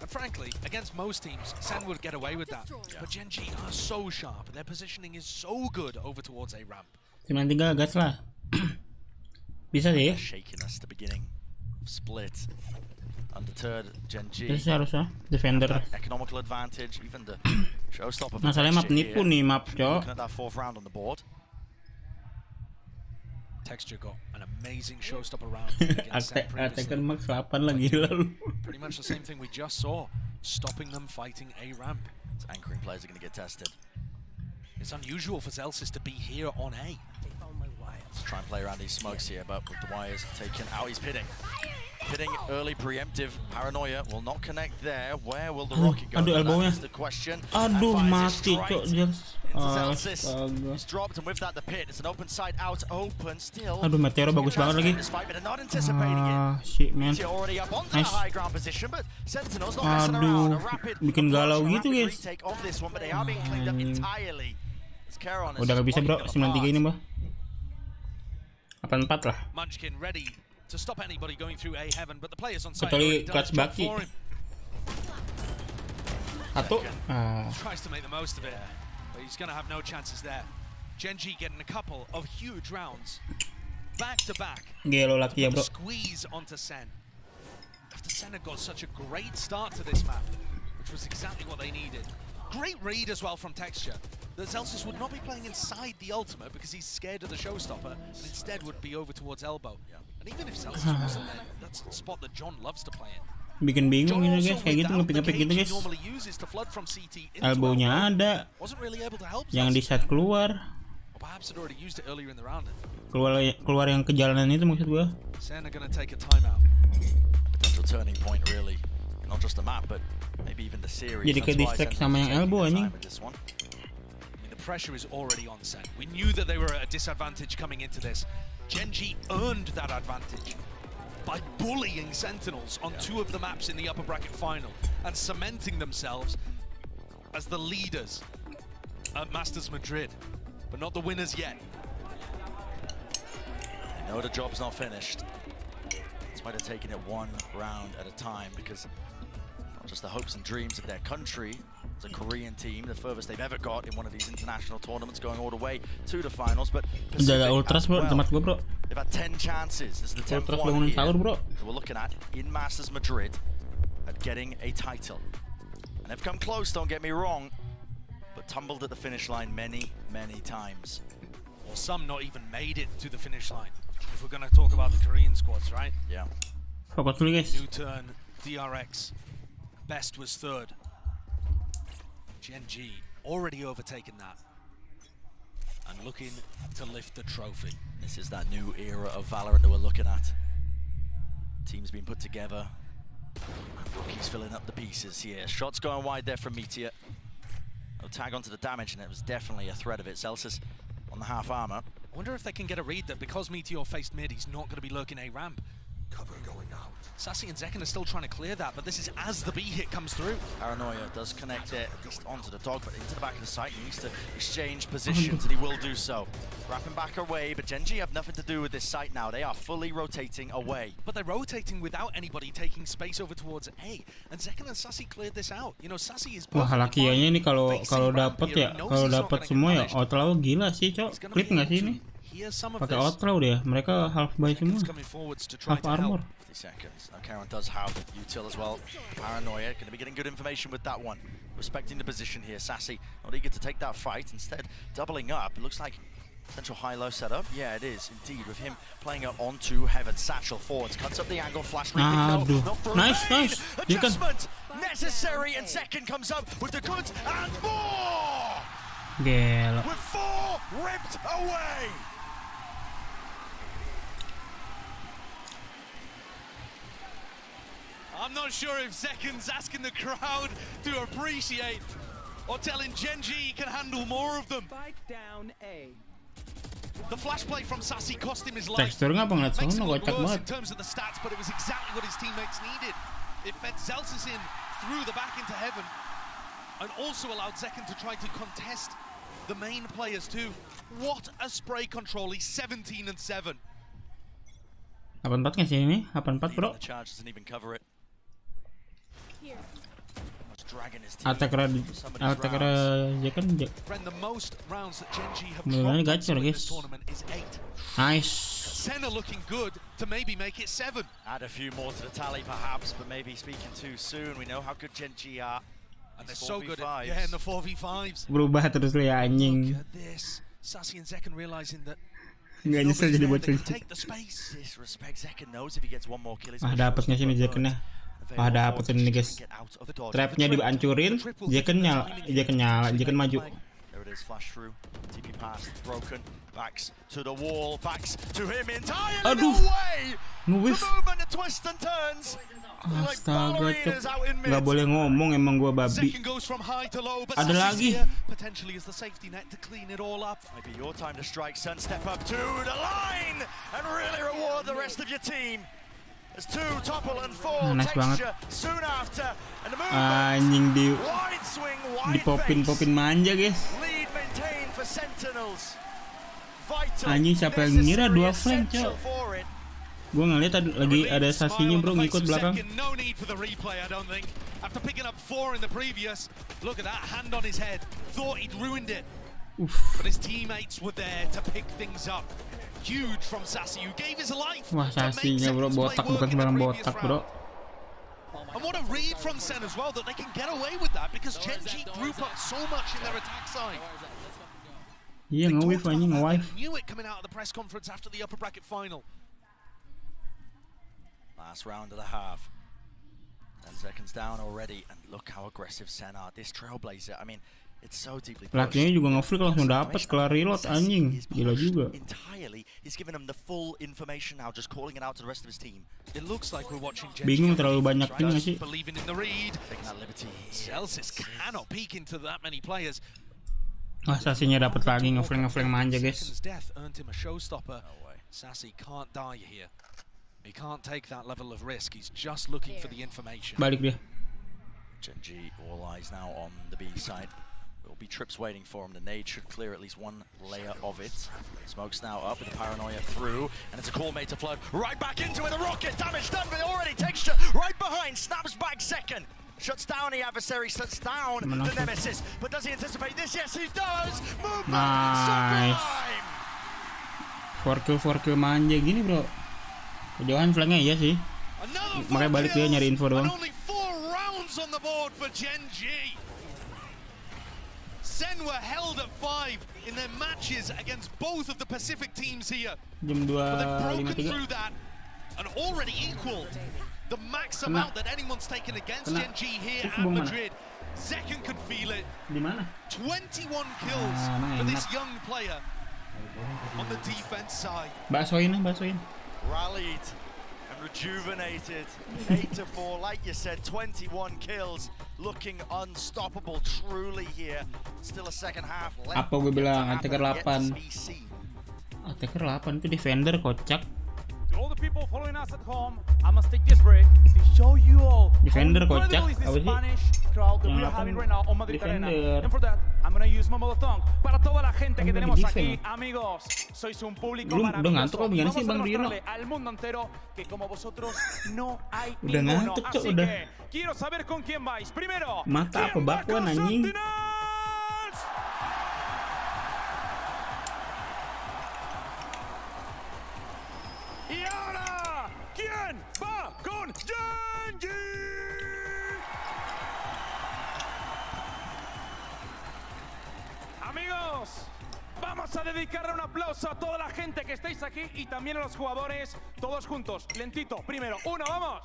And frankly, against most teams, SEN would get away with that. But Gen G are so sharp, and their positioning is so good over towards A ramp. 93 gas lah. Bisa sih. Shakiness the beginning. Split. Undeterred Gen G. Bisa harusnya defender. Economical advantage, even the showstopper. Masalahnya map nipu nih map, cok. Looking at that fourth round on the board. Texture got an amazing showstopper round against SEN previously. max 8 lagi lalu. Pretty much the same thing we just saw, stopping them fighting A ramp. So anchoring players are going to get tested. It's unusual for Zelsis to be here on A. Let's try and play around these smokes here, but with the wires taken out, he's pitting. Pitting early preemptive. Paranoia will not connect there. Where will the rocket go? That's the question. Aduh, mati kok just. He's dropped, and with that the pit. It's an open side out, open still. Aduh, Meteoro bagus banget lagi. Shit, man. Nice. Aduh, bikin galau gitu, guys. Udah gak bisa, bro. 93 ini, Mbah. 84 lah. Munchkin ready to stop anybody going through A heaven, but the players on site kecuali clutch baki. Satu. Tries to make the most of it, but he's gonna have no chances there. Gen G getting a couple of huge rounds back to back. Gelo laki ya, bro. Squeeze onto SEN. After SEN had got such a great start to this map, which was exactly what they needed. Great read as well from Texture. That Zelsis would not be playing inside the ultimate because he's scared of the showstopper, and instead would be over towards elbow. And even if Zelsis wasn't there, that's a spot that John loves to play in. Bikin bingung ini, guys, kayak gitu ngepik-ngepik gitu, guys. Elbow-nya ada, yang di set keluar. Keluar yang ke jalanan itu maksud gua. Potential turning point really, not just the map, but maybe even the series. Jadi ke distract sama yang elbow anjing. Pressure is already on SEN. We knew that they were at a disadvantage coming into this. Gen G earned that advantage by bullying Sentinels on 2 of the maps in the upper bracket final and cementing themselves as the leaders at Masters Madrid, but not the winners yet. They know the job's not finished. That's why they're taking it 1 round at a time, because not just the hopes and dreams of their country. It's a Korean team, the furthest they've ever got in one of these international tournaments, going all the way to the finals. But Pacific, ultras, bro, tempat gua, bro. They've had 10 chances. This is the 10th one here. Bro. So we're looking at in Masters Madrid at getting a title. And they've come close, don't get me wrong, but tumbled at the finish line many, many times. Or some not even made it to the finish line. If we're going to talk about the Korean squads, right? Yeah. New turn, DRX. Best was 3rd. Gen G already overtaken that and looking to lift the trophy. This is that new era of Valorant that we're looking at. Team's been put together. Rookie's filling up the pieces here. Shots going wide there from Meteor. No tag onto the damage, and it was definitely a threat of it. Celsius on the half armor. I wonder if they can get a read that because Meteor faced mid, he's not going to be lurking A ramp. Cover going out. Sassy and Zekken are still trying to clear that, but this is as the B hit comes through. Paranoia does connect it just onto the dog, but into the back of the site. He needs to exchange positions, and he will do so. Wrapping back away, but Gen G have nothing to do with this site now. They are fully rotating away. But they're rotating without anybody taking space over towards A. And Zekken and Sassy cleared this out. You know, Sassy is. Wah, lakianya ini kalau dapat semua ya outlaw gila sih, cok. Klip nggak sih ini? Pakai outlaw dia, mereka half buy semua, half armor. Seconds. Now Karen does have util as well. Paranoia going to be getting good information with that one. Respecting the position here. Sassy not eager to take that fight. Instead, doubling up. It looks like potential high-low setup. Yeah, it is indeed. With him playing up onto Heaven. Satchel forwards. Cuts up the angle. Flash. Nice. Adjustment necessary. And second comes up with the goods and more. Gila. With 4 ripped away. I'm not sure if Zekken's asking the crowd to appreciate or telling Gen G he can handle more of them. Down A. The flash play from Sassy cost him his life. Tekstur nggak ngeliat Makes sono, it look kocak worse banget. in terms of the stats, but it was exactly what his teammates needed. It fed Zelsis in through the back into Heaven, and also allowed Zekken to try to contest the main players too. What a spray control! He's 17 and 7. 84 nggak sih ini? 84, bro. The charge doesn't even cover it. Attacker aja kan mulanya gacor guys. Nice. SEN are looking good to maybe make it 7. Add a few more to the tally perhaps, but maybe speaking too soon. We know how good Gen G are. And they're so good at, in the 4v5s. Berubah terus lu ya anjing. Look at this. Sassy and Zekken realizing that nggak nyesel jadi bocil. Dapatnya sini Zekkennya. Dapet ini guys. Trapnya dihancurin, Zekken maju. There it is, flash through. TP pass broken. Backs to the wall. Backs to him entirely. No way. The movement, the twist and turns. Astaga, nggak boleh ngomong emang gua babi. Ada lagi. Potentially is the safety net to clean it all up. Maybe your time to strike, Sun. Step up to the line and really reward the rest of your team. As 2 topple and fall texture soon after, and the anjing di popin manja guys. Lead maintained for Sentinels. Vital. Anjing siapa yang ngira 2 flank cok. Gue ngeliat lagi ada Sassinya bro ngikut belakang. No need for the replay, I don't think. After picking up 4 in the previous, look at that hand on his head. Thought he'd ruined it. But his teammates were there to pick things up. Huge from Sassy, who gave his life. Wah, Sassinya bro botak, bukan sembarang botak bro. And what a read from SEN as well, that they can get away with that because Gen G group up so much in their attack side. Iya, nge-wave anjing, nge-wave. Knew it coming out of the press conference after the upper bracket final. Last round of the half. 10 seconds down already, and look how aggressive SEN are. This Trailblazer, I mean, it's so deeply pushed. Lakinya juga nge-free langsung dapat kelar reload anjing. Gila juga. Entirely, he's given them the full information now, just calling it out to the rest of his team. It looks like we're watching Gen Bingung terlalu banyak ini nggak sih? Believing in the read. Celsius cannot peek into that many players. Wah, Sassinya dapat lagi ngeflank manja guys. Death earned him a showstopper. Sassy can't die here. He can't take that level of risk. He's just looking for the information. Balik dia. Gen G all eyes now on the B side. There will be trips waiting for him. The nade should clear at least one layer of it. Smoke's now up with the paranoia through, and it's a call made to flood right back into it. The rocket damage done, but already texture right behind. Snaps back second. Shuts down the adversary, shuts down the nemesis. But does he anticipate this? Yes, he does. Movement. Nice. 4 kill manja gini bro. Kejauhan flanknya iya sih. Makanya balik dia nyari info doang. Only 4 rounds on the board for Gen G. SEN were held at 5 in their matches against both of the Pacific teams here. Jam 2.53. But they've broken through that and already equaled the max amount that anyone's taken against Gen G here at Madrid. Zekken could feel it. 21 kills for this young player on the defense side. Baksoin. Rallied and rejuvenated. 8-4, like you said, 21 kills, looking unstoppable truly here. Still a second half left. Apa gue bilang attacker 8. Attacker 8 itu defender kocak. To all the people following us at home, I must take this break to show you all defender how kocak. incredible is the Spanish crowd that we are having right now on Madrid Arena. And for that, I'm gonna use my mother tongue. Para toda la gente que tenemos aquí, amigos, sois un público maravilloso. Vamos a demostrarle al mundo entero que como vosotros no hay ninguno. Así que quiero saber con quién vais. Primero, mata apa bakwan anjing. Y ahora, ¿quién va con Gen G? Amigos, vamos a dedicarle un aplauso a toda la gente que estáis aquí y también a los jugadores, todos juntos, lentito. Primero, 1, vamos.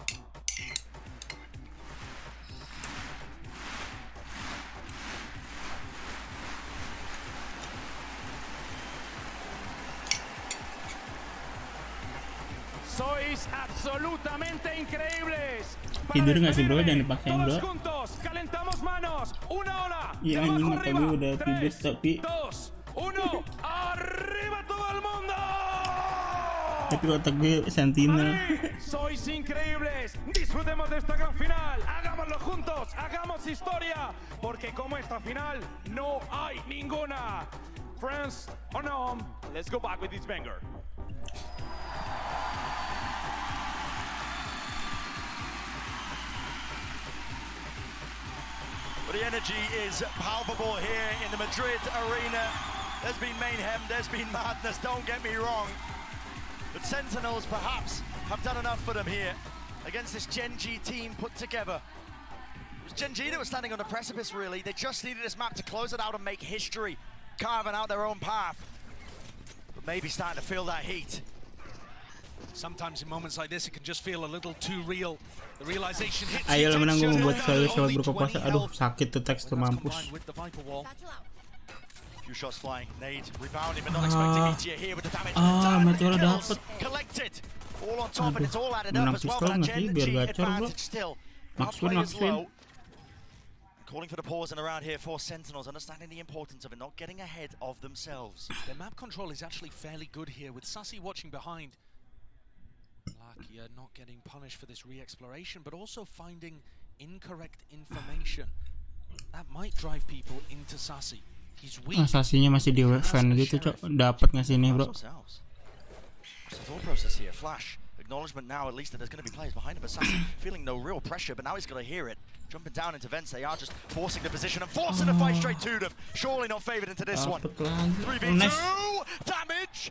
Sois absolutamente increíbles. Tidur nggak sih bro? Jangan dipaksain bro. Todos juntos, calentamos manos. 1 ola. Iya anjing mata gue udah tidur tapi. 2, 1, arriba todo el mundo. Tapi otak gue sentinel. Sois increíbles. Disfrutemos de esta gran final. Hagámoslo juntos. Hagamos historia. Porque como esta final no hay ninguna. Friends, on home. Let's go back with this banger. But the energy is palpable here in the Madrid arena. There's been mayhem, there's been madness, don't get me wrong. But Sentinels perhaps have done enough for them here against this Gen G team put together. It was Gen G that was standing on the precipice, really. They just needed this map to close it out and make history, carving out their own path. But maybe starting to feel that heat. Sometimes in moments like this, it can just feel a little too real. The realization hits. Ayo menang gue membuat saya selalu berkompasa. Aduh, sakit tuh tekstur mampus. Few shots flying, nade rebounding, but not expecting Meteor here with the damage. Meteor dapat. Collected. All on top, and it's all added up as well. That Gen G advantage still. Our players low. Calling for the pause and around here for Sentinels, understanding the importance of it, not getting ahead of themselves. Their map control is actually fairly good here, with Sassy watching behind. Lakia not getting punished for this re-exploration, but also finding incorrect information. That might drive people into Sassy. He's weak. Sassinya masih di fan gitu, Cok. Dapat nggak sini, bro? Thought process here. Flash. Acknowledgement now, at least, that there's going to be players behind him. But Sassy feeling no real pressure, but now he's going to hear it. Jumping down into vents, they are just forcing the position and forcing the fight straight to them. Surely not favored into this one. 3v2 damage.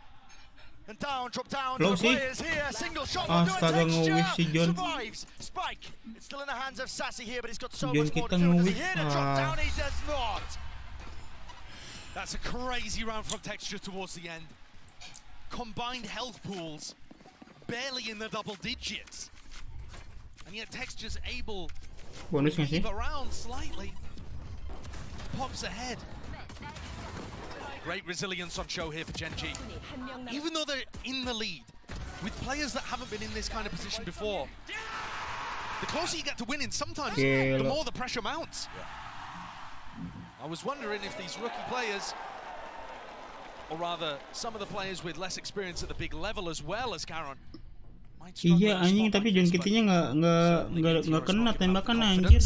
And down, drop down to the players here. Single shot will do it. Texture survives. Spike. It's still in the hands of Sassy here, but he's got so much more to do. Does he hit a drop down? He does not. That's a crazy round from Texture towards the end. Combined health pools barely in the double digits. And yet Texture's able to move around slightly. Pops ahead. Great resilience on show here for Gen G. Even though they're in the lead, with players that haven't been in this kind of position before, the closer you get to winning, sometimes the more the pressure mounts. I was wondering if these rookie players, or rather some of the players with less experience at the big level as well as Karon, might struggle. Iya anjing, tapi John Kitty-nya nggak kena tembakan anjir.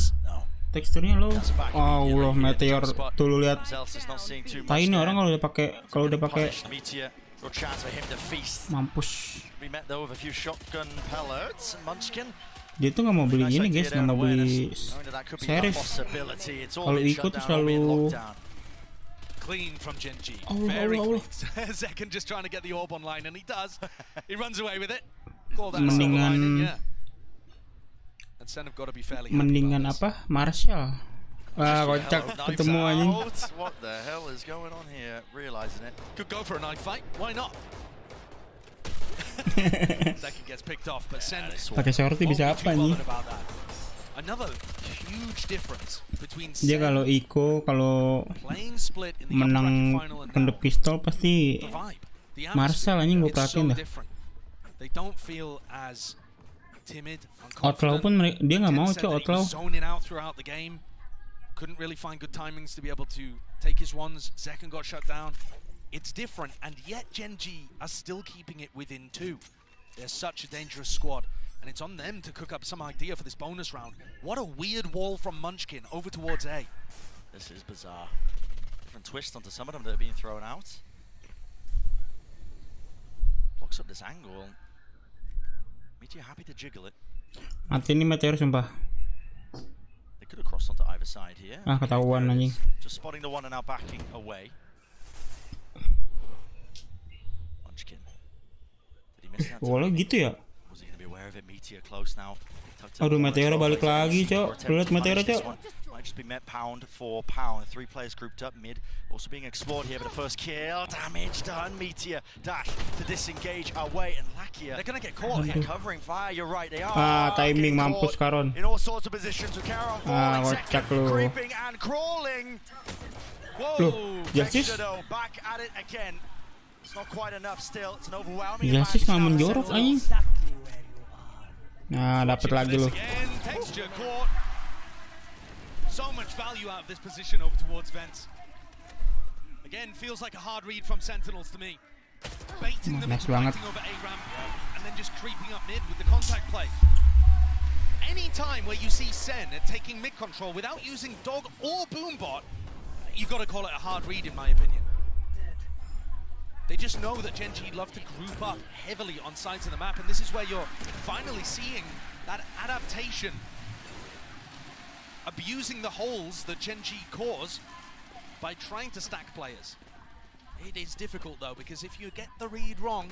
Teksturnya low. Allah, Meteor tuh lu lihat. Tai ini orang kalau udah pakai mampus. Dia tuh nggak mau beli ini guys, nggak mau beli series. Kalau ikut tuh selalu clean from Gen G. Allah. Zekken just trying to get the orb online and he does. He runs away with it. Mendingan apa? Marshall. Wah, kocak ketemu anjing. What the hell is going on here? Realizing it. Could go for a knife fight. Why not? Zekken gets picked off, but Sen pakai shorty bisa apa nih? Another huge difference between dia kalau Iko kalau menang pendep pistol pasti Marshall anjing gue perhatiin dah. They don't feel as timid, outlaw pun dia nggak mau cok outlaw. Zoning out throughout the game. Couldn't really find good timings to be able to take his ones. Zekken got shut down. It's different, and yet Gen G are still keeping it within 2. They're such a dangerous squad, and it's on them to cook up some idea for this bonus round. What a weird wall from Munchkin over towards A. This is bizarre. Different twist onto some of them that are being thrown out. Blocks up this angle. Meteor happy to jiggle it. Mati nih Meteor sumpah. They could have crossed onto either side here. Ketahuan anjing. Just spotting the one and now backing away. Munchkin. Did he miss that? Wala gitu ya? Was he going to be aware of it? Meteor close now. Aduh, Meteor balik lagi, cok. Lihat Meteor, cok. Might just be met pound for pound. 3 players grouped up mid. Also being explored here, but the first kill. Damage done. Meteor dash to disengage away. And Lakia, they're going to get caught here. Covering fire. You're right, they are. Timing mampus Karon. In all sorts of positions with Karon falling. Second, creeping and crawling. Whoa. Justice? Back at it again. It's not quite enough still. It's an overwhelming Justice mah menjorok anjing. Nah, dapat lagi loh. Texture caught. So much value out of this position over towards Vents. Again, feels like a hard read from Sentinels to me. Baiting them over A-ramp and then just creeping up mid with the contact play. Any time where you see Sen taking mid control without using Dog or Boombot, you've got to call it a hard read in my opinion. They just know that Gen G love to group up heavily on sides of the map, and this is where you're finally seeing that adaptation abusing the holes that Gen.G cause by trying to stack players. It is difficult though, because if you get the read wrong,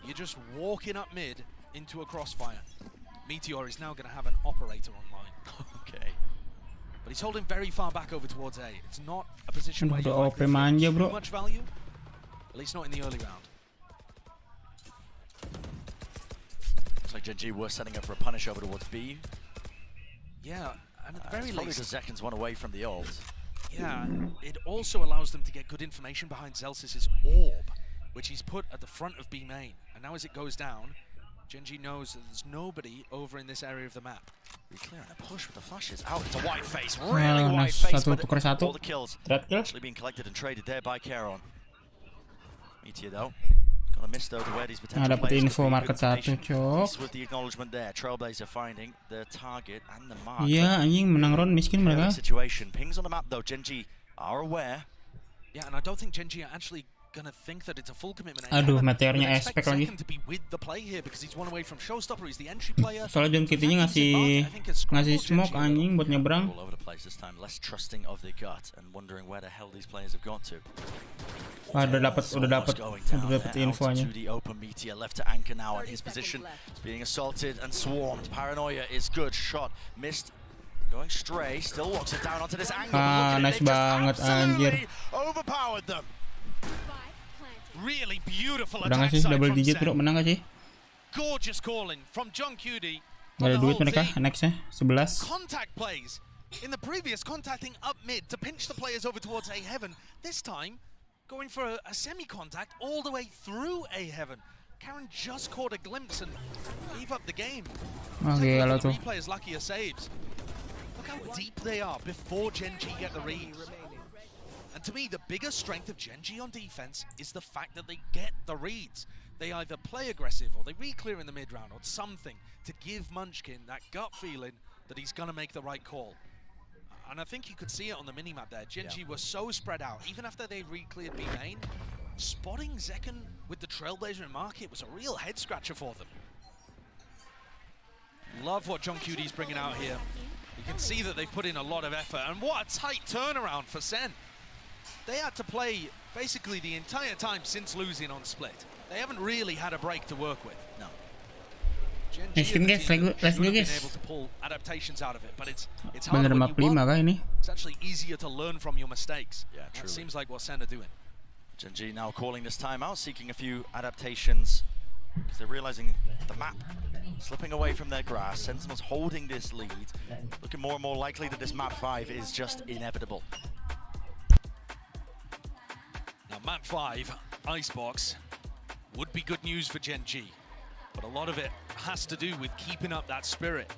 you're just walking up mid into a crossfire. Meteor is now going to have an operator online. Okay. But he's holding very far back over towards A. It's not a position where you're too much value, at least not in the early round. Looks like Gen.G were setting up for a punish over towards B. Yeah, and at the very probably least, the Zekins one away from the ult. Yeah, it also allows them to get good information behind Zelsis's orb, which he's put at the front of B main. And now as it goes down, Gen.G knows that there's nobody over in this area of the map. Reclearing a push with the flashes out. It's a white face, really white face, but all the kills actually being collected and traded there by Caron. Meteor though, gonna miss though to where these potential players info market 1, cok. With the acknowledgement there, Trailblazer finding the target and the mark. Iya, anjing menang round miskin mereka. Situation. Pings on the map though, Gen.G are aware. Yeah, and I don't think Gen.G are actually gonna think that it's a full commitment. Aduh, meteornya aspek lagi. To be with the play here because he's one away from Showstopper. He's the entry player. Soalnya John Kitty-nya ngasih smoke anjing buat nyebrang. All over the place this time, less trusting of the gut and wondering where the hell these players have got to. Udah dapat infonya. The open Meteor left to anchor now, and his position is being assaulted and swarmed. Paranoia is good, shot missed. Going stray, still walks it down onto this angle. Nice banget anjir. Overpowered them. Really beautiful attack. Udah nggak sih double digit bro, menang nggak sih? Gorgeous calling from John Cutie. Gak ada duit mereka, nextnya 11. Contact plays in the previous, contacting up mid to pinch the players over towards A heaven. This time, going for a semi-contact all the way through A heaven. Karen just caught a glimpse and gave up the game. Okay, halo tuh. Players luckier saves. Look how deep they are before Gen.G get the read. And to me, the biggest strength of Gen.G on defense is the fact that they get the reads. They either play aggressive or they re-clear in the mid-round or something to give Munchkin that gut feeling that he's going to make the right call. And I think you could see it on the minimap there. Gen.G were so spread out. Even after they re-cleared B main, spotting Zekken with the Trailblazer in market was a real head-scratcher for them. Love what John Cutie's bringing out here. You can see that they've put in a lot of effort. And what a tight turnaround for SEN. They had to play basically the entire time since losing on Split. They haven't really had a break to work with. No. Let's go, guys. Able to pull adaptations out of it, but it's hard when you won. It's actually easier to learn from your mistakes. Yeah, true. It seems like what SEN are doing. Gen.G now calling this timeout, seeking a few adaptations because they're realizing the map slipping away from their grasp. Sentinels holding this lead, looking more and more likely that this map 5 is just inevitable. Now, map 5, Icebox, would be good news for Gen.G, but a lot of it has to do with keeping up that spirit.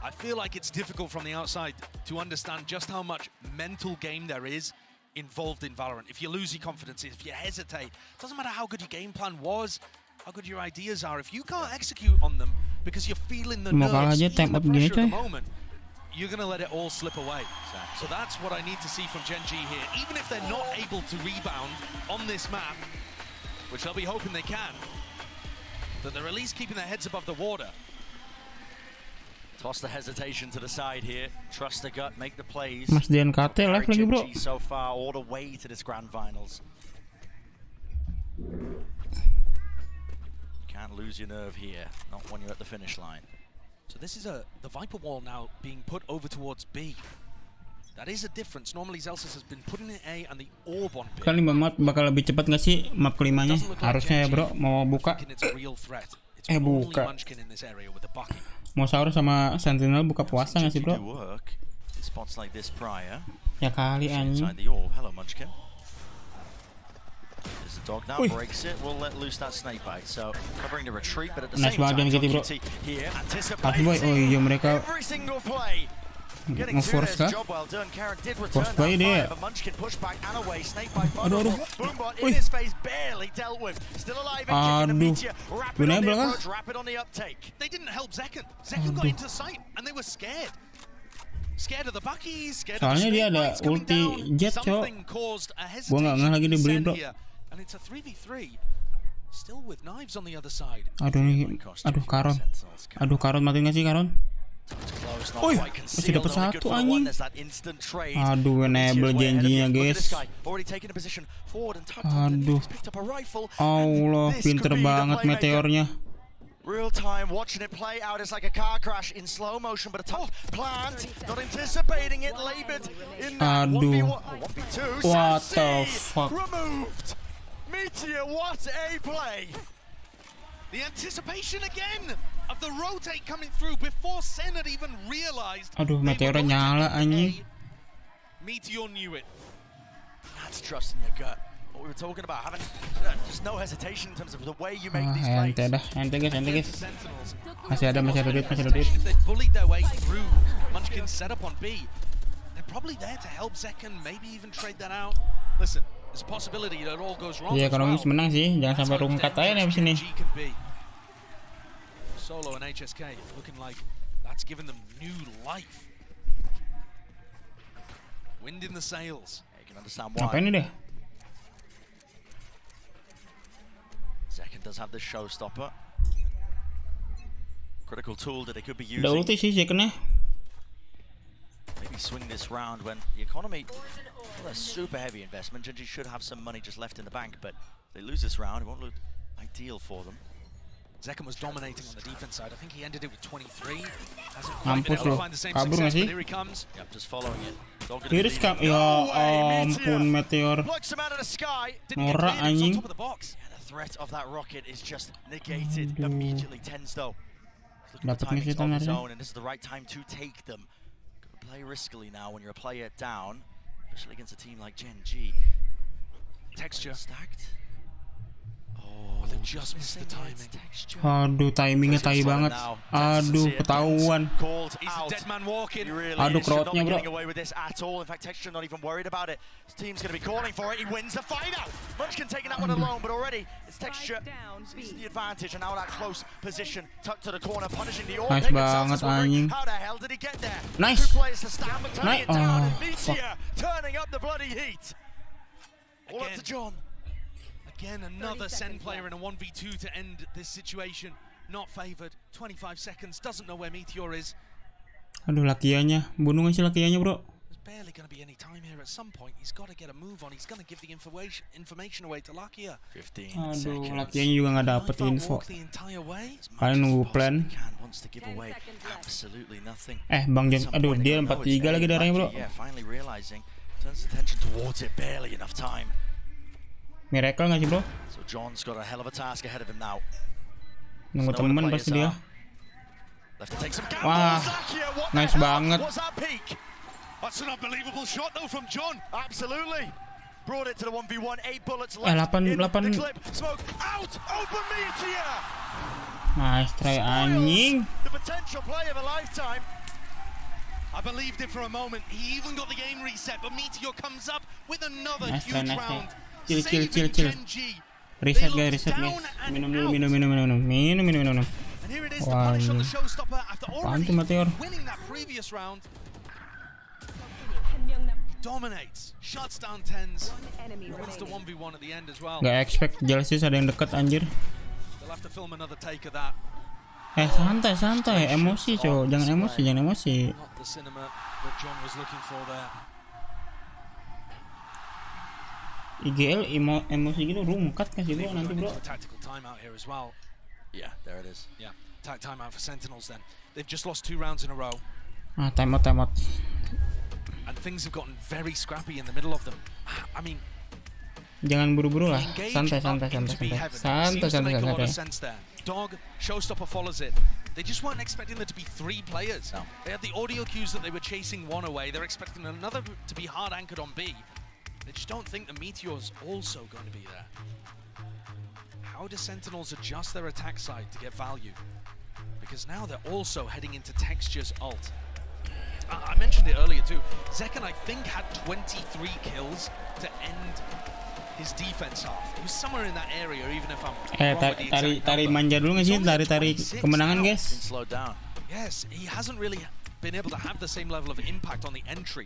I feel like it's difficult from the outside to understand just how much mental game there is involved in Valorant. If you lose your confidence, if you hesitate, it doesn't matter how good your game plan was, how good your ideas are. If you can't execute on them because you're feeling the nerves, feeling the pressure of the moment, you're going to let it all slip away. So that's what I need to see from Gen.G here. Even if they're not able to rebound on this map, which I'll be hoping they can, that they're at least keeping their heads above the water. Toss the hesitation to the side here. Trust the gut, make the plays. Mas DNKT live lagi bro. So far, all the way to this grand finals. Can't lose your nerve here, not when you're at the finish line. So this is the Viper wall now being put over towards B. That is a difference. Normally Zelsis has been putting in A and the orb on B. Kali map bakal lebih cepat nggak sih map kelimanya? Harusnya ya bro, mau buka. Buka. Mau sahur sama Sentinel buka puasa nggak sih bro? Ya kali anjing. As the dog now breaks it, we'll let loose that snake bite. So covering the retreat, but at the same time, here anticipating every single play. Getting through this, job well done. Karen did return that fire, but Munchkin pushed back and away. Snake bite bundle. Boombot in his face, barely dealt with. Still alive and kicking the Meteor. Rapid on the approach, rapid on the uptake. They didn't help Zekken. Zekken got into sight and they were scared. Scared of the Buckies, scared of the snake bites coming down. Something caused a hesitation here. And it's a 3v3. Still with knives on the other side. Aduh Karon. Aduh Karon mati nggak sih Karon? Wih, masih dapat satu anjing. Aduh, enable janjinya guys. Aduh, Allah, pinter banget meteornya. Real time watching it play out. It's like a car crash in slow motion, but a top plant, not anticipating it, labored in that 1v1. Oh, 1v2. What the fuck? Removed. Meteor, what a play. The anticipation again of the rotate coming through before SEN had even realized. Aduh, meteornya nyala anjing. Meteor knew it. That's trust in your gut. What we were talking about, having just no hesitation in terms of the way you make these plays. Ente guys. Masih ada duit. If they bullied their way through Munchkin's setup on B, they're probably there to help Zekken, maybe even trade that out. Listen, there's a possibility that it all goes wrong. Iya, kalau Wings menang sih, jangan sampai rungkat aja nih abis ini. Solo and HSK looking like that's given them new life. Wind in the sails. You can understand why. Ngapain ini deh? Zekken does have this showstopper. Critical tool that they could be using. Udah ulti sih Zekkennya. Maybe swing this round when the economy, well, a super heavy investment. Genji should have some money just left in the bank, but if they lose this round, it won't look ideal for them. Zekken was dominating on the defense side. I think he ended it with 23. Mampus loh, kabur nggak sih? Yep, just following it. Iris kam, ya ampun meteor. Norak anjing. Threat of that rocket is just negated immediately. TENZZ though, Dapat nih kita and this is the right time to take them. Play riskily now when you're a player down, especially against a team like Genji. Texture stacked. Oh, they just missed the timing. Aduh, timingnya tai banget. Aduh, ketahuan. Aduh, crowdnya bro. In fact, Texture not even worried about it. His team's going to be calling for it. He wins the fight out. Munchkin taking that one alone, but already it's Texture sees the advantage, and now that close position, tucked to the corner, punishing the all. Nice banget anjing. How the hell did he get there? Nice. Two players to stand, but turning it down, and Meteor turning up the bloody heat. All up to John. Again, another SEN player in a 1v2 to end this situation. Not favored. 25 seconds. Doesn't know where Meteor is. Aduh, lakiannya. Bunuh nggak sih lakiannya, bro? There's barely going to be any time here. At some point, he's got to get a move on. He's going to give the information away to Lakia. 15 Aduh, lakiannya juga nggak dapet info. Paling nunggu plan. Bang John. Aduh, dia 4-3 lagi darahnya, bro. Finally realizing, turns attention towards it. Barely enough time. Miracle nggak sih bro? So John's got a hell of a task ahead of him now. Nunggu temen pasti dia. Wah, nice banget. That's an unbelievable shot though from John. Absolutely. Brought it to the 1v1. 8 bullets left. 8. Smoke out. Open Meteor. Nice try anjing. The potential play of a lifetime. I believed it for a moment. He even got the game reset, but Meteor comes up with another huge round. Chill. Reset guys. Minum. Wah, apaan tuh meteor? Dominates, shuts down TENZZ. Wins the 1v1 at the end as well. Gak expect Jelsis ada yang deket anjir. They'll have to film another take of that. Santai, emosi cow, jangan emosi. Not the cinema that John was looking for there. IGL emosi gitu rungkat kan sih bro nanti bro. Tactical timeout here as well. Yeah, there it is. Yeah, timeout for Sentinels then. They've just lost 2 rounds in a row. Timeout. And things have gotten very scrappy in the middle of them. I mean, jangan buru-buru lah. Santai. Dog, Showstopper follows it. They just weren't expecting there to be 3 players. No. They had the audio cues that they were chasing one away. They're expecting another to be hard anchored on B. They just don't think the Meteor's also going to be there. How do Sentinels adjust their attack side to get value? Because now they're also heading into Texture's ult. I mentioned it earlier too. Zekken, I think, had 23 kills to end his defense half. He was somewhere in that area, even if I'm tarik manja dulu nggak sih? Tarik kemenangan guys. Yes, he hasn't really been able to have the same level of impact on the entry.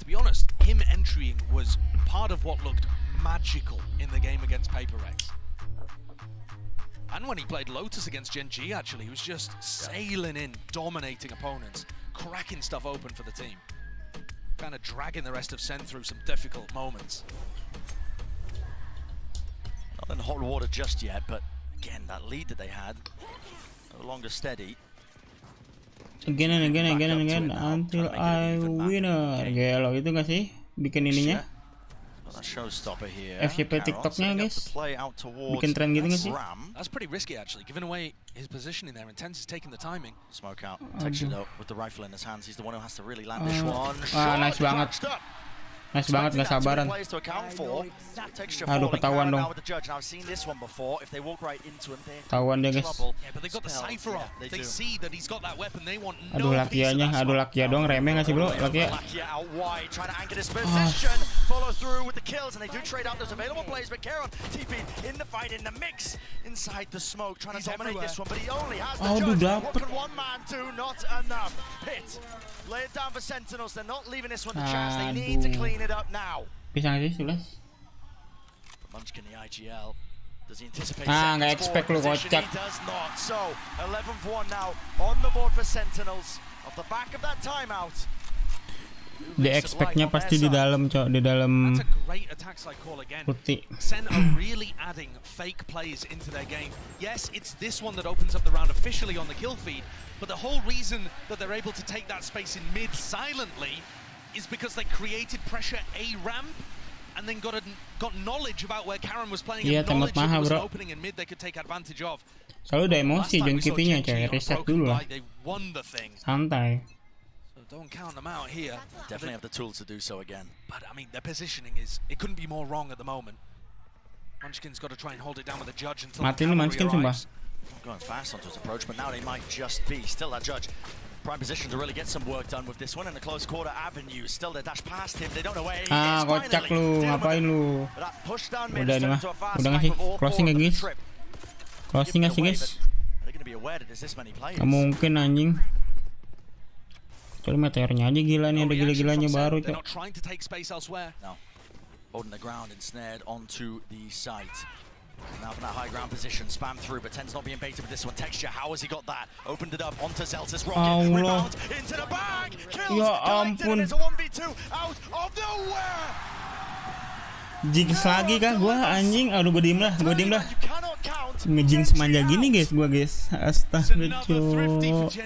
To be honest, him entering was part of what looked magical in the game against Paper Rex. And when he played Lotus against Gen G, actually, he was just sailing in, dominating opponents, cracking stuff open for the team. Kind of dragging the rest of SEN through some difficult moments. Not in hot water just yet, but again, that lead that they had, no longer steady. Again and again until I winner. Gelo itu nggak sih bikin ininya? FYP TikToknya guys, bikin tren gitu nggak sih? That's pretty risky actually, giving away his positioning there. TENZZ is taking the timing. Smoke out, Texture though, with the rifle in his hands. He's the one who has to really land this one. Nice banget. Nice banget, nggak sabaran. Aduh, ketahuan dong. Ketahuan dia guys. Aduh, Lakianya, Lakia doang remeh nggak sih bro? Lakia. Aduh, dapet. Pisang aja 11. Nggak expect lu kocak. Di expect-nya pasti di dalam, cok, di dalam putih. SEN are really adding fake plays into their game. Yes, it's this one that opens up the round officially on the kill feed, but the whole reason that they're able to take that space in mid silently is because they created pressure A ramp and then got knowledge about where Karen was playing and knowledge that there was an opening in mid they could take advantage of. Selalu ada emosi jengkitinya, coy. Reset dulu lah. Santai. Don't count them out here. Definitely have the tools to do so again. But I mean, their positioning it couldn't be more wrong at the moment. Munchkin's got to try and hold it down with the judge until Mati lu Munchkin sumpah. Going fast onto his approach, but now they might just be still that judge. Prime position to really get some work done with this one in the close quarter avenue. Still they dash past him. They don't know where he is. Kocak lu, ngapain lu? Udah nih mah. Udah nggak sih? Closing nggak guys? Closing nggak sih guys? Nggak mungkin anjing. Coba meteornya aja gila nih, ada gila-gilanya baru, cok. No. Holding the ground and snared onto the site. Now from that high ground position, spam through, but TENZZ not being baited with this one. Texture, how has he got that? Opened it up onto Zelta's rocket. Rebound into the bag. Kills. Ya ampun. It's a 1v2 out of nowhere. Jinx lagi kah gua anjing? Aduh, gua diem lah. Ngejinx manja gini guys, gua guys. Astaga, cok.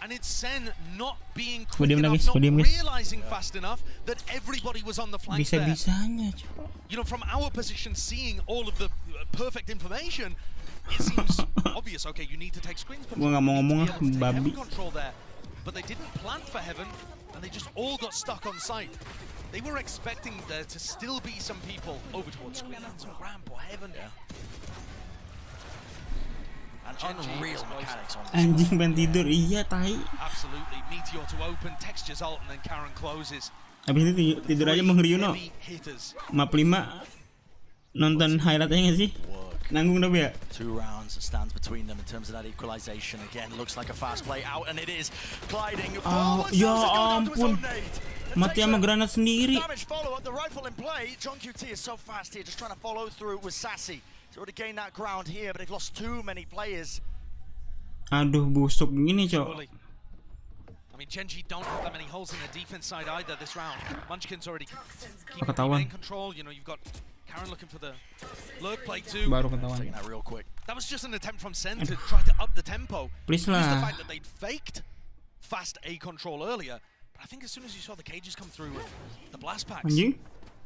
And it's SEN not being quick enough, not realizing fast enough that everybody was on the flank there. Bisa-bisanya, you know, from our position, seeing all of the perfect information, it seems obvious. Okay, you need to take screens control. Gua nggak mau ngomong lah, babi. But they didn't plan for heaven, and they just all got stuck on site. They were expecting there to still be some people over towards screens or ramp or heaven. Unreal mechanics on anjing pengen tidur, iya tai. Absolutely, Meteor to open, Texture's ult, and then Karen closes. Habis itu tidur aja Bang Ryuno. Map 5 nonton highlightnya nggak sih? Nanggung tapi ya. 2 rounds stands between them in terms of that equalization. Again, looks like a fast play out, and it is gliding. Ya ampun. Mati sama granat sendiri. Damage follow up, the rifle in play. John QT is so fast here, just trying to follow through with Sassy. He's already gained that ground here, but they've lost too many players. Aduh, busuk gini, cok. I mean, Gen G don't have that many holes in the defense side either this round. Munchkin's already keeping main control. You know, you've got Karen looking for the lurk play too. Baru ketahuan. Taking that real quick. That was just an attempt from SEN to try to up the tempo. Please Use the lah. fact that they'd faked fast A control earlier, but I think as soon as you saw the cages come through with the blast packs. Anjing.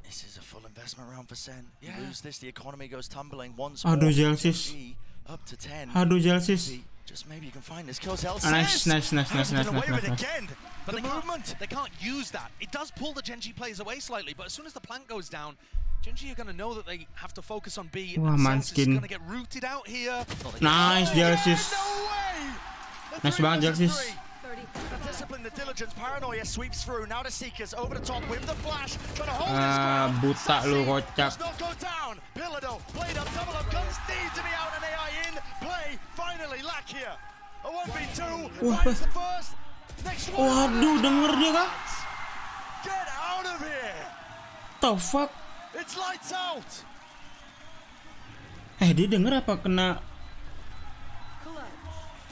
This is a full investment round for SEN. You lose this, the economy goes tumbling once more. Aduh, Jelsis. Up to 10. Aduh, Jelsis. Just maybe you can find this. Kills Hell. Nice. But they can't use that. It does pull the Gen G players away slightly, but as soon as the plant goes down, Gen G are going to know that they have to focus on B. Wah, Manskin. Going to get rooted out here. Nice, Jelsis. Nice banget, Jelsis. Discipline, the diligence, paranoia sweeps through. Now the Seekers over the top with the flash, trying to hold his ground. Buta lu kocak. Does not go down. Pillado, blade up, double up, guns need to be out, and AI in play. Finally, Lakia. A 1v2. Finds the first. Next one. Waduh, denger dia kah? Get out of here. The fuck? It's lights out. Dia denger apa kena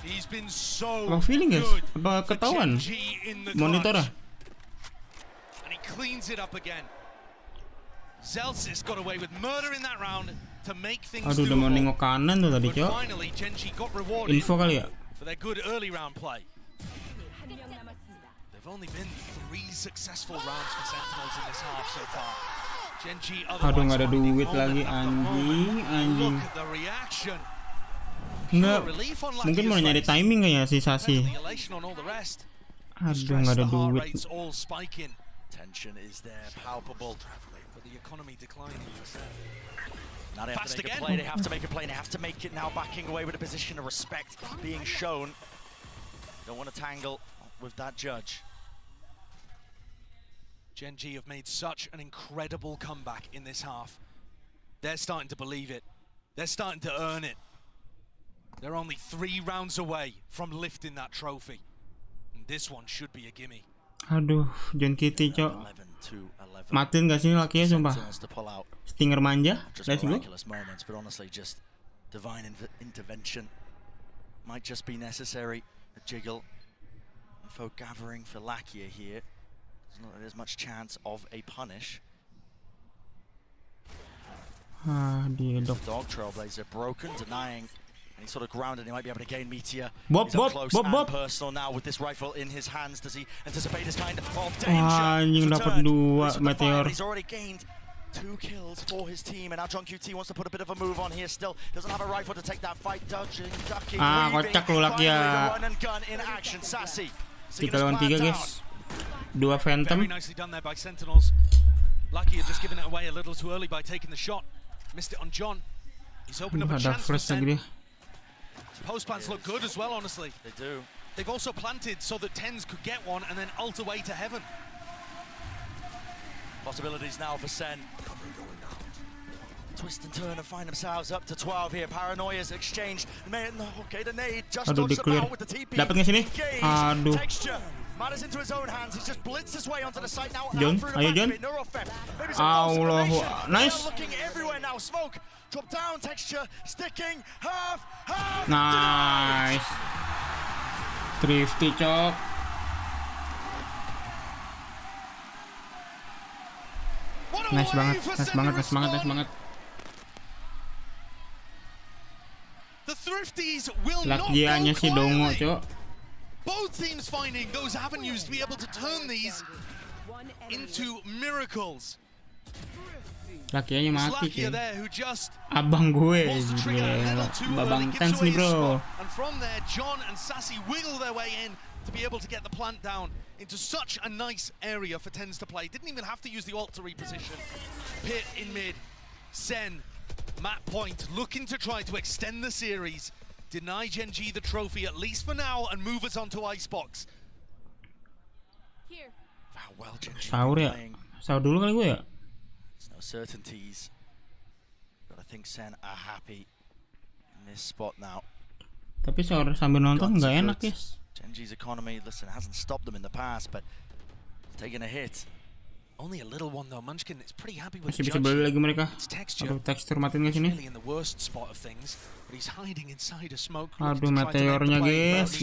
He's been so apa feeling guys? good Apa for ketahuan Genji in the monitornya? And he cleans it up again. Zelsis got away with murder in that round to make things Aduh, udah mau nengok kanan tuh tadi, Cok. Finally, Genji got rewarded Info kali ya? for their good early round play. They've only been 3 successful rounds for Sentinels in this half so far. Genji Aduh, nggak ada duit lagi, anjing. Look at the reaction. Nggak, mungkin mau nyari timing kayaknya si Sasi. Aduh, nggak ada duit. Tension is there, palpable. But the economy declining. Now they have to make a play, they have to make a play, they have to make it now, backing away with a position of respect being shown. Don't want to tangle with that judge. Genji have made such an incredible comeback in this half. They're starting to believe it. They're starting to earn it. They're only 3 rounds away from lifting that trophy. And this one should be a gimme. Aduh, John Kitty, Cok. Matiin gak sih lakinya sumpah? Stinger manja, let's go. Moments, but honestly, just divine intervention might just be necessary. A jiggle, folk gathering for Lakia here. There's not as much chance of a punish. Dog Trailblazer broken, denying any sort of ground, and he might be able to gain Meteor. He's up close and personal now with this rifle in his hands. Does he anticipate this kind of danger? Anjing dapat 2 Meteor. He's already gained 2 kills for his team, and now John QT wants to put a bit of a move on here. Still doesn't have a rifle to take that fight. Dodging, ducking, kocak lu lagi ya. run and gun in action. Sassy. 3 lawan 3 guys. 2 Phantom. Very nicely done there by Sentinels. Lucky had just given it away a little too early by taking the shot. Missed it on John. He's opened up a chance for Sen. Post plants look good as well, honestly. They do. They've also planted so that TENZZ could get one and then ult away to heaven. Possibilities now for Sen. Twist and turn and find themselves up to 12 here. Paranoia's exchanged. Okay, the nade just dodged about with the TP. Dapat nggak sini? Aduh. Texture. Matters into his own hands. He's just blitzed his way onto the site now. John, ayo John. Allahu, nice. Looking everywhere now. Smoke. Drop down. Texture. Sticking. Half. Nice. Thrifty, Cok. Nice banget. The Thrifties will not Lakiannya si Dongo, Cok. Both teams finding those avenues to be able to turn these into miracles. Lakiannya mati, cuy. Abang gue, babang TENZZ nih, bro. And from there, John and Sassy wiggle their way in to be able to get the plant down into such a nice area for TENZZ to play. Didn't even have to use the ult to reposition. Pit in mid, Sen, map point, looking to try to extend the series. Deny Genji the trophy, at least for now, and move us on to Icebox. Sahur ya? Sahur dulu kali gue ya? There's no certainties, but I think Sen are happy in this spot now. Tapi sahur sambil nonton nggak enak, guys. Genji's economy, listen, hasn't stopped them in the past, but taking a hit. Only a little one though. Munchkin is pretty happy with Masih the bisa beli lagi mereka. Aduh, tekstur matiin nggak sini? Really in the worst spot of things, but he's hiding inside a smoke. Aduh, meteornya guys.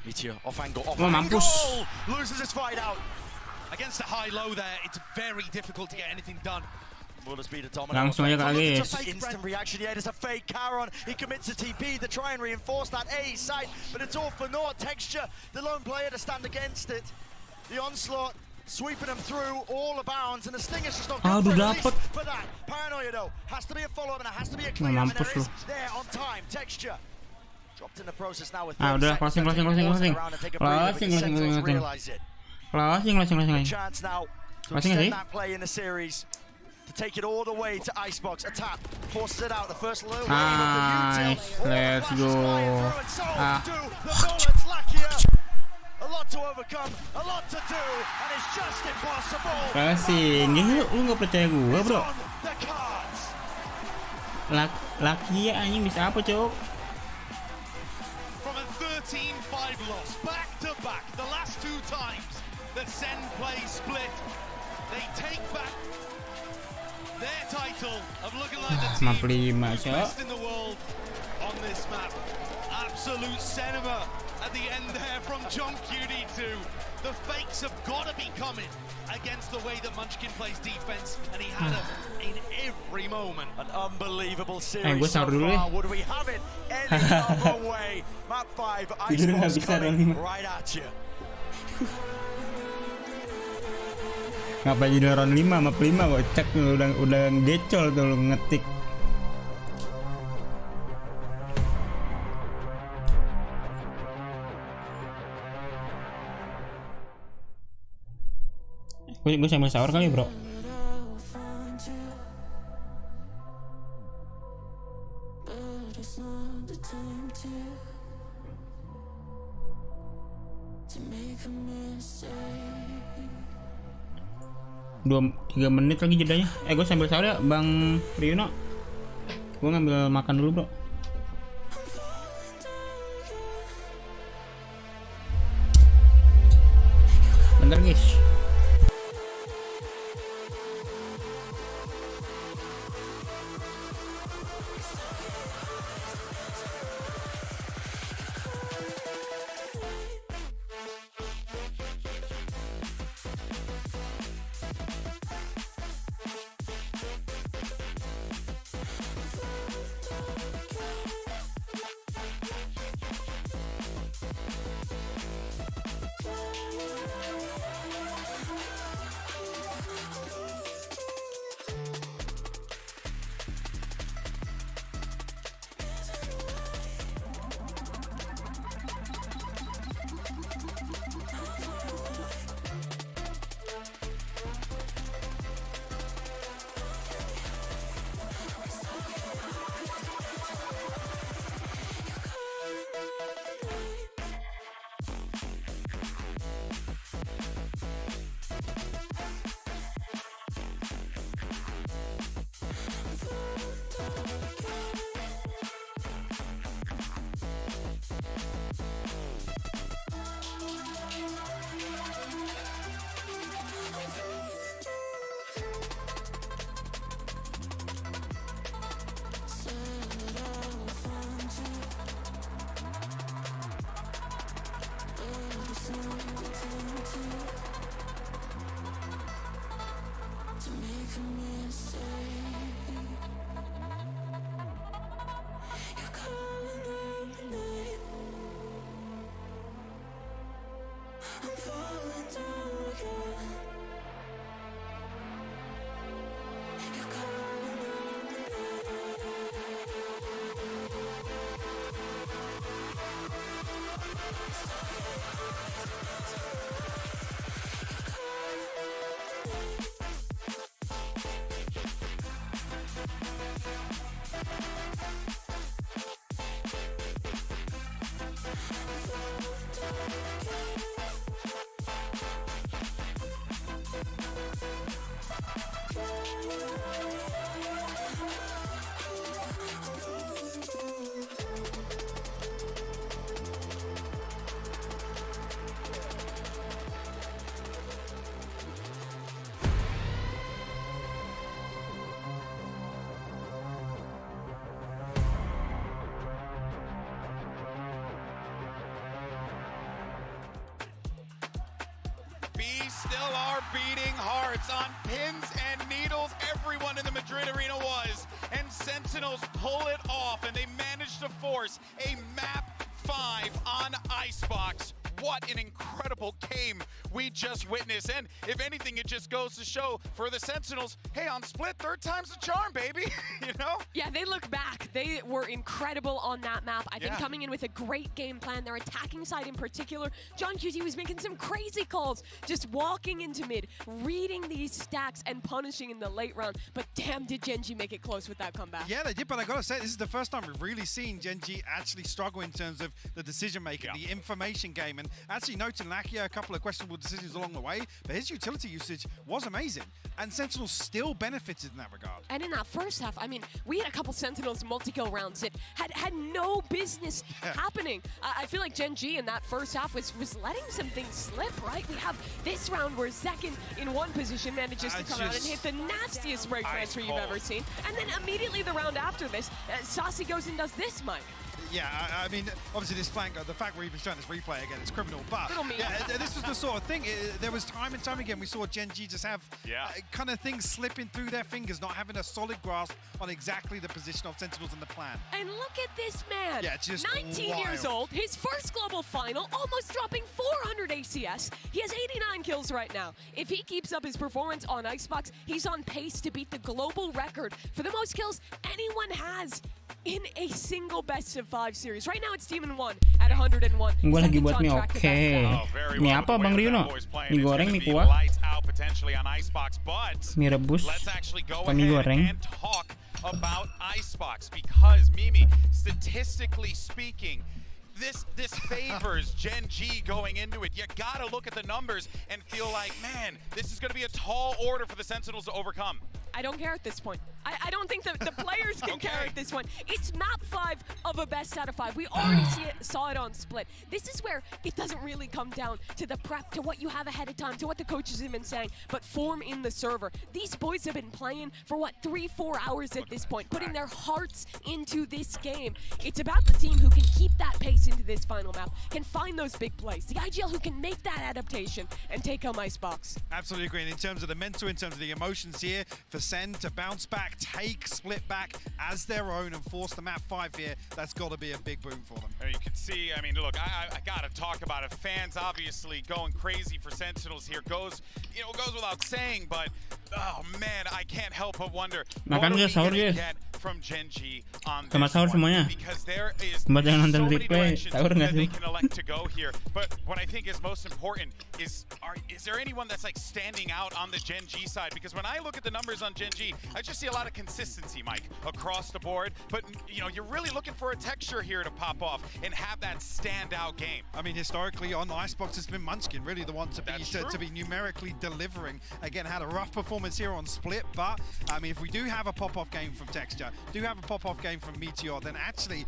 Meteor off angle. Wah, mampus. Loses his fight out. Against the high-low there, it's very difficult to get anything done. Langsung aja kali, guys. Instant reaction, yeah, there's a fake Charon. He commits a TP to try and reinforce that A side, but it's all for naught. Texture, the lone player to stand against it. The onslaught sweeping him through all the bounds, and the Stinger's just not good for that. Paranoia though, has to be a follow-up and it has to be a clear, and there is there on time. Texture dropped in the process now with udah closing. Chance now to extend that play in the series, to take it all the way to Icebox. A tap forces it out. The first low wave of the util. Let's go. A lot to overcome, a lot to do, and it's just impossible. Kasih, lu nggak percaya gua, bro? Laki ya anjing bisa apa, Cok? From a 13-5 loss, back to back, the last 2 times that Sen play split, they take back their title of looking like the team best in the world on this map. Absolute cinema at the end there from John QD2. The fakes have got to be coming against the way that Munchkin plays defense, and he had them in every moment. An unbelievable series so far. Would we have it any other way? Map 5, Icebox coming right at you. Ngapain jadi round 5, map 5 kok cek udah gecol tuh lu ngetik. Gue sambil sahur kali bro. Tiga menit lagi jedanya. Gue sambil sahur ya Bang Riono. Gue ngambil makan dulu bro. Bentar guys. Still are beating hearts on pins and needles. Everyone in the Madrid arena was. And Sentinels pull it off, and they managed to force a map 5 on Icebox. What an incredible game we just witnessed. And if anything, it just goes to show for the Sentinels, hey, on split, third time's the charm, baby. You know? Yeah, they look back. They were incredible on that map. I think coming in with a great game plan, their attacking side in particular. John QT was making some crazy calls, just walking into mid, reading these stacks and punishing in the late round. But damn, did Gen.G make it close with that comeback. Yeah, they did, but I gotta say, this is the first time we've really seen Gen.G actually struggle in terms of the decision making, the information game, and and actually noting Lakia a couple of questionable decisions along the way, but his utility usage was amazing, and Sentinels still benefited in that regard. And in that first half, I mean, we had a couple Sentinels multi-kill rounds that had no business happening. I feel like Gen G in that first half was letting some things slip, right? We have this round where Zekin in one position manages to come out and hit the nastiest spray transfer you've ever seen, and then immediately the round after this, Saucy goes and does this, Mike. Yeah, I mean, obviously this flank, the fact we're even showing this replay again, it's criminal, but this was the sort of thing, there was time and time again we saw Gen G just have kind of things slipping through their fingers, not having a solid grasp on exactly the position of Sentinels in the plan. And look at this man, just 19 years old, his first global final, almost dropping 400 ACS. He has 89 kills right now. If he keeps up his performance on Icebox, he's on pace to beat the global record for the most kills anyone has in a single best of 5 series. Right now it's Team 1 at 101. Gue lagi buat mie oke. Mie apa Bang Rino? Mie goreng, mie kuah, mie rebus, apa mie goreng? About Icebox, because Mimi, statistically speaking, this favors Gen G going into it. You gotta look at the numbers and feel like, man, this is gonna be a tall order for the Sentinels to overcome. I don't care at this point. I don't think the players can care at this point. It's map 5 of a best out of 5. We already saw it on Split. This is where it doesn't really come down to the prep, to what you have ahead of time, to what the coaches have been saying, but form in the server. These boys have been playing for, what, 3-4 hours at this point, putting their hearts into this game. It's about the team who can keep that pace into this final map, can find those big plays. The IGL who can make that adaptation and take home Icebox. Absolutely agree. And in terms of the mental, in terms of the emotions here, for SEN to bounce back, take Split back as their own and force the map 5 here, that's got to be a big boom for them. You can see, I mean, look, I got to talk about it. Fans obviously going crazy for Sentinels here. Goes without saying, but, oh man, I can't help but wonder what are we going to get from Gen G on this one, because there is so many directions that they can elect to go here. But what I think is most important is there anyone that's like standing out on the Gen G side? Because when I look at the numbers on Gen G, I just see a lot of consistency, Mike, across the board. But you know, you're really looking for a texture here to pop off and have that standout game. I mean, historically on Icebox, it's been Munchkin really the one to be numerically delivering. Again, had a rough performance here on Split, but I mean, if we do have a pop-off game from Texture, do have a pop-off game from Meteor, then actually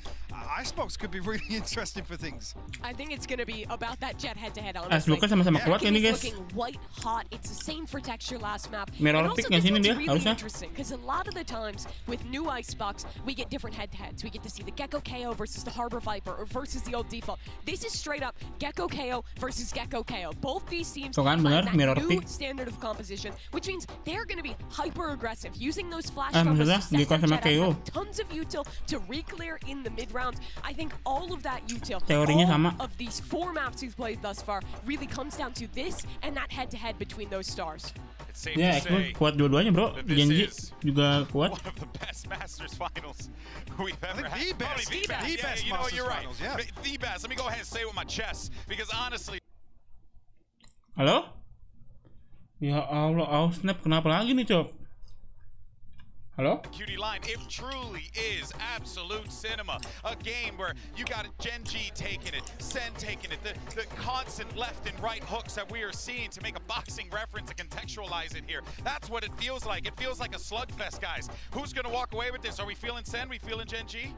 Icebox could be really interesting for things. I think it's going to be about that Jet head-to-head, honestly. Icebox sama-sama kuat ini guys. Looking white hot. It's the same for Texture last map. Mirror pick nggak sini dia? Really interesting because a lot of the times with new Icebox, we get different head-to-heads. We get to see the Gecko KO versus the Harbor Viper or versus the old default. This is straight up Gecko KO versus Gecko KO. Both these teams have that new standard of composition, which means they're going to be hyper-aggressive, using those flash combos to tons of util to re-clear in the mid-round. I think all of that util, all of these 4 maps we've played thus far, really comes down to this and that head-to-head between those stars. Ya, kuat dua-duanya bro. Gen G juga kuat. One of the best Masters finals we've ever had. The best Masters finals, yeah. The best. Let me go ahead and say it with my chest, because honestly. Halo? Ya Allah, snap kenapa lagi nih, Cok? Halo? QD line, it truly is absolute cinema. A game where you got Gen G taking it, SEN taking it, the constant left and right hooks that we are seeing to make a boxing reference and contextualize it here. That's what it feels like. It feels like a slugfest, guys. Who's going to walk away with this? Are we feeling SEN? We feeling Gen G?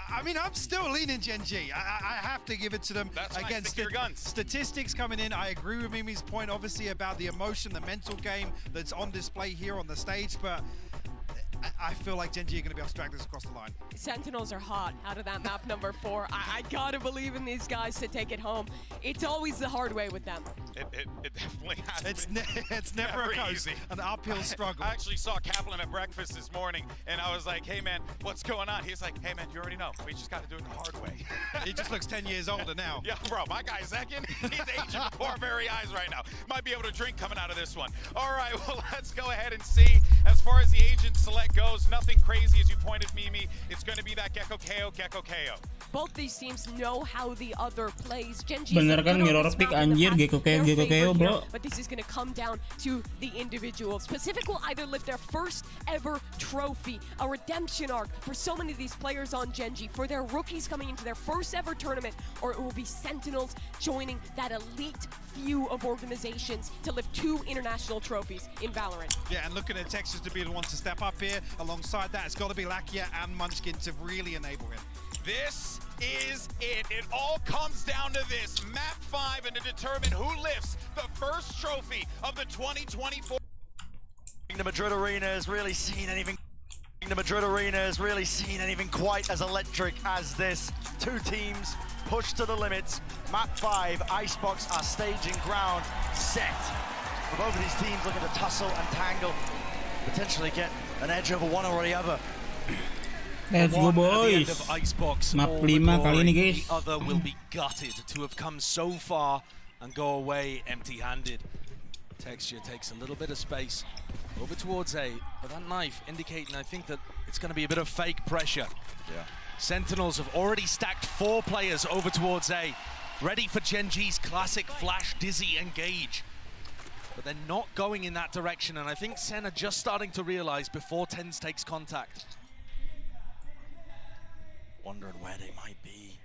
I mean, I'm still leaning Gen G. I have to give it to them. That's again, stick your guns. Statistics coming in. I agree with Mimi's point, obviously, about the emotion, the mental game that's on display here on the stage, but I feel like Gen G are going to be able to drag this across the line. Sentinels are hot out of that map number 4. I gotta believe in these guys to take it home. It's always the hard way with them. It definitely has. It's never a coast, an uphill struggle. I actually saw Kaplan at breakfast this morning, and I was like, hey man, what's going on? He's like, hey man, you already know. We just got to do it the hard way. He just looks 10 years older now. Yeah, bro, my guy Zekin, he's aging before our very eyes right now. Might be able to drink coming out of this one. All right, well, let's go ahead and see. As far as the agent select goes, nothing crazy, as you pointed, Mimi. It's going to be that Gecko KO, Gecko KO. both these teams know how the other plays. Bener kan mirror pick anjir GKKO bro. But this is going to come down to the individuals. Pacific will either lift their first ever trophy, a redemption arc for so many of these players on Gen.G, for their rookies coming into their first ever tournament, or it will be Sentinels joining that elite few of organizations to lift 2 international trophies in Valorant. Yeah, and looking at Texas to be the one to step up here. Alongside that, it's got to be Lakia and Munchkin to really enable him. This is it. It all comes down to this. Map 5 and to determine who lifts the first trophy of the 2024. The Madrid Arena has really seen anything. The Madrid Arena has really seen anything quite as electric as this. 2 teams pushed to the limits. Map 5, Icebox are staging ground set. For both of these teams looking to tussle and tangle, potentially get an edge over one or the other. Let's go boys. Map 5 kali ini guys. The other will be gutted to have come so far and go away empty-handed. Texture takes a little bit of space over towards A, but that knife indicating, I think, that it's going to be a bit of fake pressure. Yeah. Sentinels have already stacked 4 players over towards A, ready for Gen.G's classic flash, dizzy, engage. But they're not going in that direction, and I think SEN are just starting to realize before TENZZ takes contact. Wondering where they might be.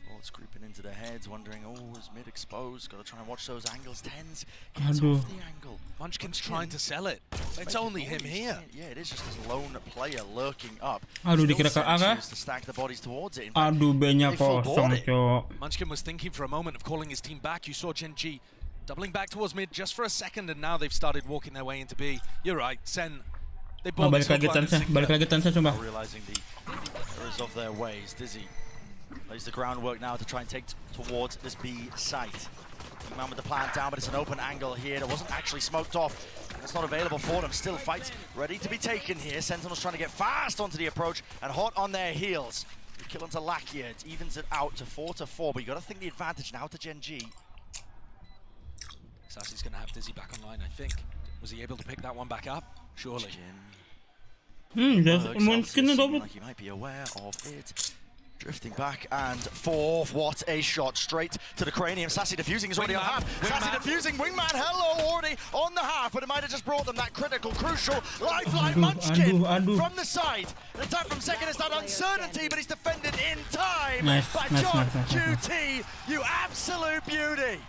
Thoughts creeping into their heads, wondering, oh, is mid exposed? Got to try and watch those angles. TENZZ gets off the angle. Munchkin's trying to sell it. It's only him here. Yeah, it is just this lone player lurking up. Aduh, dikira ke A. To stack the bodies towards it. Aduh, B-nya kosong, cok. Munchkin was thinking for a moment of calling his team back. You saw Gen.G doubling back towards mid just for a second, and now they've started walking their way into B. You're right, SEN. They both balik lagi TENZZ, sumpah. Realizing the errors of their ways. Dizzy lays the groundwork now to try and take towards this B site. Man with the plant down, but it's an open angle here that wasn't actually smoked off. It's not available for them. Still fights ready to be taken here. Sentinels trying to get fast onto the approach and hot on their heels. The kill onto Lakia. It evens it out to 4-4, but you got to think the advantage now to Gen.G. Sassy's going to have Dizzy back online, I think. Was he able to pick that one back up? Surely. Like he might be aware of it. Drifting back and forth. What a shot straight to the cranium. Sassy defusing is already on half. Sassy defusing. Wingman Haloo already on the half, but it might have just brought them that critical, crucial lifeline. Munchkin from the side. An attack from second is that uncertainty, but he's defended in time by John QT. You absolute beauty.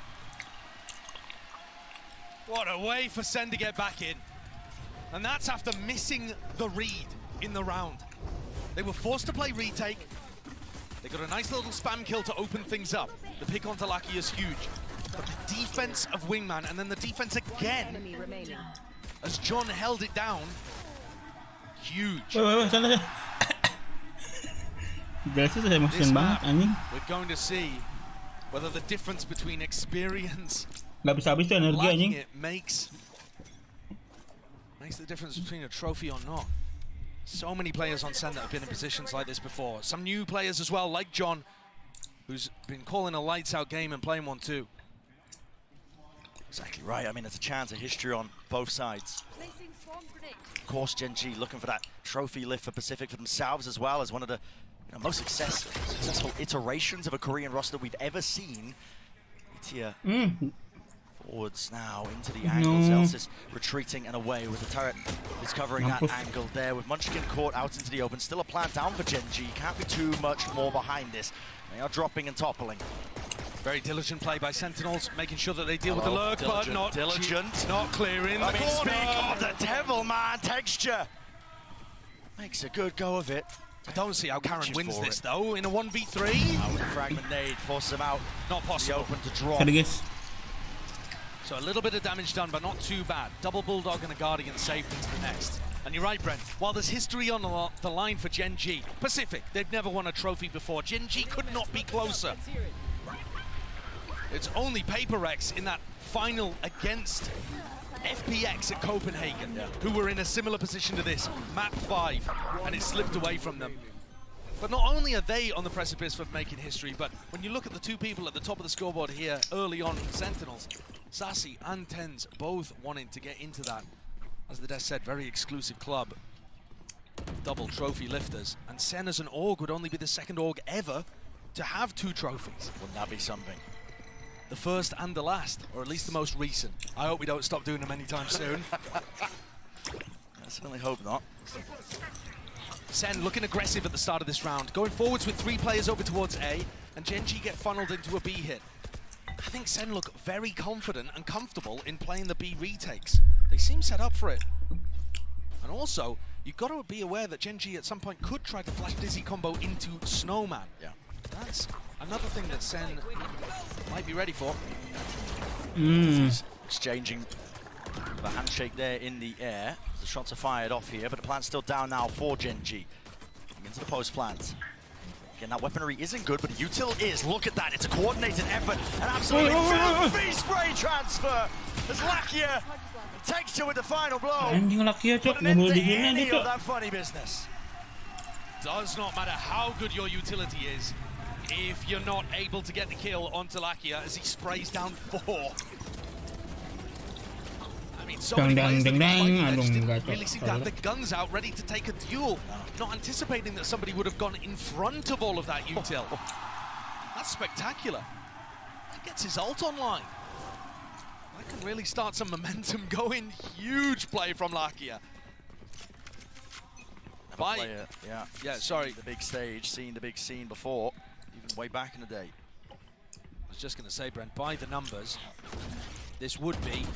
What a way for SEN to get back in. And that's after missing the read in the round. They were forced to play retake. They got a nice little spam kill to open things up. The pick onto Lucky is huge. But the defense of Wingman, and then the defense again, as John held it down, huge. We're going to see whether the difference between experience and it makes the difference between a trophy or not. So many players on SEN that have been in positions like this before. Some new players as well, like John, who's been calling a lights-out game and playing one too. Exactly right. I mean, it's a chance, a history on both sides. Of course, Gen.G looking for that trophy lift for Pacific for themselves as well as one of the most successful iterations of a Korean roster we've ever seen. Here. Forwards now into the angles. Elsis retreating and away with the turret is covering that angle there with Munchkin caught out into the open. Still a plant down for Gen.G. Can't be too much more behind this. They are dropping and toppling. Very diligent play by Sentinels, making sure that they deal with the lurk, but not diligent. Not clearing the corner. Speak of the devil, man. Texture makes a good go of it. I don't see how Karen wins this though in a 1v3. With a fragment nade, force them out. Not possible. Open to drop. So a little bit of damage done, but not too bad. Double Bulldog and a Guardian saved into the next. And you're right, Brent. While there's history on the line for Gen.G, Pacific, they've never won a trophy before. Gen.G could not be closer. It's only PaperX in that final against FPX at Copenhagen, who were in a similar position to this, map 5, and it slipped away from them. But not only are they on the precipice of making history, but when you look at the two people at the top of the scoreboard here early on for Sentinels, Sassy and TENZZ both wanting to get into that, as the desk said, very exclusive club. of double trophy lifters, and SEN as an org would only be the second org ever to have 2 trophies. Wouldn't that be something? The first and the last, or at least the most recent. I hope we don't stop doing them anytime soon. I certainly hope not. SEN looking aggressive at the start of this round, going forwards with 3 players over towards A, and Gen.G get funneled into a B hit. I think SEN look very confident and comfortable in playing the B retakes. They seem set up for it. And also, you've got to be aware that Gen.G at some point could try to flash Dizzy combo into Snowman. Yeah. That's another thing that SEN might be ready for. Exchanging the handshake there in the air. The shots are fired off here, but the plant's still down now for Gen.G. Into the post plant. Again, that weaponry isn't good, but the util is. Look at that. It's a coordinated effort. An absolutely filthy spray transfer. As Lakia texture with the final blow. Put an end to any of that funny business. Does not matter how good your utility is if you're not able to get the kill onto Lakia as he sprays down 4. I mean, so many players that didn't really seem to have the guns out ready to take a duel, not anticipating that somebody would have gone in front of all of that util. That's spectacular. That gets his ult online. That can really start some momentum going. Huge play from Lakia. Sorry. The big stage, seen the big scene before, even way back in the day. I was just going to say, Brent, by the numbers, this would be.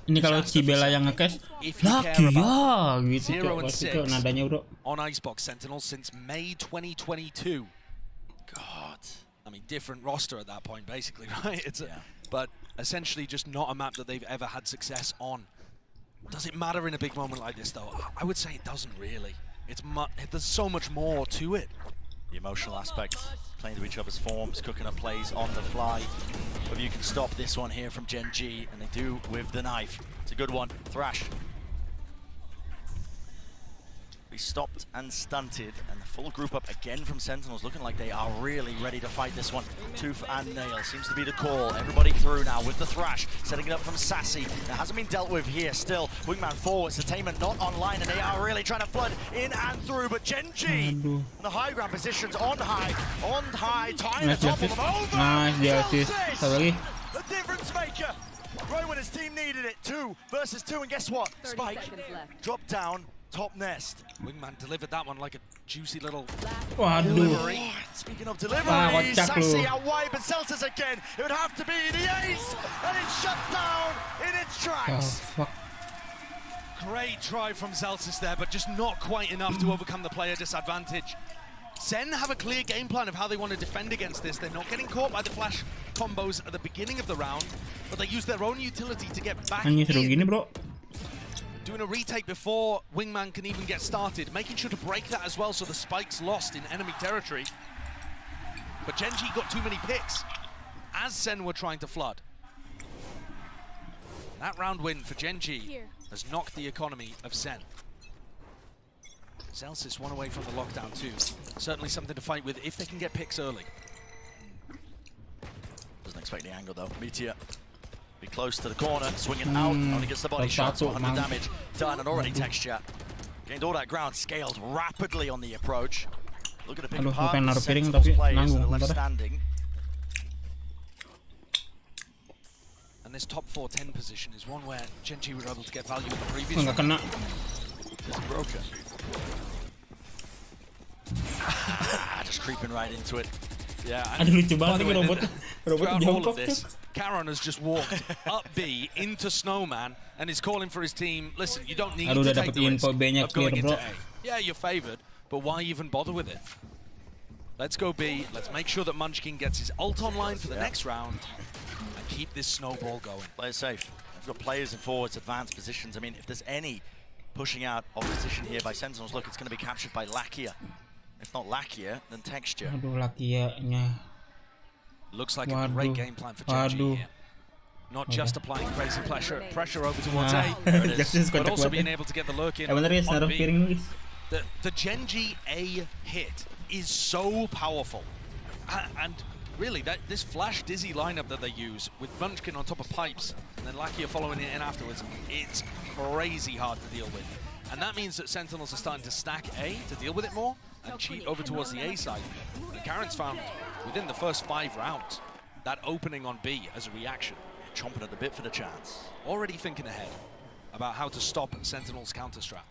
Ini kalau Cibela yang nge-cash, laki ya gitu. 0 and 6 nadanya bro. On Icebox Sentinels since May 2022. God, I mean, different roster at that point, basically, right? It's but essentially just not a map that they've ever had success on. Does it matter in a big moment like this, though? I would say it doesn't really. There's so much more to it. The emotional aspect, playing to each other's forms, cooking up plays on the fly. But you can stop this one here from Gen.G, and they do with the knife. It's a good one. Thrash. We stopped and stunted, and the full group up again from Sentinels, looking like they are really ready to fight this one. Tooth and nail seems to be the call. Everybody through now with the Thrash, setting it up from Sassy. That hasn't been dealt with here still. Wingman forward, Entertainment not online, and they are really trying to flood in and through, but Gen.G, the high ground positions on high, tying to topple them over. Nice, the difference maker. Right when his team needed it, 2 versus 2, and guess what? Spike dropped down. Top nest. Wingman delivered that one like a juicy little delivery. Speaking of delivery, Sassy out wide, but Celsius again. It would have to be the ace, and it's shut down in its tracks. Great try from Celsius there, but just not quite enough to overcome the player disadvantage. SEN have a clear game plan of how they want to defend against this. They're not getting caught by the flash combos at the beginning of the round, but they use their own utility to get back in. Doing a retake before Wingman can even get started, making sure to break that as well so the spike's lost in enemy territory. But Gen.G got too many picks as SEN were trying to flood. That round win for Gen.G has knocked the economy of SEN. Celsius one away from the lockdown too. Certainly something to fight with if they can get picks early. Doesn't expect the angle though. Meteor. Be close to the corner, swinging out, only gets the body shot, so 100 damage done, and already texture. Gained all that ground, scaled rapidly on the approach. Looking to pick apart the Sentinels players that are left standing. And this top 4-10 position is one where Gen.G were able to get value in the previous round. It's broken. Just creeping right into it. Yeah, Robot all of this, Caron has just walked up B into Snowman and is calling for his team. Listen, you don't need to take the risk of going into A. Yeah, you're favored, but why even bother with it? Let's go B. Let's make sure that Munchkin gets his ult online for the next round and keep this snowball going. Play it safe. We've got players in forwards, advanced positions. I mean, if there's any pushing out of position here by Sentinels, look, it's going to be captured by Lakia. If not Lakia, then Texture. Looks like a great game plan for Gen.G here. Not just applying crazy pressure over towards A, but also being able to get the lurk in on B. The Gen.G A hit is so powerful. And really, this flash dizzy lineup that they use with Munchkin on top of pipes and then Lakia following it in afterwards, it's crazy hard to deal with. And that means that Sentinels are starting to stack A to deal with it more and cheat over towards the A side. And Karen's found within the first 5 rounds that opening on B as a reaction. Chomping at the bit for the chance. Already thinking ahead about how to stop Sentinel's counter-strat.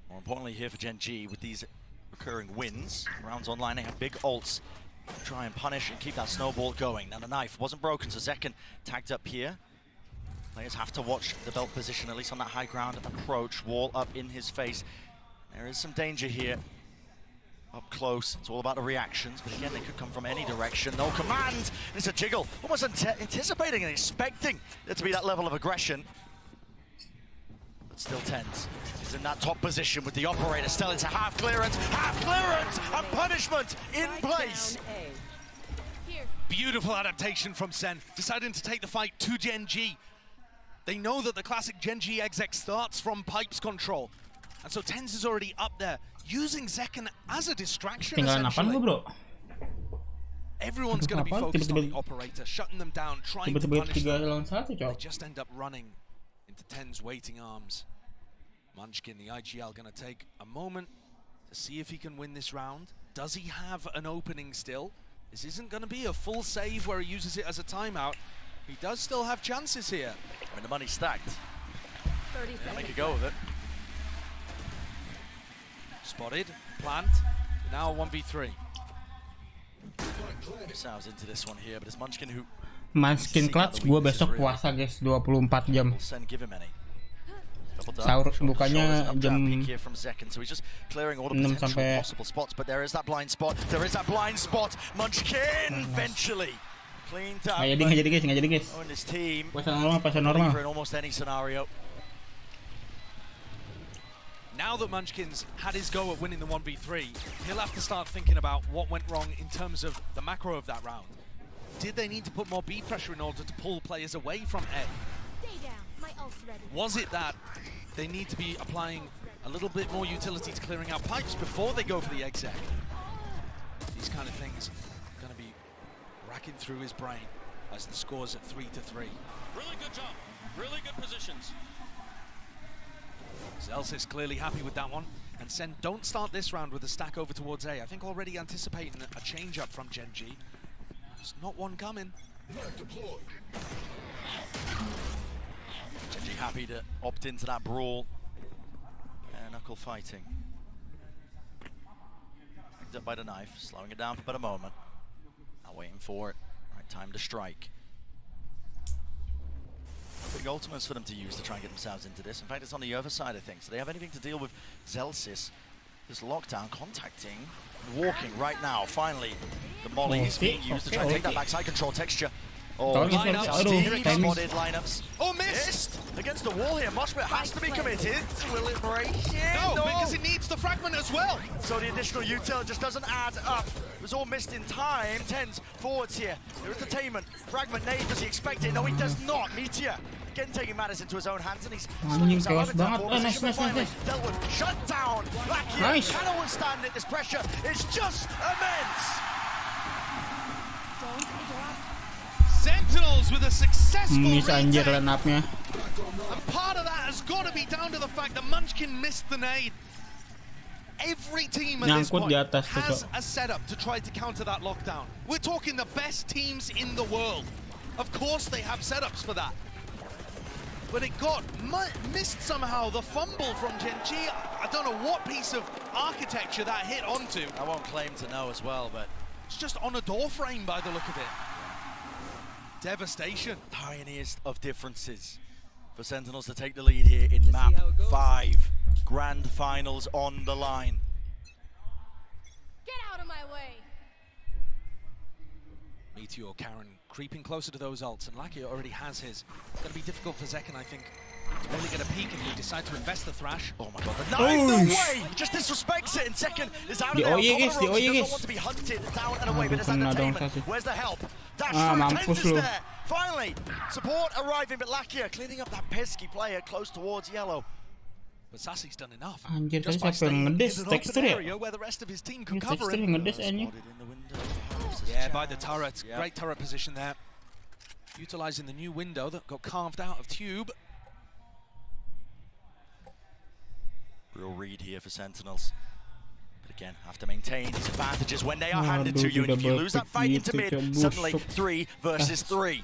More importantly here for Gen G, with these recurring wins, rounds online, they have big ults to try and punish and keep that snowball going. Now the knife wasn't broken, so Zekken tagged up here. Players have to watch the belt position, at least on that high ground approach. Wall up in his face. There is some danger here. Up close, it's all about the reactions, but again, they could come from any direction. No command, it's a jiggle. Almost anticipating and expecting there to be that level of aggression. But still TENZZ is in that top position with the operator still into half clearance, and punishment in place. Beautiful adaptation from SEN, deciding to take the fight to Gen G. They know that the classic Gen G exec starts from pipes control. And so TENZZ is already up there, using Zekken as a distraction, essentially. Everyone's going to be focused on the operator, shutting them down, trying to punish them. They just end up running into TENZZ waiting arms. Munchkin, the IGL, going to take a moment to see if he can win this round. Does he have an opening still? This isn't going to be a full save where he uses it as a timeout. He does still have chances here. I mean, the money's stacked. 30 seconds. Make a go of it. Spotted, plant, now 1v3. Sounds into this one here, but it's Munchkin who... Munchkin clutch, gue besok puasa guys, 24 jam. Sahur bukanya jam 6 sampai... But there is that blind spot. Munchkin eventually cleaned up. Nggak jadi guys. Puasa normal. In almost any scenario. Now that Munchkin's had his go at winning the 1v3, he'll have to start thinking about what went wrong in terms of the macro of that round. Did they need to put more B pressure in order to pull players away from A? Was it that they need to be applying a little bit more utility to clearing out pipes before they go for the exec? These kind of things are going to be racking through his brain as the score's at 3-3. Really good job. Really good positions. TENZZ is clearly happy with that one, and SEN don't start this round with a stack over towards A. I think already anticipating a change up from Gen G. There's not one coming. Gen G happy to opt into that brawl. Knuckle fighting. Picked up by the knife, slowing it down for but a moment. Not waiting for it. Right time to strike. Big ultimates for them to use to try and get themselves into this. In fact, it's on the other side of things. So they have anything to deal with Zelsis. This lockdown, contacting, walking right now. Finally, the molly is being used to try and take that backside control texture. Oh, spotted lineups. Oh, missed! Against the wall here. Moshpit has to be committed. Will it break? Yeah, no, because it needs the fragment as well. So the additional util just doesn't add up. It was all missed in time. TENZZ forwards here. There is entertainment. Fragment nade. Does he expect it? No, he does not. Meteor again taking matters into his own hands, and he's dealt with. Shut down. Back here. Nice. Cannot withstand it. This pressure is just immense. Sentinels with a successful anjir line up-nya. And part of that has got to be down to the fact that Munchkin missed the nade. Every team at this point has a setup to try to counter that lockdown. We're talking the best teams in the world. Of course they have setups for that. But it got missed somehow, the fumble from Gen G. I don't know what piece of architecture that hit onto. I won't claim to know as well, but... It's just on a door frame by the look of it. Devastation. Tiniest of differences for Sentinels to take the lead here in map 5. Grand finals on the line. Get out of my way. Meteor, Karen creeping closer to those ults, and Lakia already has his. It's going to be difficult for Zekken, I think, to really get a peek if he decides to invest the Thrash. Oh my god, the knife, no way! Just disrespects it, and Zekken is out of there. He doesn't want to be hunted down and away, but there's entertainment. Where's the help? Dash through, TENZZ is there. Finally, support arriving, but Lakia cleaning up that pesky player close towards yellow. But Sassi's done enough. Anjir, tadi siapa yang ngedis? Texture ya? Where the rest of his team could cover Texture yang ngedis aja. Yeah, by the turret. Yep. Great turret position there. Utilizing the new window that got carved out of Tube. Real read here for Sentinels. But again, have to maintain these advantages when they are handed to you. And if you lose that fight into mid, suddenly 3 versus 3.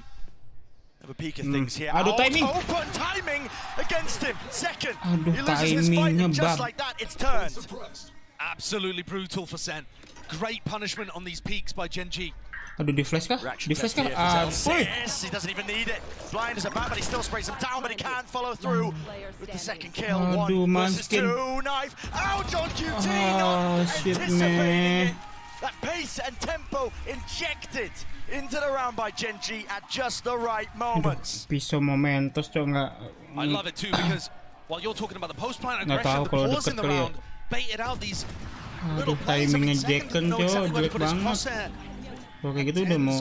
Have a peek at things here. Timing. Open timing against him. Second. He loses his fight, and just like that, it's turned. Absolutely brutal for Sen. Great punishment on these peaks by GenG. Aduh, di flash kah? Di flash kah? Yes, he doesn't even need it. Blind as a bat, but he still sprays him down, but he can't follow through with the second kill. 1 versus 2, knife. Ouch on QT, not anticipating it. That pace and tempo injected into the round by GenG at just the right moments. Pisau momentos, cok, nggak. I love it too, because while you're talking about the post-plant aggression, the pause in the round baited out these little plays. I mean, Second knows exactly where to put his crosshair. Kalau kayak gitu udah mau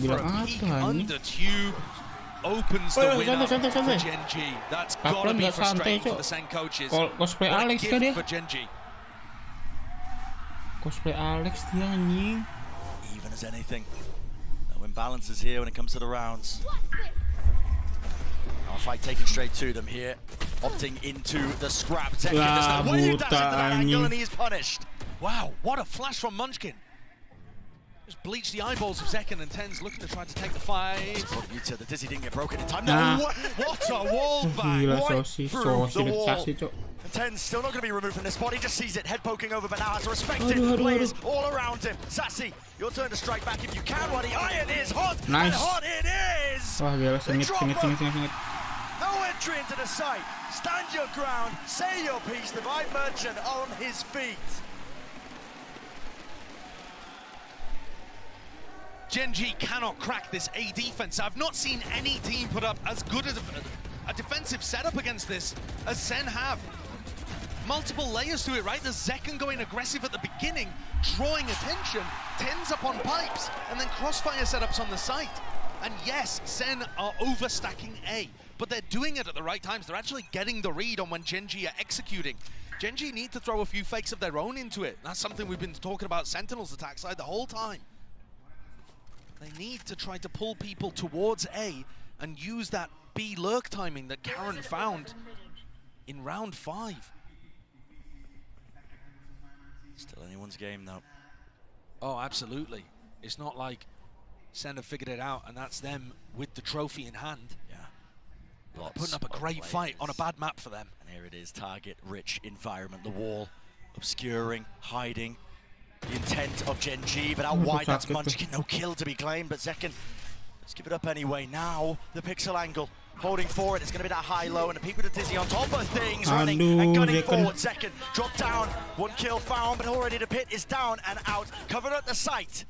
bilang apa nih? Opens the winner for GenG. That's gotta be frustrating for the Sen coaches. Cosplay Alex kah dia? For GenG. Cosplay Alex dia anjing. Even as anything. No imbalances here when it comes to the rounds. Our fight taken straight to them here. Opting into the scrap. There's no way he does into that angle and he is punished. Wow, what a flash from Munchkin. Just bleach the eyeballs of Zekken, and TENZZ looking to try to take the fight. The dizzy didn't get broken in time. No, what a wall back right through the wall. And TENZZ still not going to be removed from this spot. He just sees it, head poking over, but now has to respect it. Players all around him. Sassy, your turn to strike back if you can. While the iron is hot, and hot it is. Wah, gila, sengit. No entry into the site. Stand your ground, say your piece. Divine Merchant on his feet. GenG cannot crack this A defense. I've not seen any team put up as good as a defensive setup against this as Sen have. Multiple layers to it, right? There's Zekken going aggressive at the beginning, drawing attention, TENZZ up on pipes, and then crossfire setups on the site. And yes, Sen are overstacking A, but they're doing it at the right times. They're actually getting the read on when GenG are executing. GenG need to throw a few fakes of their own into it. That's something we've been talking about Sentinel's attack side the whole time. They need to try to pull people towards A and use that B lurk timing that Karen found in round 5. Still anyone's game though. Oh, absolutely. It's not like Sen have figured it out and that's them with the trophy in hand. Yeah. Putting up a great fight on a bad map for them. And here it is, target-rich environment. The wall obscuring, hiding. The intent of GenG, but out wide, that's Munchkin. No kill to be claimed, but Zekken, let's give it up anyway. Now, the pixel angle, holding forward. It's going to be that high-low, and a peek with the dizzy on top of things, running and gunning forward. Zekken, drop down, 1 kill found, but already the pit is down and out, covered at the site.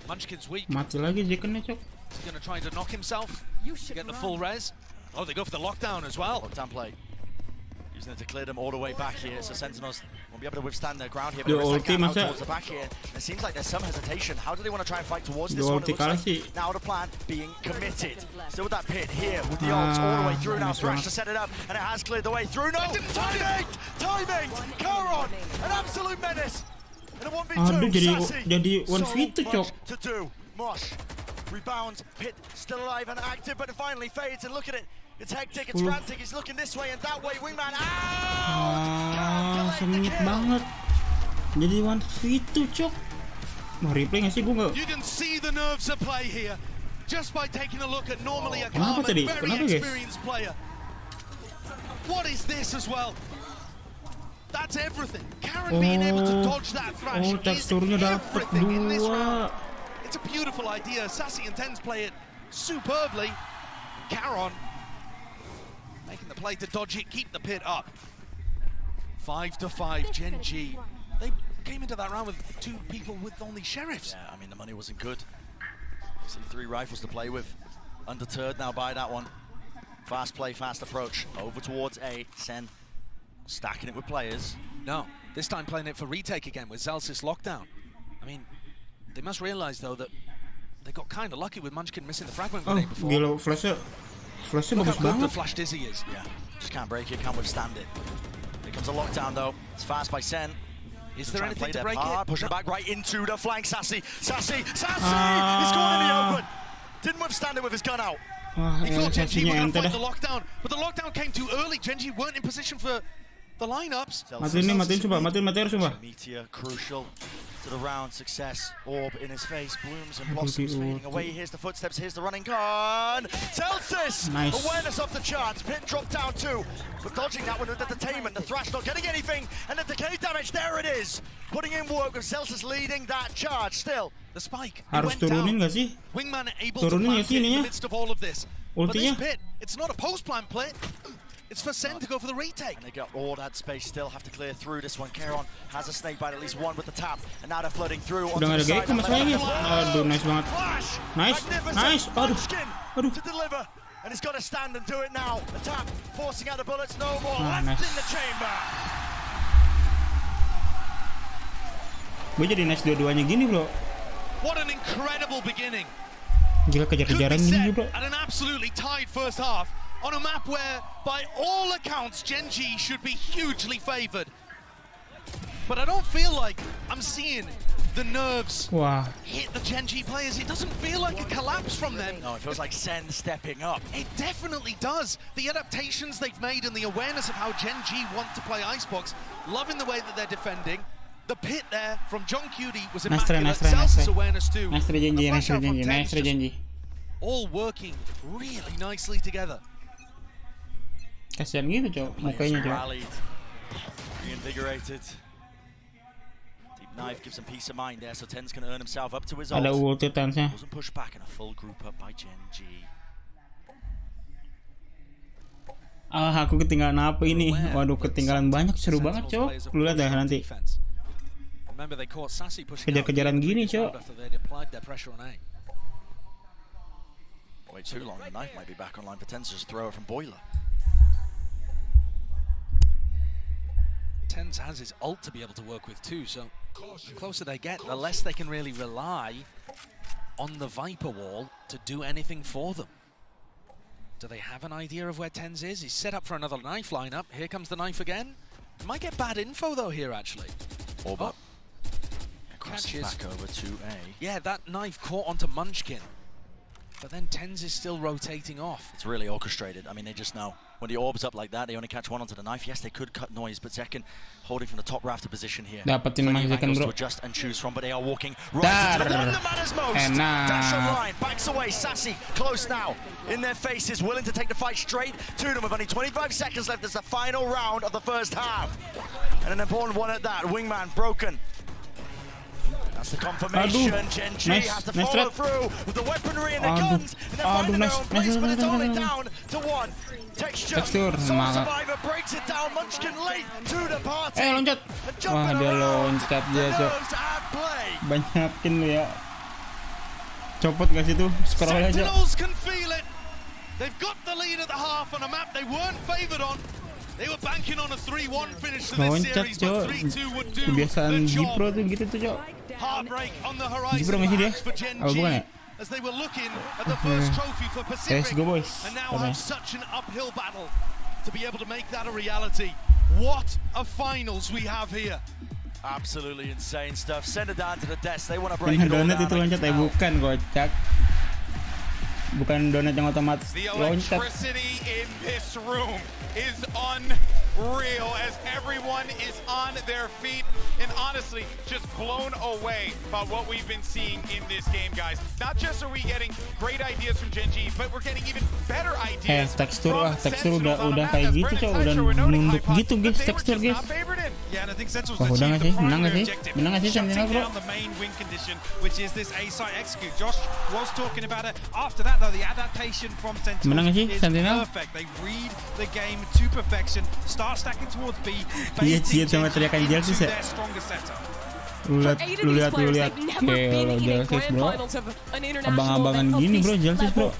Munchkin's weak. Mati lagi Zekkennya, cok. He's going to try to knock himself, get the full res. Oh, they go for the lockdown as well. Lockdown play. Using it to clear them all the way back here, so Sentinels won't be able to withstand their ground here, but there is that gap out towards the back here. It seems like there's some hesitation. How do they want to try and fight towards this one? It looks like now the plan being committed. Still with that pit here, with the ults all the way through now. Thresh to set it up, and it has cleared the way through. No! Timing! Karon! An absolute menace! And a 1v2, jadi 1v2, cok. To do. Mosh rebounds, pit still alive and active, but it finally fades, and look at it. It's hectic, it's frantic, he's looking this way and that way, wingman out! Sengit banget. Jadi 1v2, cok. Mau replay nggak sih? Gue nggak. You can see the nerves at play here, just by taking a look at normally a calm and very experienced player. What is this as well? That's everything. Karen being able to dodge that thrash is everything in this round. It's a beautiful idea. Sassy and TENZZ play it superbly. Karen making the play to dodge it, keep the pit up. 5-5, GenG. They came into that round with 2 people with only sheriffs. Yeah, I mean, the money wasn't good. See 3 rifles to play with. Undeterred now by that one. Fast play, fast approach. Over towards A. Sen stacking it with players. No, this time playing it for retake again with Zelsys lockdown. I mean, they must realize though that they got kind of lucky with Munchkin missing the fragment grenade before. Gila, flashnya Look bagus how good banget. the flash dizzy is. Yeah, just can't break it, can't withstand it. Here comes a lockdown though. It's fast by Sen. Is there anything to break it? Pushing back right into the flank. Sassy! He's caught in the open. Didn't withstand it with his gun out. Wah, He thought Gen G were going to find dah. the lockdown, but the lockdown came too early. Gen G weren't in position for the lineups. Matiin coba, matiin coba. Meteor crucial to the round. Success. Orb in his face. Blooms and blossoms fading away. Here's the footsteps. Here's the running gun. TENZZ! Nice. Awareness off the charts. Pit dropped down too. But dodging that one with entertainment. The Thrash not getting anything. And the decay damage. There it is. Putting in work with TENZZ leading that charge. Still. The spike. Harus turunin nggak sih? Wingman able to Turunin nggak plant sih it in the ininya? midst of all of this. But this Ultinya? pit, it's not a post-plant play. It's for SEN to go for the retake. And they got all that space, still have to clear through this one. Kieron has a snake bite, at least one with the tap. And now they're floating through. Udah nggak ada gate masalahnya. Aduh, nice banget. Nice, nice. Aduh. To deliver. And he's got to stand and do it now. The tap, forcing out the bullets, no more. Ah, Left nice. in the chamber. Gue jadi nice dua-duanya gini bro. What an incredible beginning. Gila kejar-kejaran gini bro. At an absolutely tied first half on a map where, by all accounts, Gen G should be hugely favored. But I don't feel like I'm seeing the nerves hit the Gen G players. It doesn't feel like a collapse from them. No, it feels like SEN stepping up. It definitely does. The adaptations they've made and the awareness of how Gen G want to play Icebox, loving the way that they're defending. The pit there from John Cutie was immaculate. TENZZ's awareness too. Nice Genji. All working really nicely together. Kasian gitu cok, mukanya cok. Rallied, reinvigorated. Deep knife gives him peace of mind there, so TENZZ can earn himself up to his ult. Ada ulti TENZZ-nya. Wasn't pushed back in a full group up by Gen G. Ah, aku ketinggalan apa ini? Waduh, ketinggalan banyak, seru banget cok. Lu lihat dah nanti. Kejar-kejaran gini cok. Way too long, the knife might be back online for TENZZ's thrower from Boiler. TENZZ has his ult to be able to work with too, so the closer they get, the less they can really rely on the Viper wall to do anything for them. Do they have an idea of where TENZZ is? He's set up for another knife lineup. Here comes the knife again. Might get bad info though here actually. Orb up. Crosses back over to A. Yeah, that knife caught onto Munchkin. But then TENZZ is still rotating off. It's really orchestrated. I mean, they just know. When the orb's up like that, they only catch one onto the knife. Yes, they could cut noise, but Zekken holding from the top rafter position here. Dapetin Plenty of Zekken angles bro. to adjust and choose from, but they are walking right into the one that matters most. Dash online, backs away, Sassy, close now. In their faces, willing to take the fight straight to them with only 25 seconds left as the final round of the first half. And an important one at that, Wingman broken. That's the confirmation. Gen G has to follow through with the weaponry and the guns. And they're finding their own place, but it's only down to one. Texture. Soul Survivor breaks it down. Munchkin late to the party. Loncat. Wah, dia loncat dia, Cok. Banyakin lu ya. Copot gak sih tuh? Scroll aja. Sentinels can feel it. They've got the lead at the half on a map they weren't favored on. They were banking on a 3-1 finish to this series, but 3-2 would do Kebiasaan the job. Gipro tuh gitu tuh, Cok. Heartbreak on the horizon for Gen G as they were looking at the first trophy for Pacific, and now have such an uphill battle to be able to make that a reality. What a finals we have here. Absolutely insane stuff. Send it down to the desk. They want to break it all Donat down. itu loncat bukan kocak. Bukan donat yang otomatis The loncat. electricity in this room is unreal as everyone is on their feet and honestly just blown away by what we've been seeing in this game, guys. Not just are we getting great ideas from Gen G, but we're getting even better ideas. Tekstur udah kayak gitu, Cok. Udah nunduk gitu guys, tekstur guys. Wah, udah nggak sih? Menang nggak sih? Menang nggak sih Sentinel bro? The main win condition, which is this A site execute. Josh was talking about it. After that, though, the adaptation from Sentinel is perfect. They read the game to perfection. Start stacking towards B. Iya, Ciet sama teriakan Jelsis ya. Lu lihat kayak Jelsis bro. Abang-abangan gini bro, Jelsis bro.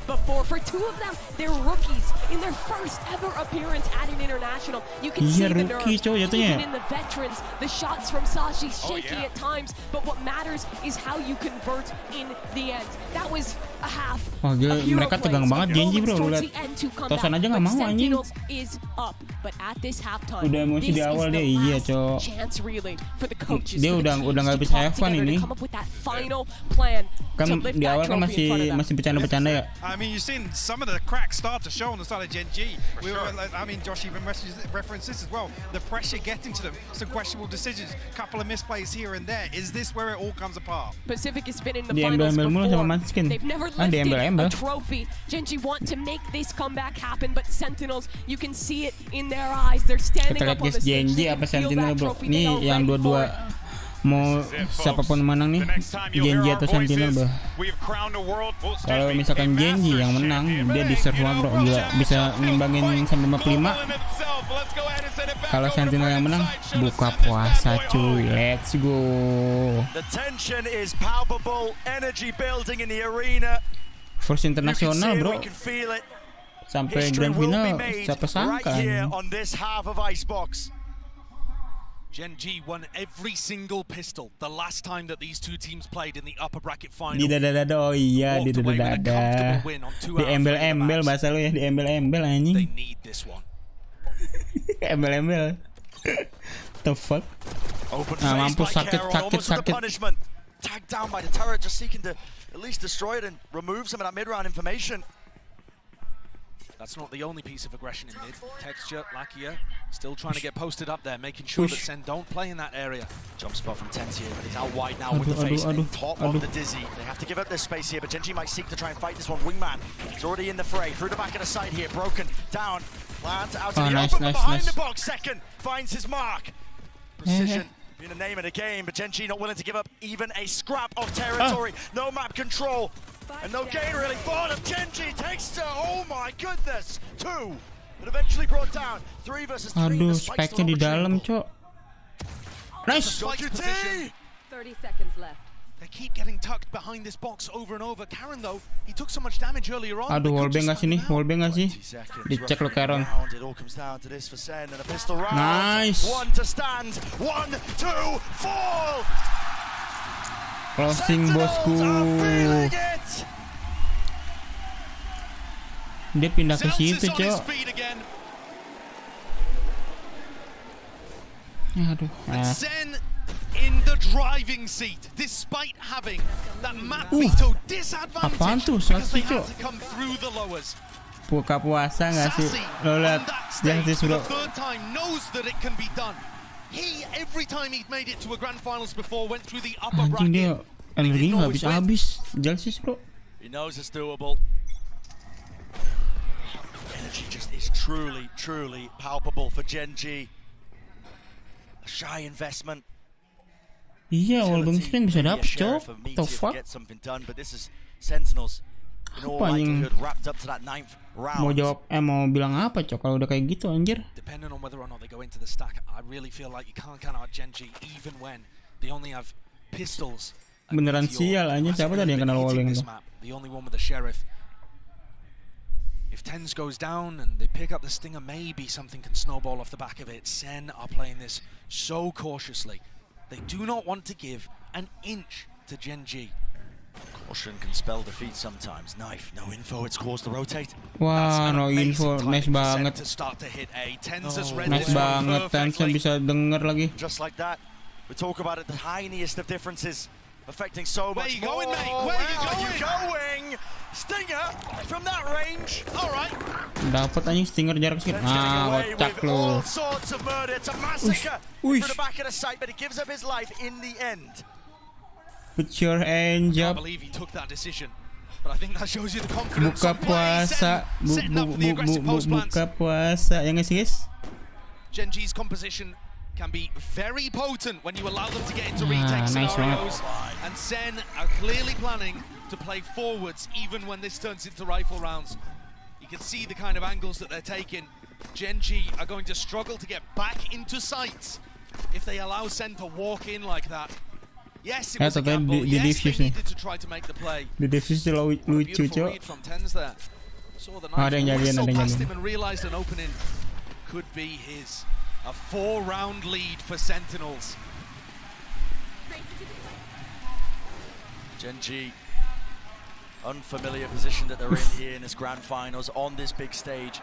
For two of them, they're rookies in their first ever appearance at an international. You can see the nerves, even in the veterans. The shots from Sashi shaky at times, but what matters is how you convert in the end. That was a half. Wah, gila, mereka tegang banget Genji bro, lu lihat. Tosan aja nggak mau anjing. Udah emosi di awal dia, iya Cok. Dia udah udah nggak bisa Evan ini. Kan di awal kan masih bercanda-bercanda ya. I mean, you've seen some of the cracks start to show on the side of Gen G. I mean, Josh even referenced this as well. The pressure getting to them, some questionable decisions, couple of misplays here and there. Is this where it all comes apart? Pacific has been in the finals before. They've never lifted a trophy. Gen G want to make this comeback happen, but Sentinels, you can see it in their eyes. They're standing up on the stage. Gen G apa Sentinel, bro? Nih yang dua-dua mau siapapun menang nih, Gen G atau Sentinel, bro. Kalau misalkan Gen G yang menang, dia deserve banget, bro. Gila, bisa ngimbangin sampai 55. Kalau Sentinel yang menang, buka puasa cuy. Let's go. The tension is palpable, energy building in the arena. First internasional, bro. Sampai grand final, siapa sangka? Gen G won every single pistol the last time that these two teams played in the upper bracket final. Di dada-dada, oh iya, di dada-dada. Di embel-embel bahasa lu ya, di embel-embel anjing. They need this one. Embel-embel. The fuck? Nah, mampus, sakit. Tagged down by the turret, just seeking to at least destroy it and remove some of that mid-round information. That's not the only piece of aggression in mid. Texture, Lakia, still trying to get posted up there, making sure that SEN don't play in that area. Jump spot from TENZZ here, but he's out wide now with the face. Top of the Dizzy. They have to give up this space here, but Gen G might seek to try and fight this one. Wingman is already in the fray. Through the back of the side here, broken, down. Plant out to the open, but behind the box. Second finds his mark. Precision being the name of the game, but Gen G not willing to give up even a scrap of territory. No map control. And no gain really for them. Gen G takes to, oh my goodness, 2, but eventually brought down 3 versus 3. Aduh, spike-nya di dalam, cok. Nice. 30 seconds left. They keep getting tucked behind this box over and over. Karen though, he took so much damage earlier on. Aduh, wallbang nggak sih nih? Wallbang nggak sih? Dicek lo Karen. Nice. 1 to stand, 1 to fall. Closing, bosku. Dia pindah ke situ, cok. Aduh. SEN in the driving seat, despite having that map veto disadvantage. Apaan tuh? Because they had to come through the lowers. Buka puasa nggak sih? Lo lihat, Justice, bro. Third time knows that it can be done. He, every time he'd made it to a grand finals before, went through the upper bracket. Dia energinya habis, Justice, bro. He knows it's doable. Energy just is truly palpable for Gen G. A shy investment. Iya, wallbang screen bisa dapet, cok. The fuck? Apa yang mau jawab? Mau bilang apa, cok? Kalau udah kayak gitu, anjir. Depending on whether or not they go into the stack, I really feel like you can't count out Gen G even when they only have pistols. Beneran sial, anjir. Siapa tadi yang kenal wallbang itu? The only one with the sheriff. If TENZZ goes down and they pick up the stinger, maybe something can snowball off the back of it. SEN are playing this so cautiously. They do not want to give an inch to Gen G. Caution can spell defeat sometimes. Knife, no info, it's caused to rotate. Wah, no info, nice banget. Nice banget, TENZZ bisa denger lagi. Just like that, we talk about it, the tiniest of differences affecting so much more. Where you going, mate? Where are you going? Stinger from that range. All right. Dapat anjing stinger jarak sekian. Kocak lo. All sorts of murder. It's a massacre through the back of the site, but he gives up his life in the end. Put your hands up. I can't believe he took that decision. But I think that shows you the confidence. Buka puasa. Buka puasa. Ya nggak sih, guys? Gen G's composition can be very potent when you allow them to get into retake scenarios. And SEN are clearly planning to play forwards even when this turns into rifle rounds. You can see the kind of angles that they're taking. Gen G are going to struggle to get back into sights if they allow SEN to walk in like that. Yes, it was a gamble. Yes, they needed to try to make the play. The defuse lucu, cok. Ada yang jagain, ada yang jagain. And realized an opening could be his. A 4-round lead for Sentinels. Gen G, unfamiliar position that they're in here in this grand finals on this big stage.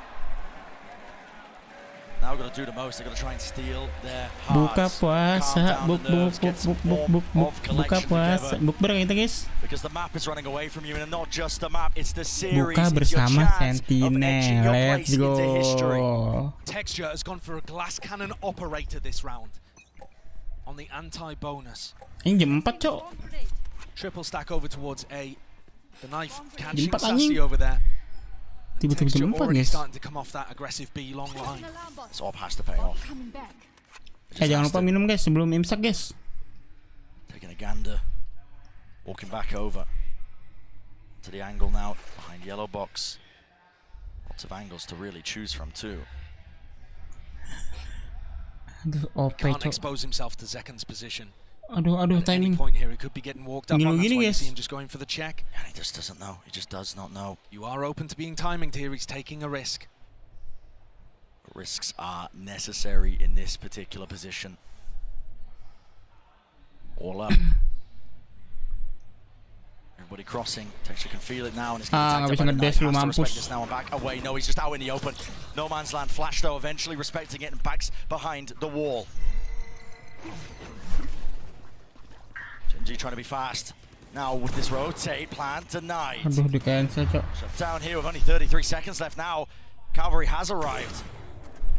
Now got to do the most. They're going to try and steal their Buka hearts. puasa, buk buka puasa, bukber kita guys. Because the map is running away from you, and not just the map, it's the series. Buka bersama Sentinel. Let's go. Texture has gone for a glass cannon operator this round on the anti-bonus. Ini jam 4 cok. Triple stack over towards A. The knife catching Sassy over there. Tiba-tiba jam 4 guys. Starting to come off that aggressive B long line. So op has to pay off. Jangan lupa minum guys sebelum imsak guys. Taking a gander. Walking back over to the angle now behind yellow box. Lots of angles to really choose from too. Can't expose himself to Zeken's position. Aduh timing. Point here, he could be getting walked up on. That's why you see him just going for the check. And he just doesn't know. He just does not know. You are open to being timinged here. He's taking a risk. Risks are necessary in this particular position. All up. Everybody crossing. Texture can feel it now, and it's going to ngedes lu mampus. Now and back away. No, he's just out in the open. No man's land. Flash though, eventually respecting it and backs behind the wall. TENZZ trying to be fast. Now with this rotate plan denied. Aduh di cancel cok. Shut down here with only 33 seconds left now. Cavalry has arrived.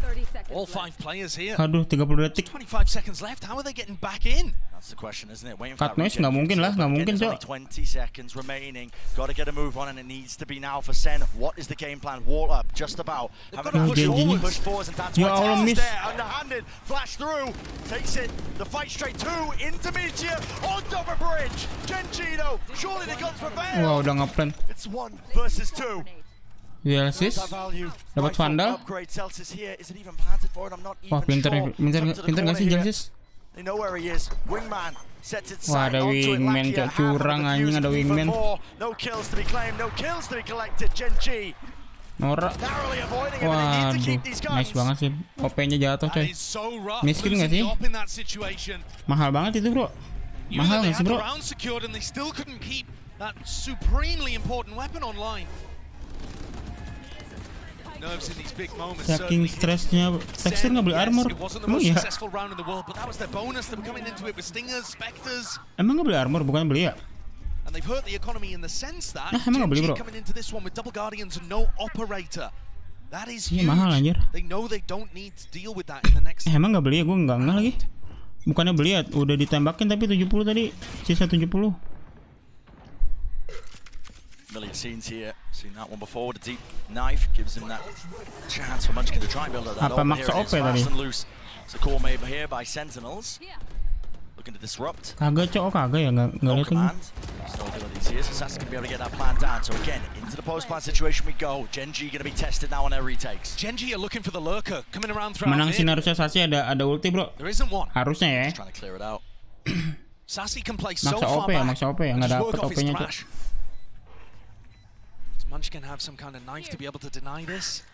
30 seconds All 5 players here. Aduh 30 detik. 25 seconds left. How are they getting back in? That's the question, isn't it? Waiting Cut for that noise nggak mungkin lah, nggak mungkin cok. 20 seconds remaining. Got to get a move on, and it needs to be now for SEN. What is the game plan? Wall up, just about. Having to push forwards, and that's ya Allah, miss. there. Underhanded, flash through, takes it. The fight straight to intermediate on top of bridge. Genjino, surely the guns prevail. Wah udah ngeplan. It's 1 versus 2. Dialisis, dapat vandal. Wah pinter nggak sih Dialisis? Wah ada wingman cok, curang anjing ada wingman. Norak. Waduh, nice banget sih. OP-nya jatuh coy. Miskin nggak sih? Mahal banget itu bro. Mahal nggak sih bro? Saking stresnya, Texture nggak beli armor. Emang ya? Emang nggak beli armor, bukan beli ya? Nah, emang nggak beli bro? Ini mahal anjir. Emang nggak beli ya? Gue nggak lagi. Bukannya beli ya, udah ditembakin tapi 70 tadi, sisa 70. Familiar scenes here. Seen that one before. The deep knife gives him that chance for Munchkin to try and build up that open here. It's fast and loose. It's a call made here by Sentinels. Looking to disrupt. Kagak cok, kagak ya, nggak lihat ini. No abilities here, so Sassy can be able to get that plan down. So again, into the post plan situation we go. Genji going to be tested now on their retakes. Genji are looking for the lurker coming around throughout. Menang sih harusnya Sassy ada ulti bro. There isn't one. Harusnya ya. Just trying to clear it out. Sassy can play so maksa far OP ya, back. maksa OP ya, nggak dapet OP-nya cok. Munchkin have some kind of knife to be able to deny this.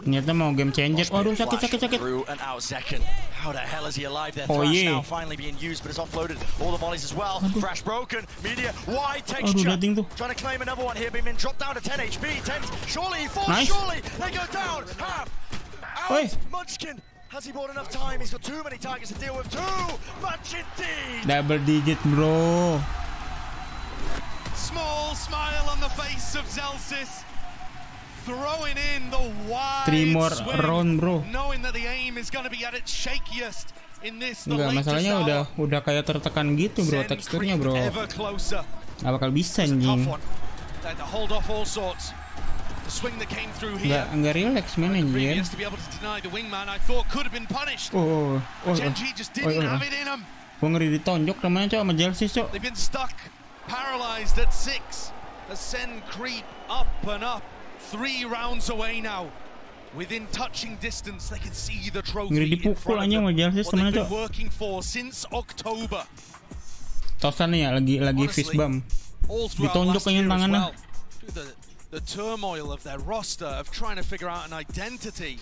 Ternyata mau game changer. Waduh sakit. How the hell is he alive there? Oh yeah. Now finally being used, but it's offloaded. All the volleys as well. Crash broken. Media wide Texture. Trying to claim another one here. Been dropped down to 10 HP. TENZZ. Surely he falls. Nice. Surely they go down. Half. Out. Munchkin. Has he bought enough time? He's got too many targets to deal with. Too much indeed. Double digit bro. Small smile on the face of Zelsis, throwing in the wide 3 more swing, round bro. knowing that the aim is going to be at its shakiest in this. Enggak, masalahnya udah kayak tertekan gitu bro, teksturnya bro. Gak bakal bisa anjing. Nggak relax man anjir. Gue ngeri ditonjok namanya cok sama Jelsis cok. Paralyzed at 6 as SEN creep up and up. 3 rounds away now. Within touching distance, they can see the trophy in front of them. What they've been working for since October. Tosan ya lagi fist bump. Ditonjok kayaknya tangannya. The turmoil of their roster of trying to figure out an identity.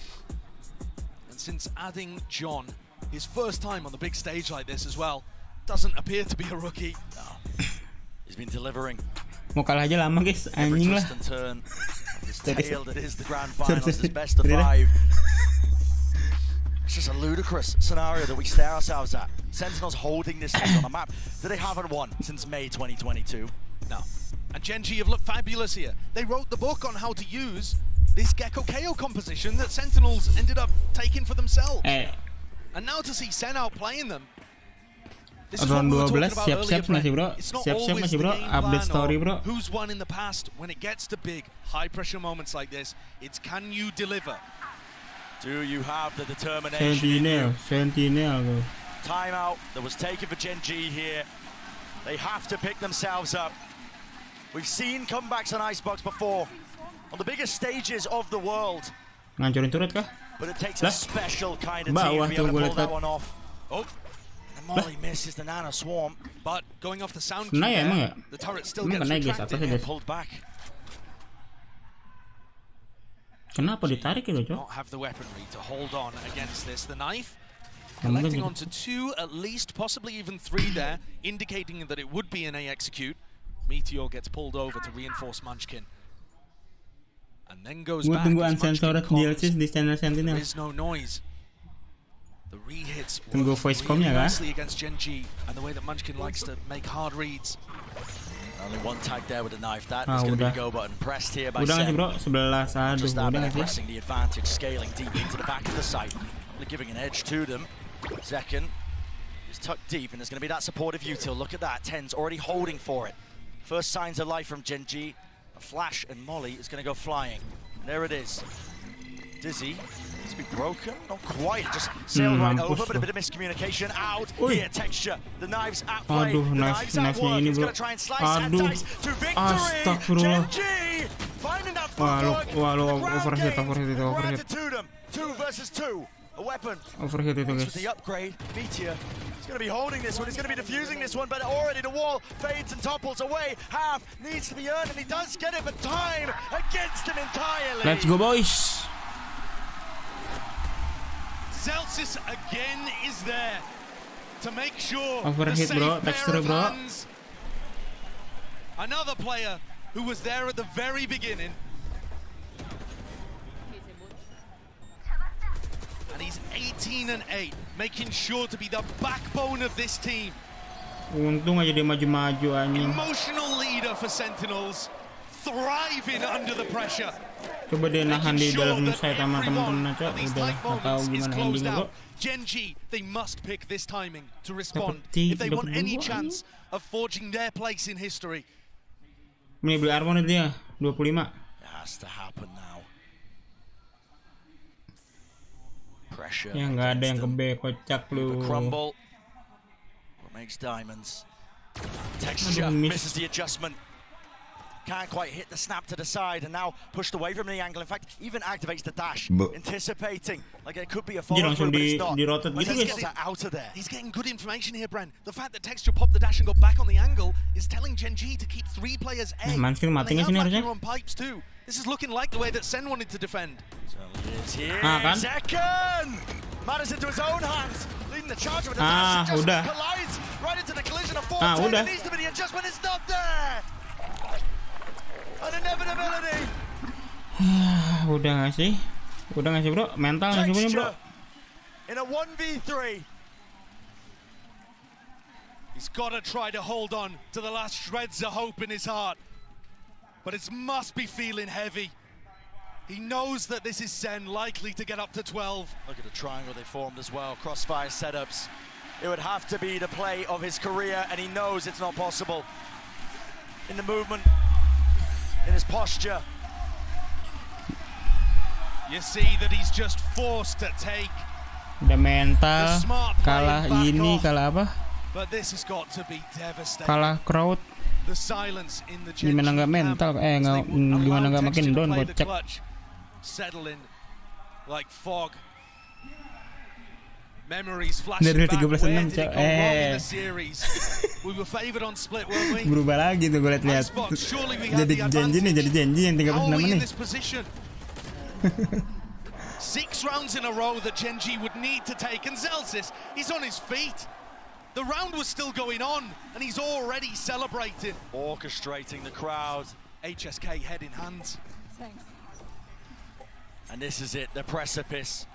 And since adding John, his first time on the big stage like this as well, doesn't appear to be a rookie. No. He's been delivering. Mau kalah aja lama guys, anjing lah. It's just a ludicrous scenario that we stare ourselves at. Sentinels holding this thing on the map that they haven't won since May 2022. No. And Gen G have looked fabulous here. They wrote the book on how to use this Gecko KO composition that Sentinels ended up taking for themselves. And now to see Sen outplaying them. Round 12, siap-siap masih bro. Siap-siap masih bro. Update story bro. Who's won in the past when it gets to big, high-pressure moments like this? It's can you deliver? Do you have the determination? Sentinel. Timeout that was taken for Gen G here. They have to pick themselves up. We've seen comebacks on Icebox before, on the biggest stages of the world. Ngancurin turret kah? But it takes a special kind of team to be able to pull that one off. Oh, and Molly misses the Nano Swarm. But going off the sound cue there, the turret still gets retracted and pulled back. Kenapa ditarik itu, Cok? Not have the weaponry to hold on against this. The knife collecting onto 2, at least, possibly even 3 there, indicating that it would be an A execute. Meteor gets pulled over to reinforce Munchkin. And then goes back as Munchkin there is no noise. The re-hits work really nicely against Gen G and the way that Munchkin likes to make hard reads. Only one tag there with a knife. That is going to be the go button. Pressed here by Sen. Bro, 11. Aduh, just that pressing the advantage, scaling deep into the back of the site. Giving an edge to them. Zekken is tucked deep, and there's going to be that supportive util. Look at that. TENZZ already holding for it. First signs of life from Gen G. A flash, and Molly is going to go flying. There it is. Dizzy needs to be broken. Not quite. Just sailed right over, but a bit of miscommunication. Out here, Texture. The knives at play. The knives at work. He's going to try and slice and dice to victory. Gen G finding that footwork. Granted to them. 2 versus 2. A weapon. Overhead itu guys. With the upgrade, Meteor is going to be holding this one. He's going to be defusing this one, but already the wall fades and topples away. Half needs to be earned, and he does get it, but time against him entirely. Let's go, boys. Celsius again is there to make sure overhead bro, texture bro. Another player who was there at the very beginning. And he's 18-8, making sure to be the backbone of this team. Untung aja dia maju-maju anjing. Emotional leader for Sentinels, thriving under the pressure. Coba dia nahan di dalam site sama teman-teman aja, udah nggak tahu gimana endingnya bro. Gen G, they must pick this timing to respond if they want any chance of forging their place in history. Ini beli armor dia 25. It has to happen now. Pressure. Ya nggak ada yang kebe, kocak lu. Crumble. What makes diamonds? Texture misses the adjustment. Can't quite hit the snap to the side and now pushed away from the angle. In fact, even activates the dash, anticipating like it could be a follow through, but it's not. Out of there. He's getting good information here, Bren. The fact that Texture popped the dash and got back on the angle is telling Gen G to keep 3 players A. Munchkin matinya sini harusnya. On pipes too. This is looking like the way that Sen wanted to defend. So it is here. Kan? Zekken matters into his own hands, leading the charge with the dash. Just udah. Collides right into the collision of 4. Udah. It needs to be the adjustment. It's not there. An inevitability. Udah nggak sih? Udah nggak sih bro? Mental nggak sih punya bro? In a 1v3. He's got to try to hold on to the last shreds of hope in his heart. But it must be feeling heavy. He knows that this is Sen likely to get up to 12. Look at the triangle they formed as well. Crossfire setups. It would have to be the play of his career, and he knows it's not possible. In the movement, in his posture. You see that he's just forced to take. The mental, kalah ini, kalah apa? But this has got to be devastating. Kalah crowd. The silence in the Gen G gimana nggak mental? Gimana nggak makin down, kocak. Settling like fog. Memories flashing dari back. 13-6 Where did it go wrong in the series? We were favored on split, weren't we? Berubah lagi tuh gue lihat. Jadi janji nih, jadi janji yang 36 nih. 6 rounds in a row that Gen G would need to take, and Celsius, he's on his feet. The round was still going on, and he's already celebrating. Orchestrating the crowd. HSK head in hand. Thanks. And this is it, the precipice.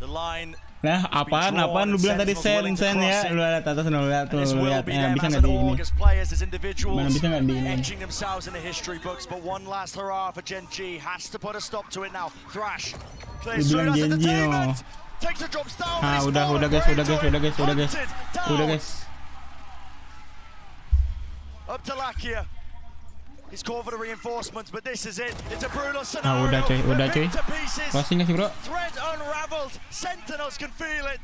The line. Nah, apaan lu bilang tadi sen ya? Lu lihat atas, lu lihat tuh, lu lihat. Bisa nggak di ini? Mana bisa nggak di ini? Etching themselves in the history books, but one last hurrah for Gen G has to put a stop to it now. Thrash clears through as entertainment. Takes the drops down. Ah, udah guys. Up to Lakia. He's called for the reinforcements, but this is it. It's a brutal scenario. Udah cuy. Closing nggak sih bro? Thread unraveled. Sentinels can feel it.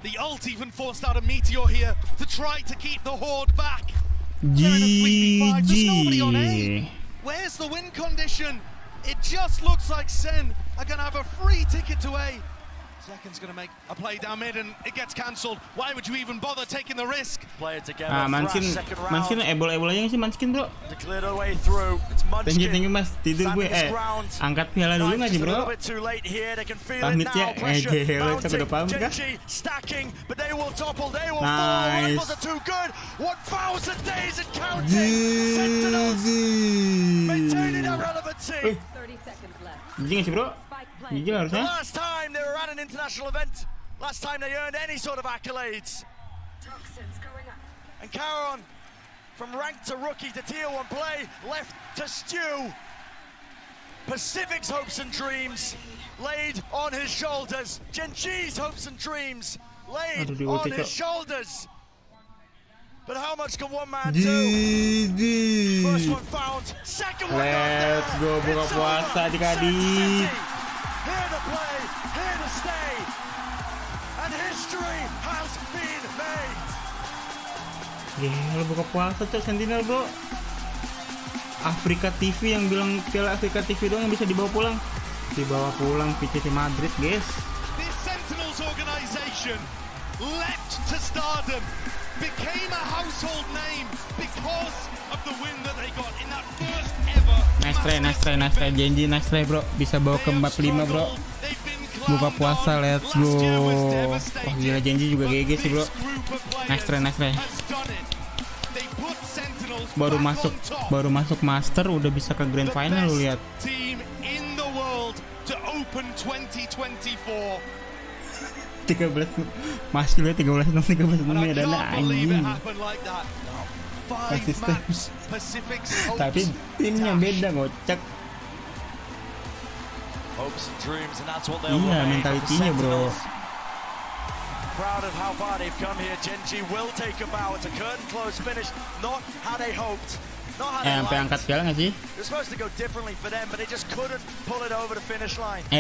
The ult even forced out a meteor here to try to keep the horde back. GG. There's nobody on A. Where's the win condition? It just looks like Sen are gonna have a free ticket to A. Zeken's gonna make a play down mid and it gets cancelled. Why would you even bother taking the risk? Play it together. Manskin able aja sih Manskin bro. Thank you mas, tidur gue. Angkat piala dulu nggak sih bro? Pamit ya. Gila, kita udah pamit kah? Nice. Gigi nggak sih bro? Gigi harusnya. Last time they were at an international event, last time they earned any sort of accolades. And Caron, from rank to rookie to tier 1 play, left to stew. Pacific's hopes and dreams laid on his shoulders. Gen G's hopes and dreams laid on his shoulders. But how much can one man do? First one found, second one Let's go, buka puasa adik-adik. Here to play, here to stay, and history has been made. Gila, buka puasa cok Sentinel bro. Afrika TV yang bilang piala Afrika TV doang yang bisa dibawa pulang. Dibawa pulang VCT Madrid guys. This Sentinels organization leapt to stardom, became a household name because of the win that they got in that first ever. Nice try Genji, nice try bro. Bisa bawa ke 45 bro. Buka puasa, let's go. Oh gila, Genji juga GG sih bro. Nice try. Baru masuk master udah bisa ke grand final lu lihat. Team in the world to open 2024. 13 masih lu 13 menit ada anjing. Asisten. Tapi timnya beda ngocak. Iya mentalitinya bro. Proud of how far they've come here. Gen G will take a bow. It's a curtain close finish, not how they hoped. Sampai angkat piala nggak sih?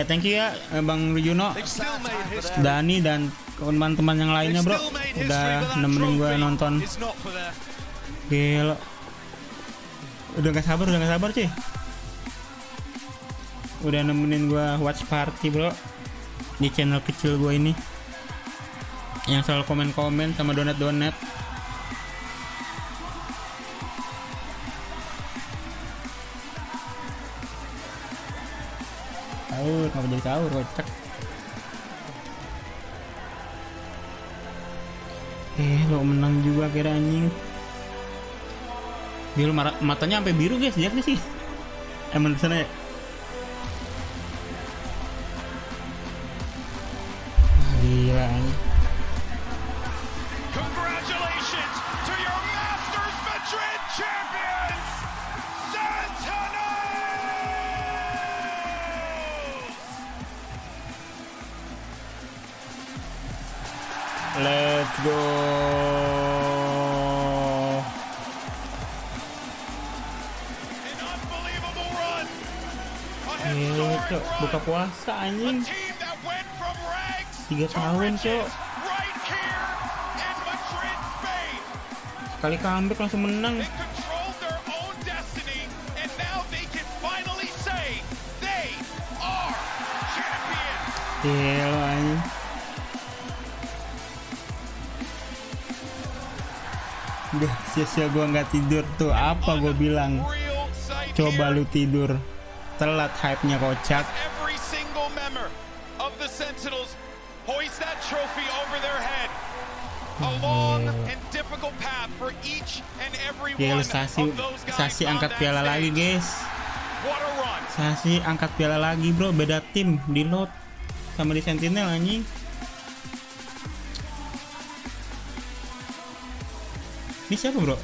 Thank you ya Bang Ryuno, Dani dan teman-teman yang lainnya bro, udah nemenin gue nonton. Gila, udah nggak sabar cuy. Udah nemenin gue watch party bro di channel kecil gue ini, yang selalu komen-komen sama donat. Kenapa jadi sahur, kocak. Lo menang juga kira anjing. Dia matanya sampai biru guys, lihat sih. Emang di sana ya. Gila anjing. Congratulations to your Masters Madrid champions, Let's go. An unbelievable run. Cok, buka puasa anjing. 3 tahun cok. Sekali comeback langsung menang. Gila anjing. Udah sia-sia gua nggak tidur tuh, apa gua bilang? Coba lu tidur, telat hype-nya kocak. Every single member of the Sentinels hoist that trophy over their head. A long and difficult path for each and every one of those guys. Sasi angkat piala lagi, guys. What a run. Sasi angkat piala lagi, bro. Beda tim di lot sama di Sentinel anjing. Ini siapa, bro?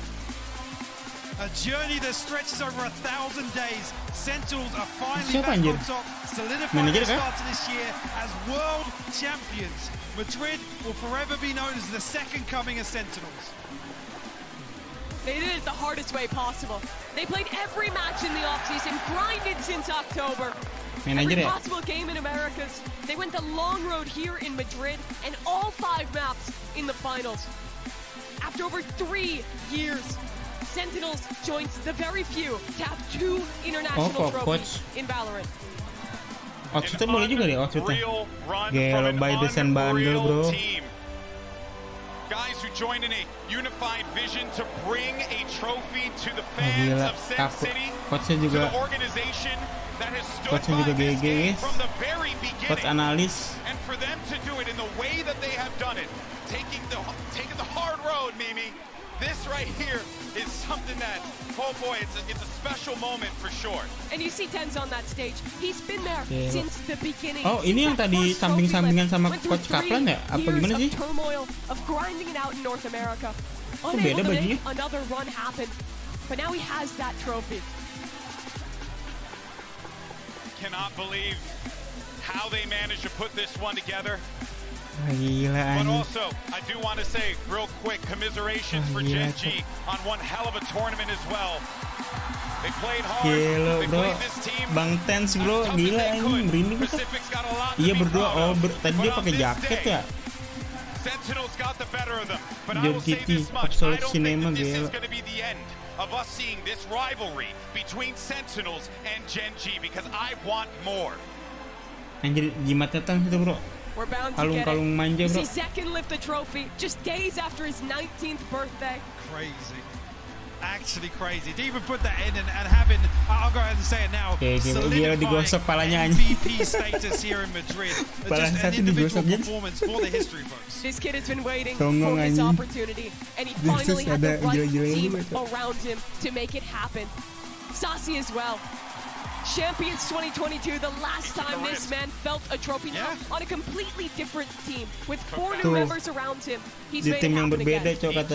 A journey that stretches over 1,000 days. Sentinels are finally back on top, solidifying the start to this year as world champions. Madrid will forever be known as the second coming of Sentinels. They did it the hardest way possible. They played every match in the offseason, grinded since October. Every possible game in Americas. They went the long road here in Madrid and all 5 maps in the finals. After over 3 years, Sentinels joins the very few to have 2 international trophies in Valorant. Outfitnya boleh juga deh outfitnya. Gel by design bundle, bro. Guys who joined in a unified vision to bring a trophy to the fans of Sen City, to the organization that has stood by this game from the very beginning. And for them to do it in the way that they have done it, taking the hard road, Mimi. This right here is something that, oh boy, it's a special moment for sure. And you see TENZZ on that stage. He's been there since the beginning. Oh, ini yang tadi samping-sampingan sama Coach Kaplan ya? Apa gimana sih? Turmoil of grinding it out in North America. Kok beda bajunya? Another run happened, but now he has that trophy. Cannot believe how they managed to put this one together. Gila, but also, I do want to say real quick, commiserations for GenG on one hell of a tournament as well. They played hard. Gila, they bro. played this team. Bang TENZZ, bro, gila anjing, merinding tuh. Iya berdua, tadi dia pakai jaket ya. Sentinels got the better of them, but I will say this much, I don't think that this is going to be the end of us seeing this rivalry between Sentinels and GenG, because I want more. Anjir, jimatnya tang itu, bro. We're bound to get it. Manja, bro. See Zekin lift the trophy just days after his 19th birthday. Crazy. Actually crazy. To even put that in and having, I'll go ahead and say it now, solidifying MVP status here in Madrid. Just an individual performance for the history books. This kid has been waiting for his opportunity, and he finally had the right team around him to make it happen. Sassy as well. Champions 2022, the last time this man felt a trophy now on a completely different team with 4 new members around him. He's made it happen again. He took that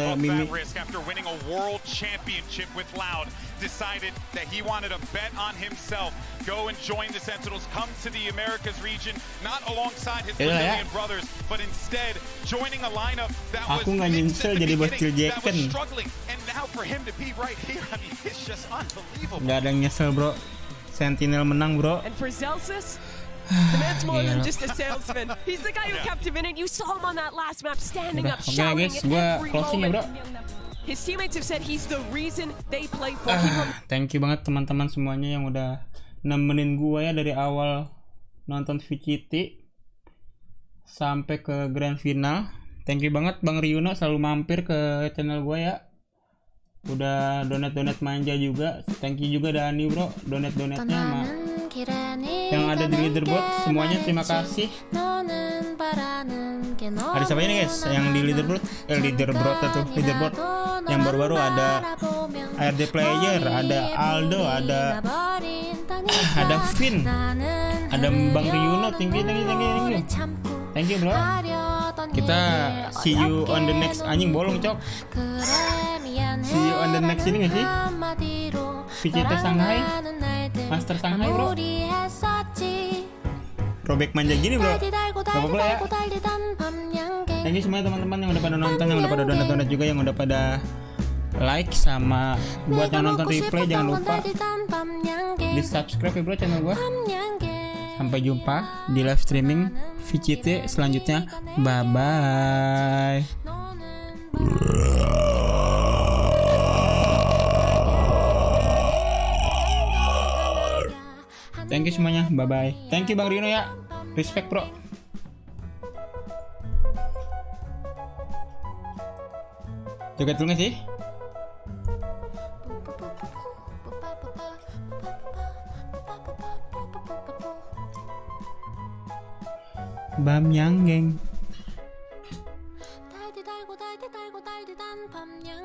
risk after winning a world championship with Loud, decided that he wanted to bet on himself, go and join the Sentinels, come to the Americas region, not alongside his Brazilian brothers, but instead joining a lineup that was mixed at the beginning, that was struggling, and now for him to be right here, I mean, it's just unbelievable. Gak ada yang nyesel, bro. Sentinel menang, bro. And for Zelsis, the man's more than just a salesman. He's the guy who kept him in it. You saw him on that last map, standing up, shouting at every moment. His teammates have said he's the reason they play for him. Thank you banget teman-teman semuanya yang udah nemenin gua ya dari awal nonton VCT sampai ke grand final. Thank you banget Bang Ryuno selalu mampir ke channel gua ya. Udah donat manja juga. Thank you juga Dani, bro, donatnya sama yang ada di leaderboard semuanya, terima kasih. Ada siapa ini guys yang di leaderboard? Leaderboard yang baru-baru ada RD Player, ada Aldo, ada Vin, ada Bang Ryuno. Thank you bro. Kita see you on the next. Anjing bolong cok. See you on the next ini gak sih? VCT Shanghai, Master Shanghai, bro. Robek manja gini, bro. Gak apa-apa ya. Thank you semuanya teman-teman yang udah pada nonton, yang udah pada donat juga, yang udah pada like, sama buat yang nonton replay jangan lupa di subscribe ya bro channel gua. Sampai jumpa di live streaming VCT selanjutnya. Bye bye. Thank you semuanya, bye bye. Thank you Bang Rino ya, respect bro. Joget dulu gak sih? Bam Yang Geng.